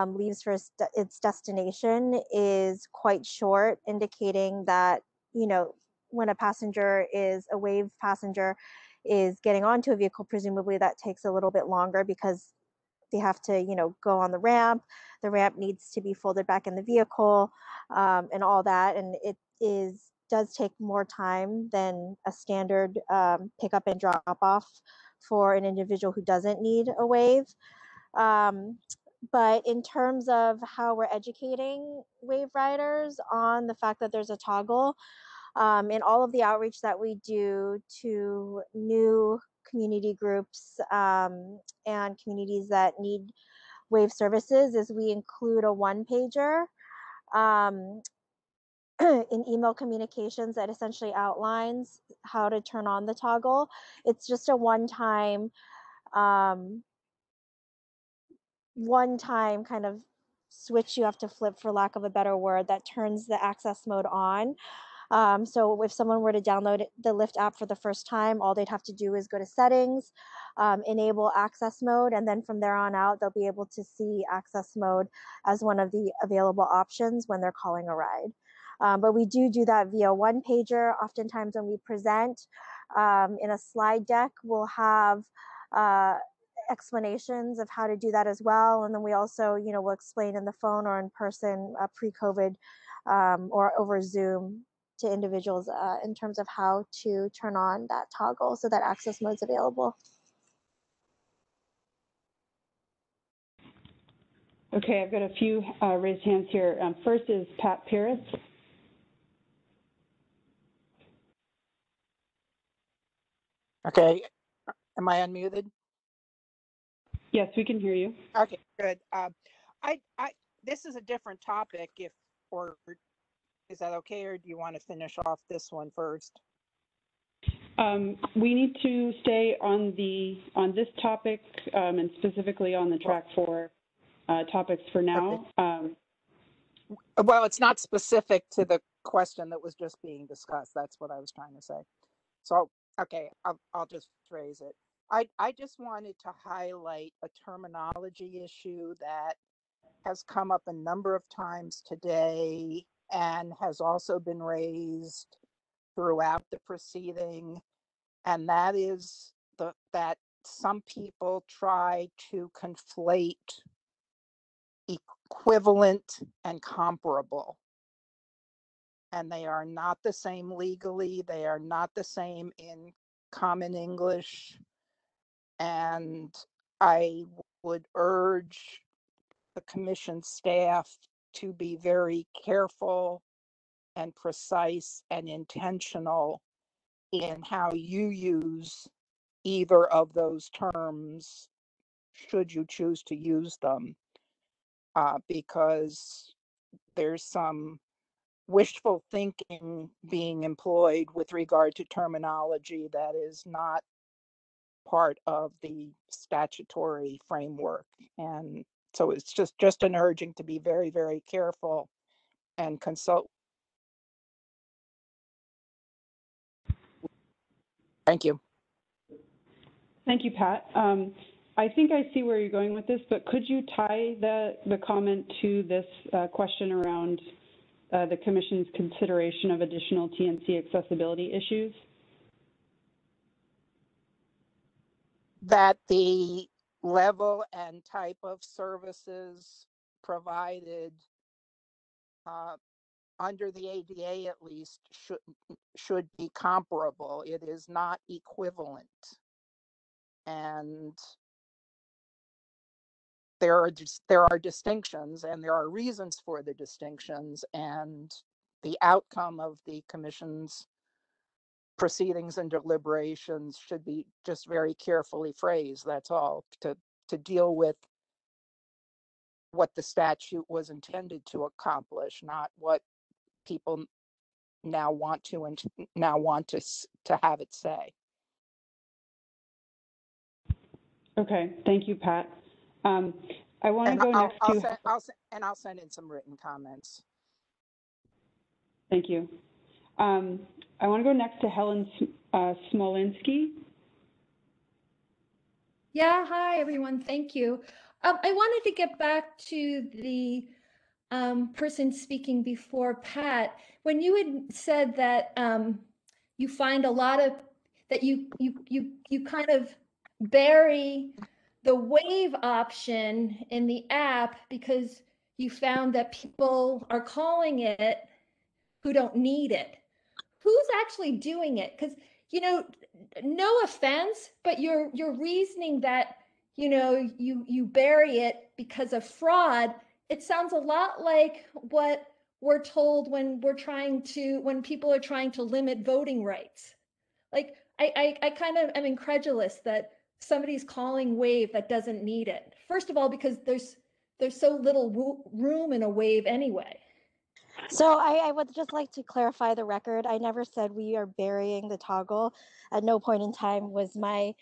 leaves for its destination is quite short, indicating that, you know, when a passenger is a wave passenger is getting onto a vehicle, presumably that takes a little bit longer because they have to, you know, go on the ramp needs to be folded back in the vehicle, and all that, and it does take more time than a standard pickup and drop off for an individual who doesn't need a wave. But in terms of how we're educating wave riders on the fact that there's a toggle, in all of the outreach that we do to new community groups and communities that need wave services, is we include a one-pager in email communications that essentially outlines how to turn on the toggle. It's just a one-time kind of switch you have to flip, for lack of a better word, that turns the access mode on. So if someone were to download the Lyft app for the first time, all they'd have to do is go to settings, enable access mode, and then from there on out, they'll be able to see access mode as one of the available options when they're calling a ride. But we do that via one pager. Oftentimes when we present in a slide deck, we'll have explanations of how to do that as well. And then we also, you know, will explain in the phone or in person pre-COVID or over Zoom to individuals in terms of how to turn on that toggle so that access mode is available. Okay, I've got a few raised hands here. First is Pat Pierce. Okay, am I unmuted? Yes, we can hear you. Okay, good. This is a different topic, or is that okay, or do you want to finish off this one first? We need to stay on this topic and specifically on the track 4 topics for now. Well, it's not specific to the question that was just being discussed. That's what I was trying to say. So, okay, I'll just phrase it. I just wanted to highlight a terminology issue that has come up a number of times today and has also been raised throughout the proceeding, and that is that some people try to conflate equivalent and comparable. And they are not the same legally, they are not the same in common English. And I would urge the commission staff to be very careful and precise and intentional in how you use either of those terms, should you choose to use them, because there's some wishful thinking being employed with regard to terminology that is not part of the statutory framework. And so it's just an urging to be very, very careful and consult. Thank you. Thank you, Pat. I think I see where you're going with this, but could you tie the comment to this question around the Commission's consideration of additional TNC accessibility issues? That the level and type of services provided under the ADA at least should be comparable. It is not equivalent. And there are distinctions, and there are reasons for the distinctions, and the outcome of the Commission's proceedings and deliberations should be just very carefully phrased. That's all, to deal with what the statute was intended to accomplish, not what people now want to have it say. Okay, thank you, Pat. I want to go next to. I'll send in some written comments. Thank you. I want to go next to Helen Smolinski. Yeah, hi everyone, thank you. I wanted to get back to the person speaking before Pat. When you had said that you find a lot of, that you kind of bury the waive option in the app because you found that people are calling it who don't need it. Who's actually doing it? Because, you know, no offense, but your reasoning that, you know, you bury it because of fraud, it sounds a lot like what we're told when people are trying to limit voting rights. Like, I kind of am incredulous that somebody's calling waive that doesn't need it. First of all, because there's so little room in a waive anyway. So I would just like to clarify the record. I never said we are burying the toggle. At no point in time was my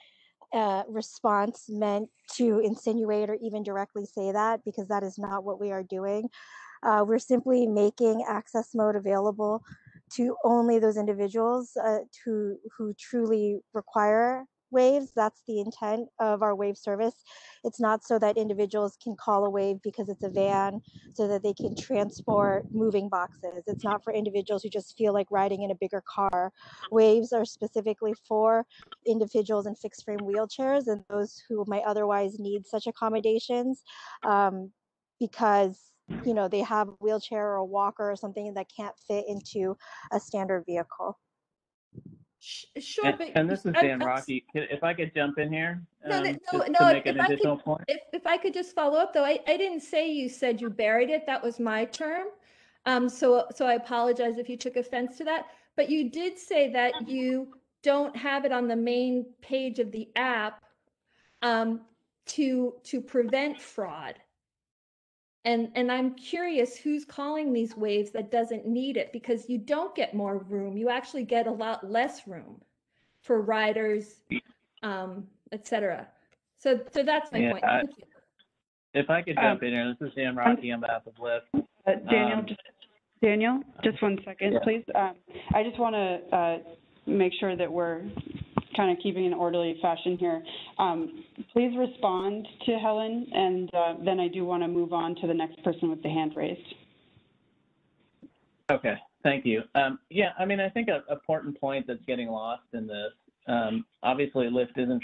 response meant to insinuate or even directly say that, because that is not what we are doing. We're simply making access mode available to only those individuals who truly require waves. That's the intent of our wave service. It's not so that individuals can call a wave because it's a van so that they can transport moving boxes. It's not for individuals who just feel like riding in a bigger car. Waves are specifically for individuals in fixed frame wheelchairs and those who might otherwise need such accommodations because, you know, they have a wheelchair or a walker or something that can't fit into a standard vehicle. Sure, but and this is Dan Rocky. If I could jump in here, to make an additional point. If I could just follow up though, I didn't say you said you buried it. That was my term. So I apologize if you took offense to that. But you did say that you don't have it on the main page of the app to prevent fraud. And I'm curious who's calling these waves that doesn't need it, because you don't get more room. You actually get a lot less room. for riders, etc. So that's my point. Thank you. If I could jump in here, this is Dan Rocky on behalf of Lyft. Daniel, just 1 second, yeah. please. I just want to make sure that we're kind of keeping an orderly fashion here. Please respond to Helen, and then I do want to move on to the next person with the hand raised. Okay, thank you. Yeah, I mean, I think an important point that's getting lost in this, obviously Lyft isn't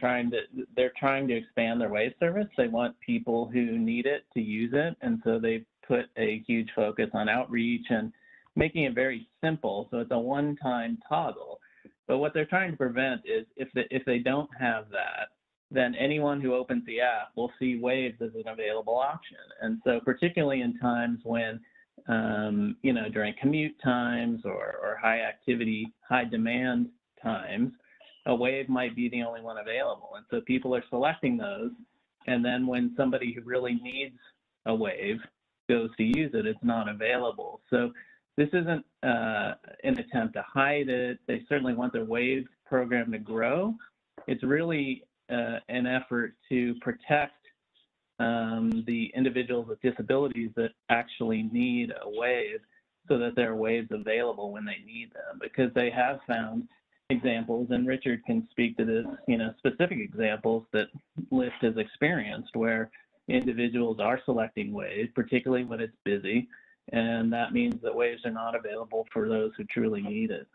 they're trying to expand their Wave service. They want people who need it to use it, and so they put a huge focus on outreach and making it very simple, so it's a one-time toggle. But what they're trying to prevent is if they don't have that, then anyone who opens the app will see Waves as an available option. And so particularly in times when, you know, during commute times or high activity, high demand times, a Wave might be the only one available. And so people are selecting those. And then when somebody who really needs a Wave goes to use it, it's not available. So this isn't an attempt to hide it. They certainly want their Wave program to grow. It's really an effort to protect the individuals with disabilities that actually need a Wave, so that there are Waves available when they need them, because they have found examples, and Richard can speak to this, you know, specific examples that Lyft has experienced where individuals are selecting Waves, particularly when it's busy, and that means that Waves are not available for those who truly need it.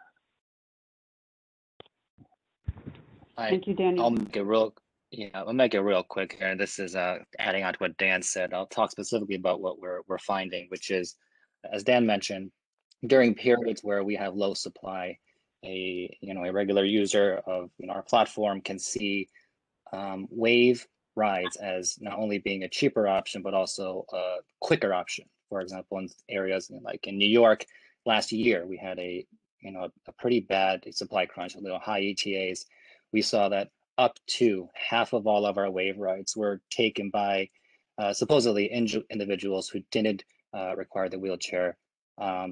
Thank you, Daniel. I'll make it real quick here. This is adding on to what Dan said. I'll talk specifically about what we're finding, which is, as Dan mentioned, during periods where we have low supply, a regular user of our platform can see Wave rides as not only being a cheaper option, but also a quicker option. For example, in areas like in New York last year, we had a pretty bad supply crunch, high ETAs. We saw that up to half of all of our Wave rides were taken by supposedly individuals who didn't require the wheelchair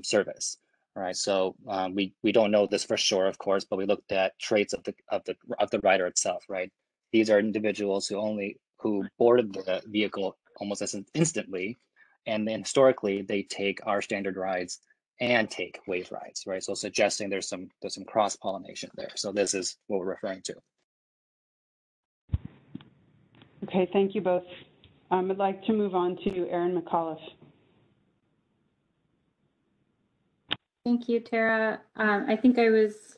service. Right, so we don't know this for sure, of course, but we looked at traits of the rider itself. Right, these are individuals who boarded the vehicle almost as instantly, and then historically they take our standard rides and take Wave rides. Right, so suggesting there's some cross pollination there. So this is what we're referring to. Okay, thank you both. I'd like to move on to Erin McAuliffe. Thank you, Tara. I think I was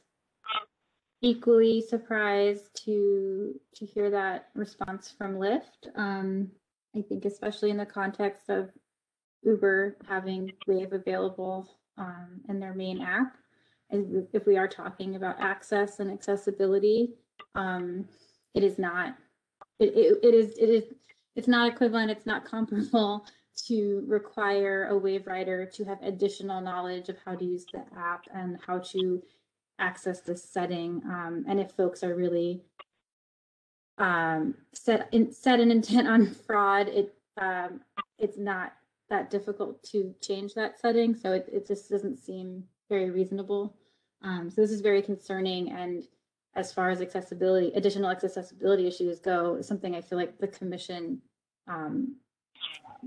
equally surprised to hear that response from Lyft. I think especially in the context of Uber having Wave available in their main app, and if we are talking about access and accessibility, it is not. It's not equivalent. It's not comparable to require a Wave rider to have additional knowledge of how to use the app and how to access this setting. And if folks are really set an intent on fraud, it's not that difficult to change that setting. So it just doesn't seem very reasonable. So this is very concerning. And as far as additional accessibility issues go, something I feel like the Commission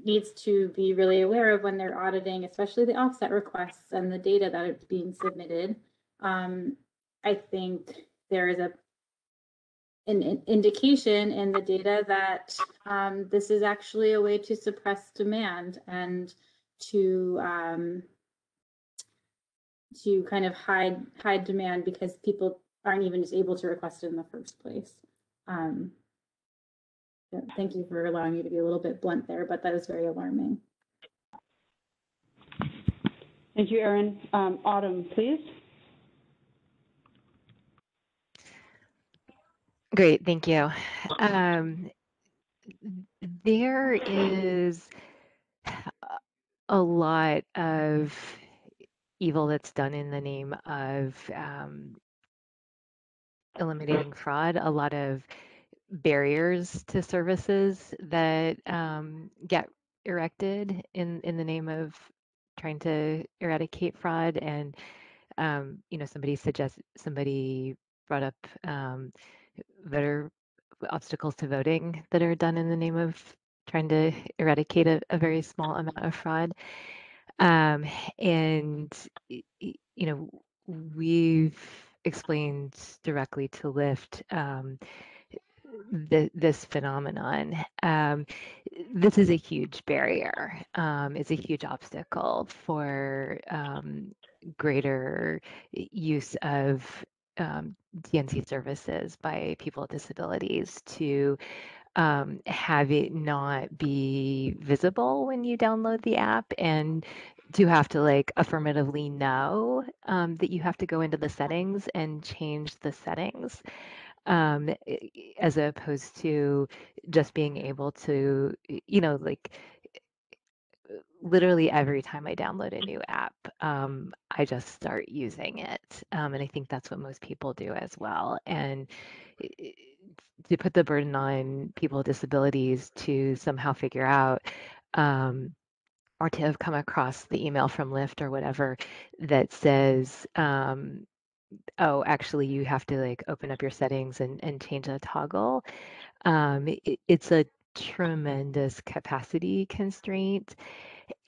needs to be really aware of when they're auditing, especially the offset requests and the data that is being submitted. I think there is an indication in the data that this is actually a way to suppress demand and to kind of hide demand because people aren't even just able to request it in the first place. Thank you for allowing me to be a little bit blunt there, but that is very alarming. Thank you, Erin. Autumn, please. Great, thank you. There is a lot of evil that's done in the name of eliminating fraud, a lot of barriers to services that get erected in the name of trying to eradicate fraud. And somebody brought up voter obstacles to voting that are done in the name of trying to eradicate a very small amount of fraud. And, you know, we've explained directly to Lyft this phenomenon. This is a huge barrier. It's a huge obstacle for greater use of TNC services by people with disabilities to have it not be visible when you download the app, and to have to like affirmatively know that you have to go into the settings and change the settings, as opposed to just being able to, you know, like literally every time I download a new app, I just start using it. And I think that's what most people do as well. And to put the burden on people with disabilities to somehow figure out, or to have come across the email from Lyft or whatever that says, oh, actually, you have to like open up your settings and change a toggle. It's a tremendous capacity constraint.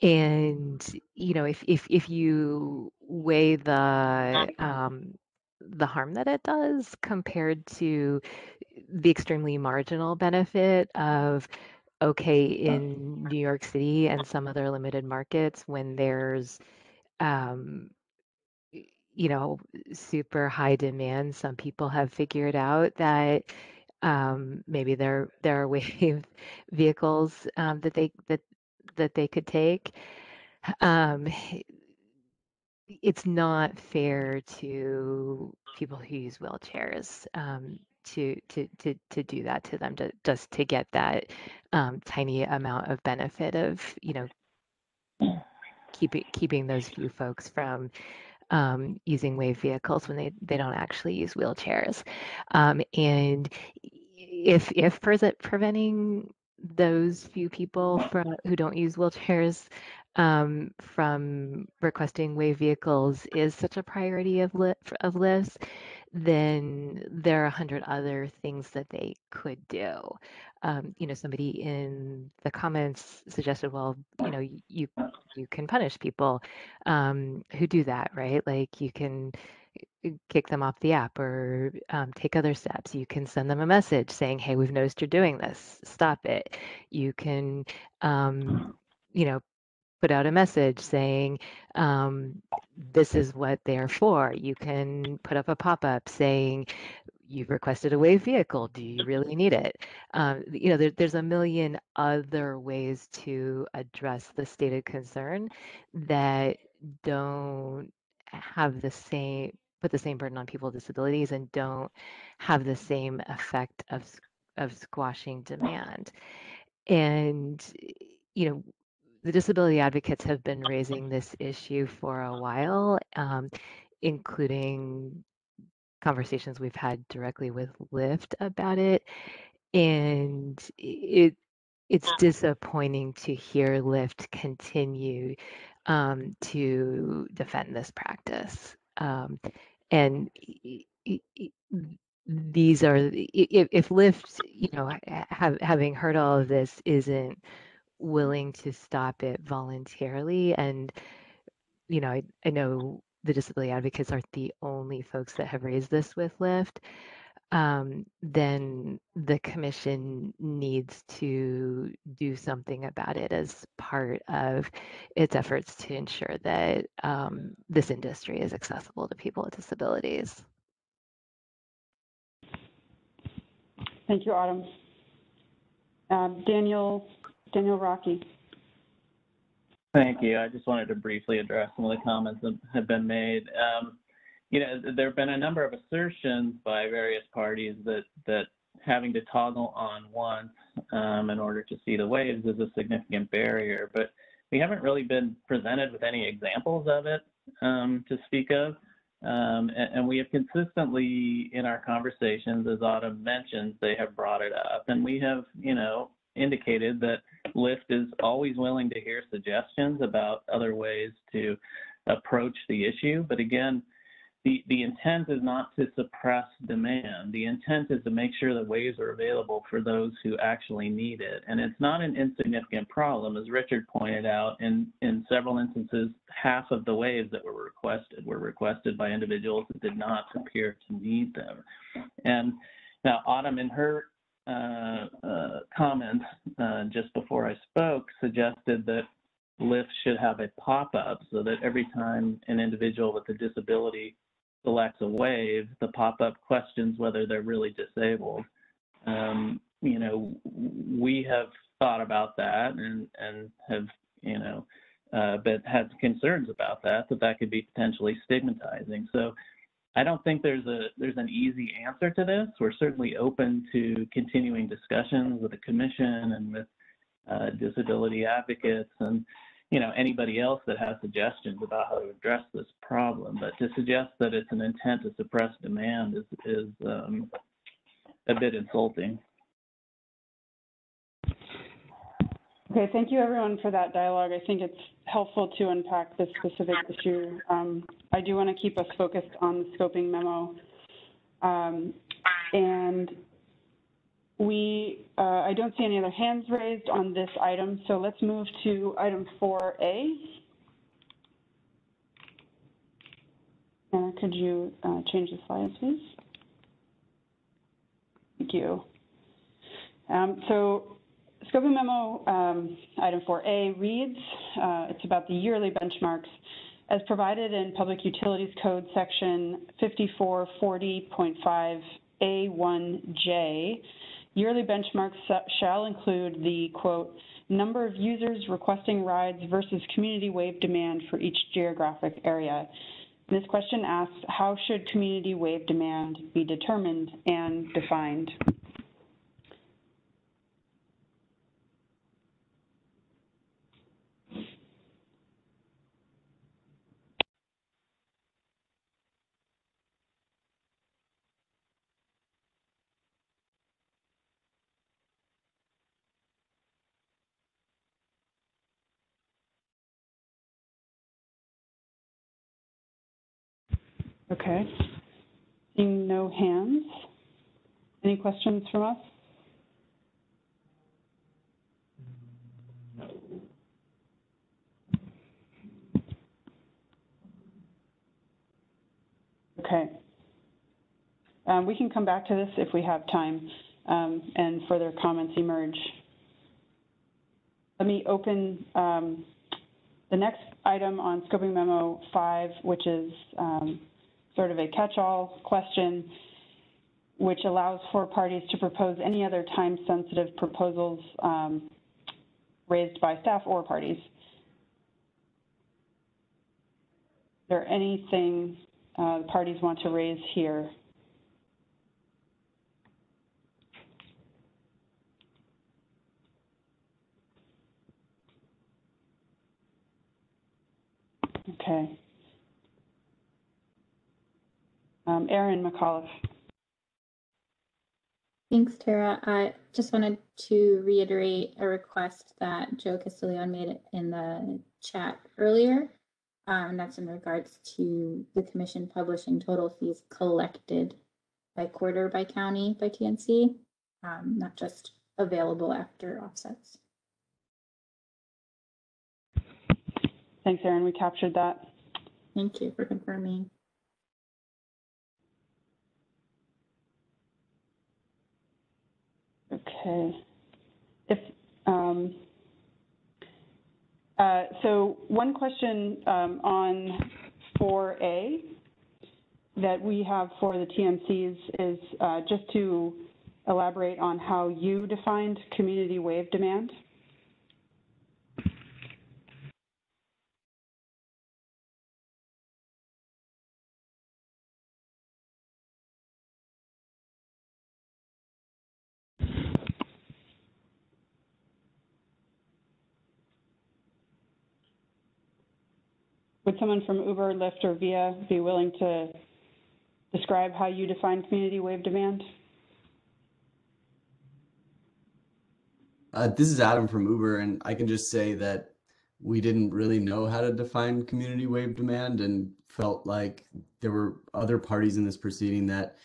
And, you know, if you weigh the harm that it does compared to the extremely marginal benefit of, okay, in New York City and some other limited markets, when there's, you know, super high demand, some people have figured out that maybe there are wave vehicles that they could take. It's not fair to people who use wheelchairs to do that to them, just to get that tiny amount of benefit of, you know, keeping those few folks from using wave vehicles when they don't actually use wheelchairs. And if preventing those few people who don't use wheelchairs from requesting wave vehicles is such a priority of Lyft's, then there are 100 other things that they could do. You know, somebody in the comments suggested, well, you know, you can punish people who do that, right? Like you can kick them off the app or take other steps. You can send them a message saying, hey, we've noticed you're doing this, stop it. You can, you know, put out a message saying, this is what they're for. You can put up a pop-up saying, you've requested a wave vehicle. Do you really need it? You know, there's a million other ways to address the stated concern that don't have the same, put the same burden on people with disabilities and don't have the same effect of squashing demand. And, you know, the disability advocates have been raising this issue for a while, including conversations we've had directly with Lyft about it. And it's disappointing to hear Lyft continue to defend this practice. And these are, if Lyft, you know, having heard all of this, isn't willing to stop it voluntarily, and you know, I know the disability advocates aren't the only folks that have raised this with Lyft, then the commission needs to do something about it as part of its efforts to ensure that this industry is accessible to people with disabilities. Thank you, Autumn. Daniel Rocky. Thank you. I just wanted to briefly address some of the comments that have been made. You know, there have been a number of assertions by various parties that having to toggle on once in order to see the waves is a significant barrier, but we haven't really been presented with any examples of it to speak of. And we have consistently, in our conversations, as Autumn mentioned, they have brought it up, and we have, you know, indicated that Lyft is always willing to hear suggestions about other ways to approach the issue. But again, the intent is not to suppress demand. The intent is to make sure that waves are available for those who actually need it. And it's not an insignificant problem. As Richard pointed out, in several instances, half of the waves that were requested by individuals that did not appear to need them. And now Autumn, in her comments just before I spoke, suggested that LIFT should have a pop-up so that every time an individual with a disability selects a wave, the pop-up questions whether they're really disabled. You know, we have thought about that and have, you know, but had concerns about that could be potentially stigmatizing. So I don't think there's an easy answer to this. We're certainly open to continuing discussions with the commission and with disability advocates and, you know, anybody else that has suggestions about how to address this problem. But to suggest that it's an intent to suppress demand is a bit insulting. Okay, thank you everyone for that dialogue. I think it's helpful to unpack this specific issue. I do want to keep us focused on the scoping memo. And I don't see any other hands raised on this item, so let's move to item 4A. Anna, could you change the slides, please? Thank you. So scoping memo item 4A reads, it's about the yearly benchmarks as provided in Public Utilities Code section 5440.5A1J. Yearly benchmarks shall include the, quote, number of users requesting rides versus community wave demand for each geographic area. And this question asks, how should community wave demand be determined and defined? Okay, seeing no hands. Any questions from us? Okay. We can come back to this if we have time and further comments emerge. Let me open the next item on scoping memo 5, which is sort of a catch-all question, which allows for parties to propose any other time-sensitive proposals raised by staff or parties. Is there anything parties want to raise here? Okay. Erin McAuliffe. Thanks, Tara. I just wanted to reiterate a request that Joe Castiglione made in the chat earlier. And that's in regards to the commission publishing total fees collected by quarter by county by TNC, not just available after offsets. Thanks, Erin. We captured that. Thank you for confirming. Okay. So one question on 4A that we have for the TNCs is just to elaborate on how you defined community wave demand. Would someone from Uber, Lyft, or Via be willing to describe how you define community wave demand? This is Adam from Uber, and I can just say that we didn't really know how to define community wave demand and felt like there were other parties in this proceeding that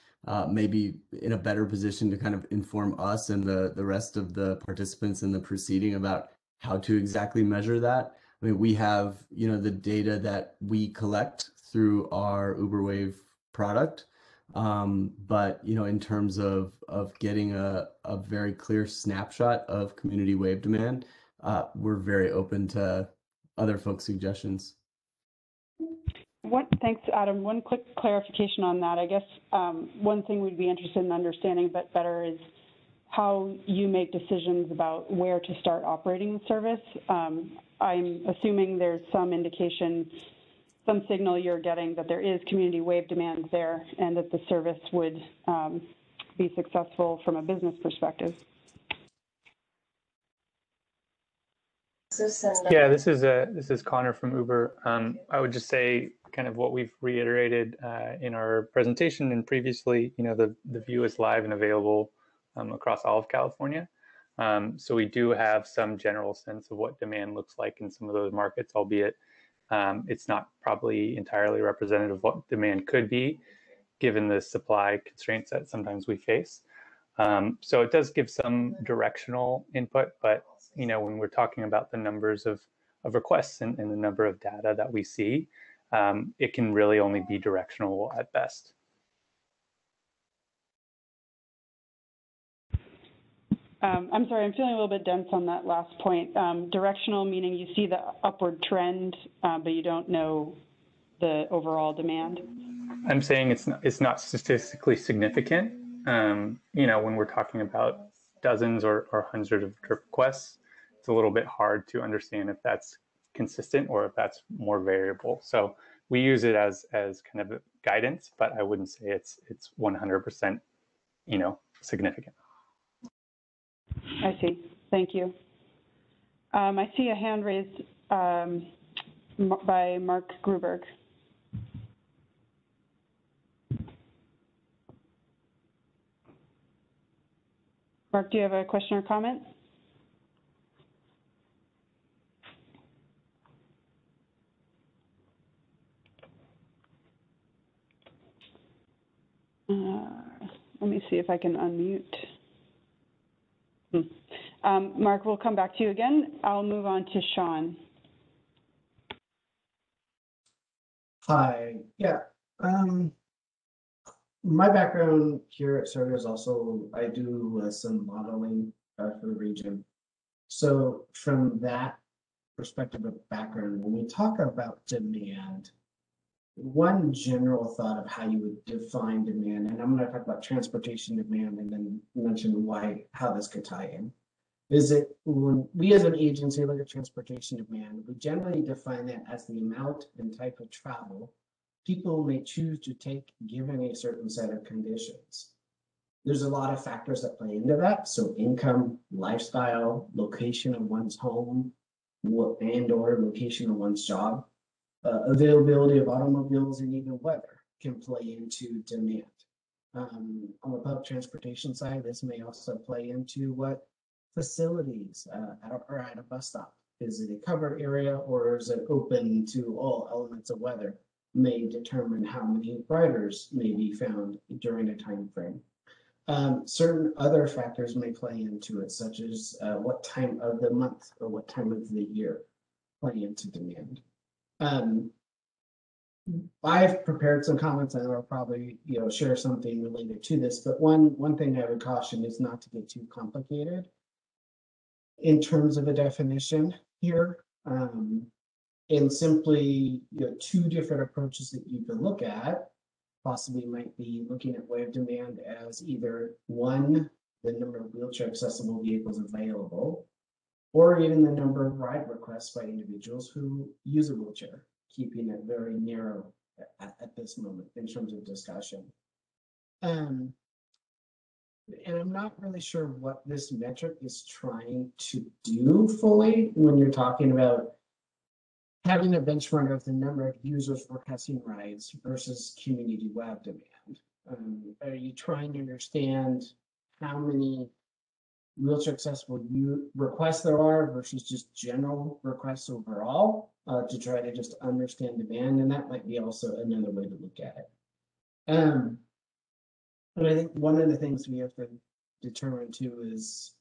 may be in a better position to kind of inform us and the rest of the participants in the proceeding about how to exactly measure that. I mean, we have, the data that we collect through our UberWave product. But, in terms of getting a very clear snapshot of community wave demand, we're very open to other folks' suggestions. Thanks, Adam. One quick clarification on that. I guess one thing we'd be interested in understanding but better is how you make decisions about where to start operating the service. I'm assuming there's some indication, some signal you're getting that there is community wave demand there and that the service would be successful from a business perspective. Yeah, this is Connor from Uber. I would just say kind of what we've reiterated in our presentation and previously, the view is live and available across all of California. So we do have some general sense of what demand looks like in some of those markets, albeit it's not probably entirely representative of what demand could be given the supply constraints that sometimes we face. So it does give some directional input, but when we're talking about the numbers of requests and the number of data that we see, it can really only be directional at best. I'm sorry, I'm feeling a little bit dense on that last point. Directional meaning you see the upward trend, but you don't know the overall demand. I'm saying it's not statistically significant. When we're talking about dozens or hundreds of requests, it's a little bit hard to understand if that's consistent or if that's more variable. So we use it as kind of guidance, but I wouldn't say it's 100% significant. I see. Thank you. I see a hand raised by Mark Gruberg. Mark, do you have a question or comment? Let me see if I can unmute. Mark, we'll come back to you again. I'll move on to Sean. Hi. Yeah. My background here at Survey is also, I do some modeling for the region. So from that perspective of background, when we talk about demand, one general thought of how you would define demand, and I'm going to talk about transportation demand and then mention how this could tie in, is that when we as an agency look at transportation demand, we generally define that as the amount and type of travel people may choose to take given a certain set of conditions. There's a lot of factors that play into that. So income, lifestyle, location of one's home, and or location of one's job, availability of automobiles, and even weather can play into demand. On the public transportation side, this may also play into what facilities at a bus stop. Is it a covered area or is it open to all elements of weather? May determine how many riders may be found during a time frame. Certain other factors may play into it, such as what time of the month or what time of the year play into demand. I've prepared some comments and I'll probably share something related to this, but one thing I would caution is not to get too complicated in terms of a definition here. And simply, two different approaches that you can look at possibly might be looking at wave demand as either one, the number of wheelchair accessible vehicles available, or even the number of ride requests by individuals who use a wheelchair, keeping it very narrow at this moment in terms of discussion. And I'm not really sure what this metric is trying to do fully when you're talking about having a benchmark of the number of users requesting rides versus community web demand. Are you trying to understand how many wheelchair accessible requests there are versus just general requests overall, to try to just understand demand, and that might be also another way to look at it. But I think one of the things we have to determine too is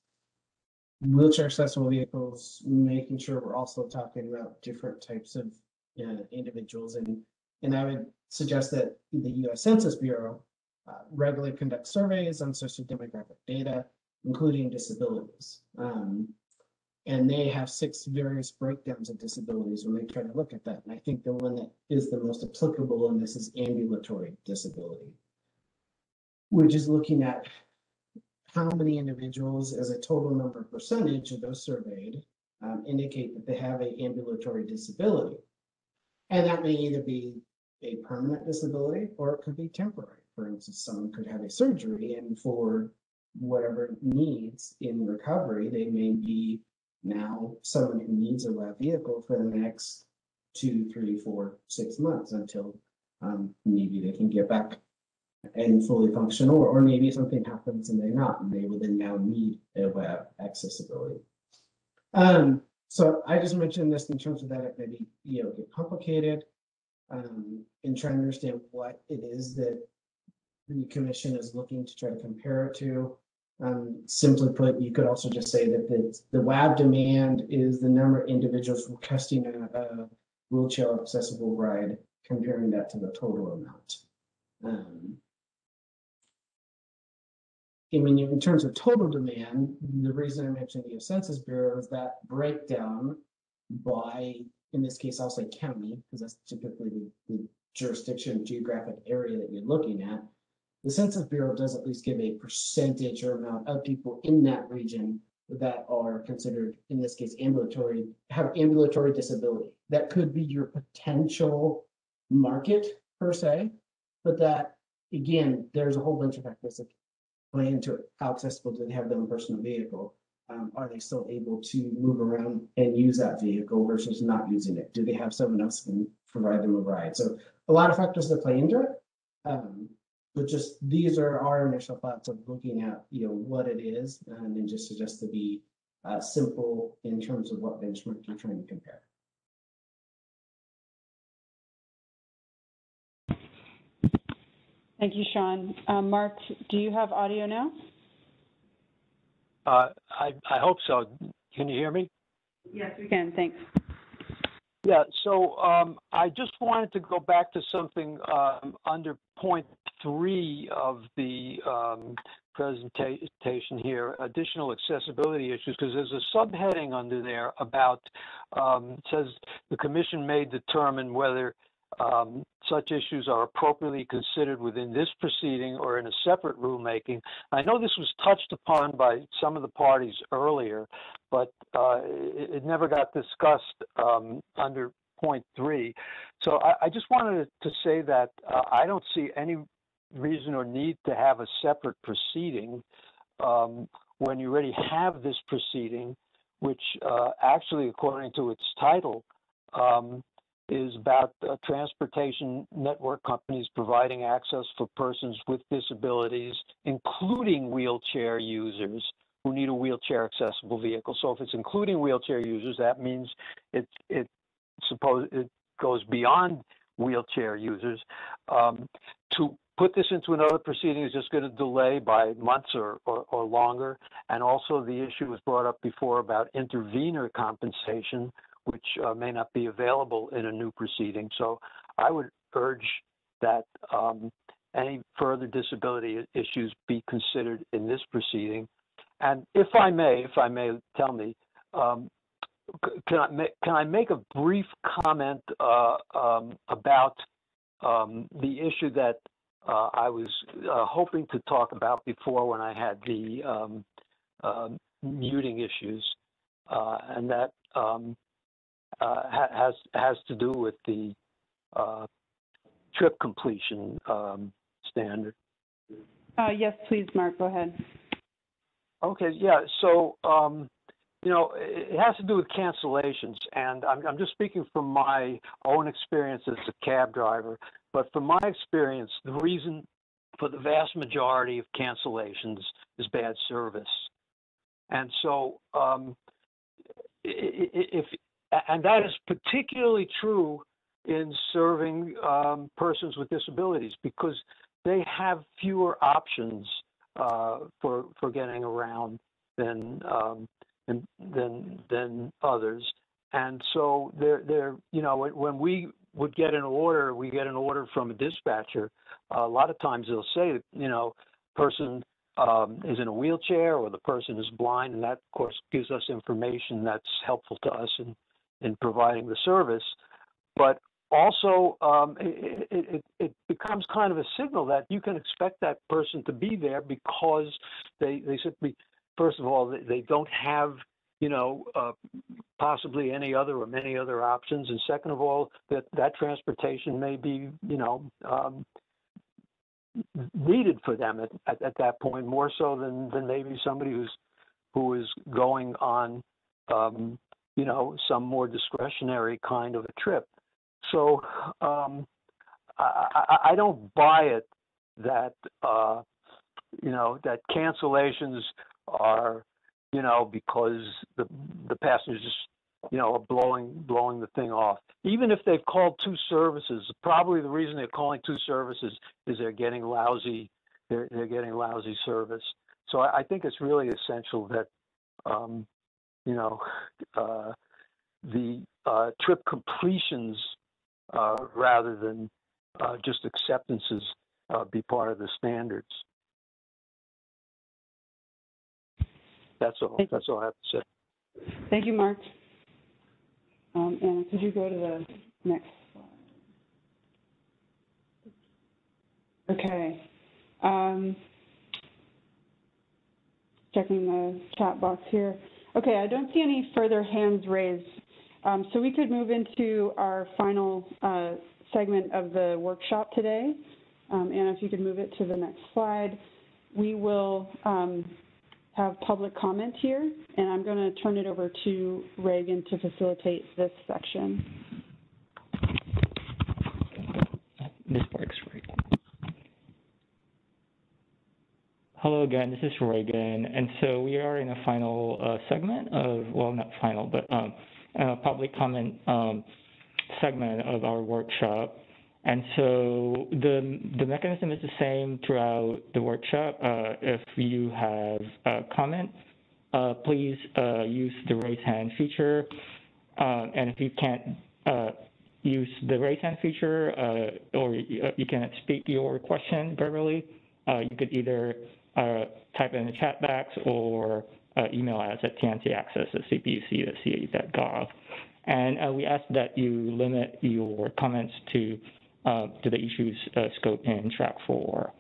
wheelchair accessible vehicles, making sure we're also talking about different types of individuals, and I would suggest that the U.S. Census Bureau regularly conducts surveys on sociodemographic data, including disabilities. And they have 6 various breakdowns of disabilities when they try to look at that. And I think the one that is the most applicable in this is ambulatory disability, which is looking at how many individuals as a total number percentage of those surveyed indicate that they have an ambulatory disability. And that may either be a permanent disability or it could be temporary. For instance, someone could have a surgery, and for whatever needs in recovery, they may be now someone who needs a lab vehicle for the next 2, 3, 4, 6 months until maybe they can get back and fully functional, or maybe something happens and they're not, and they will then now need a web accessibility. So I just mentioned this in terms of that it maybe get complicated in trying to understand what it is that the commission is looking to try to compare it to. Simply put, you could also just say that the WAB demand is the number of individuals requesting a wheelchair accessible ride, comparing that to the total amount. I mean, in terms of total demand, the reason I mentioned the Census Bureau is that breakdown by, in this case, I'll say county, because that's typically the jurisdiction, geographic area that you're looking at. The Census Bureau does at least give a percentage or amount of people in that region that are considered, in this case, ambulatory, have ambulatory disability. That could be your potential market per se, but that, again, there's a whole bunch of factors that play into it. How accessible do they have their own personal vehicle? Are they still able to move around and use that vehicle versus not using it? Do they have someone else who can provide them a ride? So a lot of factors that play into it. But just these are our initial thoughts of looking at what it is, and then just suggest to be simple in terms of what benchmark you're trying to compare. Thank you, Sean. Mark, do you have audio now? I hope so. Can you hear me? Yes, we can. Thanks. Yeah, so I just wanted to go back to something under point 3 of the presentation here, additional accessibility issues, because there's a subheading under there about, says the commission may determine whether such issues are appropriately considered within this proceeding or in a separate rulemaking. I know this was touched upon by some of the parties earlier, but it never got discussed under point 3. So I just wanted to say that I don't see any reason or need to have a separate proceeding when you already have this proceeding, which actually, according to its title, is about transportation network companies providing access for persons with disabilities, including wheelchair users who need a wheelchair accessible vehicle. So if it's including wheelchair users, that means it goes beyond wheelchair users. To put this into another proceeding is just going to delay by months or longer. And also the issue was brought up before about intervenor compensation, which may not be available in a new proceeding. So I would urge that any further disability issues be considered in this proceeding. And if I may tell me, can I make a brief comment about the issue that I was hoping to talk about before when I had the muting issues, and that has to do with the trip completion standard. Yes, please, Mark, go ahead. Okay, yeah, so, it has to do with cancellations, and I'm just speaking from my own experience as a cab driver, but from my experience, the reason for the vast majority of cancellations is bad service. And so and that is particularly true in serving persons with disabilities, because they have fewer options for getting around than others. And so they're you know, when we would get an order, we get an order from a dispatcher. A lot of times they'll say, you know, person is in a wheelchair or the person is blind, and that of course gives us information that's helpful to us in providing the service. But also it becomes kind of a signal that you can expect that person to be there, because they simply, first of all, they don't have, you know, possibly any other or many other options, and second of all, that transportation may be, you know, needed for them at that point, more so than maybe somebody who is going on, you know, some more discretionary kind of a trip. So I don't buy it that you know, that cancellations are, you know, because the passengers, you know, are blowing the thing off. Even if they've called two services, probably the reason they're calling two services is they're getting lousy service. So I think it's really essential that you know, the trip completions rather than just acceptances be part of the standards. That's all. That's all I have to say. Thank you, Mark. Anna, could you go to the next slide? Okay. Checking the chat box here. Okay, I don't see any further hands raised. So we could move into our final segment of the workshop today. Anna, if you could move it to the next slide. We will have public comment here, and I'm going to turn it over to Reagan to facilitate this section. This works, right? Hello again, this is Reagan, and so we are in a final segment of, well, not final, but public comment segment of our workshop. And so the mechanism is the same throughout the workshop. If you have a comment, please use the raise hand feature. And if you can't use the raise hand feature or you cannot speak your question verbally, you could either type in the chat box or email us at tncaccess@cpuc.ca.gov. And we ask that you limit your comments to the issues scope in track 4.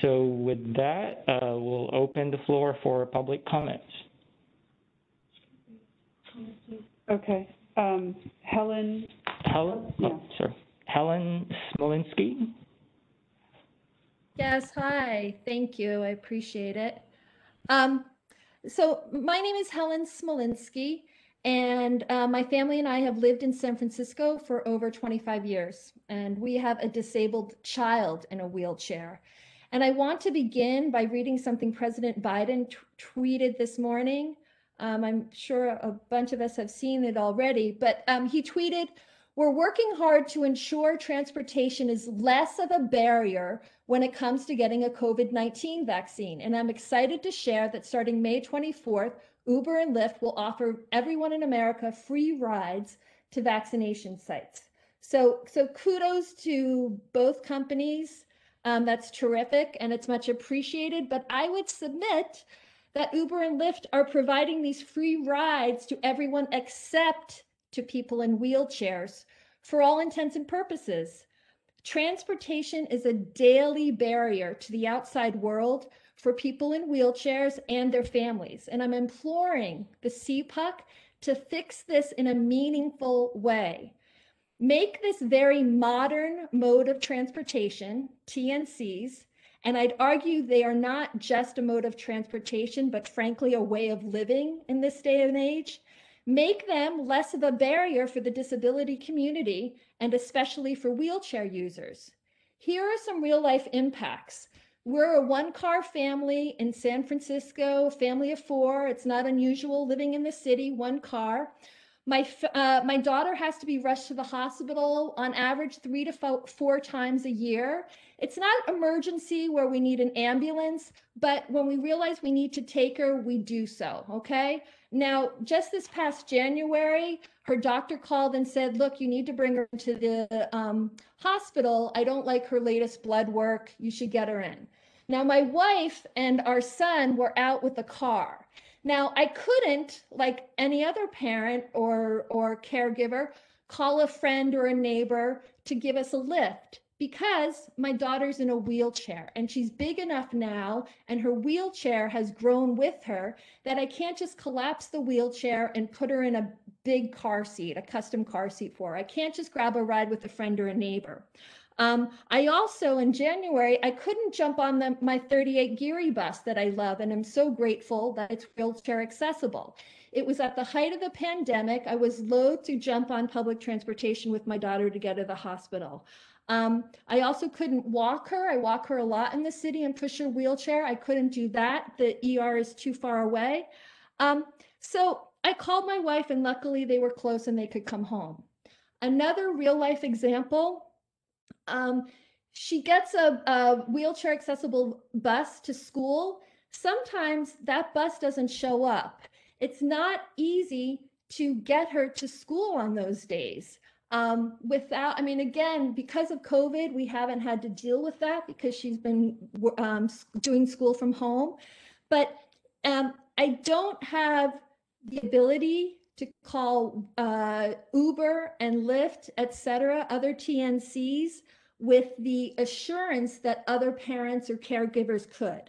So with that, we'll open the floor for public comments. Okay. Helen? Helen? Yeah. Oh, sorry. Helen Smolinski? Yes, hi. Thank you. I appreciate it. So my name is Helen Smolinski, and my family and I have lived in San Francisco for over 25 years, and we have a disabled child in a wheelchair. And I want to begin by reading something President Biden tweeted this morning. I'm sure a bunch of us have seen it already, but he tweeted, "We're working hard to ensure transportation is less of a barrier when it comes to getting a COVID-19 vaccine. And I'm excited to share that starting May 24th, Uber and Lyft will offer everyone in America free rides to vaccination sites." So kudos to both companies. That's terrific and it's much appreciated, but I would submit that Uber and Lyft are providing these free rides to everyone except to people in wheelchairs for all intents and purposes. Transportation is a daily barrier to the outside world for people in wheelchairs and their families. And I'm imploring the CPUC to fix this in a meaningful way. Make this very modern mode of transportation, TNCs, and I'd argue they are not just a mode of transportation, but frankly, a way of living in this day and age. Make them less of a barrier for the disability community and especially for wheelchair users. Here are some real life impacts. We're a one-car family in San Francisco, a family of 4. It's not unusual living in the city, one car. My daughter has to be rushed to the hospital on average 3 to 4 times a year. It's not emergency where we need an ambulance, but when we realize we need to take her, we do so, okay? Now, just this past January, her doctor called and said, look, you need to bring her to the hospital. I don't like her latest blood work. You should get her in. Now, my wife and our son were out with the car. Now, I couldn't, like any other parent or caregiver, call a friend or a neighbor to give us a lift because my daughter's in a wheelchair and she's big enough now and her wheelchair has grown with her that I can't just collapse the wheelchair and put her in a big car seat, a custom car seat for her. I can't just grab a ride with a friend or a neighbor. I also, in January, I couldn't jump on my 38 Geary bus that I love, and I'm so grateful that it's wheelchair accessible. It was at the height of the pandemic. I was loath to jump on public transportation with my daughter to get to the hospital. I also couldn't walk her. I walk her a lot in the city and push her wheelchair. I couldn't do that. The ER is too far away. So I called my wife, and luckily they were close and they could come home. Another real life example, she gets a wheelchair accessible bus to school. Sometimes that bus doesn't show up. It's not easy to get her to school on those days. Again, because of COVID, we haven't had to deal with that because she's been doing school from home. But I don't have the ability to call Uber and Lyft, et cetera, other TNCs, with the assurance that other parents or caregivers could.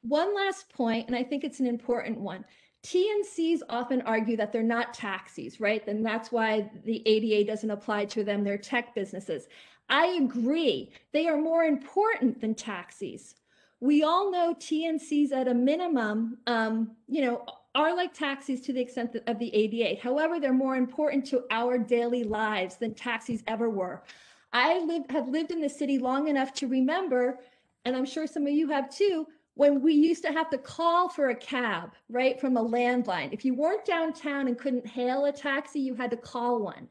One last point, and I think it's an important one. TNCs often argue that they're not taxis, right? And that's why the ADA doesn't apply to them. They're tech businesses. I agree. They are more important than taxis. We all know TNCs at a minimum, are like taxis to the extent of the ADA. However, they're more important to our daily lives than taxis ever were. I have lived in the city long enough to remember, and I'm sure some of you have too, when we used to have to call for a cab, right, from a landline. If you weren't downtown and couldn't hail a taxi, you had to call one.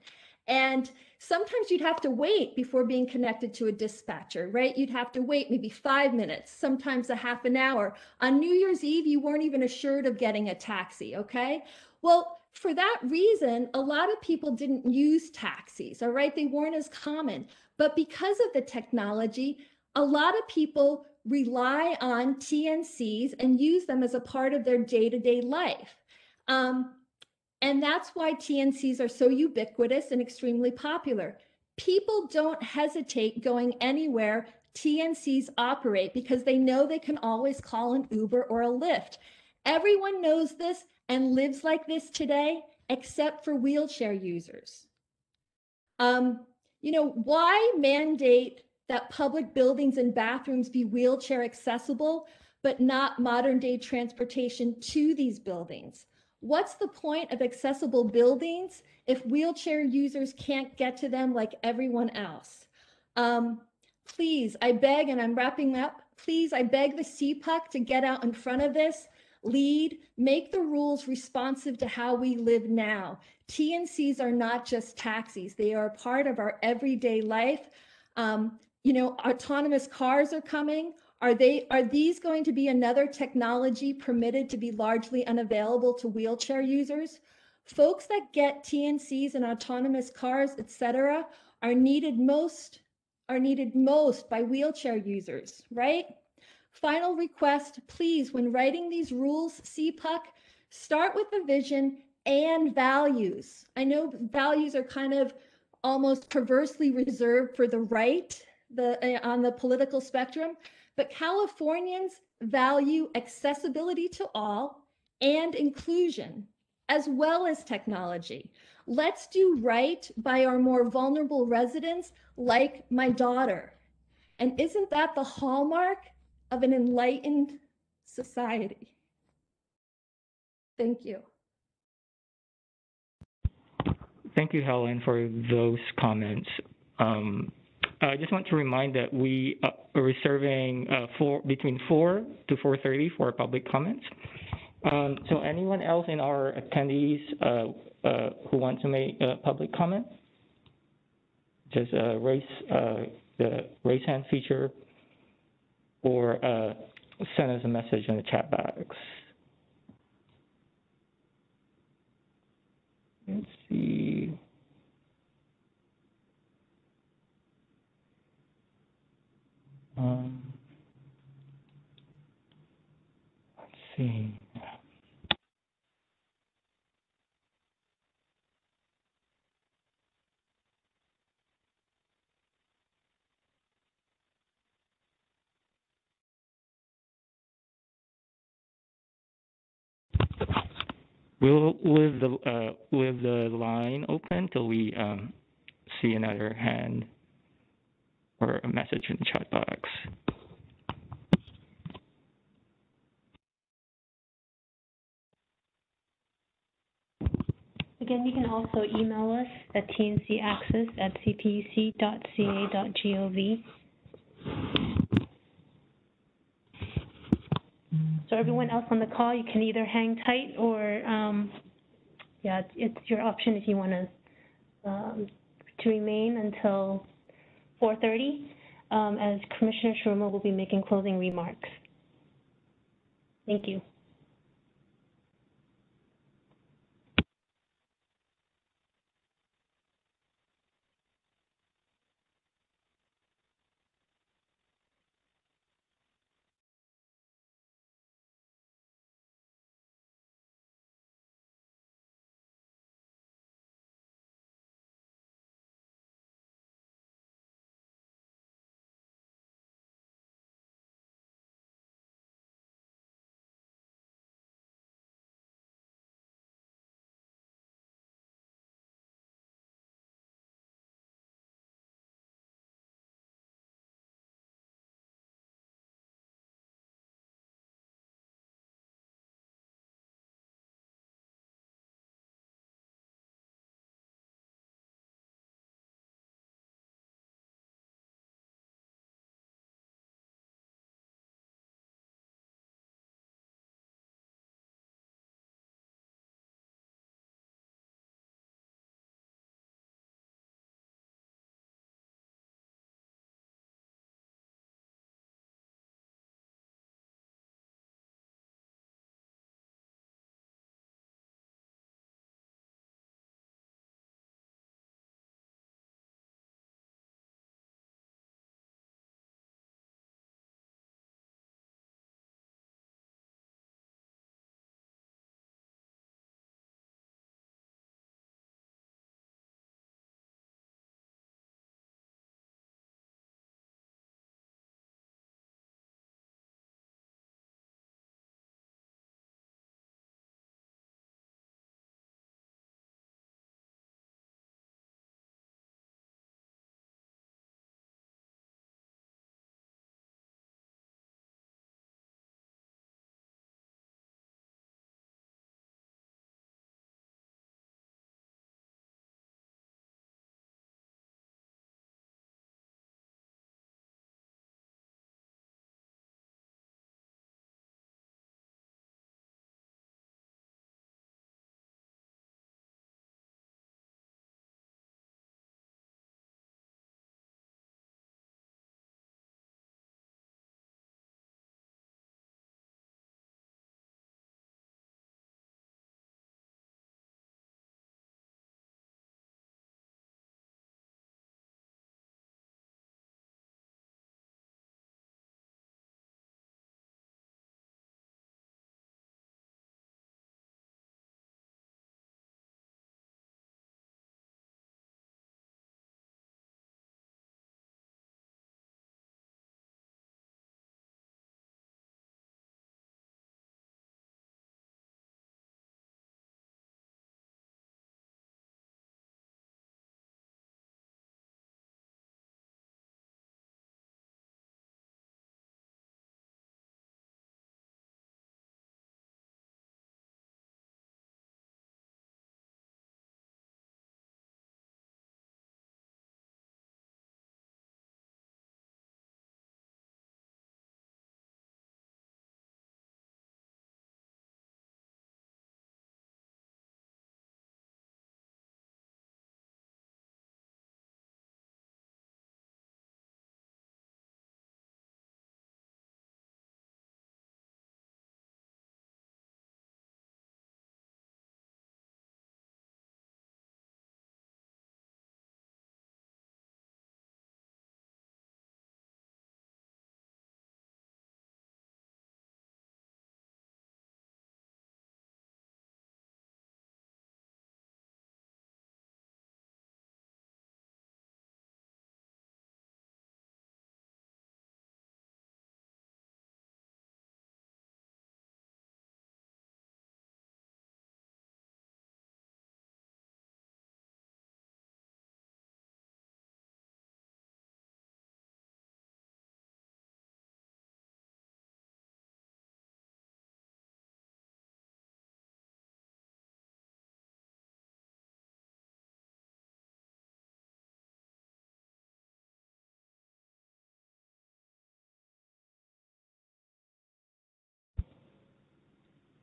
And sometimes you'd have to wait before being connected to a dispatcher, right? You'd have to wait maybe 5 minutes, sometimes a half an hour. On New Year's Eve, you weren't even assured of getting a taxi, okay? Well, for that reason, a lot of people didn't use taxis, all right? They weren't as common. But because of the technology, a lot of people rely on TNCs and use them as a part of their day-to-day life. And that's why TNCs are so ubiquitous and extremely popular. People don't hesitate going anywhere TNCs operate because they know they can always call an Uber or a Lyft. Everyone knows this and lives like this today, except for wheelchair users. Why mandate that public buildings and bathrooms be wheelchair accessible, but not modern day transportation to these buildings? What's the point of accessible buildings if wheelchair users can't get to them like everyone else? Please, I beg, and I'm wrapping up, please, I beg the CPUC to get out in front of this, lead, make the rules responsive to how we live now. TNCs are not just taxis. They are a part of our everyday life. Autonomous cars are coming. Are these going to be another technology permitted to be largely unavailable to wheelchair users? Folks that get TNCs and autonomous cars, et cetera, are needed most by wheelchair users, right? Final request, please, when writing these rules, CPUC, start with the vision and values. I know values are kind of almost perversely reserved for the right, on the political spectrum, but Californians value accessibility to all and inclusion, as well as technology. Let's do right by our more vulnerable residents, like my daughter. And isn't that the hallmark of an enlightened society? Thank you. Thank you, Helen, for those comments. I just want to remind that we are reserving between 4 to 4:30 for public comments. So anyone else in our attendees who want to make a public comment, just raise the raise hand feature or send us a message in the chat box. Let's see. Let's see. We'll leave the line open till we see another hand or a message in the chat box. Again, you can also email us at tncaccess@cpuc.ca.gov. So everyone else on the call, you can either hang tight or, yeah, it's your option if you want to remain until 4:30, as Commissioner Sherman will be making closing remarks. Thank you.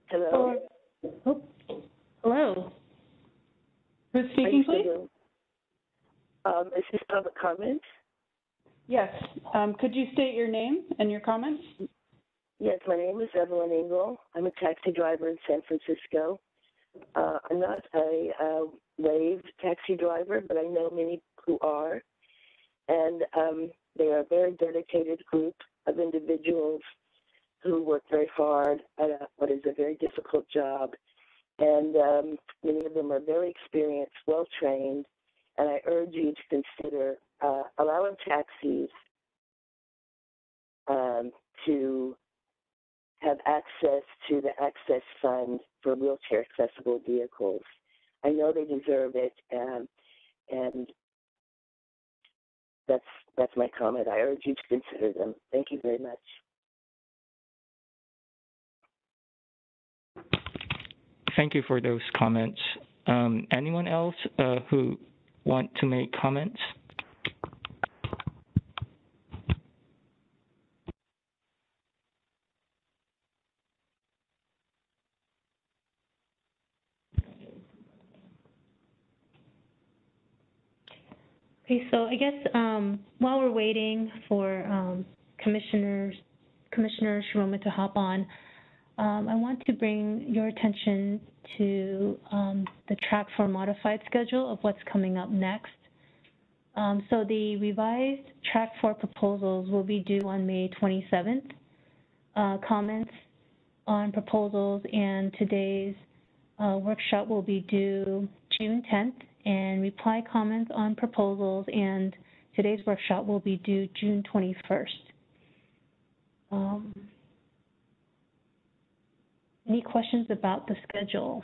Hello. Oh, hello. Who's speaking, please? Is this public comment? Yes. Could you state your name and your comments? Yes, my name is Evelyn Engel. I'm a taxi driver in San Francisco. I'm not a wave taxi driver, but I know many who are. And they are a very dedicated group of individuals who work very hard at what is a very difficult job. And many of them are very experienced, well-trained, and I urge you to consider allowing taxis to have access to the Access Fund for wheelchair accessible vehicles. I know they deserve it, and that's my comment. I urge you to consider them. Thank you very much. Thank you for those comments. Anyone else who want to make comments? Okay, so I guess while we're waiting for Commissioner Shiroma to hop on, I want to bring your attention to the Track 4 modified schedule of what's coming up next. So the revised Track 4 proposals will be due on May 27th. Comments on proposals and today's workshop will be due June 10th, and reply comments on proposals and today's workshop will be due June 21st. Any questions about the schedule?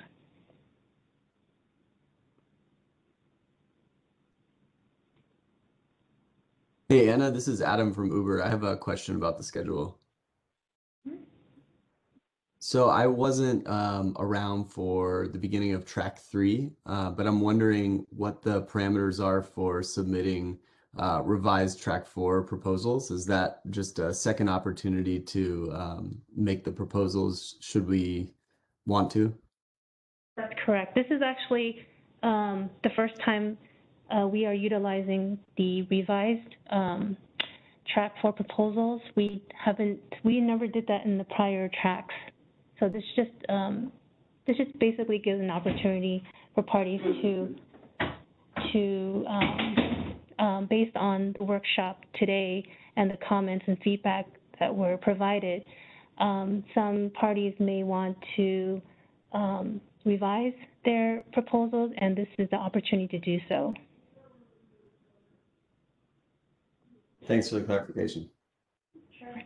Hey, Anna, this is Adam from Uber. I have a question about the schedule. So I wasn't around for the beginning of track 3, but I'm wondering what the parameters are for submitting revised track 4 proposals. Is that just a second opportunity to make the proposals should we want to? That's correct. This is actually the first time we are utilizing the revised track 4 proposals. We never did that in the prior tracks. So this just basically gives an opportunity for parties to based on the workshop today and the comments and feedback that were provided, some parties may want to revise their proposals, and this is the opportunity to do so. Thanks for the clarification. Sure.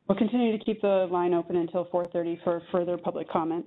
We'll continue to keep the line open until 4:30 for further public comment.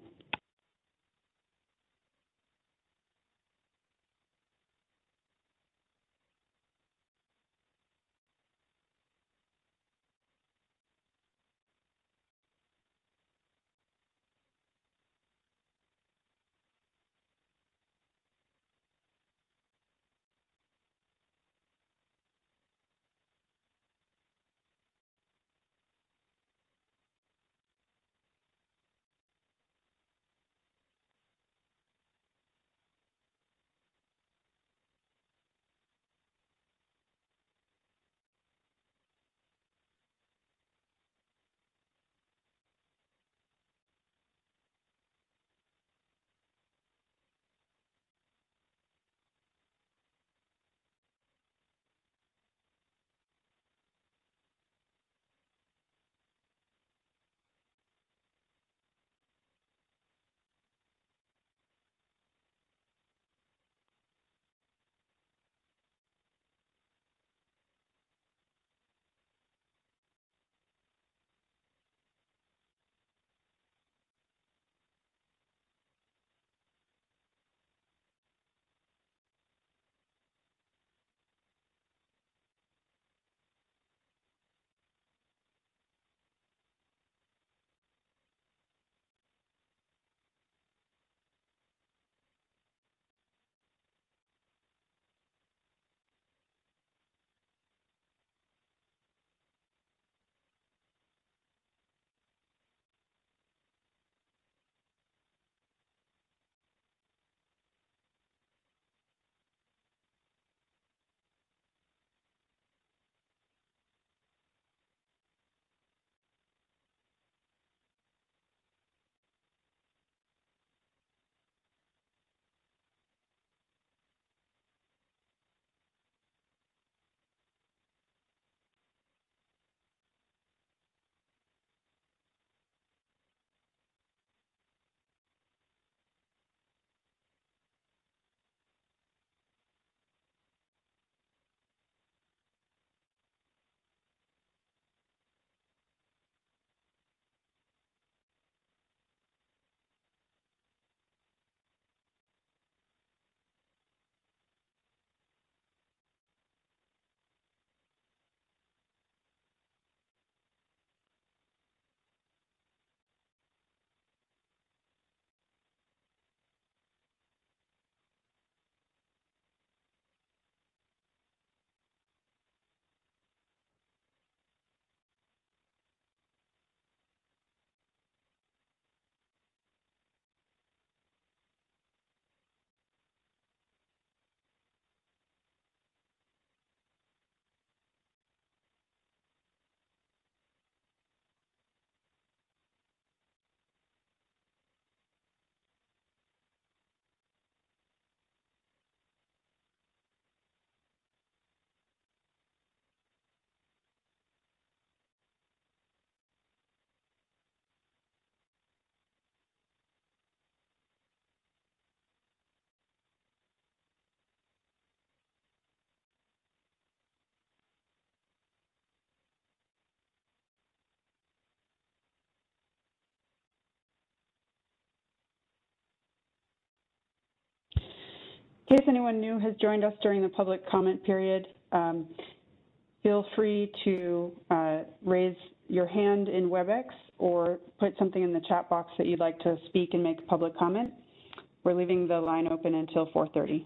In case anyone new has joined us during the public comment period, feel free to raise your hand in WebEx or put something in the chat box that you'd like to speak and make a public comment. We're leaving the line open until 4:30.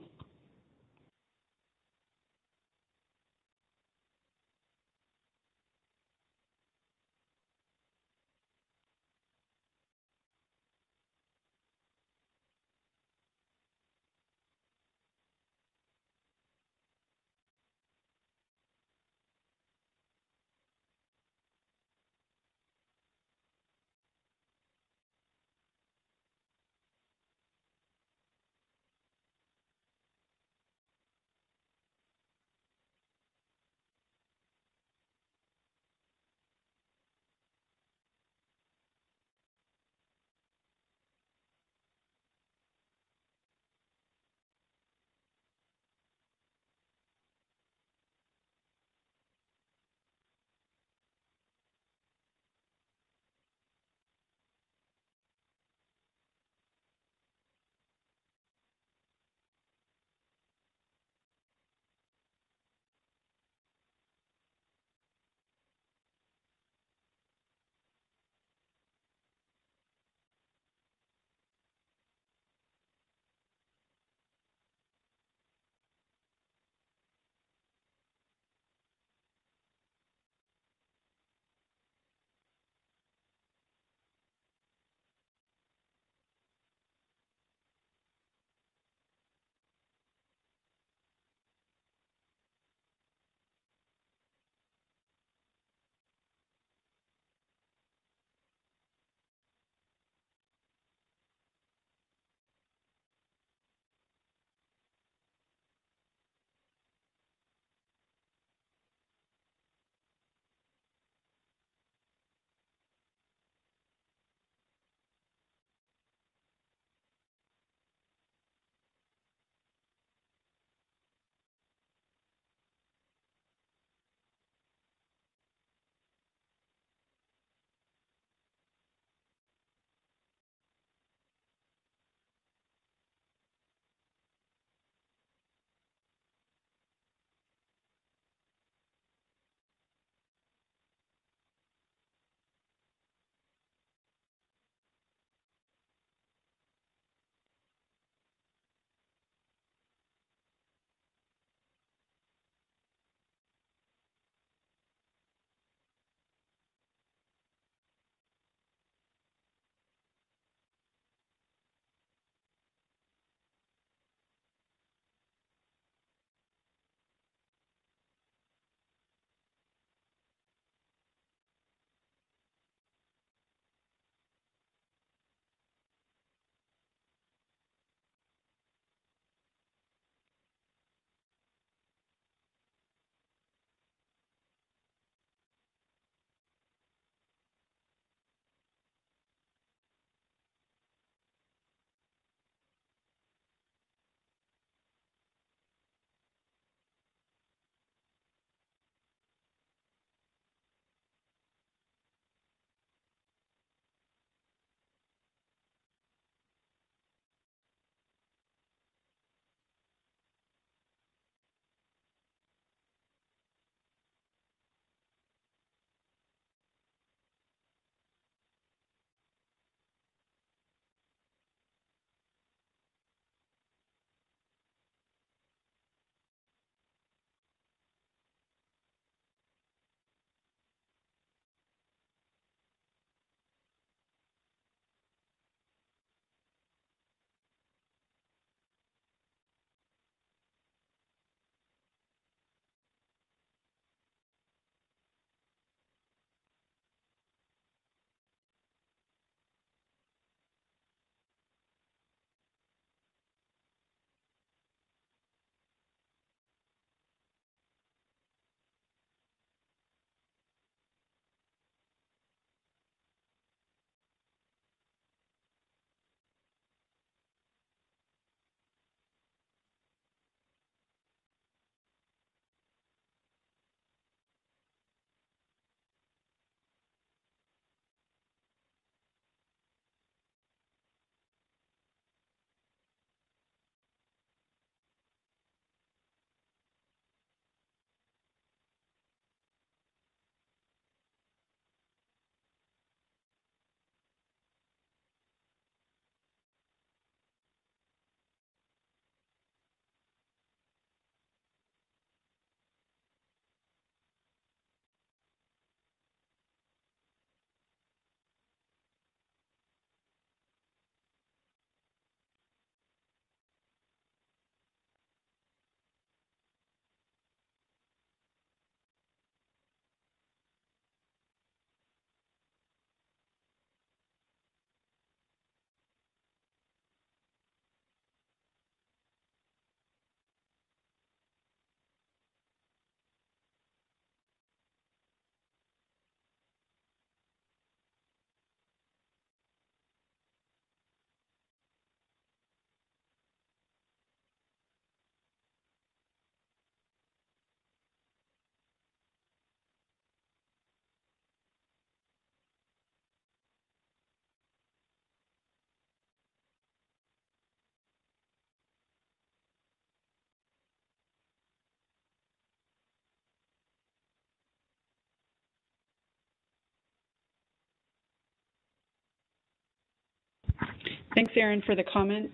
Thanks, Erin, for the comment.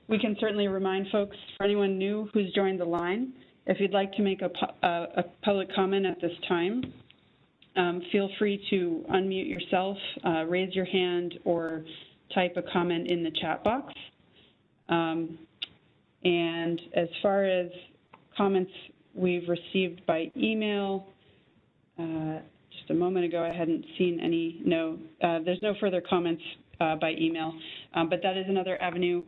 We can certainly remind folks, for anyone new who's joined the line, if you'd like to make a public comment at this time, feel free to unmute yourself, raise your hand, or type a comment in the chat box. And as far as comments we've received by email, just a moment ago, I hadn't seen any. No, there's no further comments by email, but that is another avenue.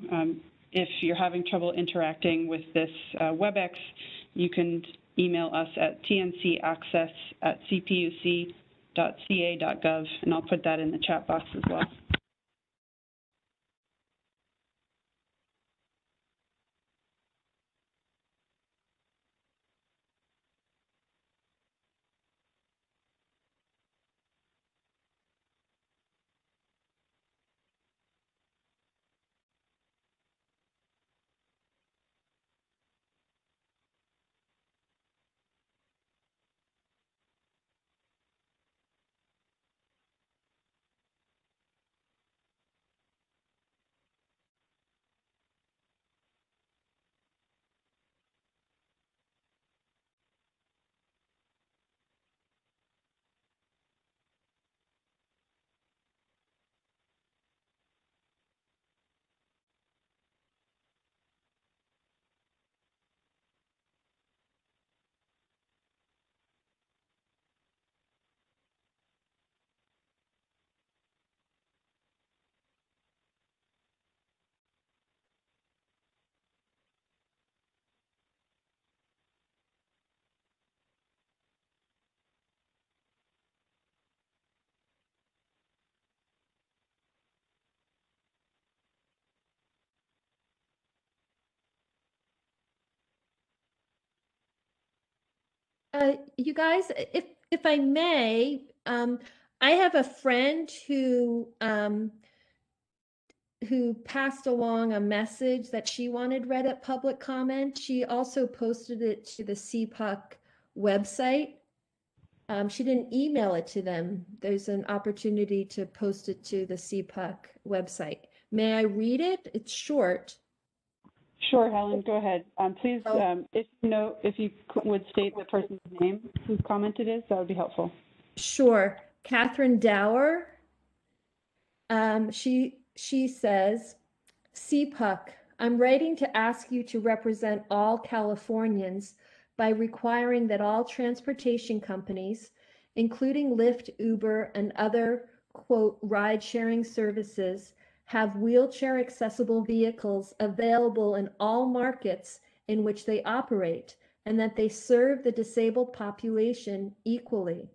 If you're having trouble interacting with this WebEx, you can email us at tncaccess@cpuc.ca.gov, and I'll put that in the chat box as well. You guys, if I may, I have a friend who passed along a message that she wanted read at public comment. She also posted it to the CPUC website. She didn't email it to them. There's an opportunity to post it to the CPUC website. May I read it? It's short. Sure, Helen, go ahead. Please, if you would state the person's name whose comment it is, that would be helpful. Sure. Catherine Dower. She says, CPUC, I'm writing to ask you to represent all Californians by requiring that all transportation companies, including Lyft, Uber, and other, quote, ride-sharing services, have wheelchair accessible vehicles available in all markets in which they operate, and that they serve the disabled population equally.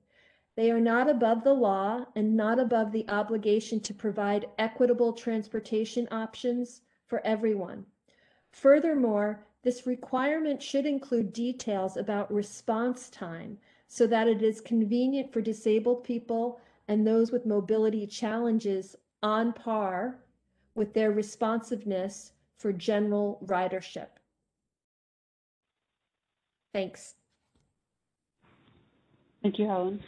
They are not above the law and not above the obligation to provide equitable transportation options for everyone. Furthermore, this requirement should include details about response time so that it is convenient for disabled people and those with mobility challenges on par with their responsiveness for general ridership. Thanks. Thank you, Helen.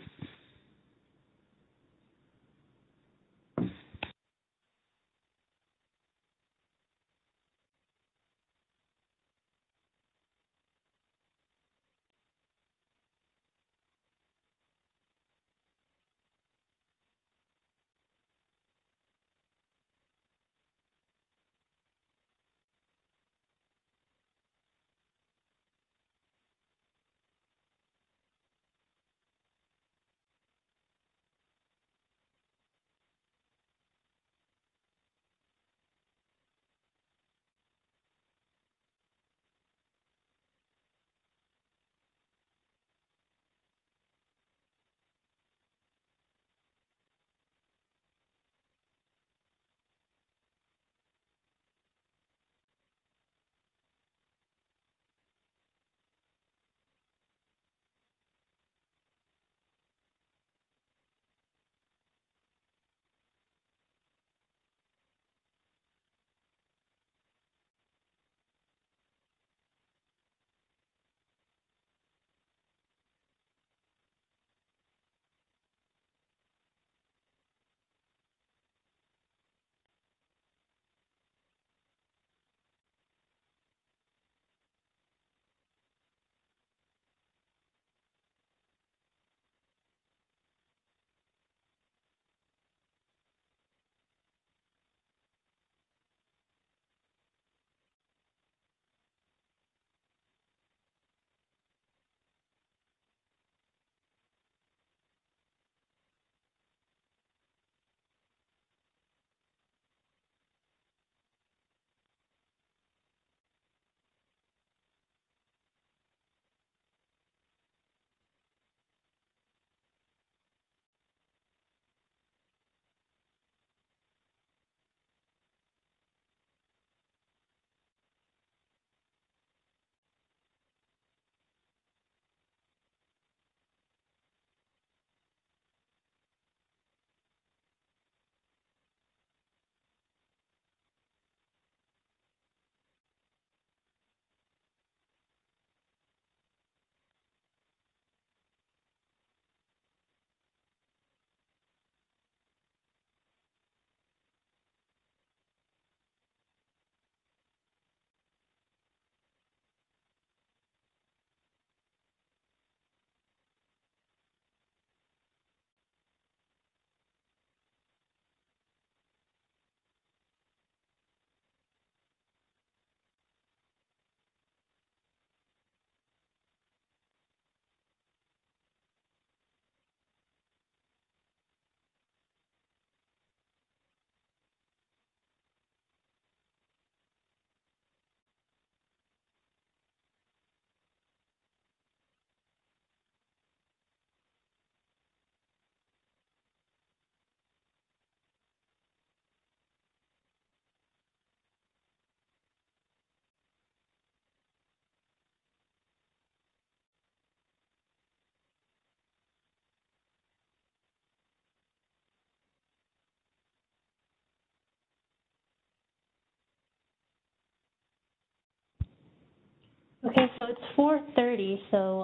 4:30, so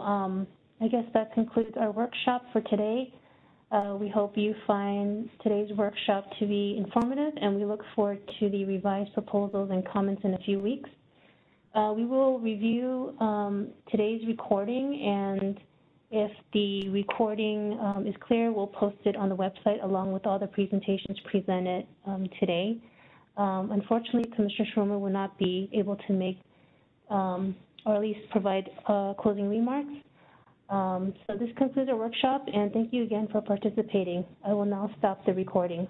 I guess that concludes our workshop for today. We hope you find today's workshop to be informative, and we look forward to the revised proposals and comments in a few weeks. We will review today's recording, and if the recording is clear, we'll post it on the website along with all the presentations presented today. Unfortunately, Commissioner Schromer will not be able to make or at least provide closing remarks. So this concludes our workshop, and thank you again for participating. I will now stop the recording.